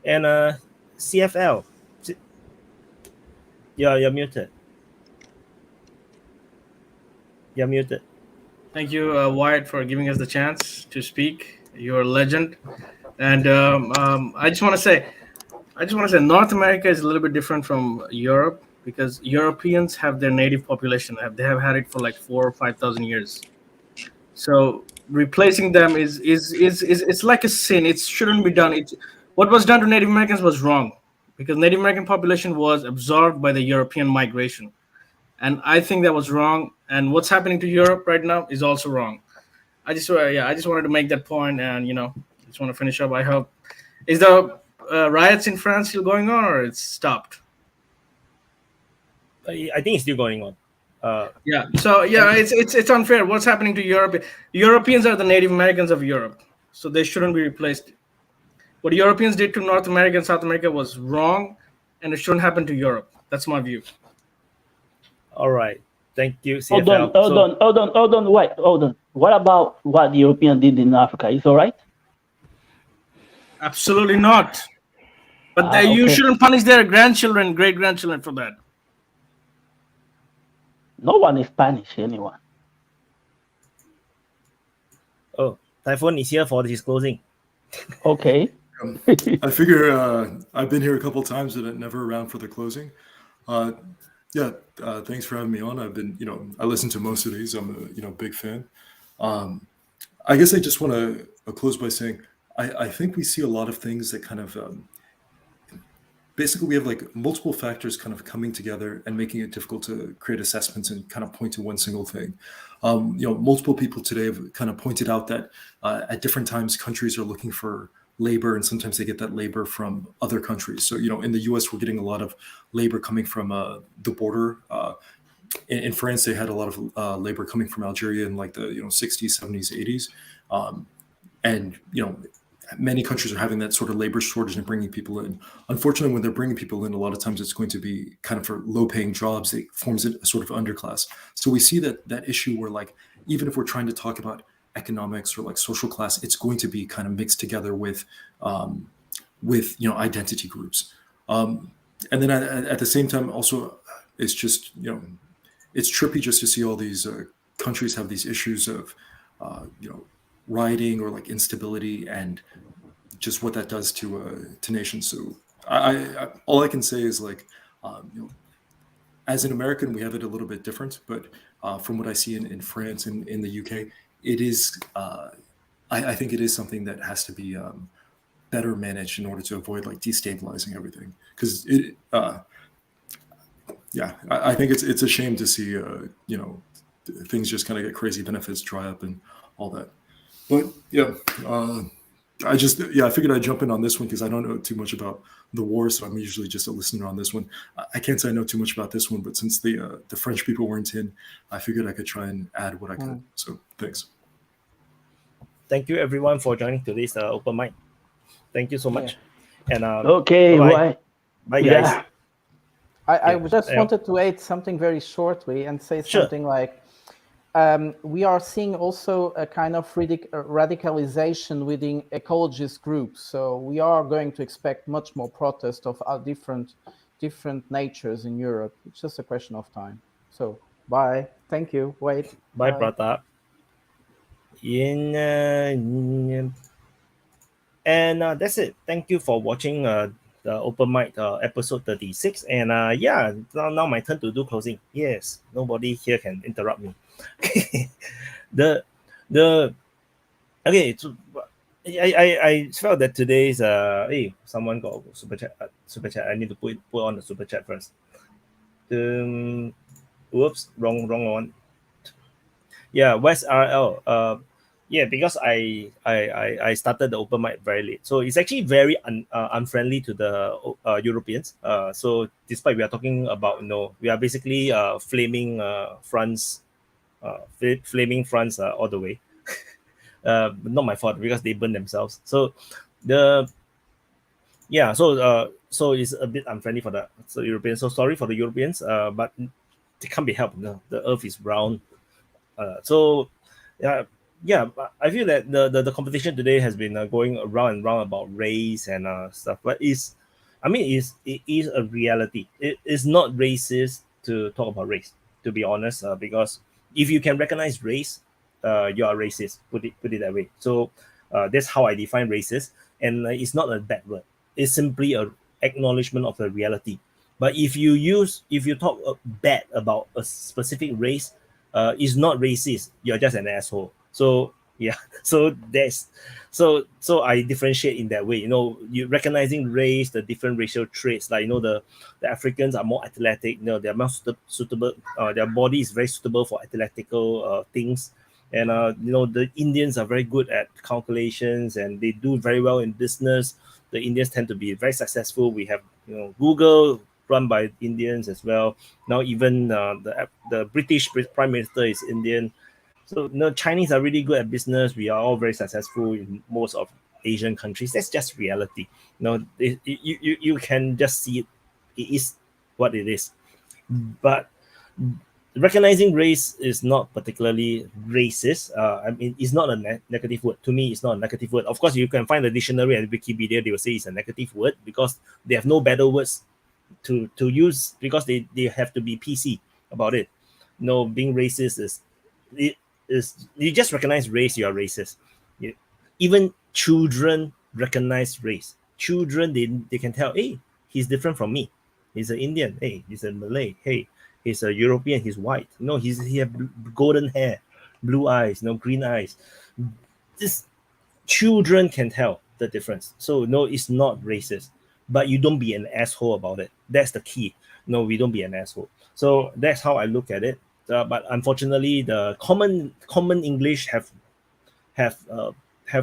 And CFL, you're muted. You're muted. Thank you, Wyatt, for giving us the chance to speak. You're a legend, and I just want to say, North America is a little bit different from Europe, because Europeans have their native population. They have had it for like 4,000 or 5,000 years. So replacing them is it's like a sin. It shouldn't be done. What was done to Native Americans was wrong, because Native American population was absorbed by the European migration, and I think that was wrong. And what's happening to Europe right now is also wrong. I just wanted to make that point, and just want to finish up. I hope, is the riots in France still going on, or it's stopped? I think it's still going on. So it's unfair. What's happening to Europe? Europeans are the Native Americans of Europe, so they shouldn't be replaced. What Europeans did to North America and South America was wrong, and it shouldn't happen to Europe. That's my view. All right. Thank you, CFL. Hold on. What about what the Europeans did in Africa? Is all right? Absolutely not. But you shouldn't punish their grandchildren, great-grandchildren for that. No one is punishing anyone. Oh, Typhoon is here for his closing. Okay. I figure I've been here a couple times, but never around for the closing. Thanks for having me on. I've been, I listen to most of these. I'm a, big fan. I guess I just want to close by saying I think we see a lot of things that kind of basically we have like multiple factors kind of coming together and making it difficult to create assessments and kind of point to one single thing. Multiple people today have kind of pointed out that at different times countries are looking for labor, and sometimes they get that labor from other countries. So, in the US, we're getting a lot of labor coming from the border. In France, they had a lot of labor coming from Algeria in like the 60s, 70s, 80s. And many countries are having that sort of labor shortage and bringing people in. Unfortunately, when they're bringing people in, a lot of times it's going to be kind of for low-paying jobs. It forms a sort of underclass. So we see that issue where, like, even if we're trying to talk about economics or like social class, it's going to be kind of mixed together with identity groups. And then at the same time, also, it's just it's trippy just to see all these countries have these issues of rioting or like instability and just what that does to nations. So I all I can say is like as an American, we have it a little bit different, but from what I see in France and in the UK, it is I think it is something that has to be better managed in order to avoid like destabilizing everything. Because I think it's a shame to see things just kind of get crazy, benefits dry up and all that. But I figured I'd jump in on this one because I don't know too much about the war, so I'm usually just a listener on this one. I can't say I know too much about this one, but since the French people weren't in, I figured I could try and add what I could. So thanks. Thank you everyone for joining today's open mic. Thank you so much. And okay, bye guys. Yeah. I just wanted to add something very shortly and say something like, we are seeing also a kind of radicalization within ecologist groups. So we are going to expect much more protest of different natures in Europe. It's just a question of time. So bye. Thank you. Wait. Bye, Pratap. And that's it. Thank you for watching the open mic episode 36. And now my turn to do closing. Yes, nobody here can interrupt me. I felt that today's someone got super chat. I need to put on the super chat first. Whoops, wrong one. Yeah, West RL. Because I started the open mic very late, so it's actually very unfriendly to the Europeans. So despite we are talking about we are basically flaming France. Flaming France all the way. Not my fault because they burned themselves. So so it's a bit unfriendly for the Europeans. So sorry for the Europeans, but it can't be helped. The earth is round. I feel that the competition today has been going around and round about race and stuff, but it is a reality. It is not racist to talk about race, to be honest, because if you can recognize race, you are racist. Put it that way. So that's how I define racist, and it's not a bad word. It's simply a acknowledgement of the reality. But if you talk bad about a specific race, it's not racist. You're just an asshole. So so I differentiate in that way. You recognizing race, the different racial traits, like the Africans are more athletic. They're more suitable. Their body is very suitable for athletical things, and the Indians are very good at calculations and they do very well in business. The Indians tend to be very successful. We have Google run by Indians as well. Now even the British Prime Minister is Indian. So Chinese are really good at business. We are all very successful in most of Asian countries. That's just reality. You can just see it. It is what it is. But recognizing race is not particularly racist. It's not a negative word. To me, it's not a negative word. Of course, you can find the dictionary and Wikipedia. They will say it's a negative word because they have no better words to use, because they have to be PC about it. Being racist is you just recognize race, you are racist. Even children recognize race. Children, they can tell, hey, he's different from me. He's an Indian. Hey, he's a Malay. Hey, he's a European. He's white. He have golden hair, blue eyes, green eyes. This children can tell the difference. So no, it's not racist. But you don't be an asshole about it. That's the key. No, we don't be an asshole. So that's how I look at it. But unfortunately, the common English have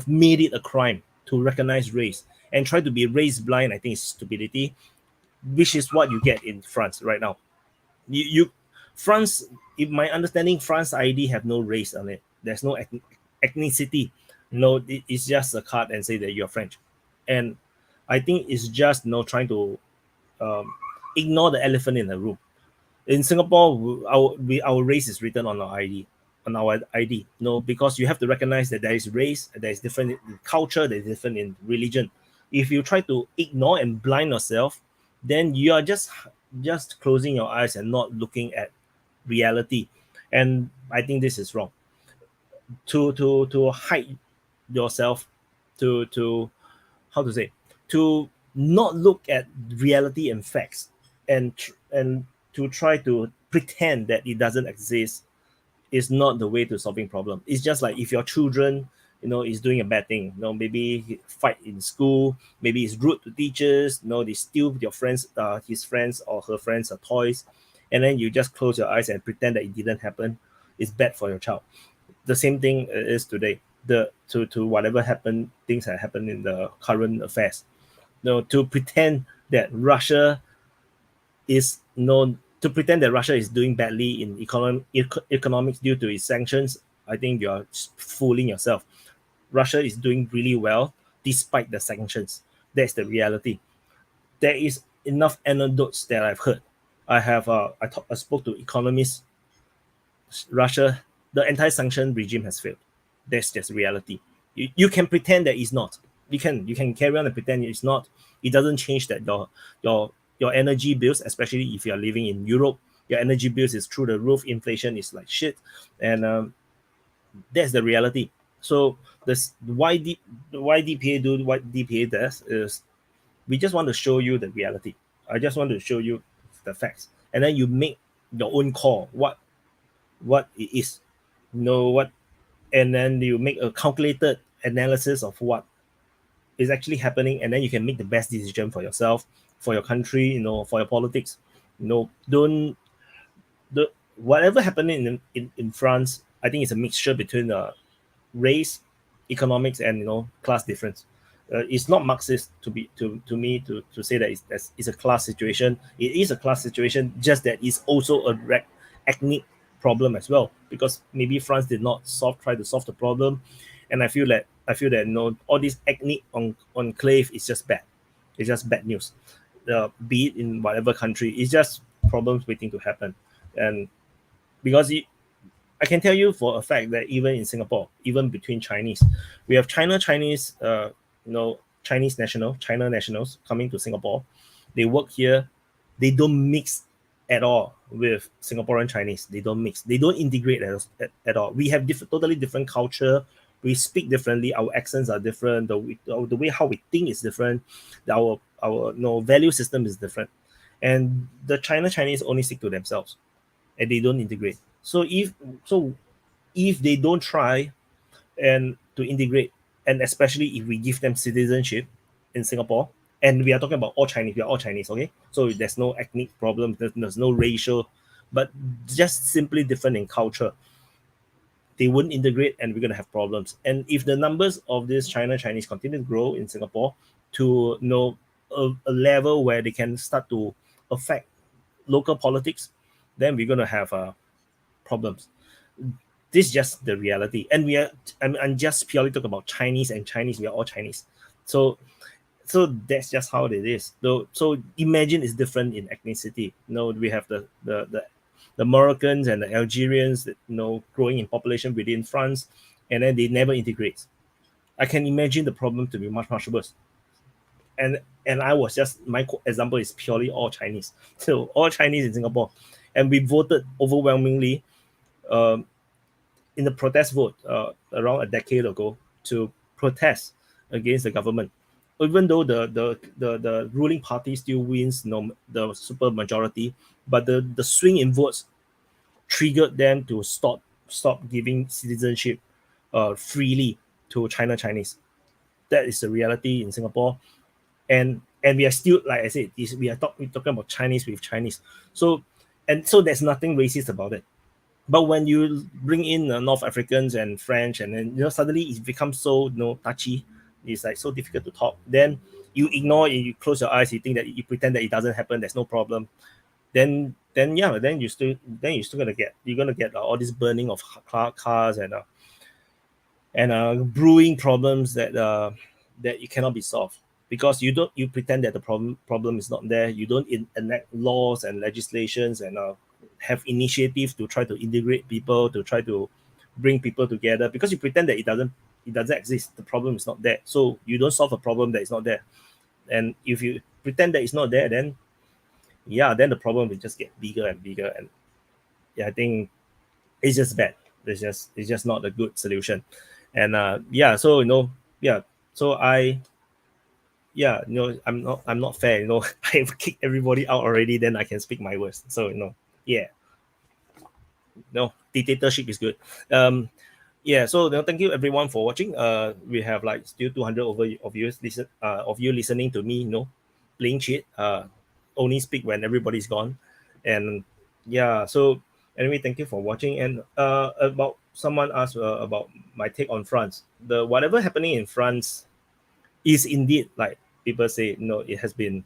made it a crime to recognize race and try to be race blind. I think it's stupidity, which is what you get in France right now. France, in my understanding, France ID have no race on it. There's no ethnicity. No, it's just a card and say that you're French. And I think it's just trying to ignore the elephant in the room. In Singapore, our race is written on our ID, because you have to recognize that there is race, there is different in culture, there is different in religion. If you try to ignore and blind yourself, then you are just closing your eyes and not looking at reality. And I think this is wrong. To hide yourself, to how to say, to not look at reality and facts, and to try to pretend that it doesn't exist is not the way to solving problem. It's just like if your children is doing a bad thing, maybe he fight in school, maybe he's rude to teachers, they steal your friends his friends or her friends toys, and then you just close your eyes and pretend that it didn't happen. It's bad for your child. The same thing is today. To whatever happened, things that happen in the current affairs. To pretend that Russia is to pretend that Russia is doing badly in economics due to its sanctions. I think you are fooling yourself. Russia is doing really well despite the sanctions. That's the reality. There is enough anecdotes that I've heard. I spoke to economists. Russia, the anti-sanction regime has failed. That's just reality. You can pretend that it's not. You can carry on and pretend it's not. It doesn't change that your energy bills, especially if you are living in Europe, your energy bills is through the roof. Inflation is like shit, and that's the reality. So why DPA do what DPA does is we just want to show you the reality. I just want to show you the facts, and then you make your own call. What it is, what, and then you make a calculated analysis of what is actually happening, and then you can make the best decision for yourself, for your country, for your politics. Don't the whatever happening in France. I think it's a mixture between race, economics, and class difference. It's not Marxist to me to say that it's a class situation. It is a class situation, just that it's also a ethnic problem as well, because maybe France did not try to solve the problem, and I feel that all this ethnic enclave is just bad. It's just bad news. Be it in whatever country, it's just problems waiting to happen, and because I can tell you for a fact that even in Singapore, even between Chinese, we have China nationals coming to Singapore. They work here. They don't mix at all with Singaporean Chinese. They don't mix. They don't integrate at all. We have totally different culture. We speak differently. Our accents are different. The way how we think is different. Our value system is different. And the Chinese only stick to themselves, and they don't integrate. So if they don't try and to integrate, and especially if we give them citizenship in Singapore, and we are talking about all Chinese, we are all Chinese, okay? So there's no ethnic problem, there's no racial, but just simply different in culture. They wouldn't integrate, and we're going to have problems. And if the numbers of this Chinese continue to grow in Singapore to a level where they can start to affect local politics, then we're going to have problems. This is just the reality, and I'm just purely talking about Chinese and Chinese. We are all Chinese, so that's just how it is. So imagine it's different in ethnicity. We have the Moroccans and the Algerians, growing in population within France, and then they never integrate. I can imagine the problem to be much worse. And I was just, my example is purely all Chinese. So all Chinese in Singapore, and we voted overwhelmingly in the protest vote around a decade ago to protest against the government, even though the ruling party still wins the super majority, but the swing in votes triggered them to stop giving citizenship freely to Chinese. That is the reality in Singapore, and we are still, like I said, we're talking about Chinese with Chinese. So there's nothing racist about it. But when you bring in North Africans and French, and then suddenly it becomes so touchy, it's like so difficult to talk. Then you ignore it, you close your eyes, you think that you pretend that it doesn't happen, there's no problem. Then you're still gonna get all this burning of cars, and and brewing problems that it cannot be solved, because you pretend that the problem is not there. You don't enact laws and legislations and have initiatives to try to integrate people, to try to bring people together, because you pretend that it doesn't exist. The problem is not there, so you don't solve a problem that is not there. And if you pretend that it's not there, then the problem will just get bigger and bigger. And I think it's just bad. It's just not a good solution. And so so I'm not fair. I've kicked everybody out already. Then I can speak my words. So dictatorship is good. So thank you everyone for watching. We have like still 200 of you listening to me. Playing cheat. Only speak when everybody's gone. And so anyway, thank you for watching. And about someone asked about my take on France. The whatever happening in France is indeed, like people say, it has been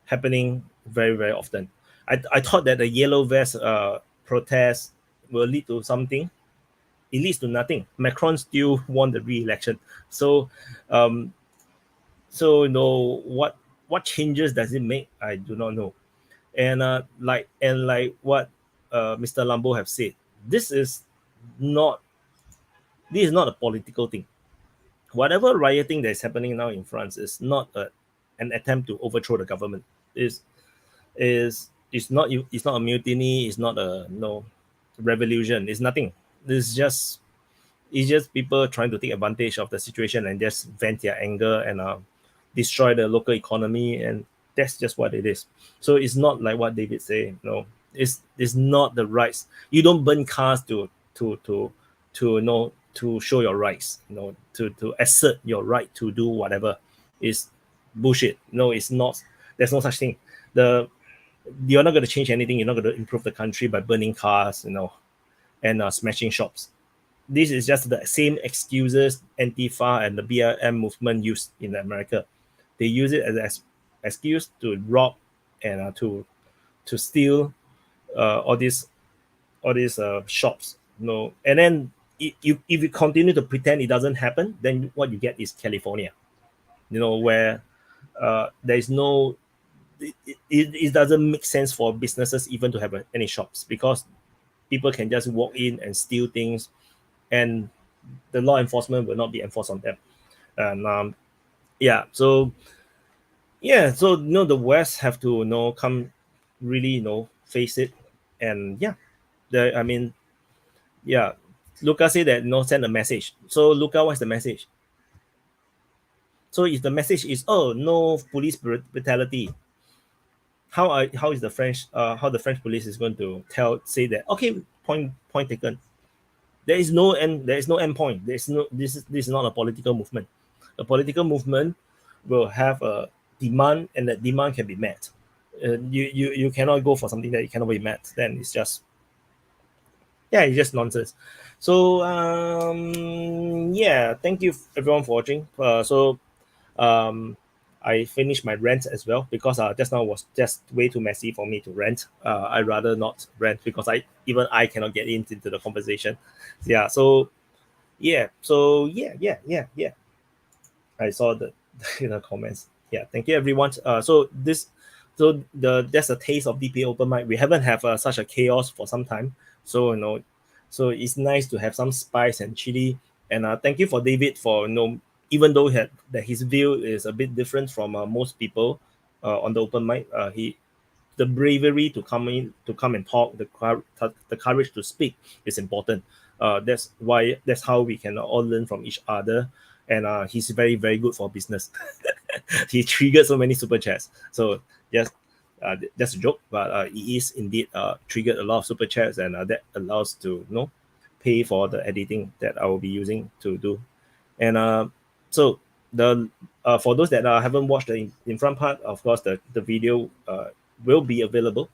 happening very, very often. I thought that the yellow vest protest will lead to something. It leads to nothing. Macron still won the re-election. So what changes does it make? I do not know. And like what Mr. Lambo have said, this is not a political thing. Whatever rioting that is happening now in France is not an attempt to overthrow the government. It's not a mutiny. It's not a revolution. It's nothing. It's just people trying to take advantage of the situation and just vent their anger and destroy the local economy, and that's just what it is. So it's not like what David said. It's not the rights. You don't burn cars to show your rights. To assert your right to do whatever. Is bullshit. No, it's not. There's no such thing. You're not going to change anything. You're not going to improve the country by burning cars, and smashing shops. This is just the same excuses Antifa and the BLM movement used in America. They use it as an excuse to rob and to steal all these shops. And then if you continue to pretend it doesn't happen, then what you get is California, where there is no. It doesn't make sense for businesses even to have any shops, because people can just walk in and steal things, and the law enforcement will not be enforced on them. And so the West have to come really face it. And Luca said that send a message. So Luca, what's the message? So if the message is no police brutality, how is the French police is going to say that okay, point taken. There is no end point. This is not a political movement. A political movement will have a demand, and that demand can be met. You cannot go for something that it cannot be met. Then it's just nonsense. So thank you everyone for watching. I finished my rant as well, because just now was just way too messy for me to rant. I'd rather not rant, because I cannot get into the conversation. I saw the comments. Thank you everyone. That's a taste of DPA open mic. We haven't have such a chaos for some time. So so it's nice to have some spice and chili. And thank you for David for even though that his view is a bit different from most people on the open mic, the bravery to come and talk, the courage to speak is important. That's how we can all learn from each other. And he's very, very good for business. He triggered so many super chats. So just a joke, but he is indeed triggered a lot of super chats, and that allows to pay for the editing that I will be using to do. And so for those that haven't watched the in front part, of course the video will be available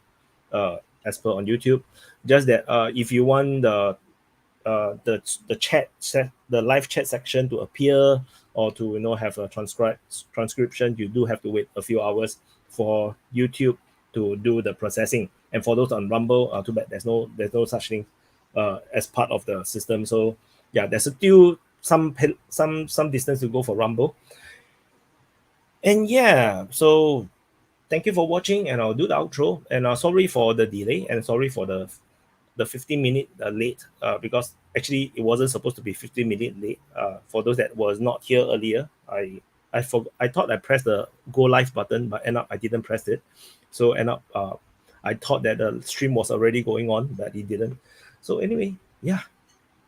as per on YouTube. Just that if you want the live chat section to appear, or to have a transcription, you do have to wait a few hours for YouTube to do the processing. And for those on Rumble, too bad there's no such thing as part of the system. So there's still some distance to go for Rumble. And yeah, so thank you for watching, and I'll do the outro. And sorry for the delay, and sorry for the 15-minute late, because actually it wasn't supposed to be 15-minute late. For those that was not here earlier, I thought I pressed the go live button, but end up I didn't press it. So end up I thought that the stream was already going on, but it didn't. So anyway, yeah,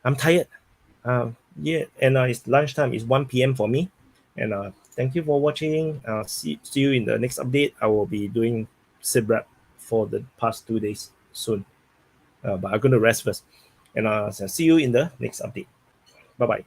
I'm tired. Yeah, and it's lunchtime. It's 1 p.m. for me. And thank you for watching. See you in the next update. I will be doing SIB rep for the past 2 days soon. But I'm going to rest first. And see you in the next update. Bye-bye.